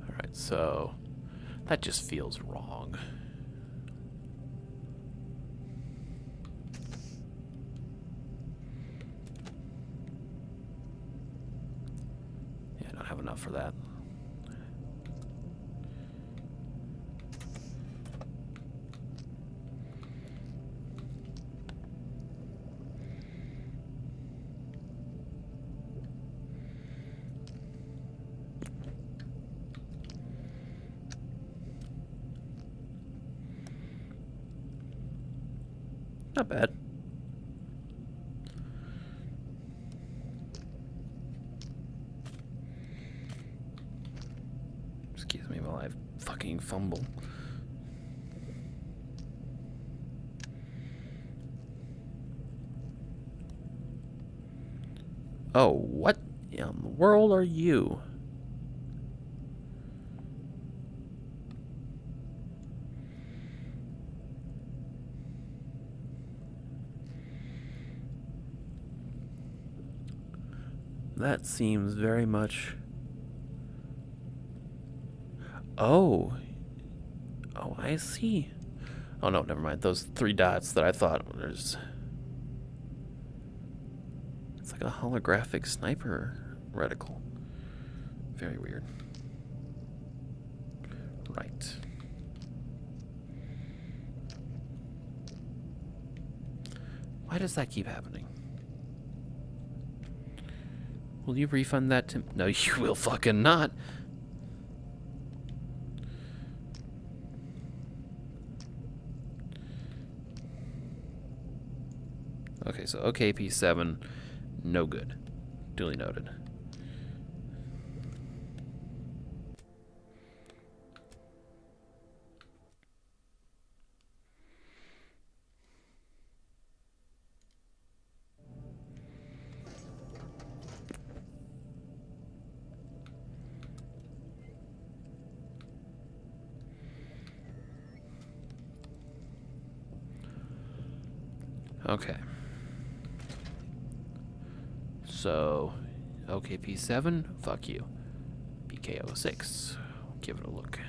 Alright, so that just feels wrong. Yeah, I don't have enough for that. Not bad. Excuse me while I fucking fumble. Oh, what in the world are you? That seems very much... Oh. Oh, I see. Oh, no, never mind. Those 3 dots that I thought was... It's like a holographic sniper reticle. Very weird. Right. Why does that keep happening? Will you refund that to... No, you will fucking not. Okay, so OKP7, no good. Duly noted. Okay. So, OKP7, fuck you. PKO6, give it a look.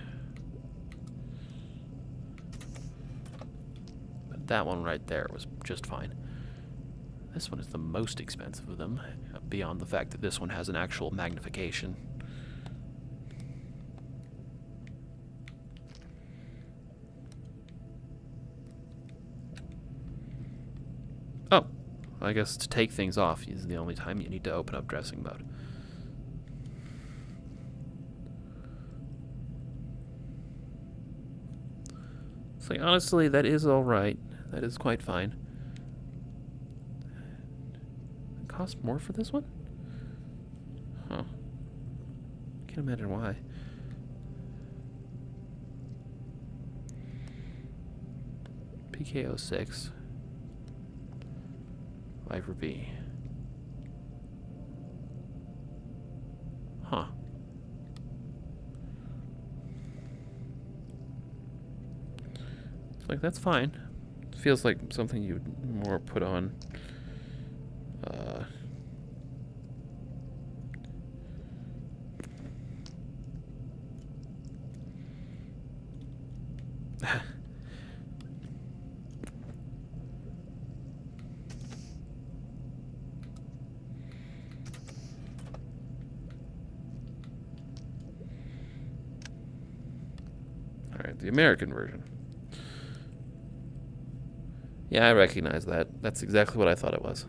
But that one right there was just fine. This one is the most expensive of them, beyond the fact that this one has an actual magnification. Oh, I guess to take things off is the only time you need to open up dressing mode. So honestly, that is alright. That is quite fine. It costs more for this one? Huh. Can't imagine why. PKO6. Viper B. Huh. Like, that's fine. It feels like something you'd more put on. Alright, the American version. Yeah, I recognize that. That's exactly what I thought it was.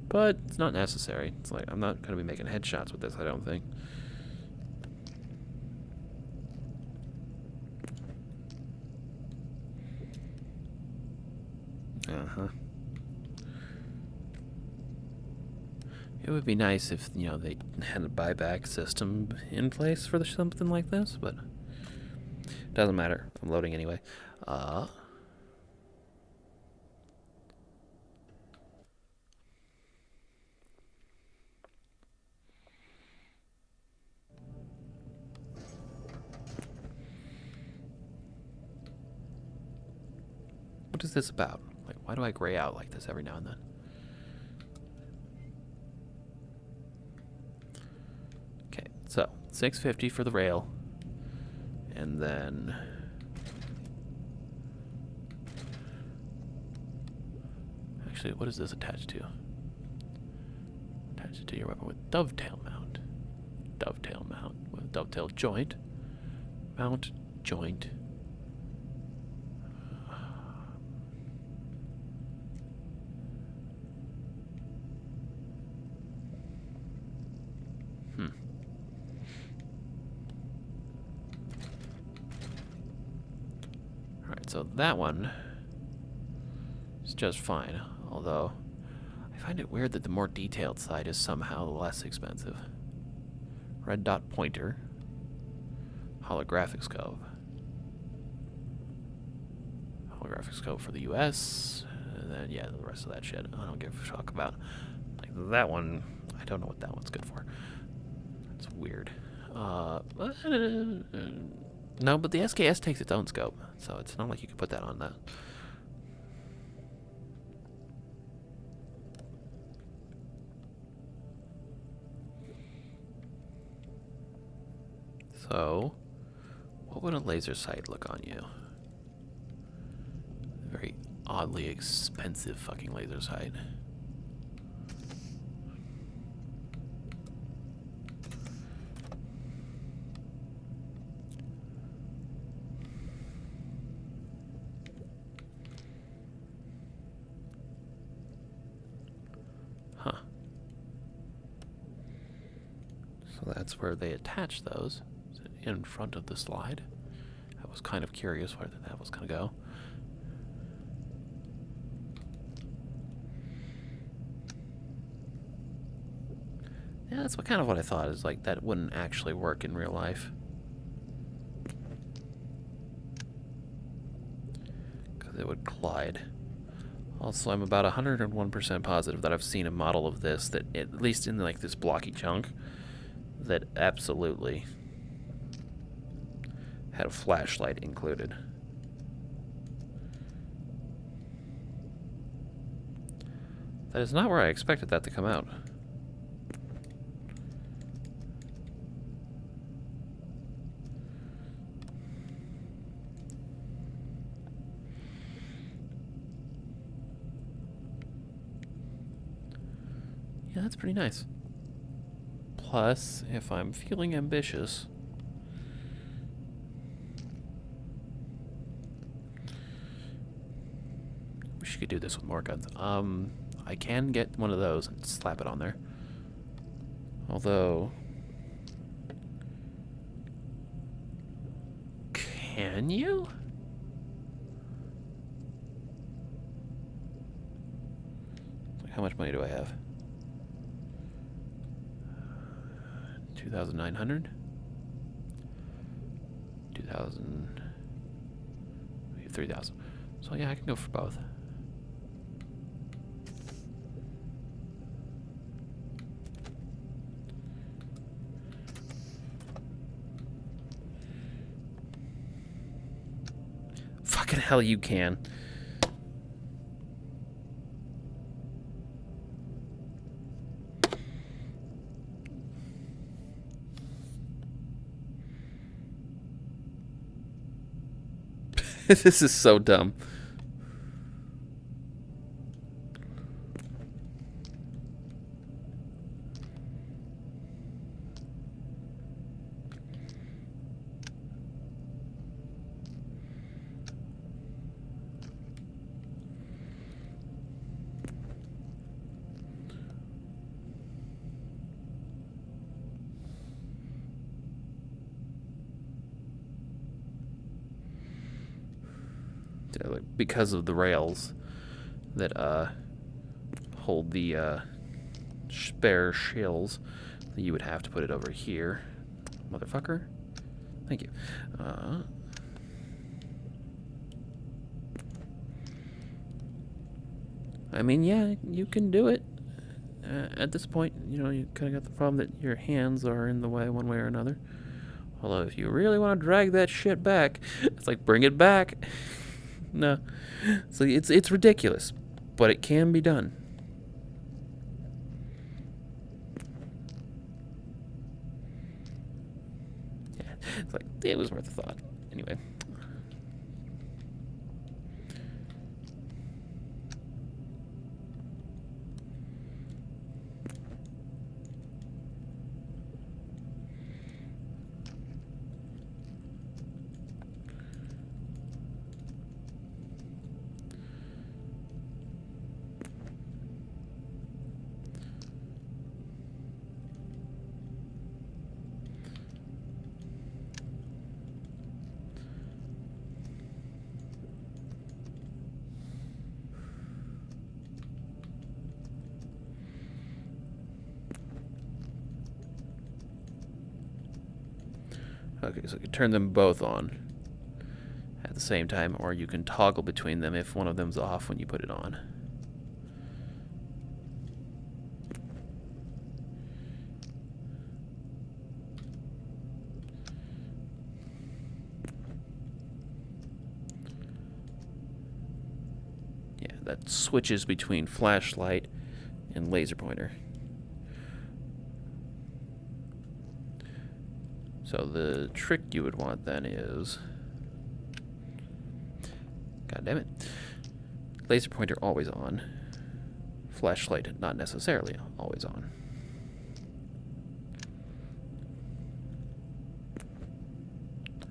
But it's not necessary. It's like, I'm not going to be making headshots with this, I don't think. Uh-huh. It would be nice if, you know, they had a buyback system in place for something like this, but doesn't matter. I'm loading anyway. What is this about? Like, why do I gray out like this every now and then? Okay, so $650 for the rail, and then actually, what is this attached to? Attach it to your weapon with dovetail mount. Dovetail mount with dovetail joint. Mount joint. Alright, so that one is just fine, although I find it weird that the more detailed side is somehow less expensive. Red dot pointer. Holographic scope. Holographic scope for the US. And then, yeah, the rest of that shit I don't give a fuck about. Like that one, I don't know what that one's good for. It's weird. No, but the SKS takes its own scope, so it's not like you can put that on that. So, what would a laser sight look on you? Very oddly expensive fucking laser sight. Huh. So that's where they attach those, in front of the slide. I was kind of curious where that was going to go. Yeah, that's kind of what I thought, is like that wouldn't actually work in real life. Because it would collide. Also, I'm about 101% positive that I've seen a model of this that, at least in like this blocky chunk, that absolutely had a flashlight included. That is not where I expected that to come out. Yeah, that's pretty nice. Plus, if I'm feeling ambitious, wish you could do this with more guns. I can get one of those and slap it on there. Although, can you? Like, how much money do I have? 2,900? 2,000. 3,000. So yeah, I can go for both. Fucking hell, you can. This is so dumb. Like, because of the rails that hold the spare shills, you would have to put it over here. Motherfucker. Thank you. I mean, yeah, you can do it. At this point, you know, you kind of got the problem that your hands are in the way one way or another. Although, if you really want to drag that shit back, it's like, bring it back. No. So it's ridiculous, but it can be done. Yeah, it's like, it was worth a thought. Anyway. Okay, so you can turn them both on at the same time, or you can toggle between them if one of them's off when you put it on. that switches between flashlight and laser pointer. So the trick you would want then is, god damn it, laser pointer always on, flashlight not necessarily always on.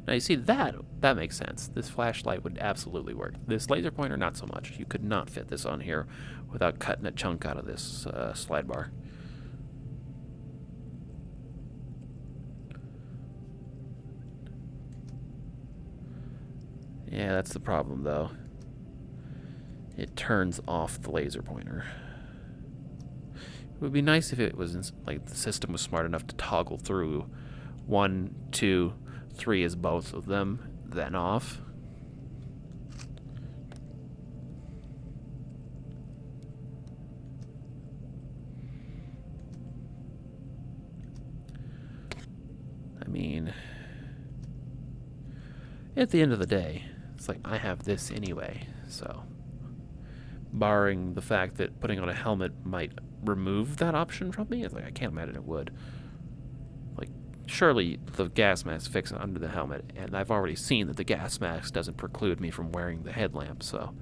Now you see that makes sense. This flashlight would absolutely work. This laser pointer, not so much. You could not fit this on here without cutting a chunk out of this slide bar. Yeah, that's the problem though. It turns off the laser pointer. It would be nice if it was like the system was smart enough to toggle through 1, 2, 3 is both of them, then off. I mean, at the end of the day, it's like I have this anyway, so barring the fact that putting on a helmet might remove that option from me, it's like I can't imagine it would. Like, surely the gas mask fits under the helmet, and I've already seen that the gas mask doesn't preclude me from wearing the headlamp, so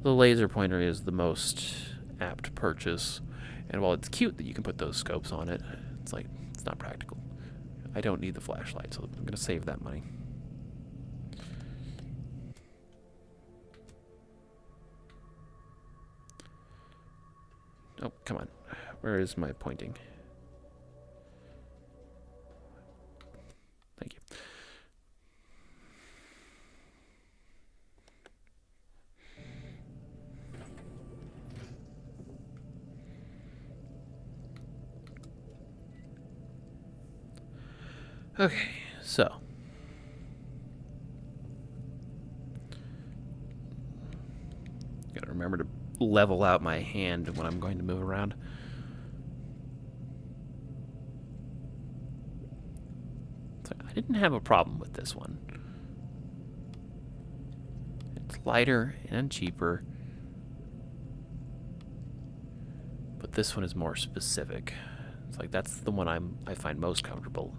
the laser pointer is the most apt purchase. And while it's cute that you can put those scopes on it, it's like, it's not practical. I don't need the flashlight, so I'm going to save that money. Oh, come on. Where is my pointing? Thank you. Okay, so gotta remember to level out my hand when I'm going to move around. So I didn't have a problem with this one. It's lighter and cheaper, but this one is more specific. It's like that's the one I find most comfortable.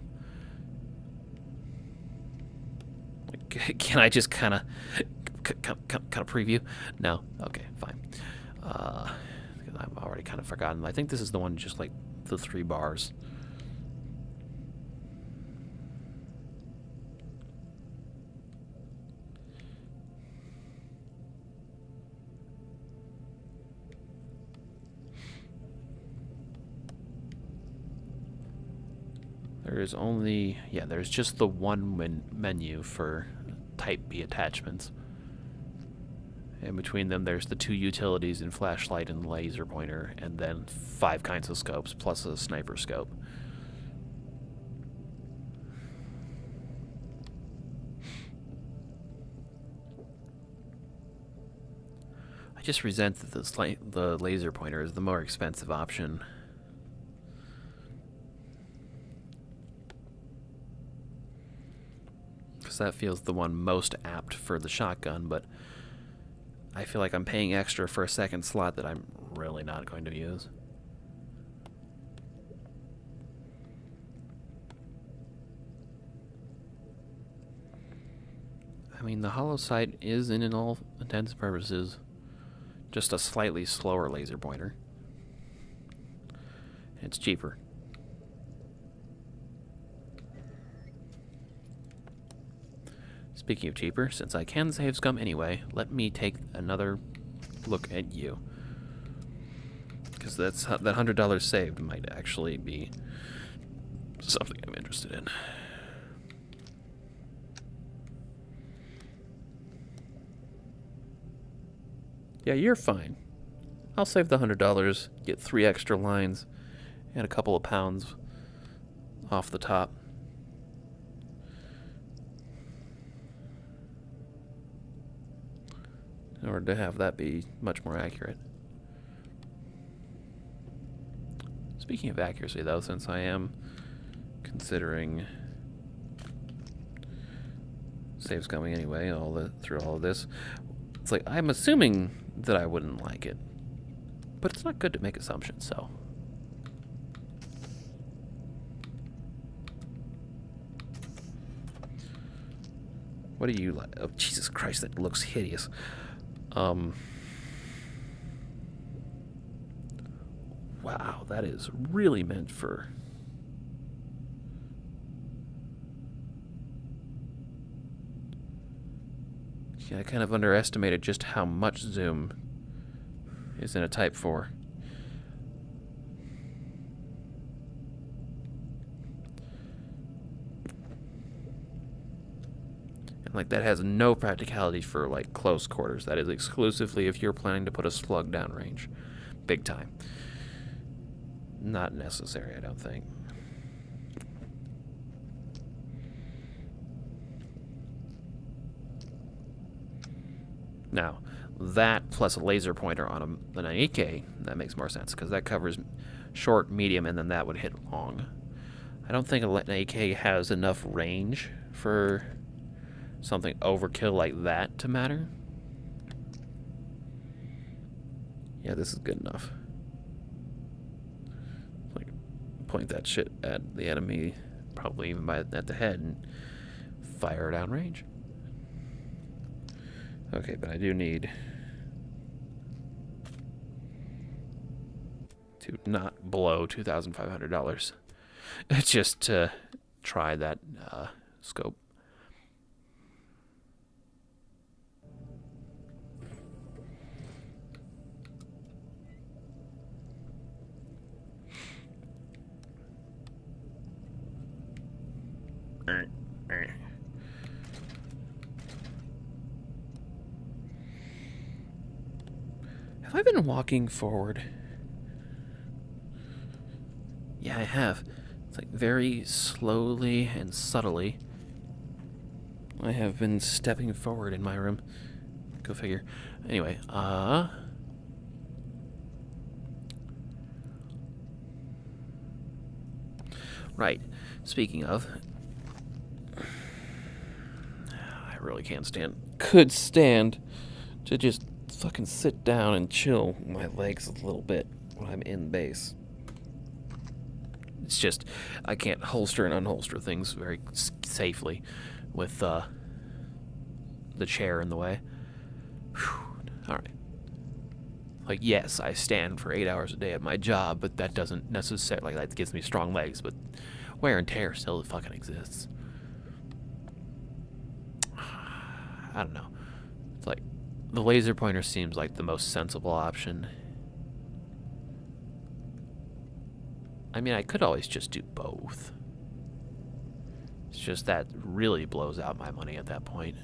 Can I just kind of preview? No. Okay, fine. I've already kind of forgotten. I think this is the one just like the 3 bars. There is only, yeah, there's just the one menu for Type B attachments. In between them, there's the 2 utilities in flashlight and laser pointer, and then 5 kinds of scopes, plus a sniper scope. I just resent that the laser pointer is the more expensive option. Because that feels the one most apt for the shotgun, but I feel like I'm paying extra for a second slot that I'm really not going to use. I mean, the hollow sight is, in all intents and purposes, just a slightly slower laser pointer. It's cheaper. Speaking of cheaper, since I can save scum anyway, let me take another look at you. Because that $100 saved might actually be something I'm interested in. Yeah, you're fine. I'll save the $100, get 3 extra lines, and a couple of pounds off the top. In order to have that be much more accurate. Speaking of accuracy, though, since I am considering saves going anyway, through all of this. It's like, I'm assuming that I wouldn't like it. But it's not good to make assumptions, so. What do you like? Oh, Jesus Christ, that looks hideous. Wow, that is really meant for... Yeah, I kind of underestimated just how much zoom is in a Type 4. And like that has no practicality for like close quarters. That is exclusively if you're planning to put a slug downrange. Big time. Not necessary, I don't think. Now, that plus a laser pointer on an 8K, that makes more sense, because that covers short, medium, and then that would hit long. I don't think an 8K has enough range for something overkill like that to matter. Yeah, this is good enough. Like, point that shit at the enemy, probably even at the head, and fire it downrange. Okay, but I do need to not blow $2,500 just to try that scope. Have I been walking forward? Yeah, I have. It's like very slowly and subtly. I have been stepping forward in my room. Go figure. Anyway, right. Speaking of, I really could stand to just fucking sit down and chill my legs a little bit when I'm in base. It's just, I can't holster and unholster things very safely with the chair in the way. Alright. Like, yes, I stand for 8 hours a day at my job, but that doesn't necessarily, like, that gives me strong legs, but wear and tear still fucking exists. I don't know. It's like, the laser pointer seems like the most sensible option. I mean, I could always just do both. It's just that really blows out my money at that point.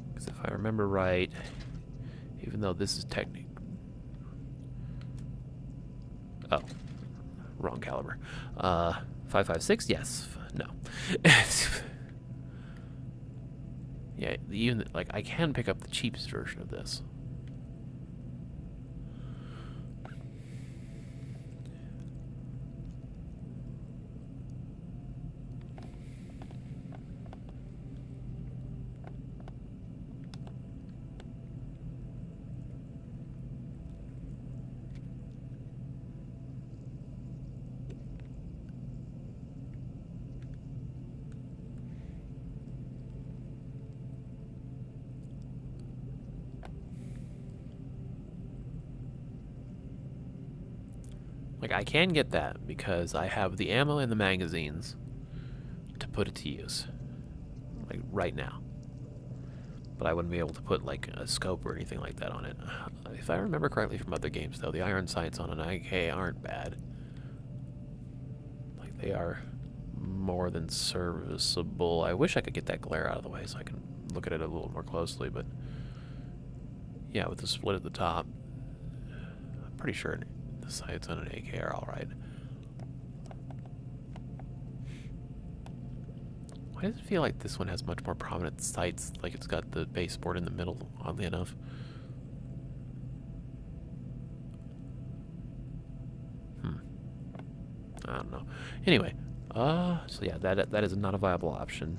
Because if I remember right, even though this is technique... Oh, wrong caliber. 5.56? Yes. No. Yeah, even, like, I can pick up the cheapest version of this. Like, I can get that because I have the ammo and the magazines to put it to use. Like, right now. But I wouldn't be able to put, like, a scope or anything like that on it. If I remember correctly from other games, though, the iron sights on an IK aren't bad. Like, they are more than serviceable. I wish I could get that glare out of the way so I can look at it a little more closely, but... Yeah, with the split at the top, I'm pretty sure the sights on an AK are alright. Why does it feel like this one has much more prominent sights? Like it's got the baseboard in the middle, oddly enough. I don't know. Anyway, so yeah, that is not a viable option.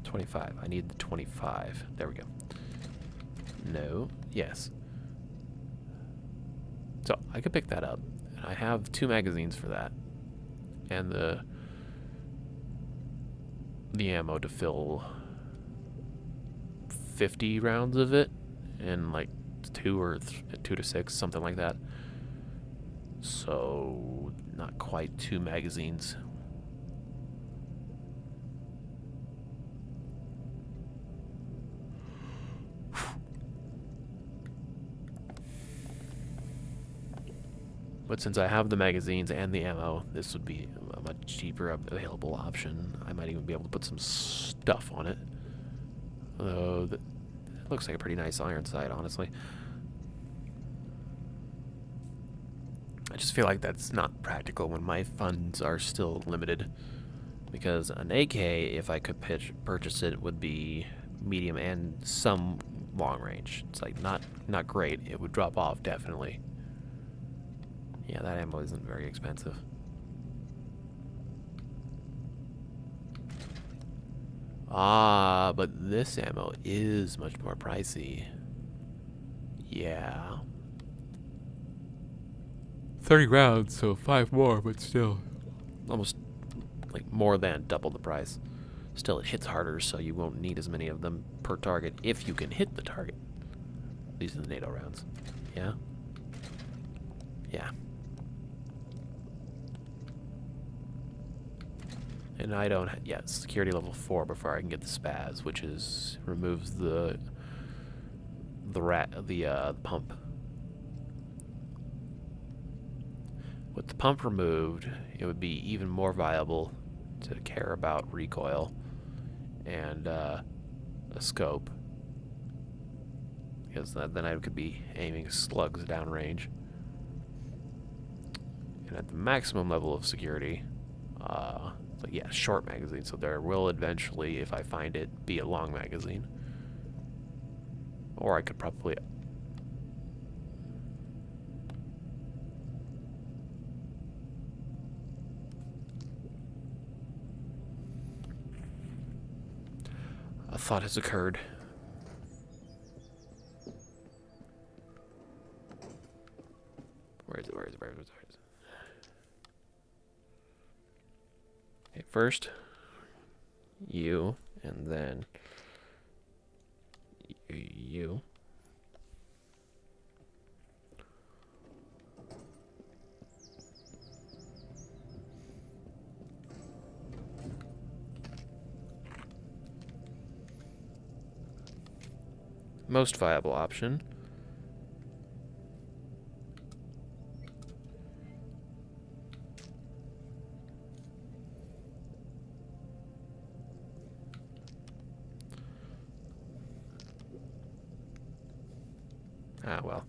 $25. I need the 25. There we go. No. Yes. So I could pick that up. And I have 2 magazines for that. And the ammo to fill 50 rounds of it in like 2 to 6, something like that. So not quite 2 magazines. But since I have the magazines and the ammo, this would be a much cheaper available option. I might even be able to put some stuff on it. Although, it looks like a pretty nice iron sight, honestly. I just feel like that's not practical when my funds are still limited. Because an AK, if I could purchase it, would be medium and some long range. It's like not great. It would drop off, definitely. Yeah, that ammo isn't very expensive. Ah, but this ammo is much more pricey. Yeah. 30 rounds, so 5 more, but still. Almost like more than double the price. Still, it hits harder, so you won't need as many of them per target if you can hit the target. These are the NATO rounds. Yeah? Yeah. And I don't, yeah, security level 4 before I can get the spaz, which is removes the pump. With the pump removed, it would be even more viable to care about recoil and a scope, because then I could be aiming slugs downrange. And at the maximum level of security, so yeah, short magazine. So there will eventually, if I find it, be a long magazine. Or I could probably... A thought has occurred. Where is it? Okay, first, you, and then you. Most viable option. Ah, well.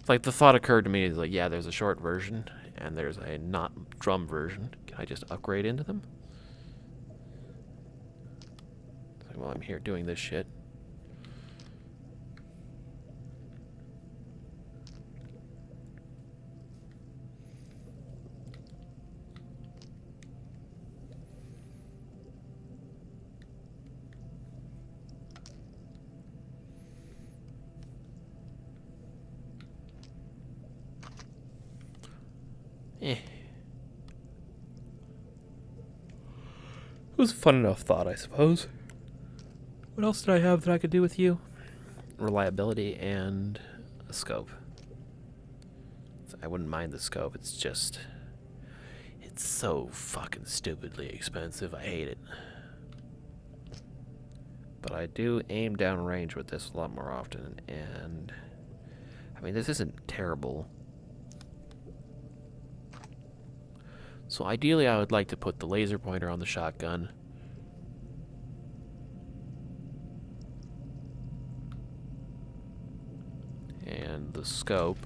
Like, the thought occurred to me is like, yeah, there's a short version, and there's a not drum version. Can I just upgrade into them? Like, while I'm here doing this shit. Eh. It was a fun enough thought, I suppose. What else did I have that I could do with you? Reliability and a scope. I wouldn't mind the scope, it's just... It's so fucking stupidly expensive, I hate it. But I do aim downrange with this a lot more often, and... I mean, this isn't terrible. So ideally, I would like to put the laser pointer on the shotgun. And the scope.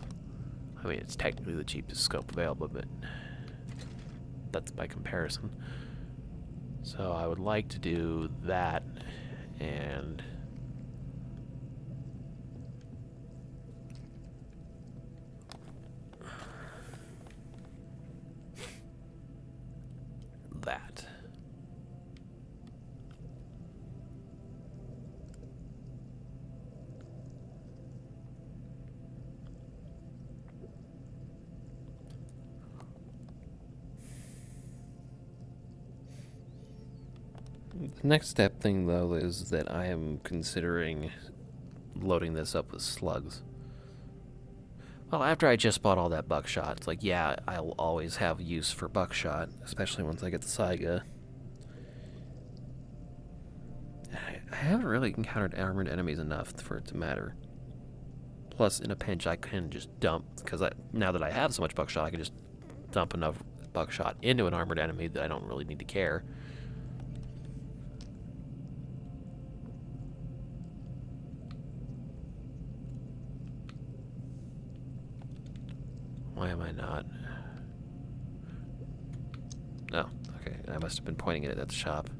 I mean, it's technically the cheapest scope available, but that's by comparison. So I would like to do that, and The next step thing, though, is that I am considering loading this up with slugs. Well, after I just bought all that buckshot, it's like, yeah, I'll always have use for buckshot, especially once I get the Saiga. I haven't really encountered armored enemies enough for it to matter. Plus, in a pinch, I can just dump, because now that I have so much buckshot, I can just dump enough buckshot into an armored enemy that I don't really need to care. Why am I not? Oh, okay. I must have been pointing it at the shop.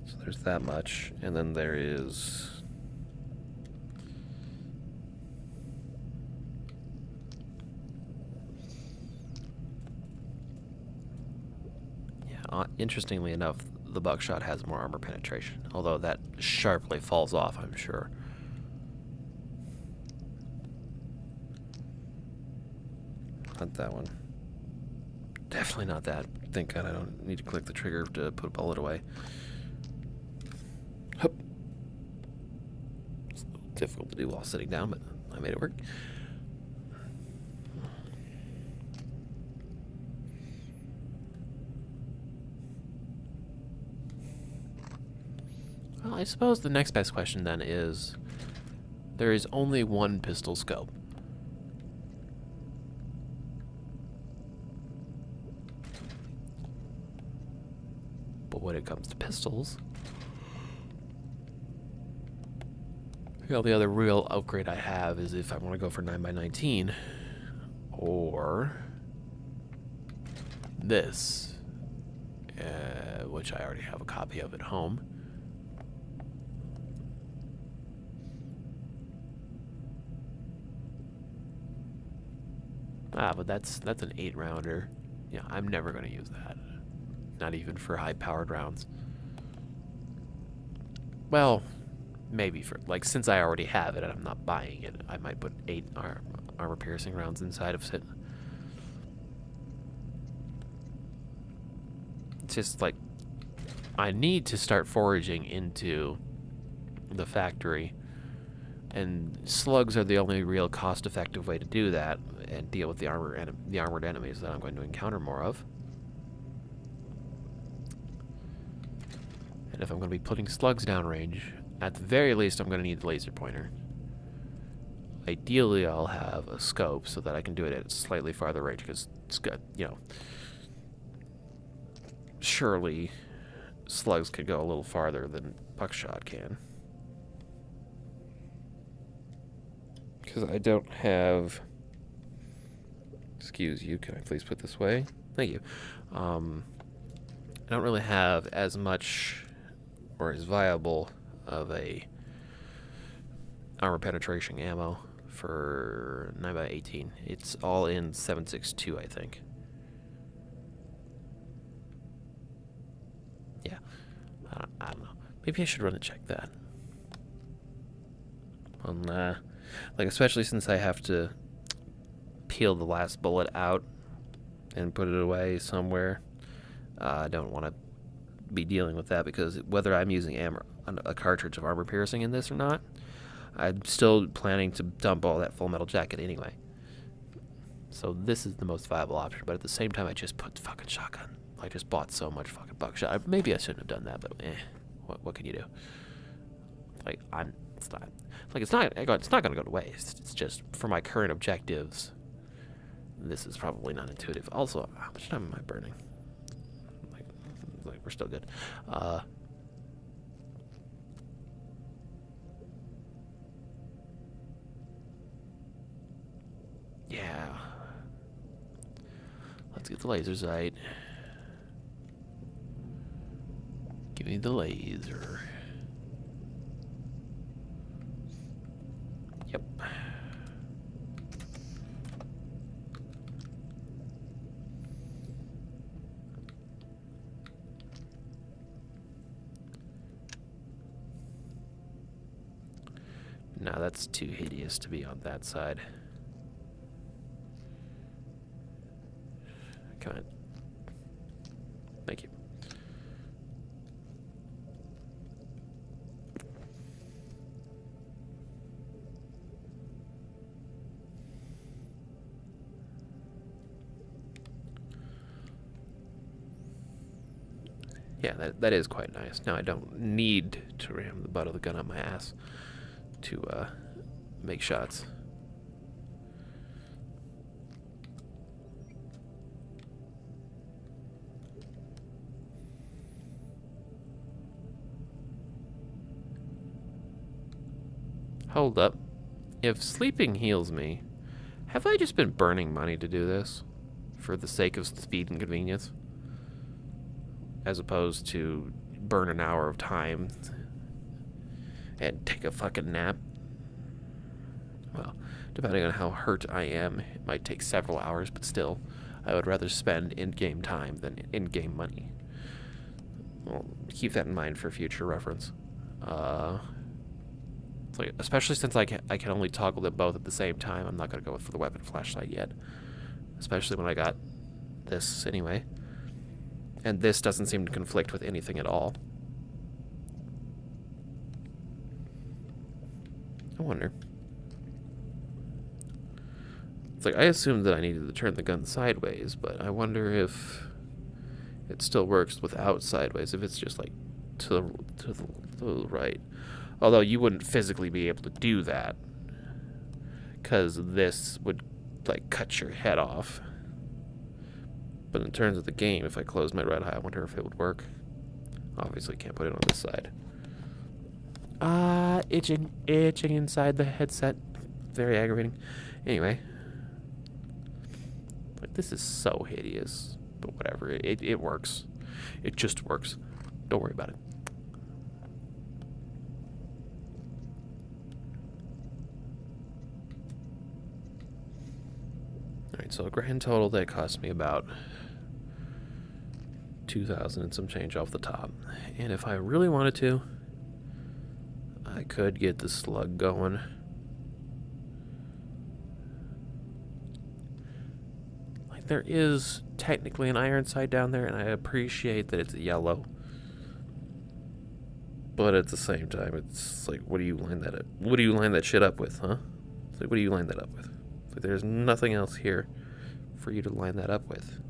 So there's that much. And then there is... Yeah, interestingly enough, the buckshot has more armor penetration. Although that sharply falls off, I'm sure. Not that one. Definitely not that. Thank God I don't need to click the trigger to put a bullet away. Hup. It's a little difficult to do while sitting down, but I made it work. Well, I suppose the next best question then is, there is only one pistol scope. But when it comes to pistols, the only other real upgrade I have is if I want to go for 9x19, or this, which I already have a copy of at home. But that's an 8-rounder. Yeah, I'm never going to use that. Not even for high-powered rounds. Well, maybe for, like, since I already have it and I'm not buying it, I might put 8 armor-piercing rounds inside of it. It's just, like, I need to start foraging into the factory, and slugs are the only real cost-effective way to do that and deal with the armored enemies that I'm going to encounter more of. And if I'm going to be putting slugs downrange, at the very least I'm going to need the laser pointer. Ideally, I'll have a scope so that I can do it at slightly farther range, because it's good, you know. Surely, slugs could go a little farther than buckshot can. Because I don't have... Excuse you, can I please put this away? Thank you. I don't really have as much or as viable of a armor penetration ammo for 9x18. It's all in 7.62, I think. Yeah, I don't know. Maybe I should run and check that. Like, especially since I have to peel the last bullet out and put it away somewhere. I don't want to be dealing with that, because whether I'm using a cartridge of armor piercing in this or not, I'm still planning to dump all that full metal jacket anyway. So this is the most viable option, but at the same time, I just put fucking shotgun. I just bought so much fucking buckshot. Maybe I shouldn't have done that, but what can you do? Like, it's not gonna go to waste. It's just, for my current objectives, this is probably not intuitive. Also, how much time am I burning? Like we're still good. Yeah. Let's get the laser sight. Give me the laser. Yep. No, that's too hideous to be on that side. Come on. Thank you. Yeah, that is quite nice. Now I don't need to ram the butt of the gun up my ass to make shots. Hold up. If sleeping heals me, have I just been burning money to do this? For the sake of speed and convenience? As opposed to burn an hour of time and take a fucking nap? Well, depending on how hurt I am, it might take several hours, but still, I would rather spend in-game time than in-game money. Well, keep that in mind for future reference. Like, especially since I can only toggle them both at the same time, I'm not going to go for the weapon flashlight yet. Especially when I got this anyway. And this doesn't seem to conflict with anything at all. I wonder. It's like, I assumed that I needed to turn the gun sideways, but I wonder if it still works without sideways, if it's just like to the right. Although you wouldn't physically be able to do that, because this would like cut your head off. But in terms of the game, if I close my right eye, I wonder if it would work. Obviously can't put it on this side. Itching inside the headset. Very aggravating. Anyway. Like, this is so hideous. But whatever, it works. It just works. Don't worry about it. Alright, so a grand total that cost me about 2,000 and some change off the top. And if I really wanted to, I could get the slug going. Like, there is technically an iron sight down there, and I appreciate that it's yellow. But at the same time, it's like, what do you line that up? What do you line that shit up with, huh? It's like, what do you line that up with? It's like, there's nothing else here for you to line that up with.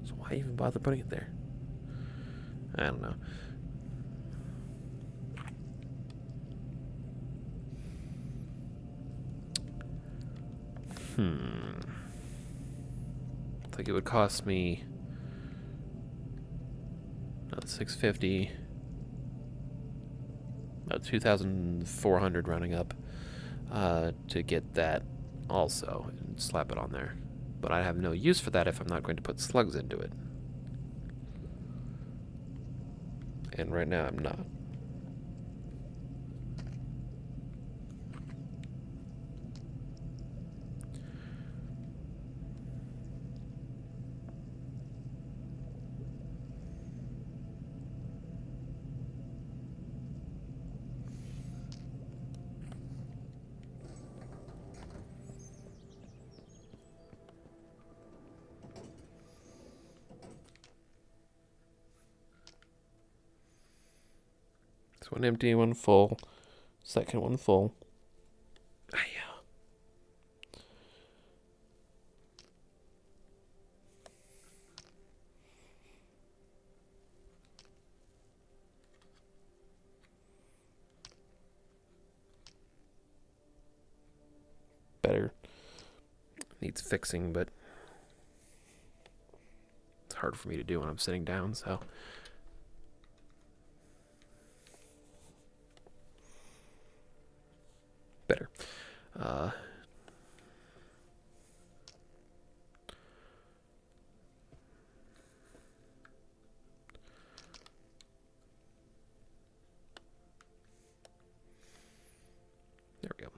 So why even bother putting it there? I don't know. It's like it would cost me about $650, about 2,400 rounding up, to get that also and slap it on there. But I have no use for that if I'm not going to put slugs into it. And right now I'm not. So one empty, one full. Second one full. Ah, yeah. Better. Needs fixing, but it's hard for me to do when I'm sitting down, so. Better. There we go.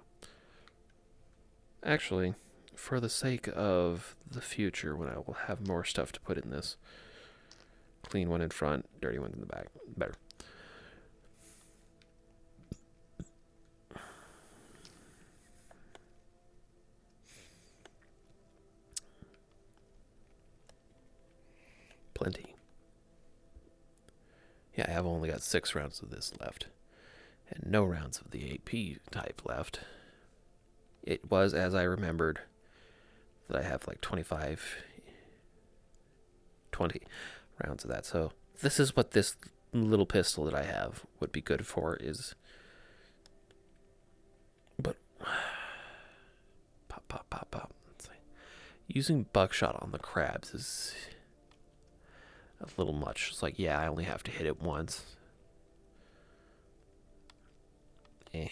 Actually, for the sake of the future, when I will have more stuff to put in this, clean one in front, dirty one in the back. Better. Plenty. Yeah, I have only got 6 rounds of this left, and no rounds of the AP type left. It was, as I remembered, that I have like 20 rounds of that. So this is what this little pistol that I have would be good for is. But pop, pop, pop, pop. Using buckshot on the crabs is a little much. It's like, yeah, I only have to hit it once. Okay.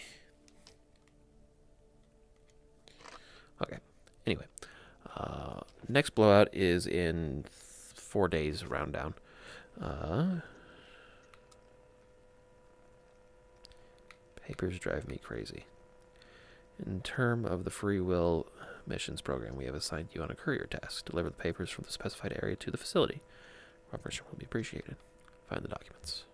Anyway, next blowout is in 4 days, round down. Papers drive me crazy. In term of the free will missions program, we have assigned you on a courier task. Deliver the papers from the specified area to the facility. Cooperation will be appreciated. Find the documents.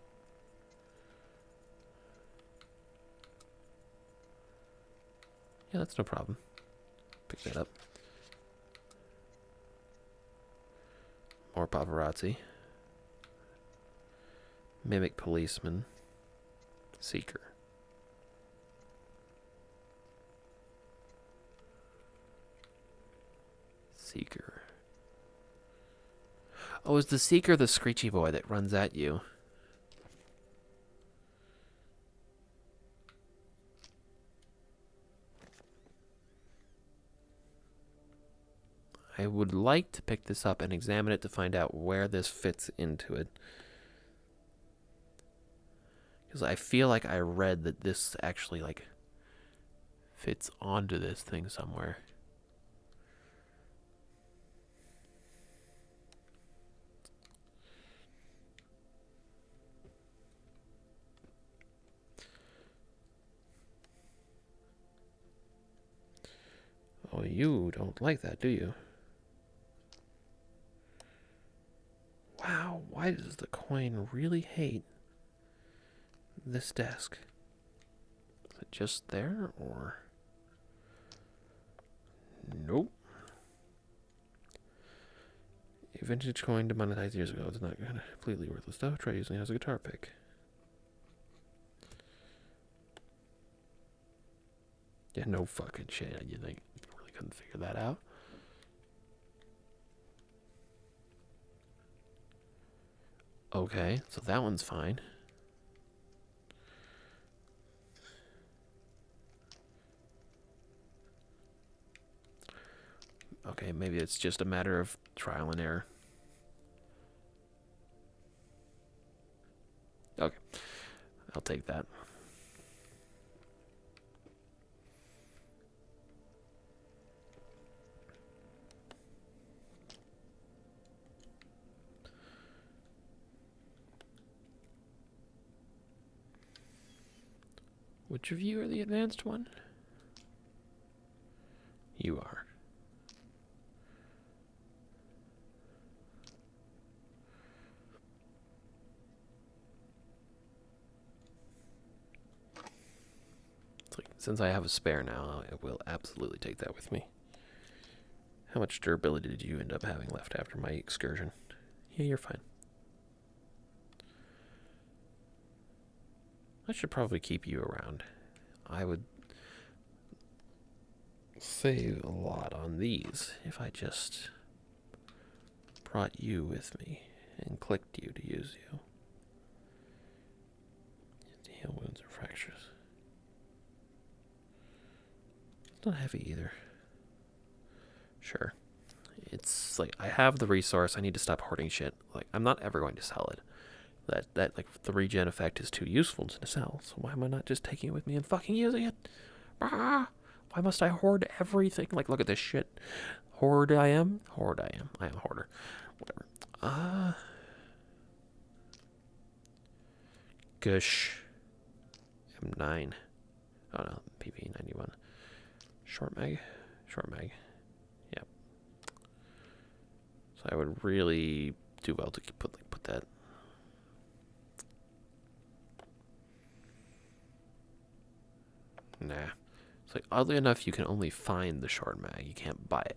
Yeah, that's no problem. Pick that up. More paparazzi. Mimic policeman. Seeker. Seeker. Oh, is the Seeker the screechy boy that runs at you? I would like to pick this up and examine it to find out where this fits into it. Because I feel like I read that this actually, like, fits onto this thing somewhere. Oh, you don't like that, do you? Wow, why does the coin really hate this desk? Is it just there, or? Nope. A vintage coin demonetized years ago. It's not completely worthless stuff. Try using it as a guitar pick. Yeah, no fucking shit. You think you really couldn't figure that out? Okay, so that one's fine. Okay, maybe it's just a matter of trial and error. Okay, I'll take that. Which of you are the advanced one? You are. It's like, since I have a spare now, I will absolutely take that with me. How much durability did you end up having left after my excursion? Yeah, you're fine. I should probably keep you around. I would save a lot on these if I just brought you with me and clicked you to use you. To heal wounds or fractures. It's not heavy either. Sure. It's like I have the resource. I need to stop hoarding shit. Like I'm not ever going to sell it. That like the regen effect is too useful to sell. So why am I not just taking it with me and fucking using it? Ah! Why must I hoard everything? Like look at this shit. Hoard I am. Hoard I am. I am a hoarder. Whatever. Gush. M9. Oh no, PP91. Short mag. Short mag. Yep. So I would really do well to put that. Nah. It's like, oddly enough, you can only find the short mag. You can't buy it.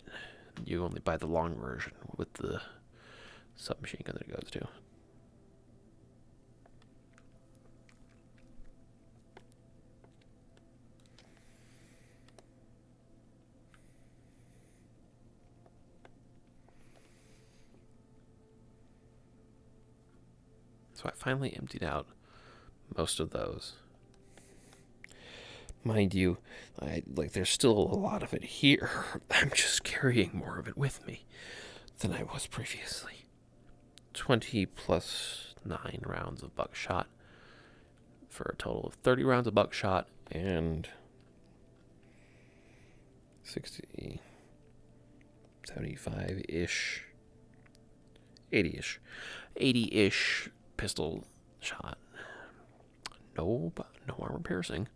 You only buy the long version with the submachine gun that it goes to. So I finally emptied out most of those. Mind you, there's still a lot of it here. I'm just carrying more of it with me than I was previously. 20 plus 9 rounds of buckshot for a total of 30 rounds of buckshot and 60, 75-ish, 80-ish, 80-ish pistol shot. No armor piercing,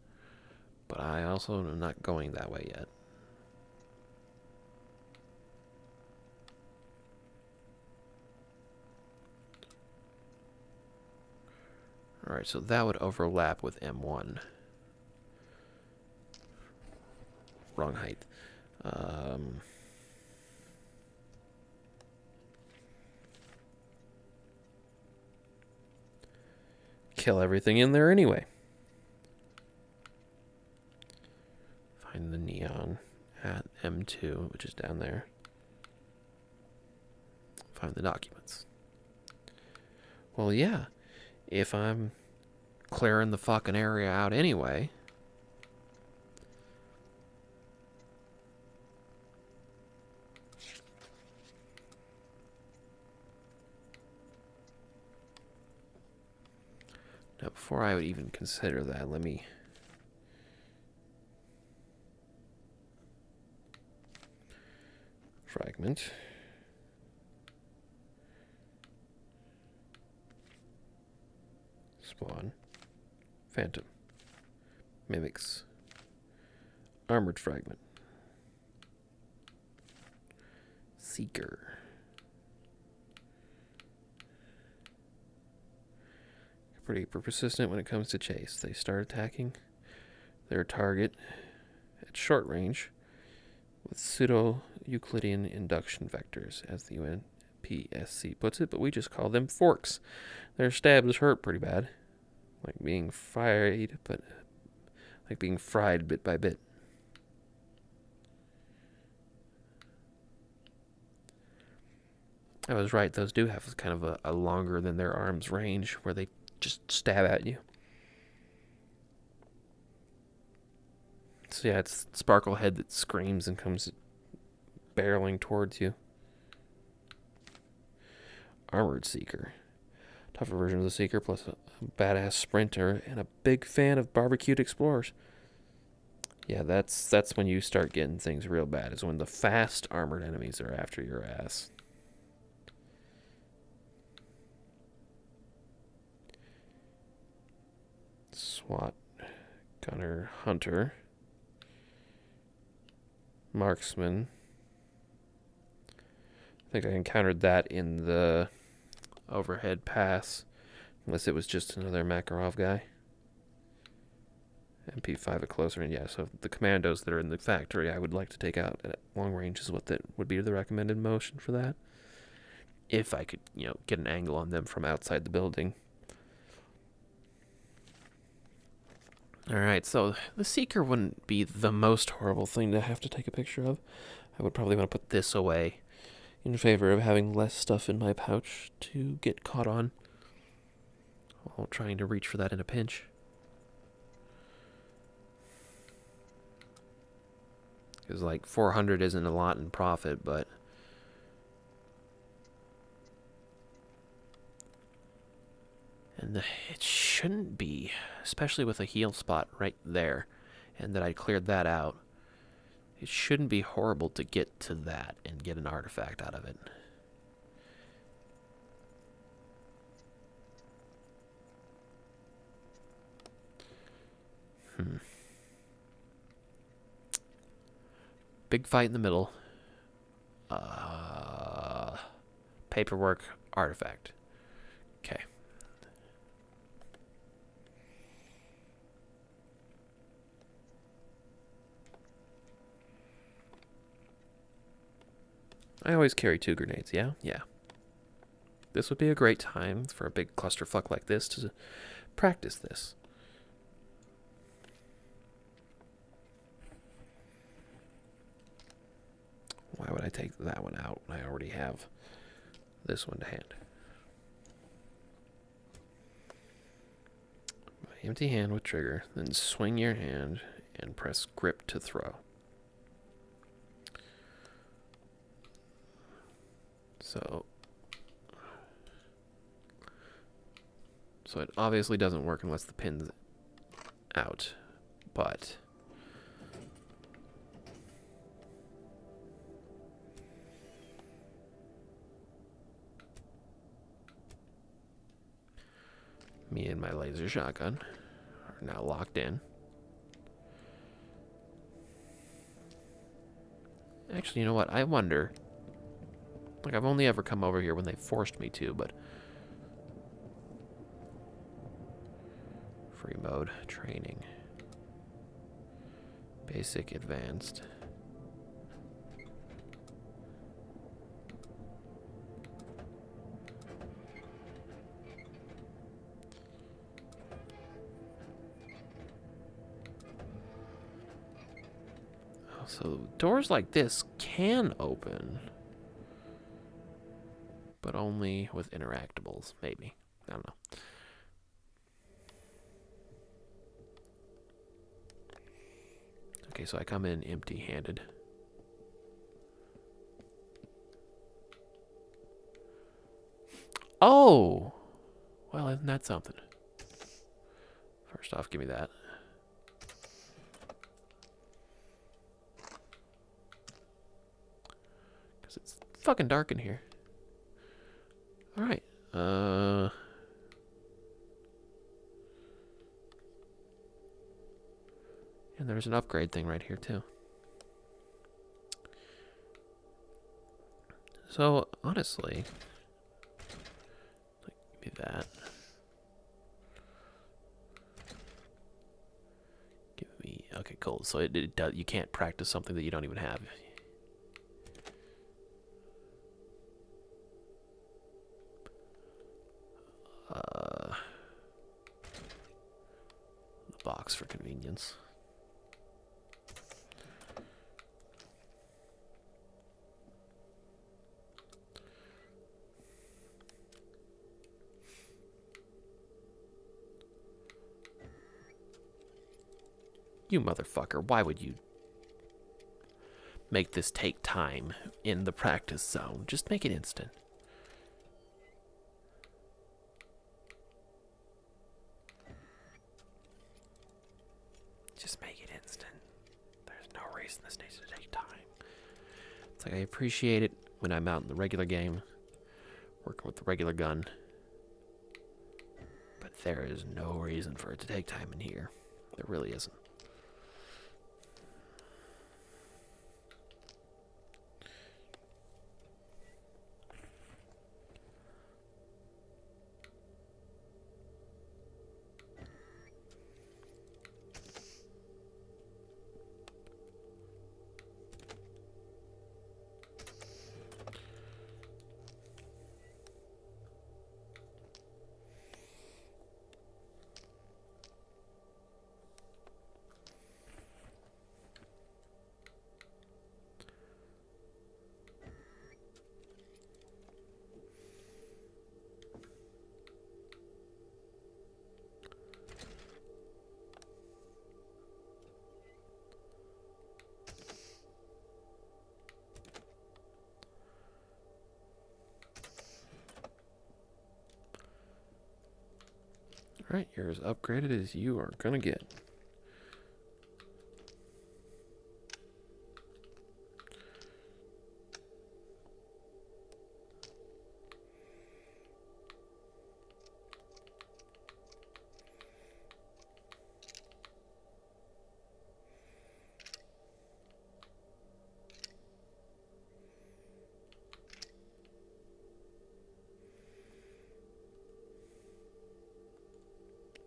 but I also am not going that way yet. Alright, so that would overlap with M1. Wrong height. Kill everything in there anyway. Find the neon at M2, which is down there. Find the documents. Well, yeah. If I'm clearing the fucking area out anyway, now before I would even consider that, let me fragment. Spawn. Phantom. Mimics. Armored fragment. Seeker. Pretty persistent when it comes to chase. They start attacking their target at short range with pseudo-Euclidean induction vectors, as the UNPSC puts it, but we just call them forks. Their stabs hurt pretty bad. Like being fried bit by bit. I was right, those do have kind of a longer than their arms range where they just stab at you. So yeah, it's Sparklehead that screams and comes barreling towards you. Armored Seeker. Tougher version of the Seeker, plus a badass sprinter, and a big fan of barbecued explorers. Yeah, that's when you start getting things real bad, is when the fast armored enemies are after your ass. SWAT, Gunner, Hunter, Marksman. I think I encountered that in the overhead pass, unless it was just another Makarov guy. MP5 at closer, and yeah, so the commandos that are in the factory I would like to take out at long range is what that would be the recommended motion for that. If I could, get an angle on them from outside the building. Alright, so the Seeker wouldn't be the most horrible thing to have to take a picture of. I would probably want to put this away in favor of having less stuff in my pouch to get caught on while trying to reach for that in a pinch. Because 400 isn't a lot in profit, but it shouldn't be, especially with a heal spot right there, and that I cleared that out. It shouldn't be horrible to get to that and get an artifact out of it. Big fight in the middle. Paperwork, artifact. Okay. I always carry 2 grenades, yeah? Yeah. This would be a great time for a big clusterfuck like this to practice this. Why would I take that one out when I already have this one to hand? Empty hand with trigger. Then swing your hand and press grip to throw. So it obviously doesn't work unless the pin's out. But me and my laser shotgun are now locked in. Actually, you know what? I wonder. Like, I've only ever come over here when they forced me to, but... Free mode, training. Basic, advanced. Oh, so doors like this can open. But only with interactables, maybe. I don't know. Okay, so I come in empty-handed. Oh! Well, isn't that something? First off, give me that. Because it's fucking dark in here. Alright. And there's an upgrade thing right here, too. So, honestly... Give me that. Give me... Okay, cool. So it does, you can't practice something that you don't even have. The box for convenience. You motherfucker, why would you make this take time in the practice zone? Just make it instant. Just make it instant. There's no reason this needs to take time. It's like I appreciate it when I'm out in the regular game, working with the regular gun. But there is no reason for it to take time in here. There really isn't. Alright, you're as upgraded as you are gonna get.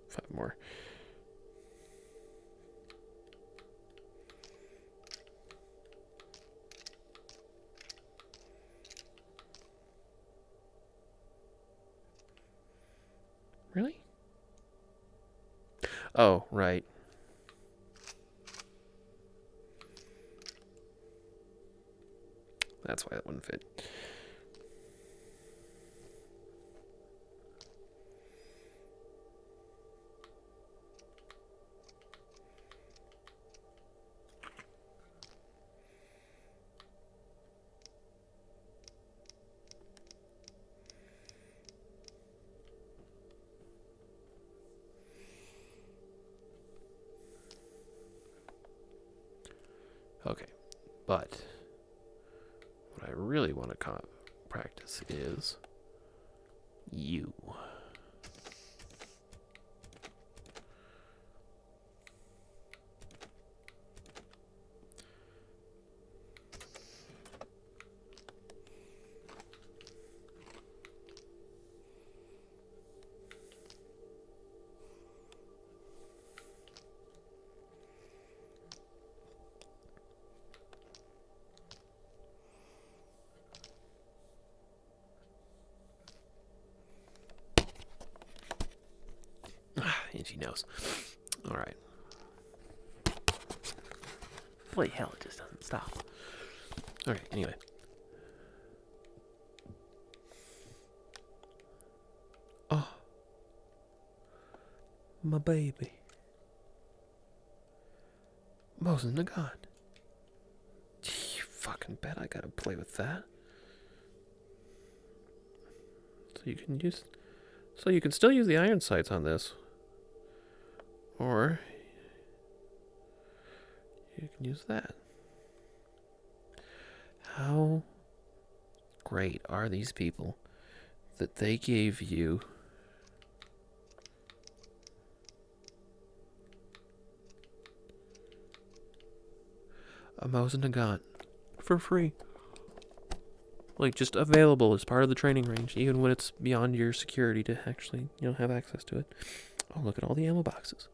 Five more. Really? Oh, right. That's why that wouldn't fit. But what I really want to practice is you. And she knows. All right. Boy, hell, it just doesn't stop. Okay, anyway. Oh. My baby. Mosin the God. You fucking bet I gotta play with that. So you can still use the iron sights on this. Or you can use that. How great are these people that they gave you a Mosin Nagant for free? Like, just available as part of the training range, even when it's beyond your security to actually, have access to it. Oh, look at all the ammo boxes.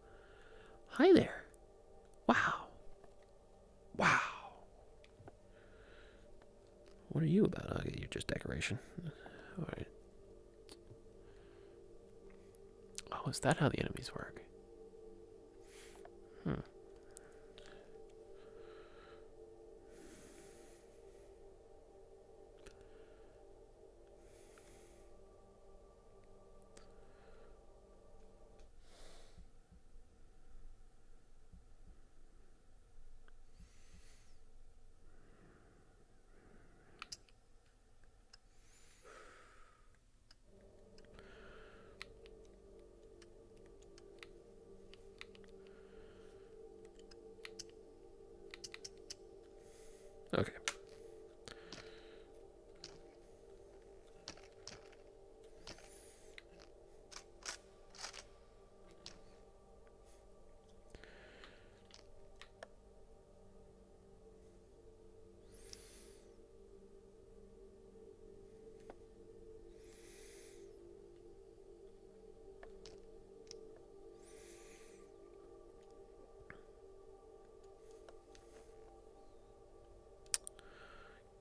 Hi there. Wow. Wow. What are you about? Okay, you're just decoration. Alright. Oh, is that how the enemies work? Hmm. Okay.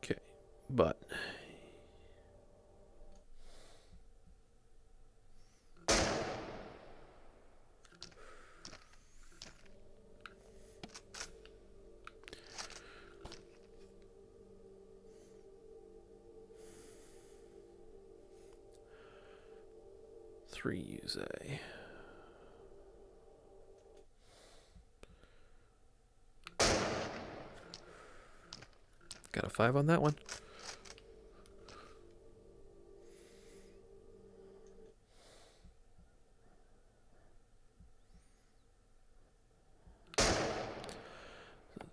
Okay. But three use a. Got a 5 on that one.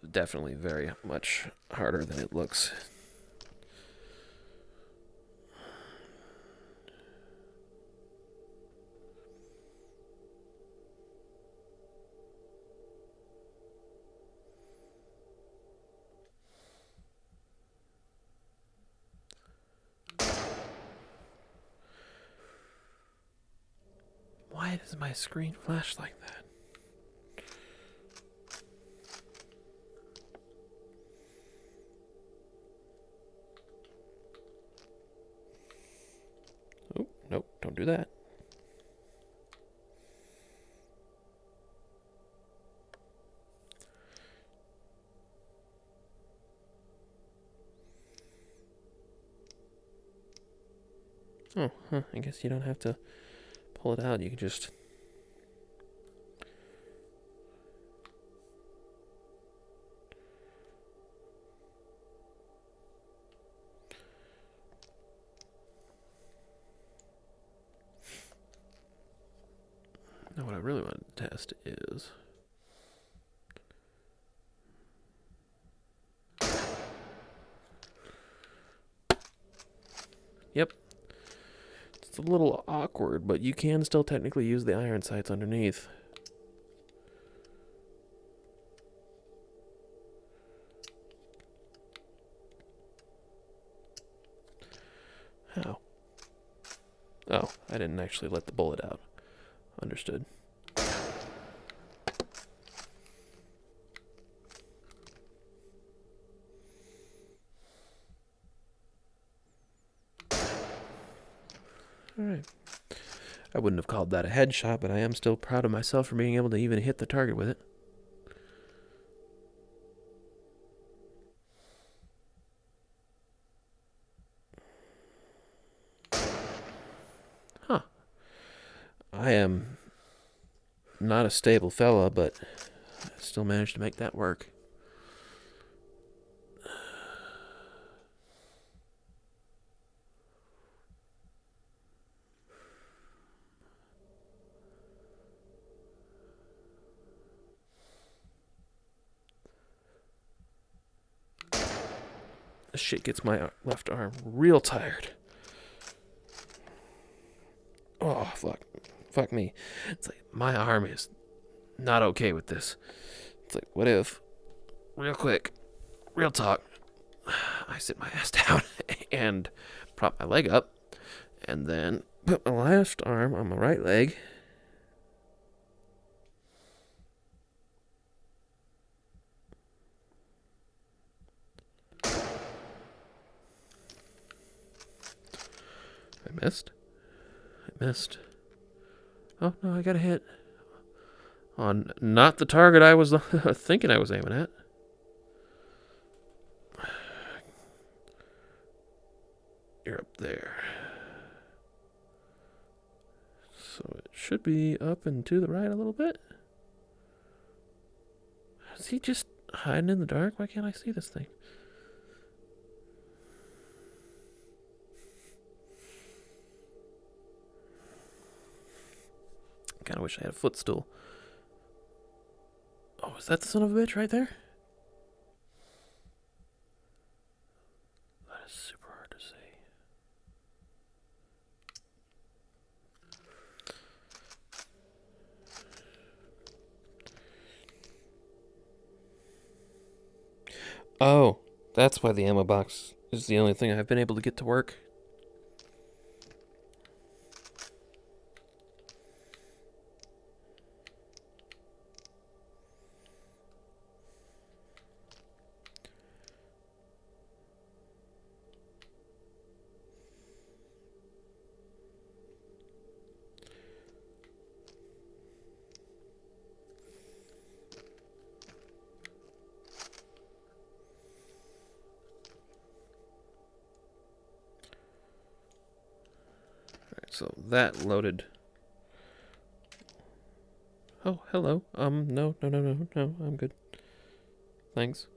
Definitely very much harder than it looks. Why does my screen flash like that? Oh, nope, don't do that. Oh, huh, I guess you don't have to pull it out. You can just... Now what I really want to test is... It's a little awkward, but you can still technically use the iron sights underneath. How? Oh, I didn't actually let the bullet out. Understood. Alright. I wouldn't have called that a headshot, but I am still proud of myself for being able to even hit the target with it. Huh. I am not a stable fella, but I still managed to make that work. This shit gets my left arm real tired. Oh, fuck. Fuck me. It's like, my arm is not okay with this. It's like, what if, real quick, real talk, I sit my ass down and prop my leg up, and then put my left arm on my right leg. I missed. I missed. Oh, no, I got a hit. On not the target I was thinking I was aiming at. You're up there. So it should be up and to the right a little bit. Is he just hiding in the dark? Why can't I see this thing? Kinda wish I had a footstool. Oh, is that the son of a bitch right there? That is super hard to see. Oh, that's why the ammo box is the only thing I've been able to get to work. So that loaded. Oh, hello. No, I'm good. Thanks.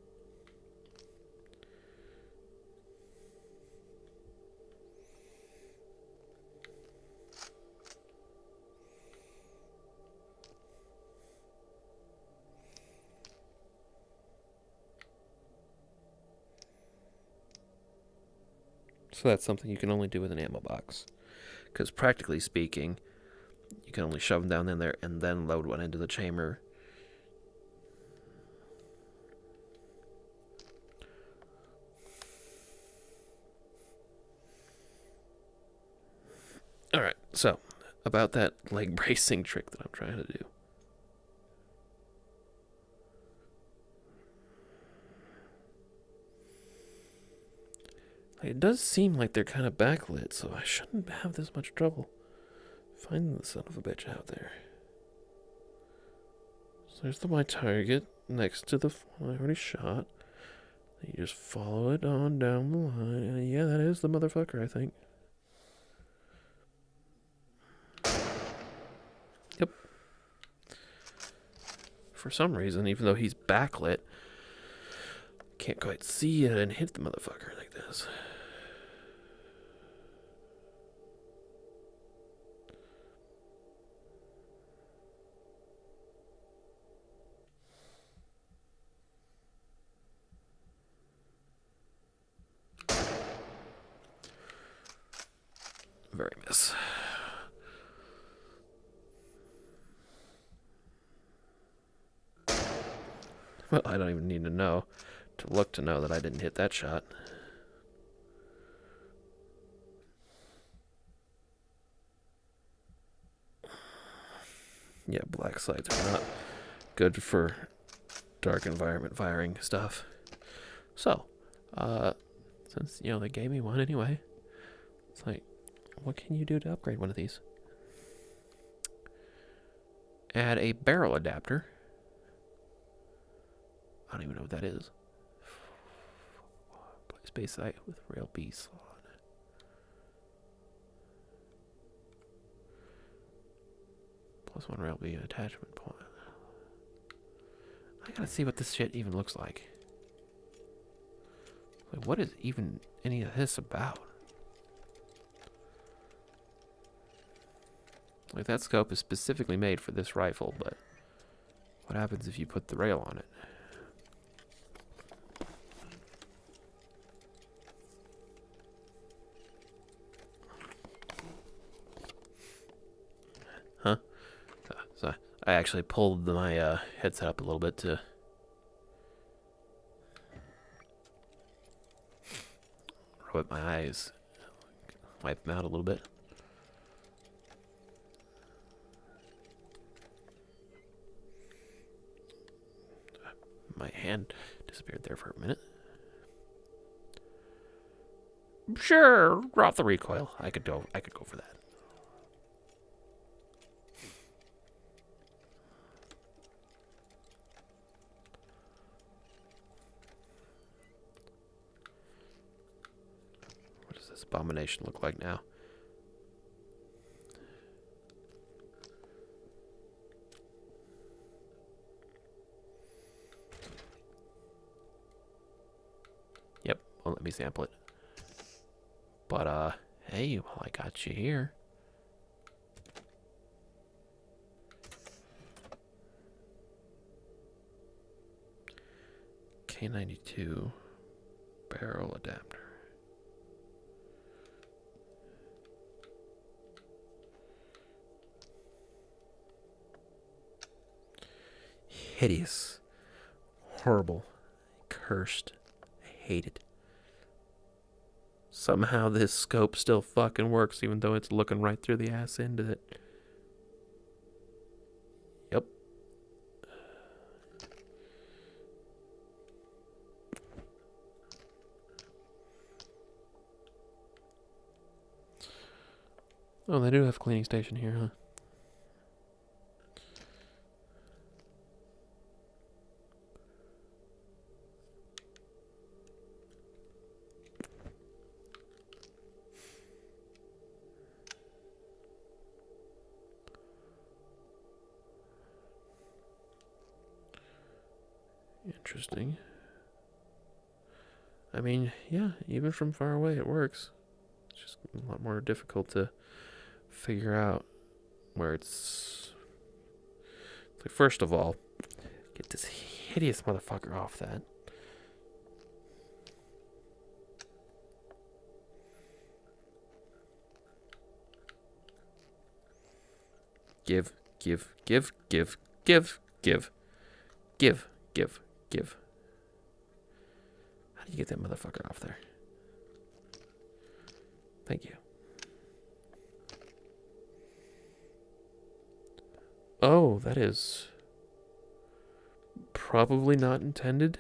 So that's something you can only do with an ammo box. Because practically speaking, you can only shove them down in there and then load one into the chamber. Alright, so, about that leg bracing trick that I'm trying to do. It does seem like they're kind of backlit, so I shouldn't have this much trouble finding the son of a bitch out there. So there's my target next to the one I already shot. You just follow it on down the line. Yeah, that is the motherfucker, I think. Yep. For some reason, even though he's backlit, can't quite see it and hit the motherfucker like this. Very box. Well, I don't even need to know to look to know that I didn't hit that shot. Yeah, black sights are not good for dark environment firing stuff. So, since, you know, they gave me one anyway, it's like, what can you do to upgrade one of these? Add a barrel adapter. I don't even know what that is. Space sight with rail B slot. +1 rail B attachment point. I gotta see what this shit even looks like. Like, what is even any of this about? Like, that scope is specifically made for this rifle, but what happens if you put the rail on it? Huh? So I actually pulled my headset up a little bit to rub my eyes, wipe them out a little bit. My hand disappeared there for a minute. Sure, drop the recoil. I could go for that. What does this abomination look like now? Yep, won't let me sample it. But, hey, well, I got you here. K92 barrel adapter. Hideous. Horrible. Cursed. I hate it. Somehow this scope still fucking works even though it's looking right through the ass end of it. Yep. Oh, they do have a cleaning station here, huh? Interesting. I mean, yeah, even from far away it works. It's just a lot more difficult to figure out where it's... Like, first of all, get this hideous motherfucker off that. Give. How do you get that motherfucker off there? Thank you. Oh, that is probably not intended.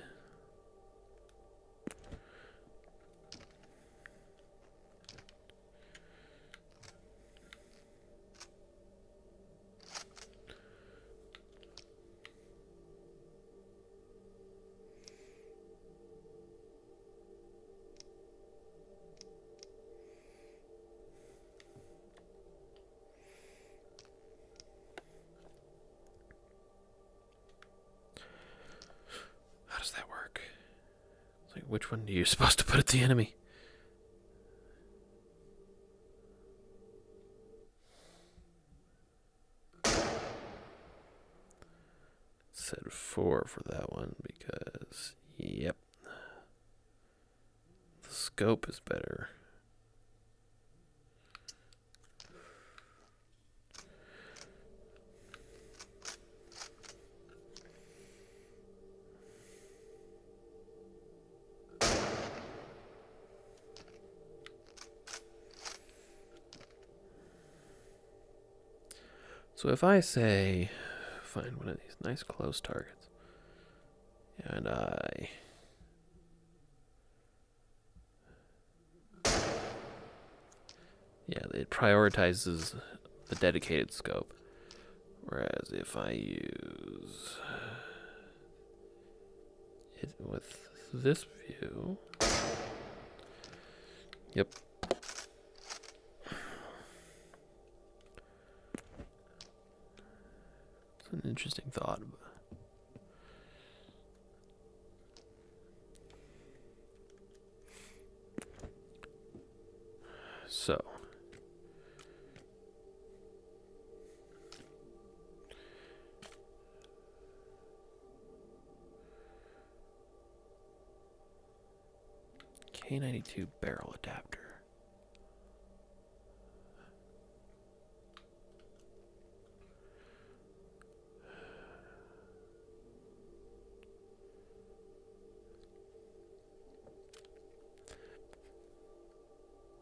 How does that work? It's like, which one are you supposed to put at the enemy? Said 4 for that one because, yep, the scope is better. So if I say, find one of these nice close targets, and yeah, it prioritizes the dedicated scope. Whereas if I use it with this view, yep. It's an interesting thought. So, K92 barrel adapter.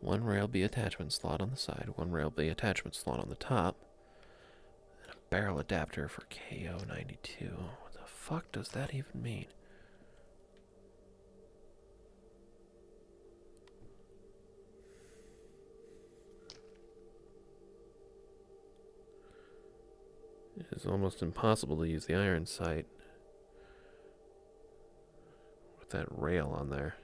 One rail B attachment slot on the side, one rail B attachment slot on the top, and a barrel adapter for KO92. What the fuck does that even mean? It is almost impossible to use the iron sight with that rail on there.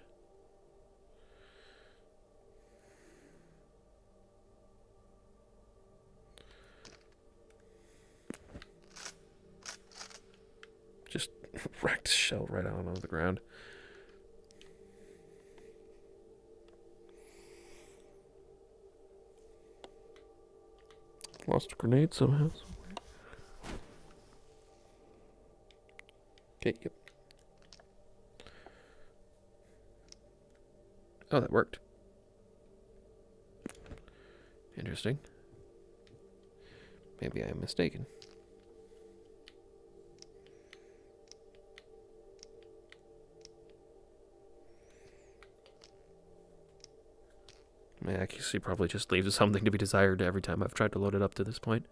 Just wrecked shell right out onto the ground. Lost a grenade somehow. Okay, yep. Oh, that worked. Interesting. Maybe I am mistaken. My accuracy probably just leaves something to be desired every time I've tried to load it up to this point.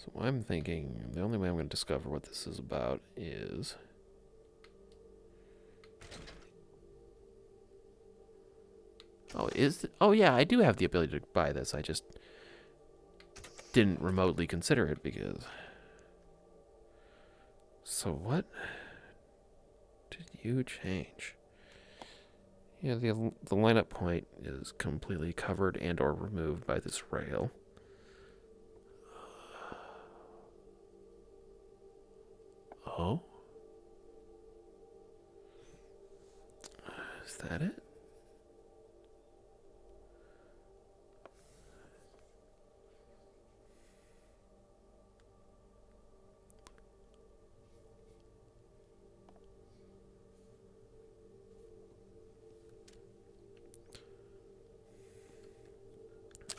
So I'm thinking the only way I'm going to discover what this is about is... Oh yeah, I do have the ability to buy this. I just didn't remotely consider it because... So what did you change? Yeah, the lineup point is completely covered and or removed by this rail. Oh? Is that it?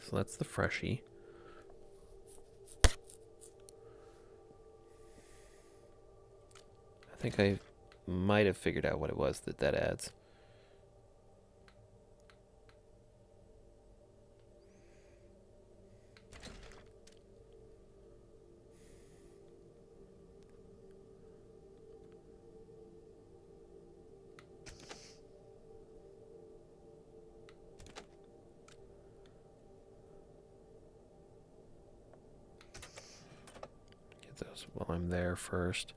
So that's the freshie. I think I might have figured out what it was that adds. Get those while I'm there first.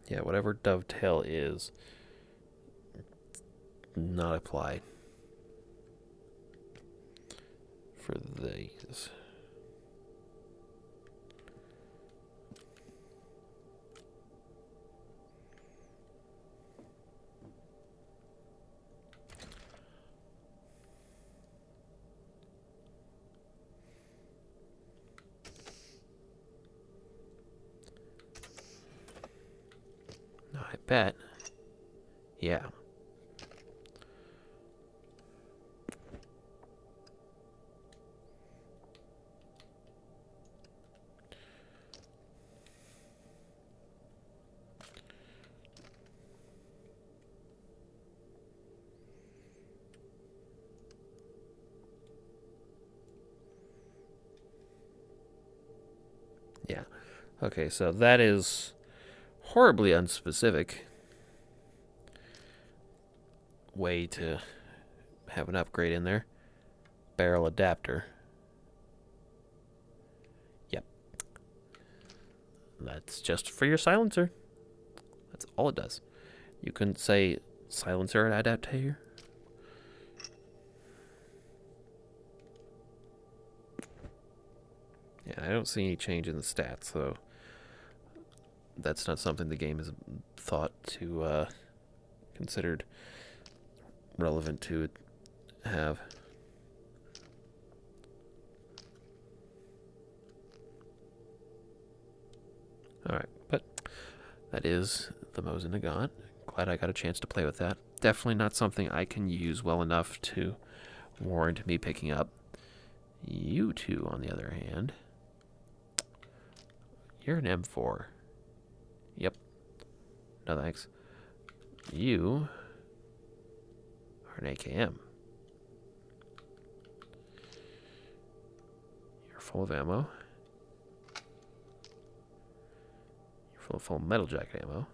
Yeah, whatever dovetail is, not applied for these. I bet. Yeah. Yeah. Okay, so that is horribly unspecific way to have an upgrade in there. Barrel adapter. Yep. That's just for your silencer. That's all it does. You couldn't say silencer adapter. Yeah, I don't see any change in the stats, so that's not something the game has thought to considered relevant to have. Alright, but that is the Mosin I got. Glad I got a chance to play with that. Definitely not something I can use well enough to warrant me picking up. You two, on the other hand, you're an M4. Yep. No thanks. You are an AKM. You're full of ammo. You're full of metal jacket ammo.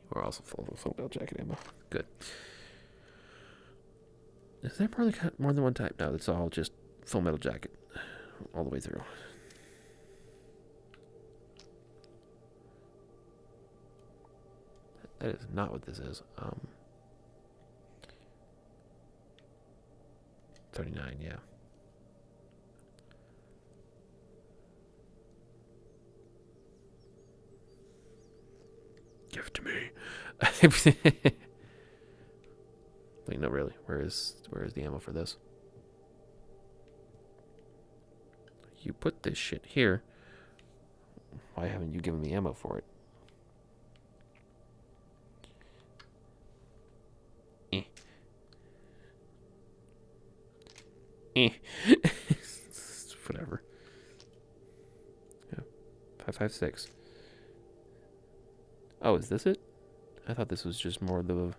You are also full metal jacket ammo. Good. Is there more than one type? No, it's all just full metal jacket all the way through. That is not what this is. 39, yeah. Give it to me. Wait, no, really. Where is the ammo for this? You put this shit here. Why haven't you given me ammo for it? Whatever. Yeah. 5.56. Oh, is this it? I thought this was just more of the...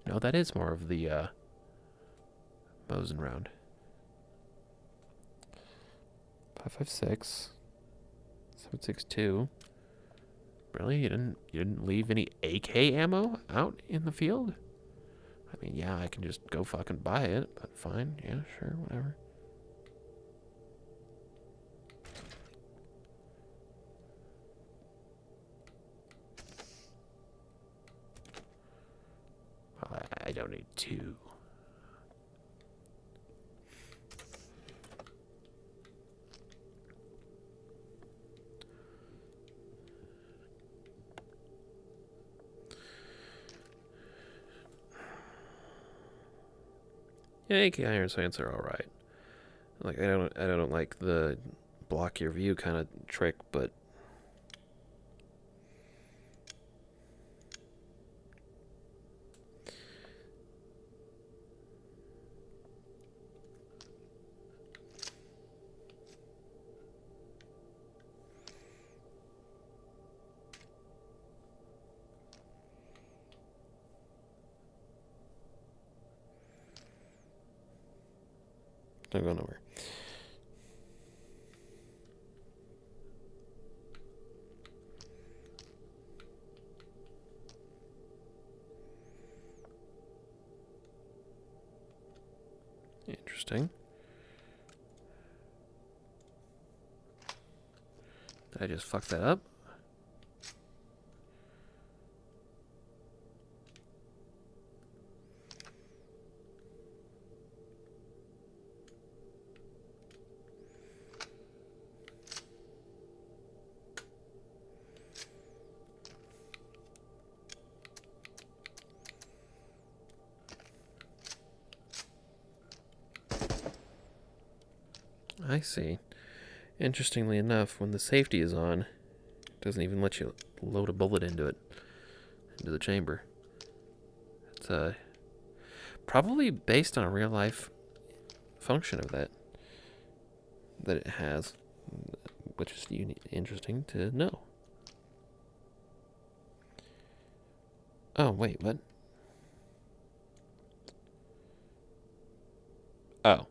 No, that is more of the Mosin round. 5.56. 7.62. Really? You didn't leave any AK ammo out in the field? I mean, yeah, I can just go fucking buy it, but fine. Yeah, sure, whatever. I don't need two. Yeah, AK iron sights are alright. Like I don't like the block your view kind of trick, but don't go nowhere. Interesting. Did I just fuck that up? I see. Interestingly enough, when the safety is on, it doesn't even let you load a bullet into it, into the chamber. It's probably based on a real life function of that it has, which is interesting to know. Oh, wait, what? Oh.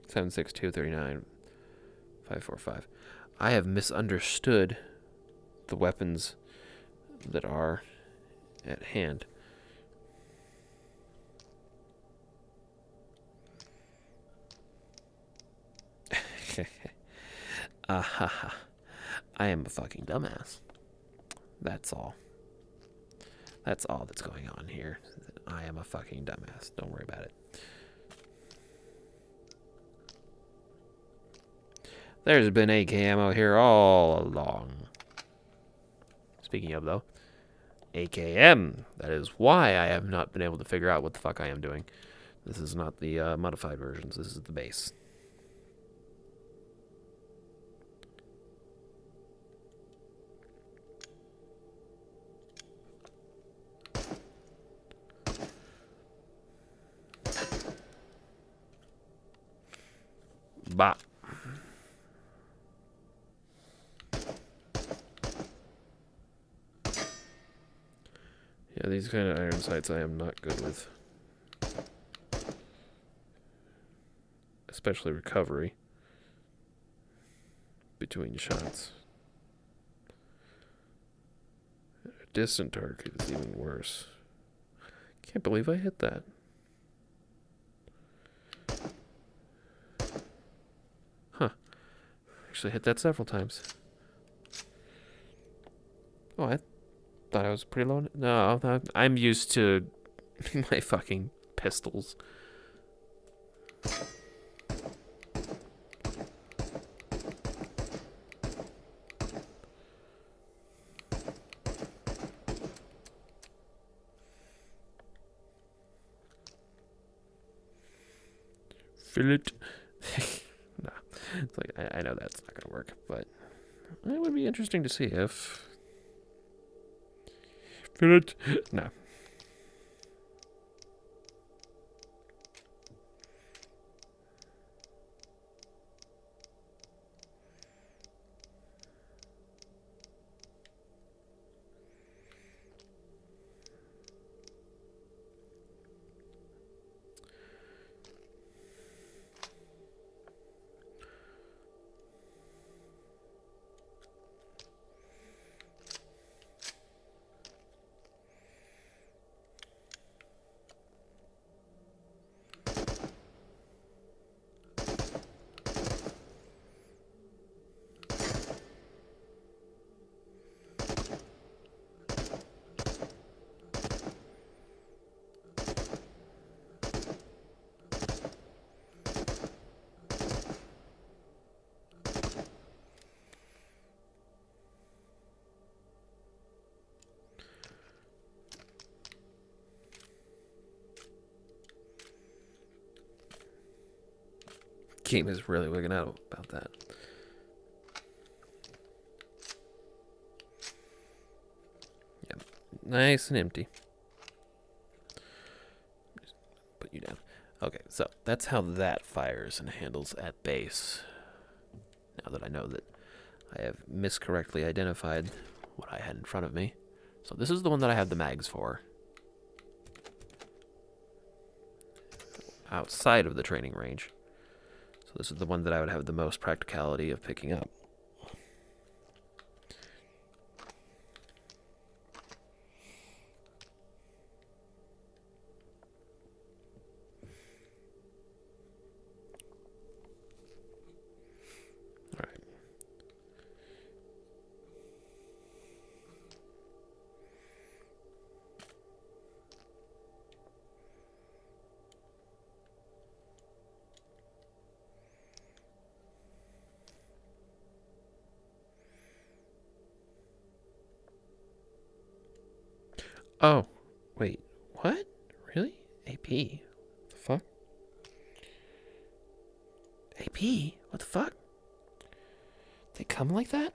76239-545. I have misunderstood the weapons that are at hand. Ahaha. I am a fucking dumbass. That's all. That's all that's going on here. I am a fucking dumbass. Don't worry about it. There's been AK ammo here all along. Speaking of, though, AKM. That is why I have not been able to figure out what the fuck I am doing. This is not the modified versions. This is the base. Bah. Yeah, these kind of iron sights I am not good with. Especially recovery between shots. A distant target is even worse. Can't believe I hit that. Huh. Actually hit that several times. Oh, I thought I was pretty low. No, I'm used to my fucking pistols. Fill it. No. It's like, I know that's not going to work, but it would be interesting to see if... Fill it. No. Game is really wigging out about that. Yep. Nice and empty. Just put you down. Okay, so that's how that fires and handles at base. Now that I know that I have miscorrectly identified what I had in front of me. So this is the one that I have the mags for. Outside of the training range. So this is the one that I would have the most practicality of picking up. Alright. Oh, wait, what? Really? AP? The fuck? AP pee? What the fuck? They come like that?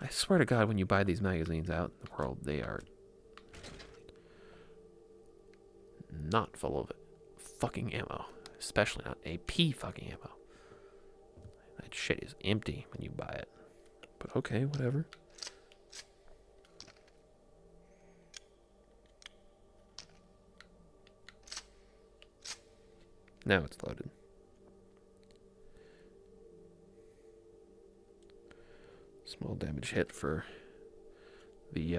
I swear to God, when you buy these magazines out in the world, they are not full of fucking ammo. Especially not AP fucking ammo. That shit is empty when you buy it. But okay, whatever. Now it's loaded. Small damage hit for the,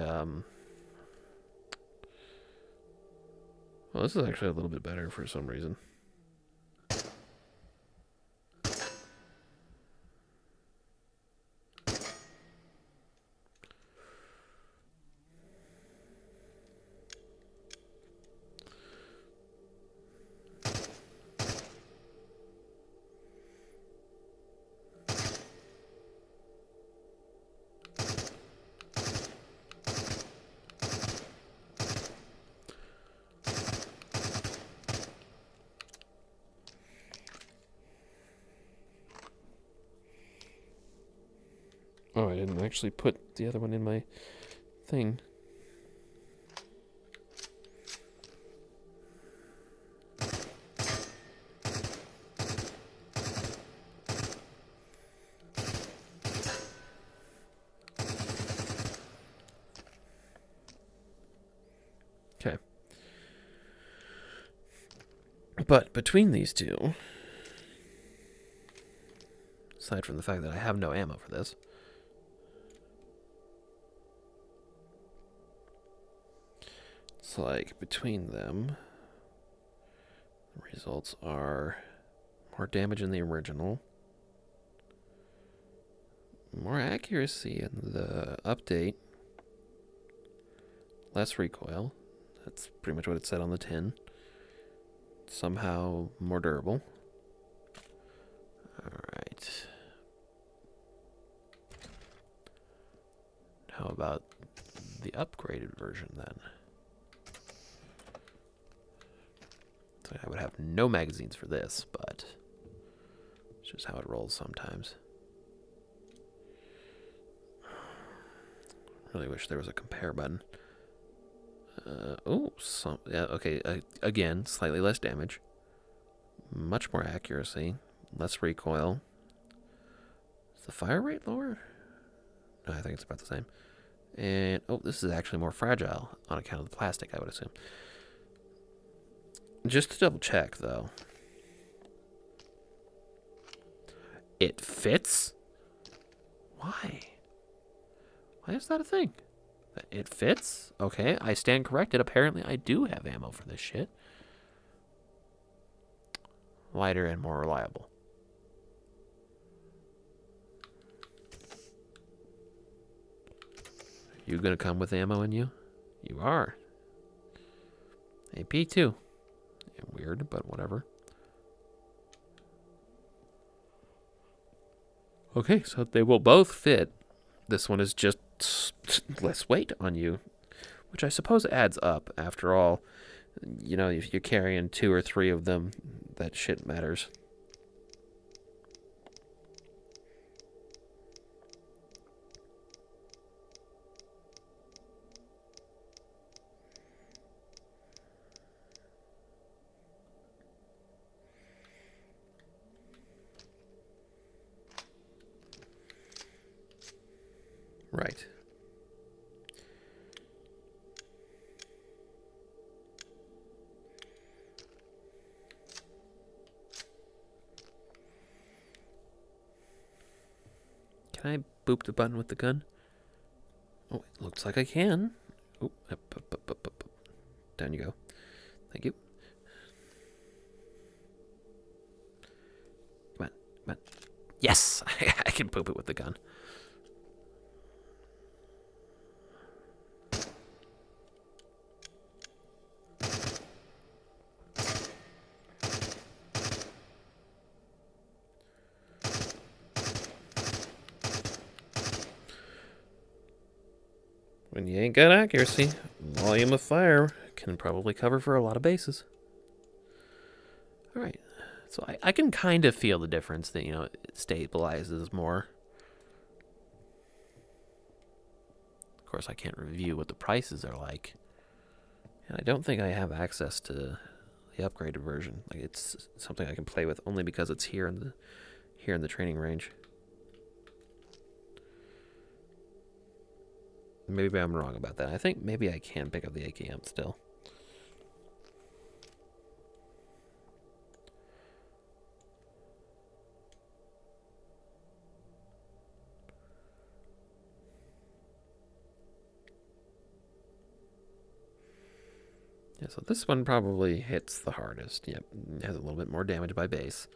well, this is actually a little bit better for some reason. Oh, I didn't actually put the other one in my thing. Okay. But between these two, aside from the fact that I have no ammo for this, it's like between them, the results are more damage in the original, more accuracy in the update, less recoil. That's pretty much what it said on the tin. Somehow more durable. Alright. How about the upgraded version then? So I would have no magazines for this, but it's just how it rolls sometimes. Really wish there was a compare button. Yeah, okay. Again, slightly less damage, much more accuracy, less recoil. Is the fire rate lower? No, I think it's about the same. And oh, this is actually more fragile on account of the plastic, I would assume. Just to double check, though, it fits. Why? Why is that a thing? It fits? Okay, I stand corrected. Apparently, I do have ammo for this shit. Lighter and more reliable. You gonna come with ammo in you? You are. AP too. Weird, but whatever. Okay, so they will both fit. This one is just less weight on you, which I suppose adds up. After all, you know, if you're carrying 2 or 3 of them, that shit matters. Right. Can I boop the button with the gun? Oh, it looks like I can. Oh, up. Down you go. Thank you. Come on. Yes! I can poop it with the gun. When you ain't got accuracy, volume of fire can probably cover for a lot of bases. Alright, so I can kind of feel the difference that, you know, it stabilizes more. Of course, I can't review what the prices are like. And I don't think I have access to the upgraded version. Like, it's something I can play with only because it's here in the training range. Maybe I'm wrong about that. I think maybe I can pick up the AKM still. Yeah, so this one probably hits the hardest. Yep, it has a little bit more damage by base.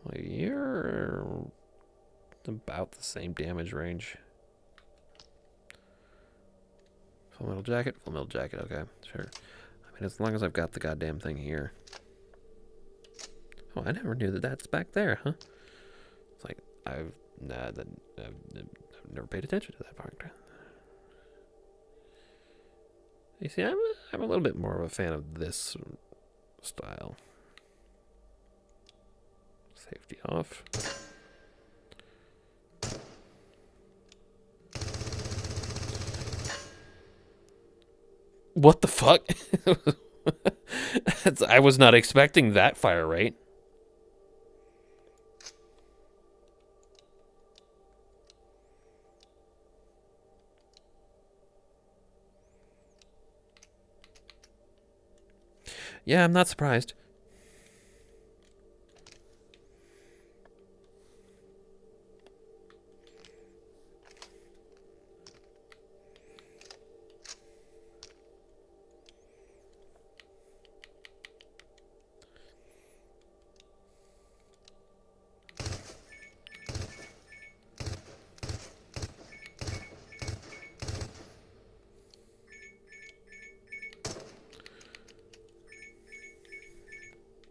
Well, you're about the same damage range. Full metal jacket, okay, sure. I mean, as long as I've got the goddamn thing here. Oh, I never knew that that's back there, huh? It's like, I've never paid attention to that part. You see, I'm a little bit more of a fan of this style. Safety off. What the fuck? I was not expecting that fire rate. Yeah, I'm not surprised.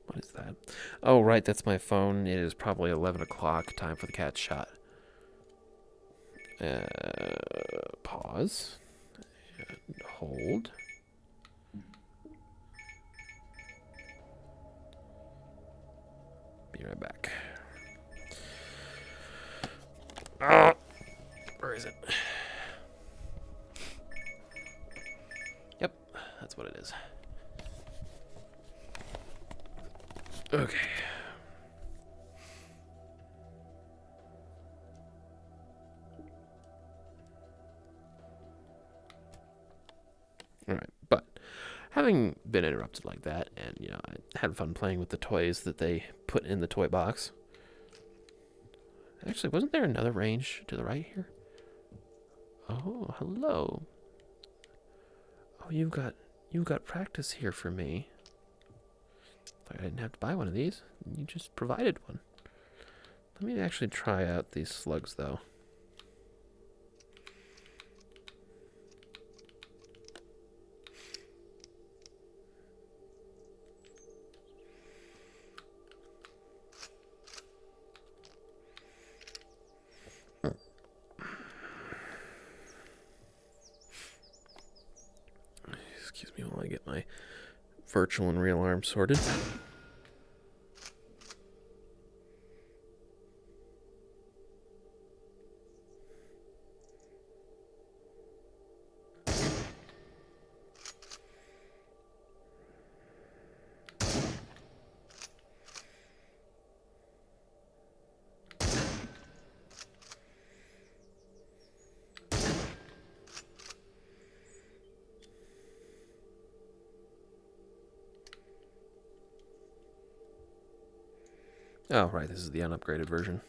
What is that? Oh, right, that's my phone. It is probably 11 o'clock. Time for the cat shot. Pause. And hold. Be right back. Where is it? Yep, that's what it is. Okay. Alright, but having been interrupted like that, and, you know, I had fun playing with the toys that they put in the toy box. Actually, wasn't there another range to the right here? Oh, hello. Oh, you've got practice here for me. Like I didn't have to buy one of these. You just provided one. Let me actually try out these slugs, though. Excuse me while I get my virtual and real arm sorted. Oh, right, this is the unupgraded version.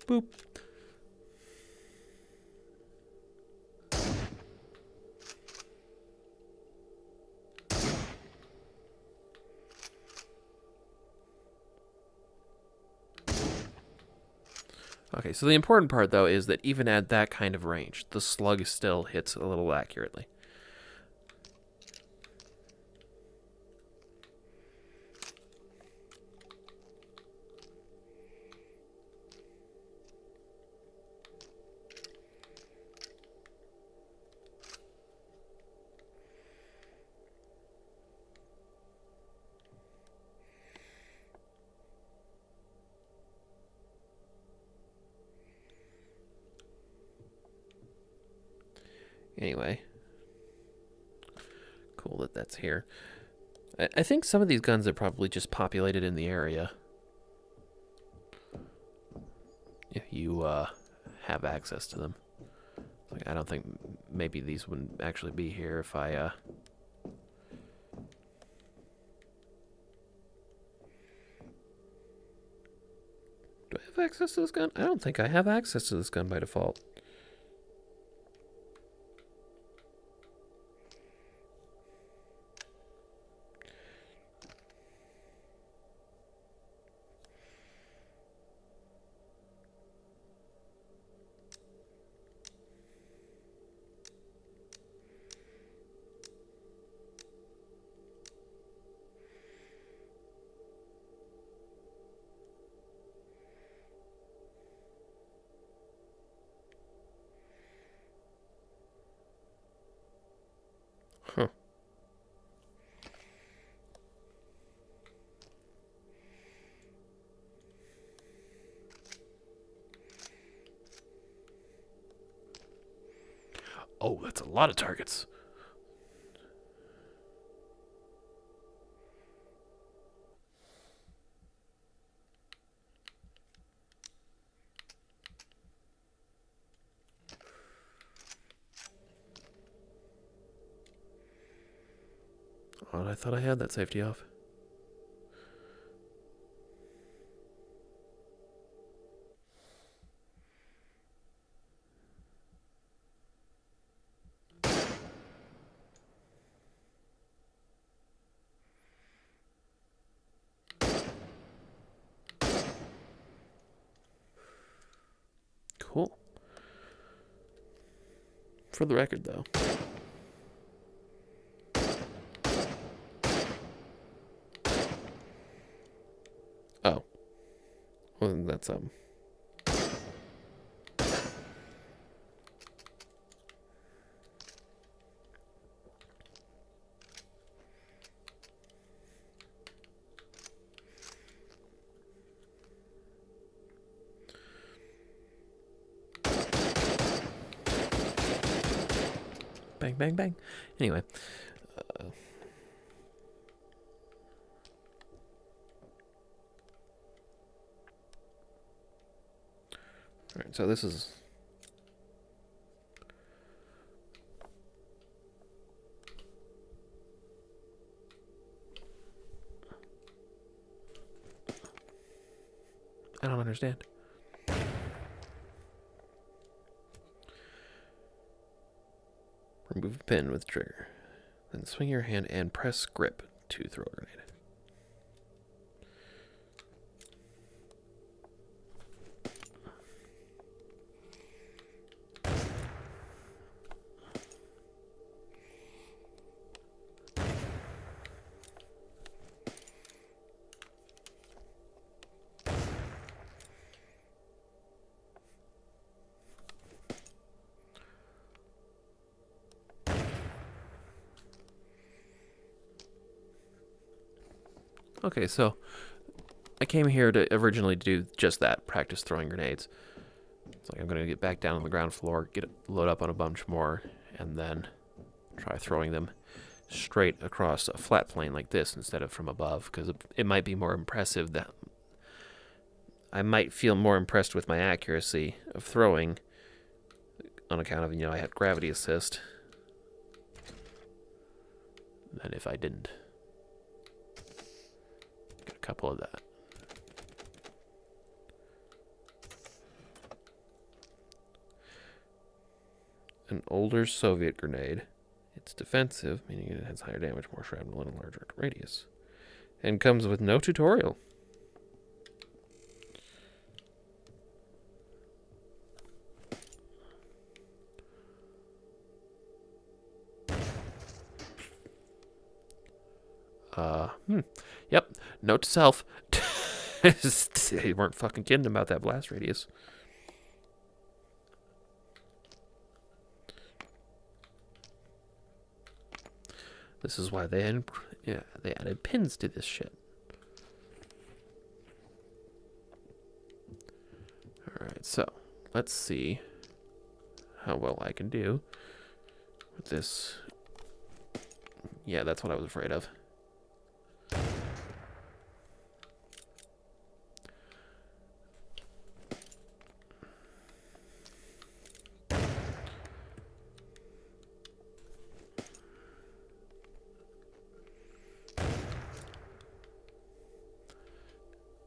Boop. Okay, so the important part, though, is that even at that kind of range, the slug still hits a little accurately. Anyway, cool that that's here. I think some of these guns are probably just populated in the area. If you have access to them. Like, I don't think maybe these wouldn't actually be here if I... Do I have access to this gun? I don't think I have access to this gun by default. Huh. Oh, that's a lot of targets. Oh, I thought I had that safety off. Cool. For the record, though. Oh. Well, then that's, Bang, bang, bang. Anyway. Alright, so this is... I don't understand. Remove the pin with trigger. Then swing your hand and press grip to throw a grenade. Okay, so I came here to originally do just that, practice throwing grenades. It's like I'm going to get back down on the ground floor, load up on a bunch more, and then try throwing them straight across a flat plane like this instead of from above, because it might be more impressive. That I might feel more impressed with my accuracy of throwing on account of, I had gravity assist than if I didn't. Get a couple of that. An older Soviet grenade. It's defensive, meaning it has higher damage, more shrapnel, and a larger radius. And comes with no tutorial. Yep. Note to self. They weren't fucking kidding about that blast radius. This is why they added pins to this shit. Alright, so let's see how well I can do with this. Yeah, that's what I was afraid of.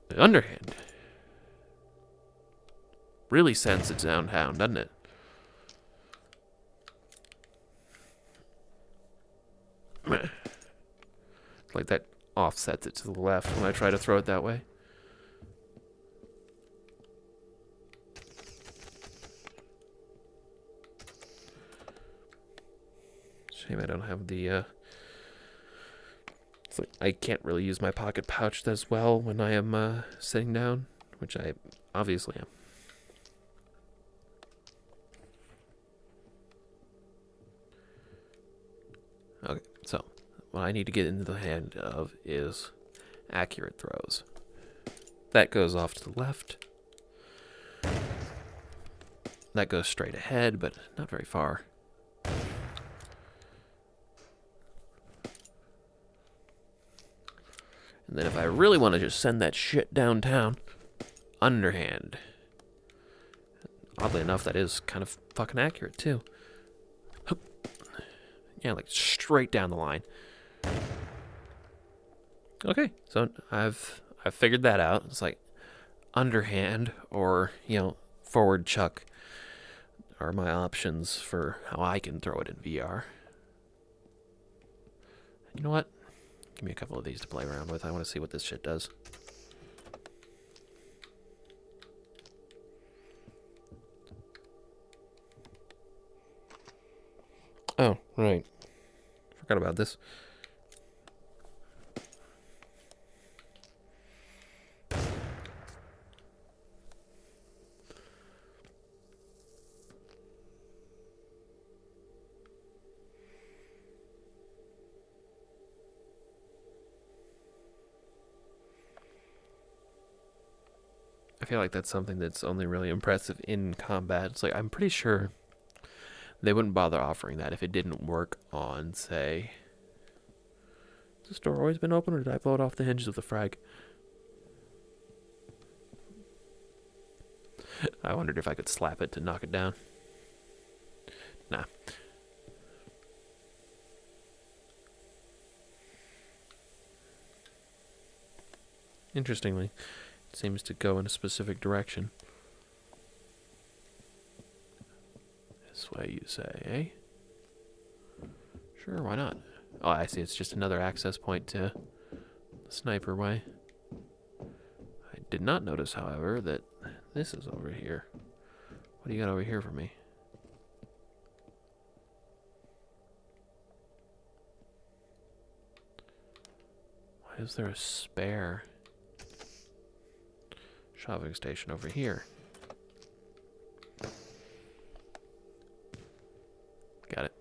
The underhand really sends it downtown, doesn't it? Like that offsets it to the left when I try to throw it that way. Shame I don't have the it's like I can't really use my pocket pouch as well when I am sitting down, which I obviously am. Okay, so what I need to get into the hand of is accurate throws. That goes off to the left. That goes straight ahead, but not very far. And then if I really want to just send that shit downtown, underhand. Oddly enough, that is kind of fucking accurate, too. Yeah, like straight down the line. Okay, so I've figured that out. It's like underhand or, forward chuck are my options for how I can throw it in VR. You know what? Give me a couple of these to play around with. I want to see what this shit does. Oh, right. Forgot about this. I feel like that's something that's only really impressive in combat. It's like, I'm pretty sure they wouldn't bother offering that if it didn't work on, say... Has this door always been open, or did I blow it off the hinges of the frag? I wondered if I could slap it to knock it down. Nah. Interestingly, it seems to go in a specific direction. This way, you say, eh? Sure, why not? Oh, I see. It's just another access point to the sniper way. I did not notice, however, that this is over here. What do you got over here for me? Why is there a spare shopping station over here? Got it.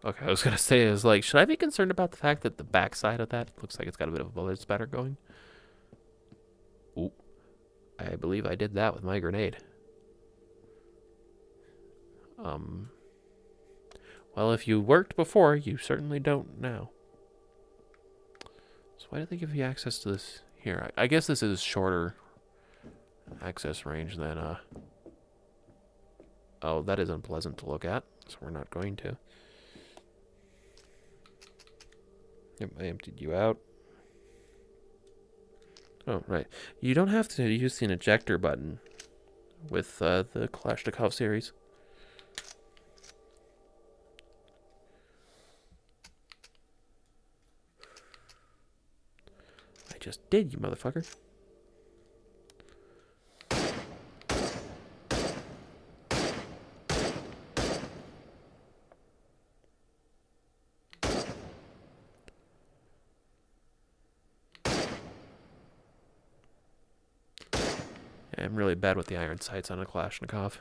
Okay, I was gonna say, is like, should I be concerned about the fact that the backside of that looks like it's got a bit of a bullet spatter going? Ooh. I believe I did that with my grenade. Well, if you worked before, you certainly don't now. So why did they give you access to this here? I guess this is shorter access range than, Oh, that is unpleasant to look at, so we're not going to. Yep, I emptied you out. Oh, right. You don't have to use the ejector button with the Kalashnikov series. I just did, you motherfucker. I'm really bad with the iron sights on a Kalashnikov.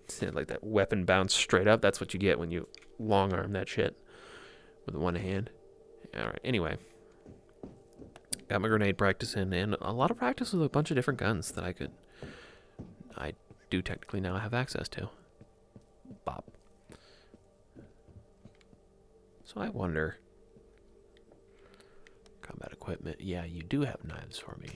See, like that weapon bounce straight up. That's what you get when you long arm that shit with one hand. Alright, anyway. Got my grenade practice in, and a lot of practice with a bunch of different guns that I do technically now have access to. Bop. So I wonder, combat equipment, yeah, you do have knives for me.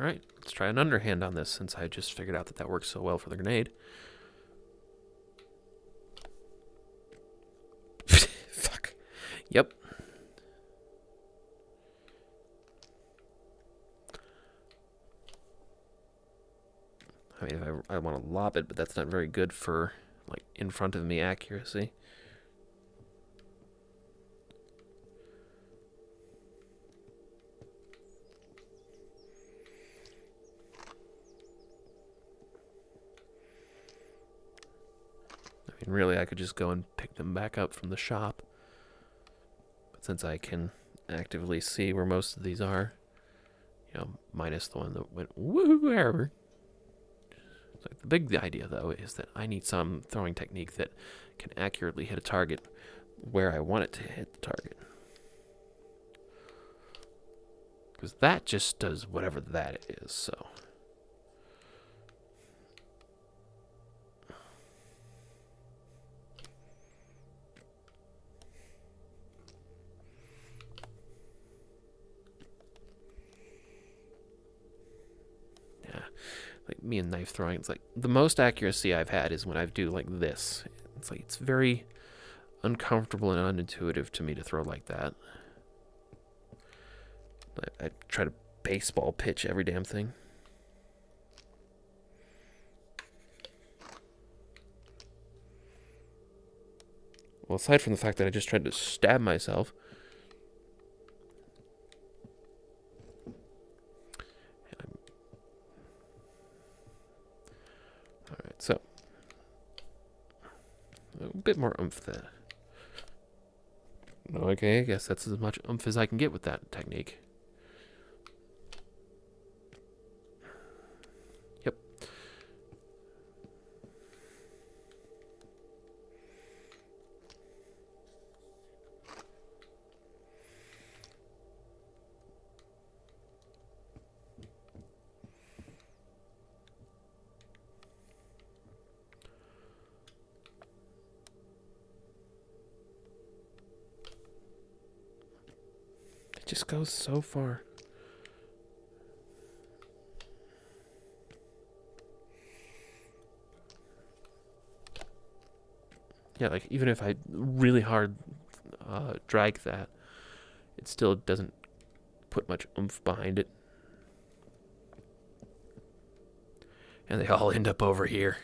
Alright, let's try an underhand on this since I just figured out that that works so well for the grenade. Fuck. Yep. I mean, if I want to lob it, but that's not very good for, like, in front of me accuracy. I mean, really, I could just go and pick them back up from the shop. But since I can actively see where most of these are, you know, minus the one that went wherever. Like the big idea, though, is that I need some throwing technique that can accurately hit a target where I want it to hit the target. Because that just does whatever that is, so. Like me and knife throwing, it's like the most accuracy I've had is when I do like this. It's like it's very uncomfortable and unintuitive to me to throw like that. I try to baseball pitch every damn thing. Well, aside from the fact that I just tried to stab myself. Alright, so. A bit more oomph there. Okay, I guess that's as much oomph as I can get with that technique. Yep. It just goes so far. Yeah, like even if I really hard drag that, it still doesn't put much oomph behind it. And they all end up over here.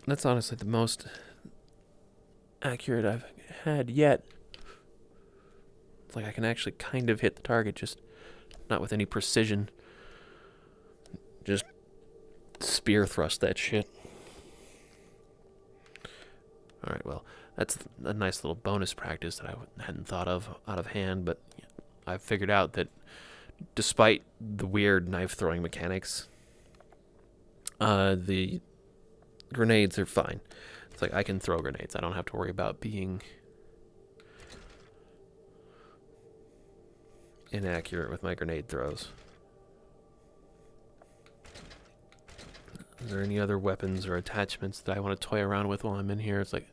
That's honestly the most accurate I've had yet. It's like I can actually kind of hit the target, just not with any precision. Just spear thrust that shit. Alright, well, that's a nice little bonus practice that I hadn't thought of out of hand, but I've figured out that despite the weird knife throwing mechanics, the grenades are fine. It's like I can throw grenades. I don't have to worry about being inaccurate with my grenade throws. Is there any other weapons or attachments that I want to toy around with while I'm in here? It's like,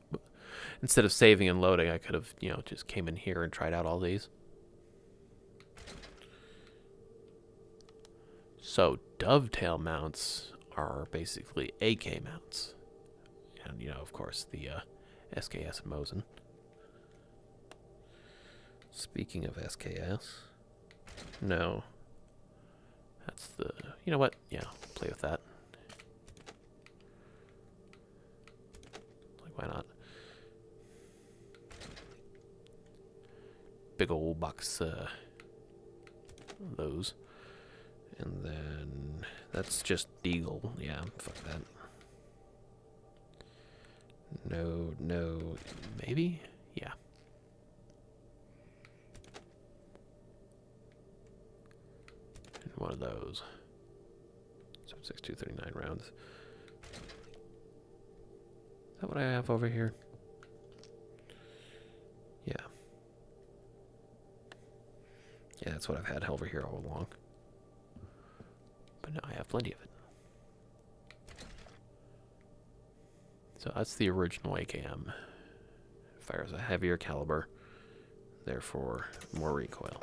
instead of saving and loading, I could have, you know, just came in here and tried out all these. So, dovetail mounts are basically AK mounts. And, you know, of course, the SKS and Mosin. Speaking of SKS, no. That's the, you know what? Yeah, I'll play with that. Like, why not? Big old box, those. And then, that's just Deagle. Yeah, fuck that. No, no, maybe? Yeah. And one of those. 7.62, 39 rounds. Is that what I have over here? Yeah. Yeah, that's what I've had over here all along. But now I have plenty of it. So that's the original AKM. Fires a heavier caliber, therefore more recoil.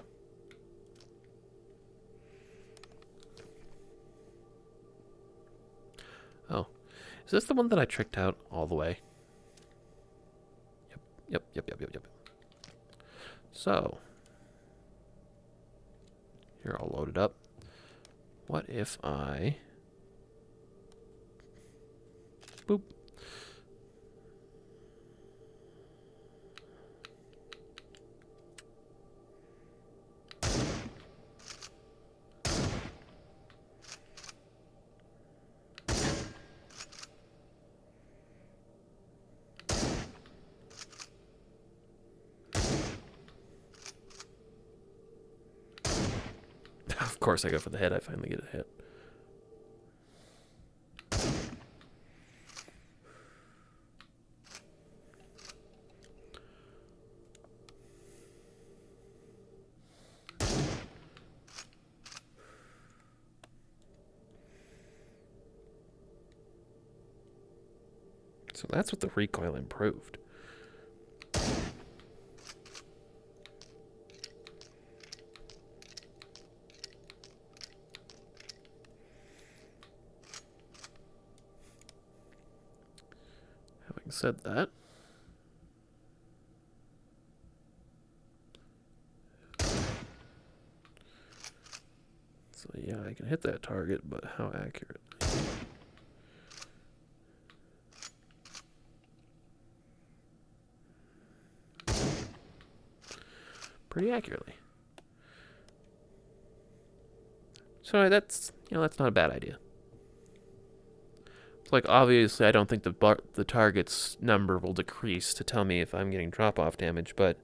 Oh, is this the one that I tricked out all the way? Yep. So, here, I'll load it up. What if I... Boop. Of course I go for the head. I finally get a hit. So that's what the recoil improved. Having said that, so yeah, I can hit that target, but how accurate? Pretty accurately. So that's, you know, that's not a bad idea. It's like, obviously I don't think the target's number will decrease to tell me if I'm getting drop-off damage, but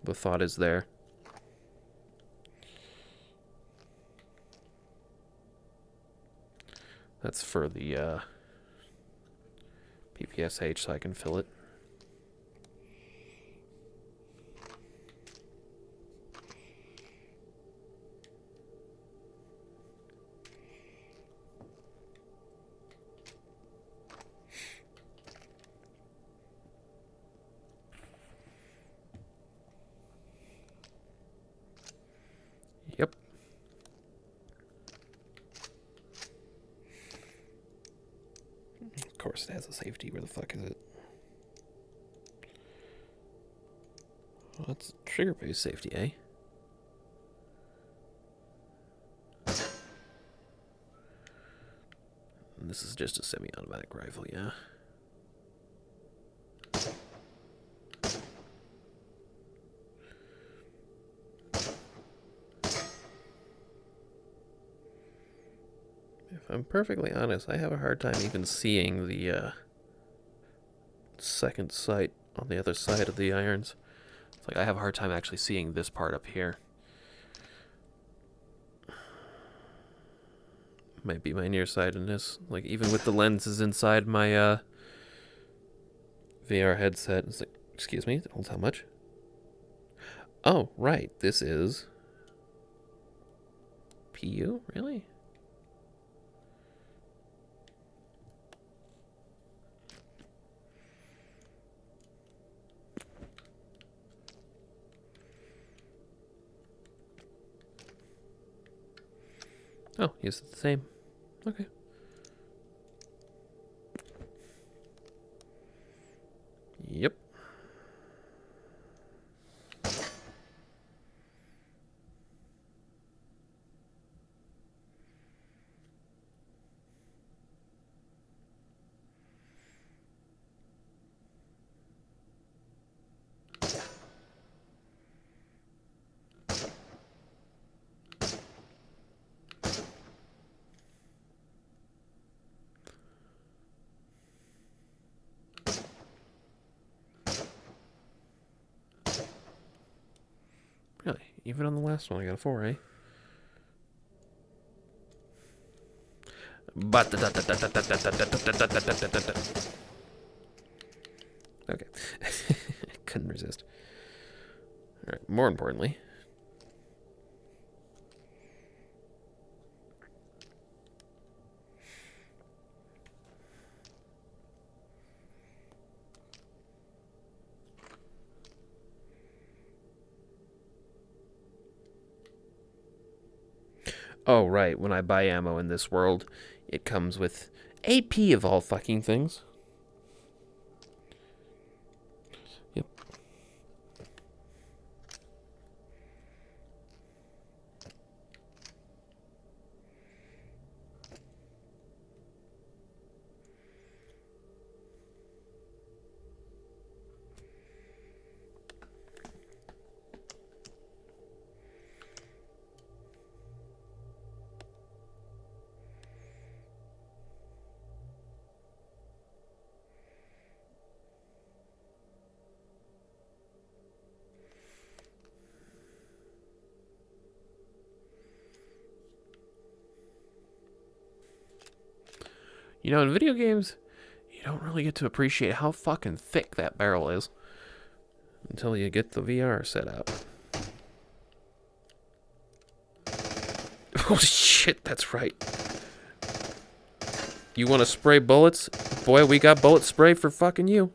the thought is there. That's for the PPSH, so I can fill it. Yep. Of course it has a safety. Where the fuck is it? Well, that's trigger-based safety, eh? And this is just a semi-automatic rifle, yeah. If I'm perfectly honest, I have a hard time even seeing the second sight on the other side of the irons. It's like I have a hard time actually seeing this part up here. Might be my nearsightedness. Like, even with the lenses inside my VR headset, it's like, excuse me, hold how much? Oh, right, this is PU? Really? Oh, use the same. Okay. Yep. Really? Even on the last one, I got a 4, eh? Okay. Couldn't resist. Alright, more importantly. Oh, right. When I buy ammo in this world, it comes with AP of all fucking things. Yep. You know, in video games, you don't really get to appreciate how fucking thick that barrel is until you get the VR set up. Oh shit, that's right. You want to spray bullets? Boy, we got bullet spray for fucking you.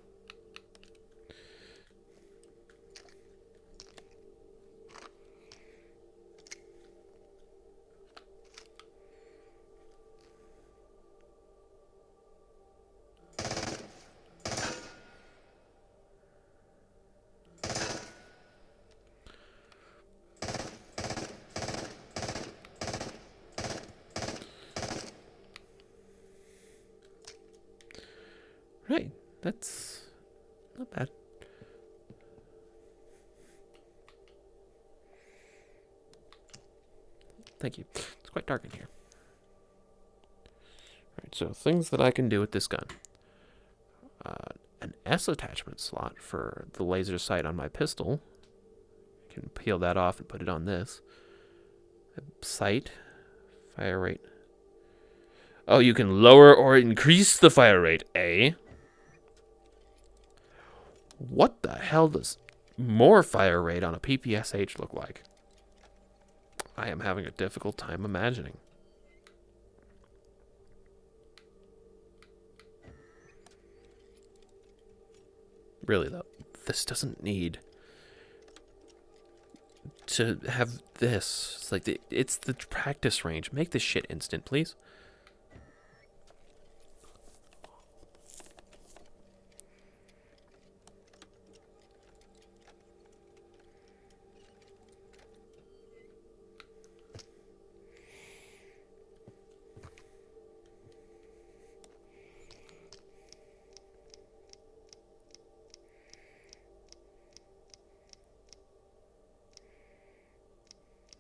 Right, that's not bad. Thank you. It's quite dark in here. Alright, so things that I can do with this gun. An S attachment slot for the laser sight on my pistol. I can peel that off and put it on this. A sight, fire rate. Oh, you can lower or increase the fire rate, eh? What the hell does more fire rate on a PPSH look like? I am having a difficult time imagining. Really, though, this doesn't need to have this. It's like it's the practice range. Make this shit instant, please.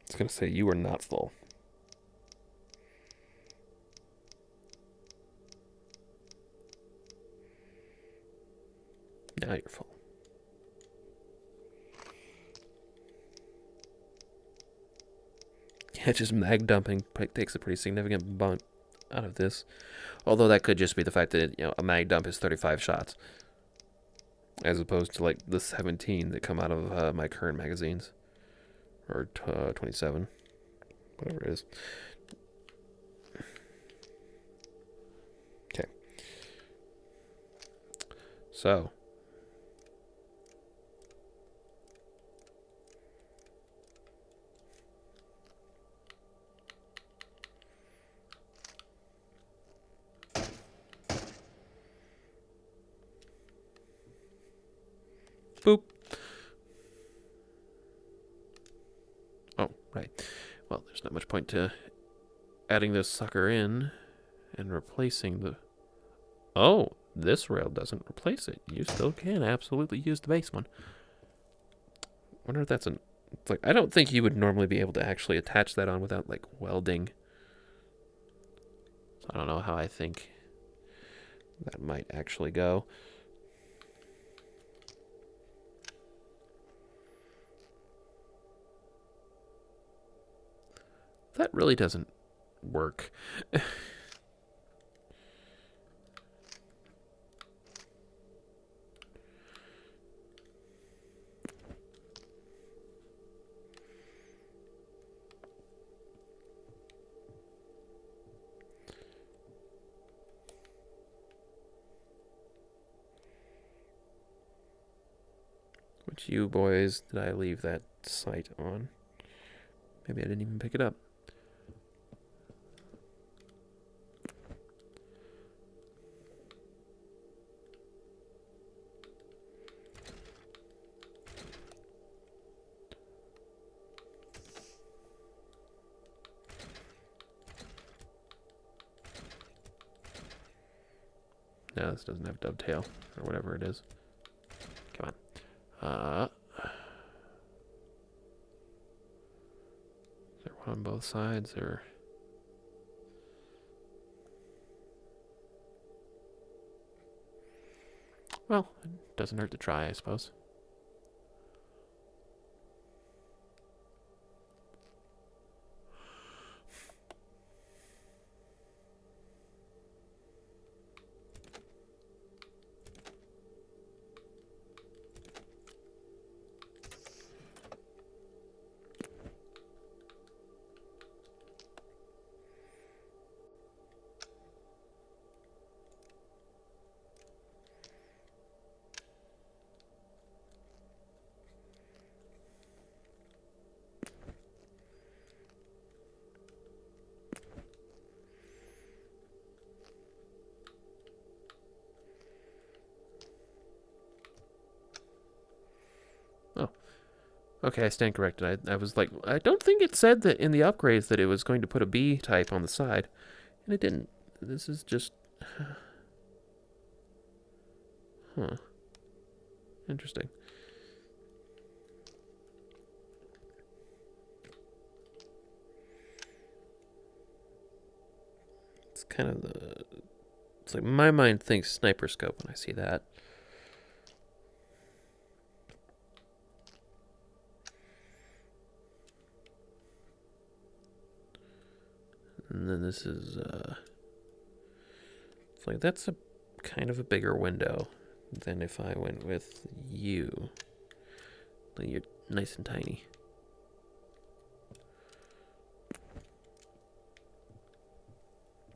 It's gonna say you are not full. Now you're full. Yeah, just mag dumping takes a pretty significant bump out of this. Although that could just be the fact that, you know, a mag dump is 35 shots. As opposed to like the 17 that come out of my current magazines. Or 27. Whatever it is. Okay. So. Boop. Oh, right. Well, there's not much point to adding this sucker in and replacing the... Oh, this rail doesn't replace it. You still can absolutely use the base one. Wonder if that's an... It's like, I don't think you would normally be able to actually attach that on without, like, welding. So I don't know how I think that might actually go. That really doesn't work. Which you boys did I leave that sight on? Maybe I didn't even pick it up. No, this doesn't have dovetail, or whatever it is. Come on. Is there one on both sides, or... Well, it doesn't hurt to try, I suppose. Oh. Okay, I stand corrected. I was like, I don't think it said that in the upgrades that it was going to put a B type on the side. And it didn't. This is just... Huh. Interesting. It's kind of the... It's like my mind thinks sniper scope when I see that. And then this is, it's like, that's a kind of a bigger window than if I went with you. Like, you're nice and tiny.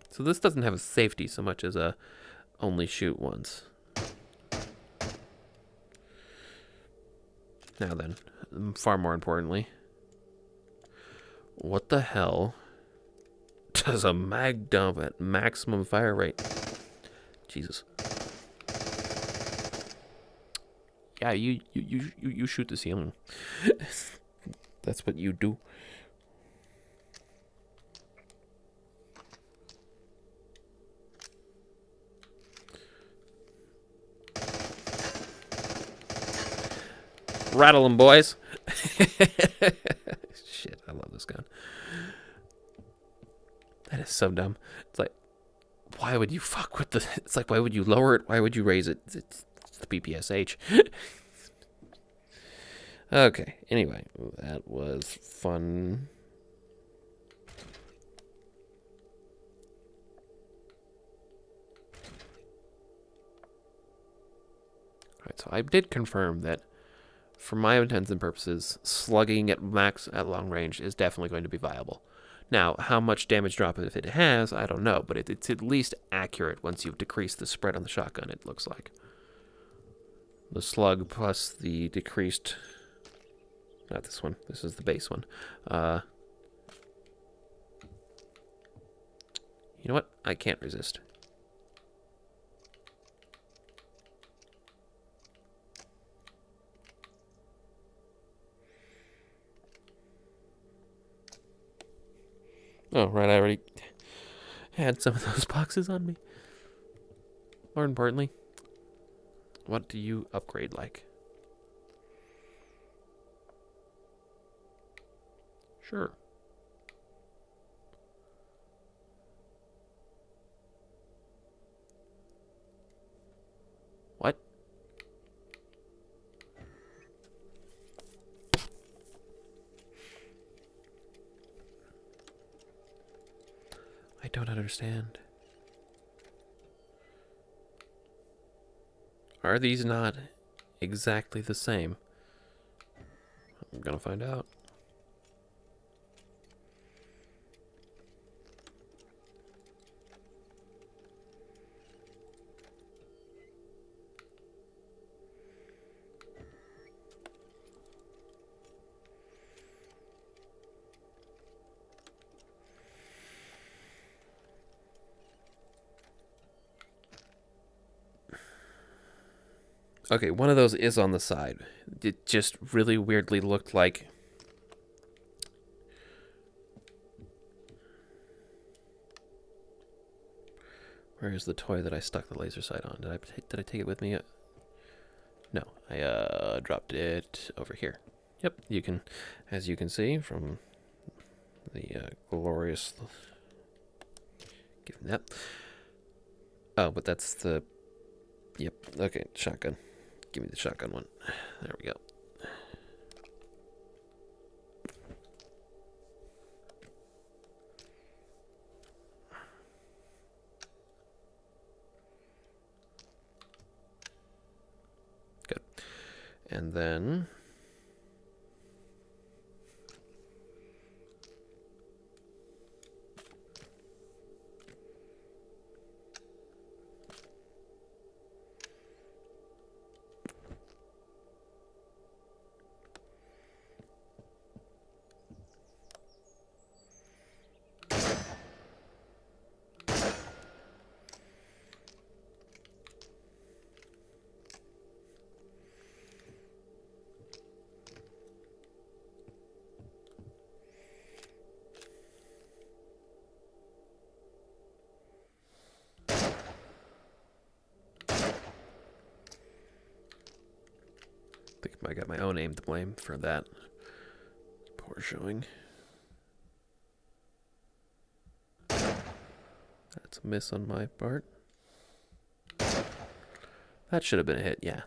So this doesn't have a safety so much as a only shoot once. Now then, far more importantly, what the hell does a mag dump at maximum fire rate? Jesus. Yeah, you shoot the ceiling. That's what you do. Rattle them, boys. Shit, I love this gun. That is so dumb. It's like, why would you fuck with the... It's like, why would you lower it? Why would you raise it? It's the PPSH. Okay, anyway, that was fun. Alright, so I did confirm that for my intents and purposes, slugging at max at long range is definitely going to be viable. Now, how much damage drop if it has, I don't know, but it's at least accurate once you've decreased the spread on the shotgun, it looks like. The slug plus the decreased... Not this one. This is the base one. You know what? I can't resist. Oh, right, I already had some of those boxes on me. More importantly, what do you upgrade like? Sure. What? I don't understand. Are these not exactly the same? I'm gonna find out. Okay, one of those is on the side. It just really weirdly looked like... Where is the toy that I stuck the laser sight on? Did I take it with me? No, I dropped it over here. Yep, you can, as you can see from the glorious... Give me that. Oh, but that's the... Yep, okay, shotgun. Give me the shotgun one. There we go. Good. And then... I think I got my own aim to blame for that poor showing. That's a miss on my part. That should have been a hit, yeah.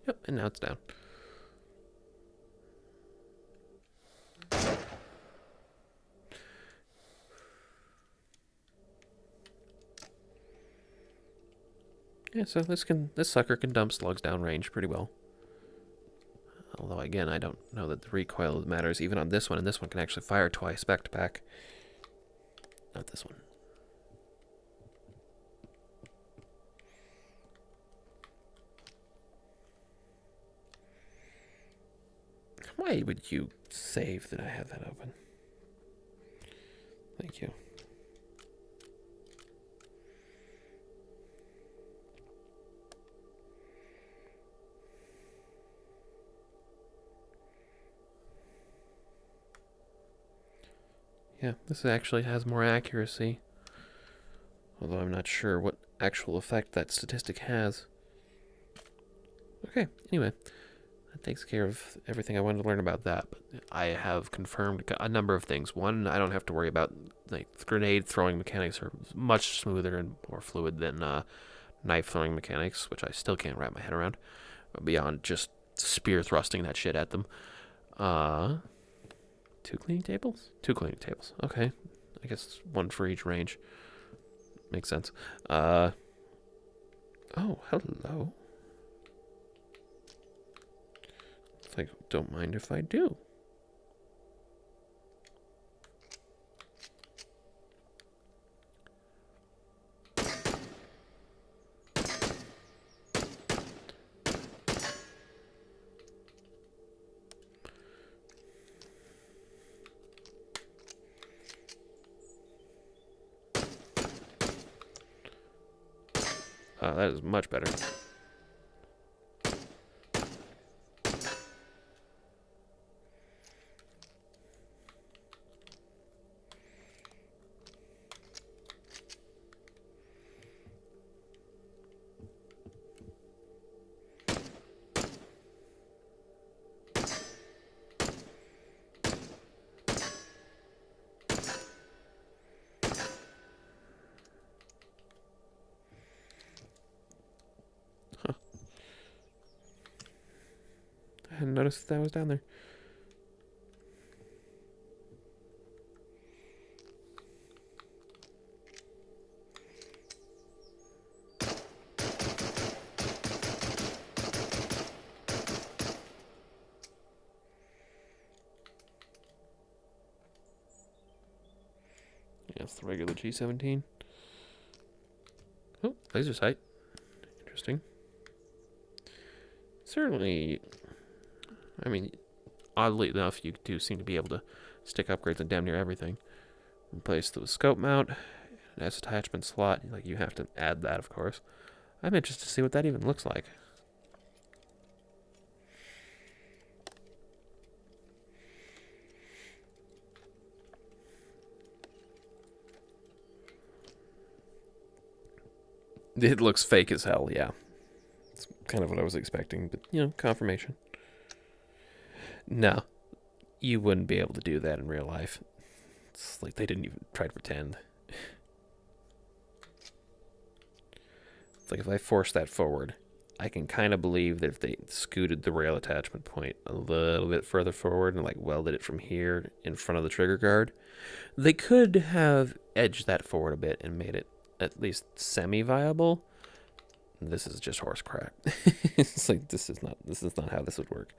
Yep, and now it's down. Yeah, so this sucker can dump slugs downrange pretty well. Although again, I don't know that the recoil matters even on this one, and this one can actually fire twice back to back. Not this one. Why would you save that I have that open? Thank you. Yeah, this actually has more accuracy. Although I'm not sure what actual effect that statistic has. Okay, anyway. That takes care of everything I wanted to learn about that. But I have confirmed a number of things. One, I don't have to worry about... Like, grenade throwing mechanics are much smoother and more fluid than knife throwing mechanics, which I still can't wrap my head around. Beyond just spear thrusting that shit at them. 2 cleaning tables? 2 cleaning tables. Okay. I guess 1 for each range. Makes sense. Oh, hello. It's like, don't mind if I do. That is much better. I hadn't noticed that was down there. Yeah, it's the regular G17. Oh, laser sight. Interesting. Certainly, I mean, oddly enough, you do seem to be able to stick upgrades on damn near everything. Replace the scope mount, an S attachment slot. Like, you have to add that, of course. I'm interested to see what that even looks like. It looks fake as hell, yeah. It's kind of what I was expecting, but, you know, confirmation. No, you wouldn't be able to do that in real life. It's like they didn't even try to pretend. It's like if I force that forward, I can kind of believe that if they scooted the rail attachment point a little bit further forward and like welded it from here in front of the trigger guard, they could have edged that forward a bit and made it at least semi-viable. This is just horse crap. It's like this is not how this would work.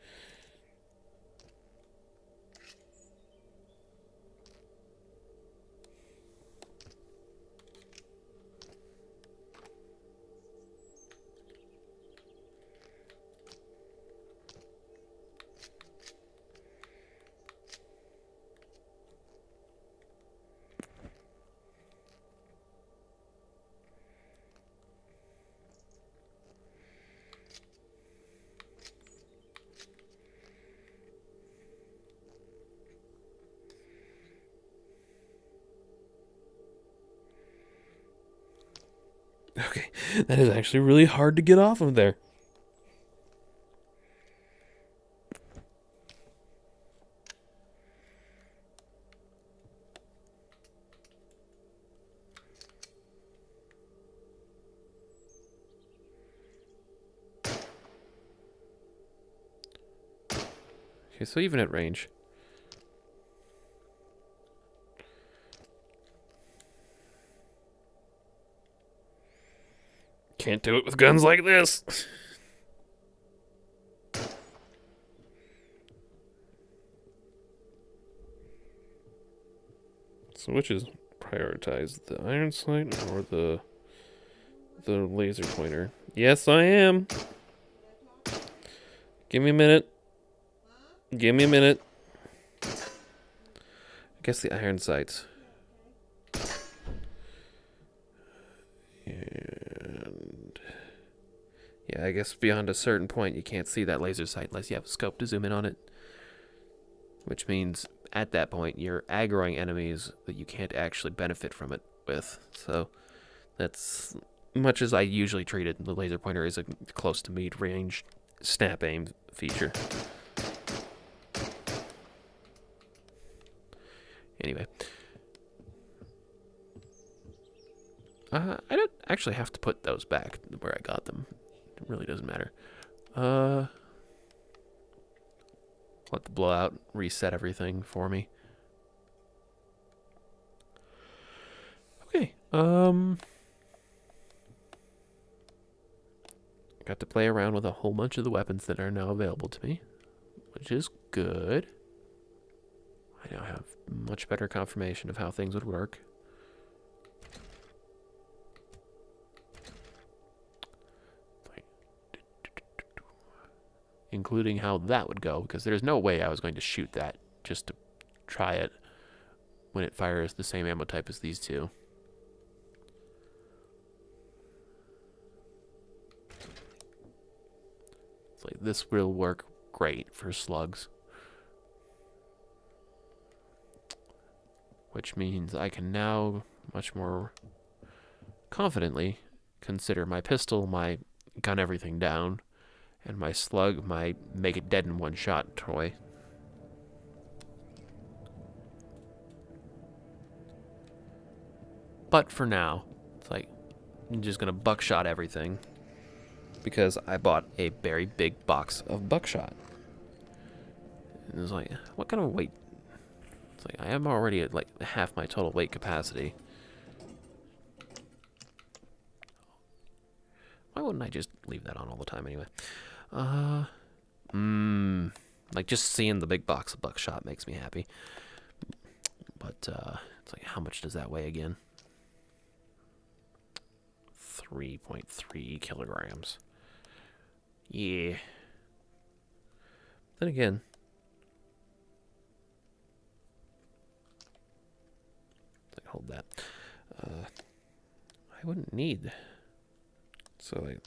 Okay, that is actually really hard to get off of there. Okay, so even at range. Can't do it with guns like this. So which is prioritized, the iron sight or the laser pointer? Yes, I am. Give me a minute. Give me a minute. I guess the iron sights. And yeah, I guess beyond a certain point you can't see that laser sight unless you have a scope to zoom in on it. Which means at that point you're aggroing enemies that you can't actually benefit from it with. So that's much as I usually treat it. The laser pointer is a close to mid-range snap aim feature. Anyway. I don't actually have to put those back where I got them. It really doesn't matter. Let the blowout reset everything for me. Okay. Got to play around with a whole bunch of the weapons that are now available to me, which is good. I now have much better confirmation of how things would work. Including how that would go, because there's no way I was going to shoot that just to try it when it fires the same ammo type as these two. this will work great for slugs. Which means I can now much more confidently consider my pistol my gun everything down, and my slug my make it dead in one shot toy. But for now, it's like I'm just gonna buckshot everything because I bought a very big box of buckshot. And it was like, what kind of weight? It's like I am already at like half my total weight capacity. Why wouldn't I just leave that on all the time anyway? Like just seeing the big box of buckshot makes me happy. But it's like, how much does that weigh again? 3.3 kilograms. Yeah. Then again, like hold that. I wouldn't need. So like,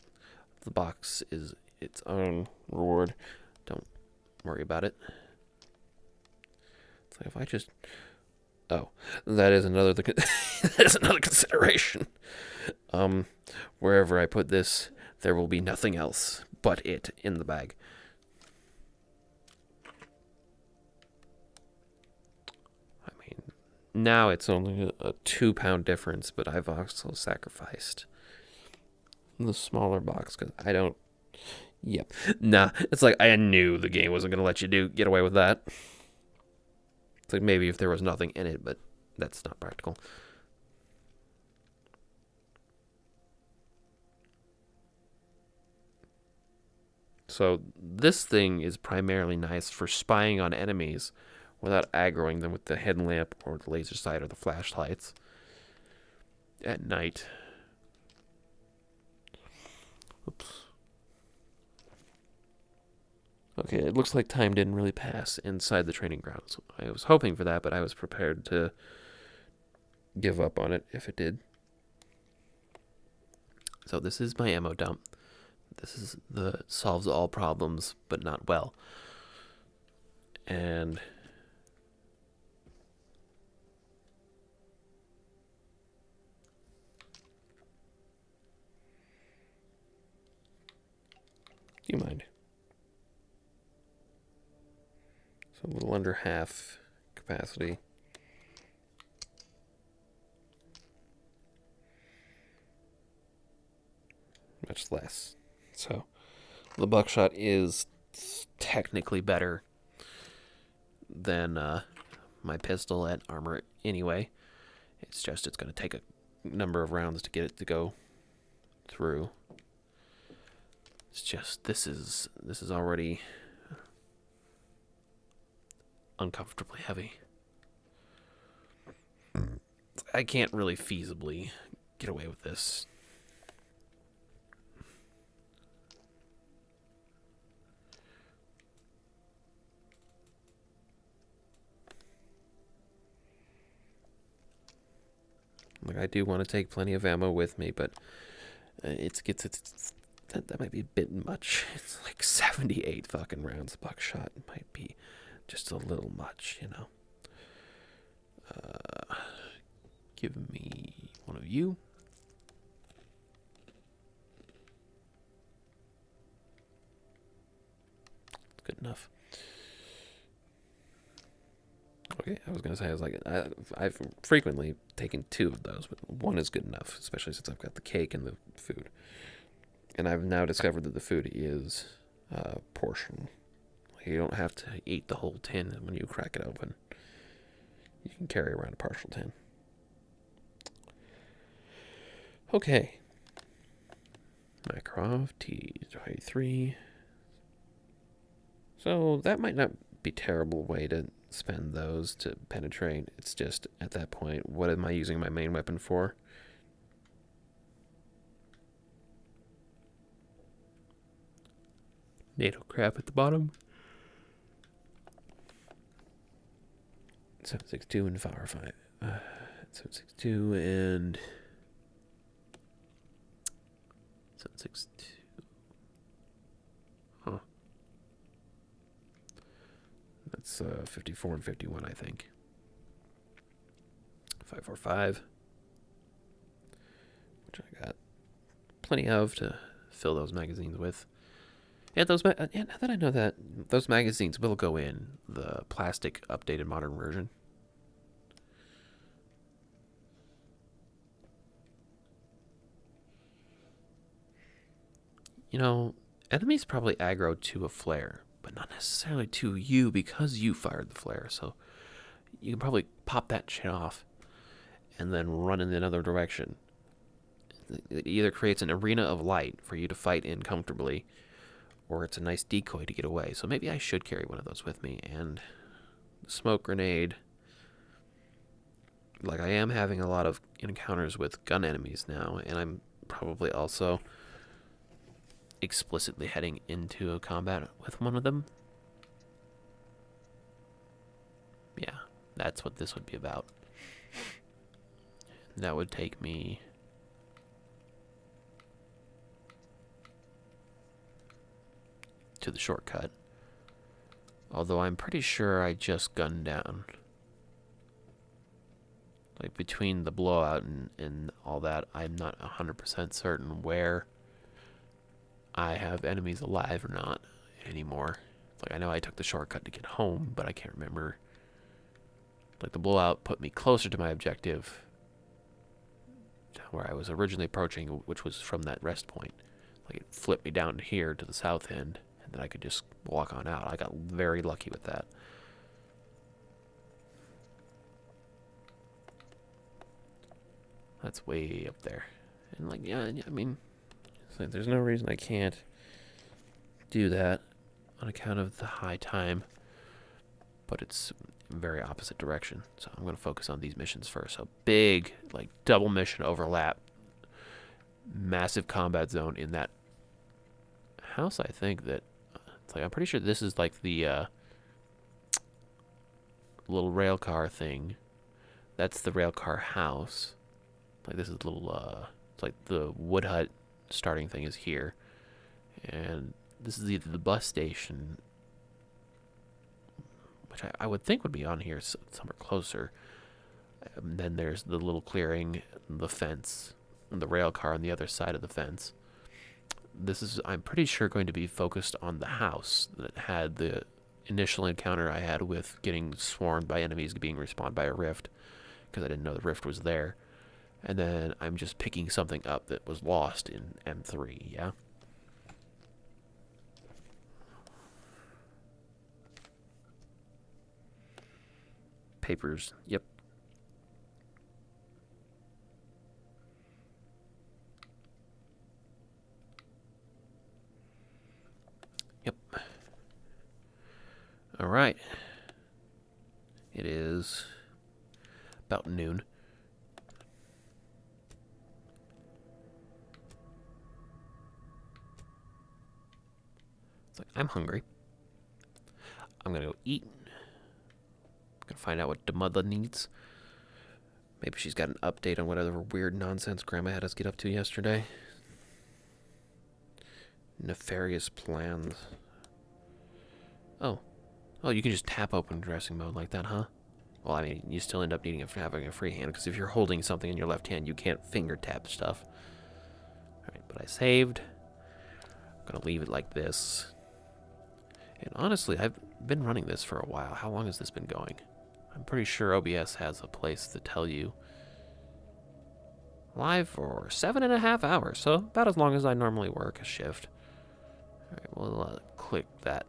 the box is its own reward. Don't worry about it. It's like if I just. Oh, that is another that is another consideration. Wherever I put this, there will be nothing else but it in the bag. I mean, now it's only a 2-pound difference, but I've also sacrificed the smaller box because I don't. Yep. Nah, it's like I knew the game wasn't gonna let you get away with that. It's like maybe if there was nothing in it, but that's not practical. So this thing is primarily nice for spying on enemies without aggroing them with the headlamp or the laser sight or the flashlights at night. Oops. Okay, it looks like time didn't really pass inside the training grounds. I was hoping for that, but I was prepared to give up on it if it did. So this is my ammo dump. This is the solves all problems, but not well. And do you mind? So a little under half capacity. Much less. So the buckshot is technically better than my pistol at armor anyway. It's just it's going to take a number of rounds to get it to go through. It's just this is already uncomfortably heavy. I can't really feasibly get away with this. Like I do want to take plenty of ammo with me, but that might be a bit much. It's like 78 fucking rounds of buckshot. It might be just a little much, you know. Give me one of you. Good enough. Okay, I was gonna say I've frequently taken 2 of those, but 1 is good enough, especially since I've got the cake and the food. And I've now discovered that the food is portion. You don't have to eat the whole tin when you crack it open. You can carry around a partial tin. Okay. Makarov T23. So that might not be a terrible way to spend those to penetrate. It's just at that point, what am I using my main weapon for? NATO crap at the bottom. 7.62 and Power 5. 7.62 and 7.62. Huh. It's 54 and 51, I think. 545, which I got plenty of to fill those magazines with. And now that I know that, those magazines will go in the plastic updated modern version. You know, enemies probably aggro to a flare, but not necessarily to you because you fired the flare. So you can probably pop that shit off and then run in another direction. It either creates an arena of light for you to fight in comfortably, or it's a nice decoy to get away. So maybe I should carry one of those with me. And the smoke grenade, like I am having a lot of encounters with gun enemies now, and I'm probably also explicitly heading into a combat with one of them. Yeah, that's what this would be about. That would take me to the shortcut. Although I'm pretty sure I just gunned down. Like between the blowout and all that, I'm not 100% certain where I have enemies alive or not anymore. Like I know I took the shortcut to get home, but I can't remember. Like the blowout put me closer to my objective where I was originally approaching, which was from that rest point. Like it flipped me down here to the south end, and then I could just walk on out. I got very lucky with that. That's way up there. And like, yeah, I mean, it's like there's no reason I can't do that on account of the high time, but it's very opposite direction. So I'm going to focus on these missions first. So big, like double mission overlap, massive combat zone in that house. I think that it's like I'm pretty sure this is like the little rail car thing. That's the rail car house. Like this is a little it's like the wood hut starting thing is here, and this is either the bus station, which I would think would be on here somewhere closer. And then there's the little clearing, the fence, and the rail car on the other side of the fence. This is, I'm pretty sure, going to be focused on the house that had the initial encounter I had with getting swarmed by enemies being respawned by a rift, because I didn't know the rift was there. And then I'm just picking something up that was lost in M3, yeah? Papers, yep. Yep. All right. It is about noon. It's like, I'm hungry. I'm gonna go eat. I'm gonna find out what the mother needs. Maybe she's got an update on whatever weird nonsense Grandma had us get up to yesterday. Nefarious plans. Oh, you can just tap open dressing mode like that, huh? Well, I mean, you still end up needing having a free hand, because if you're holding something in your left hand, you can't finger tap stuff. Alright, but I saved. I'm gonna leave it like this. And honestly, I've been running this for a while. How long has this been going? I'm pretty sure OBS has a place to tell you. Live for 7.5 hours, so about as long as I normally work a shift. Alright, we'll click that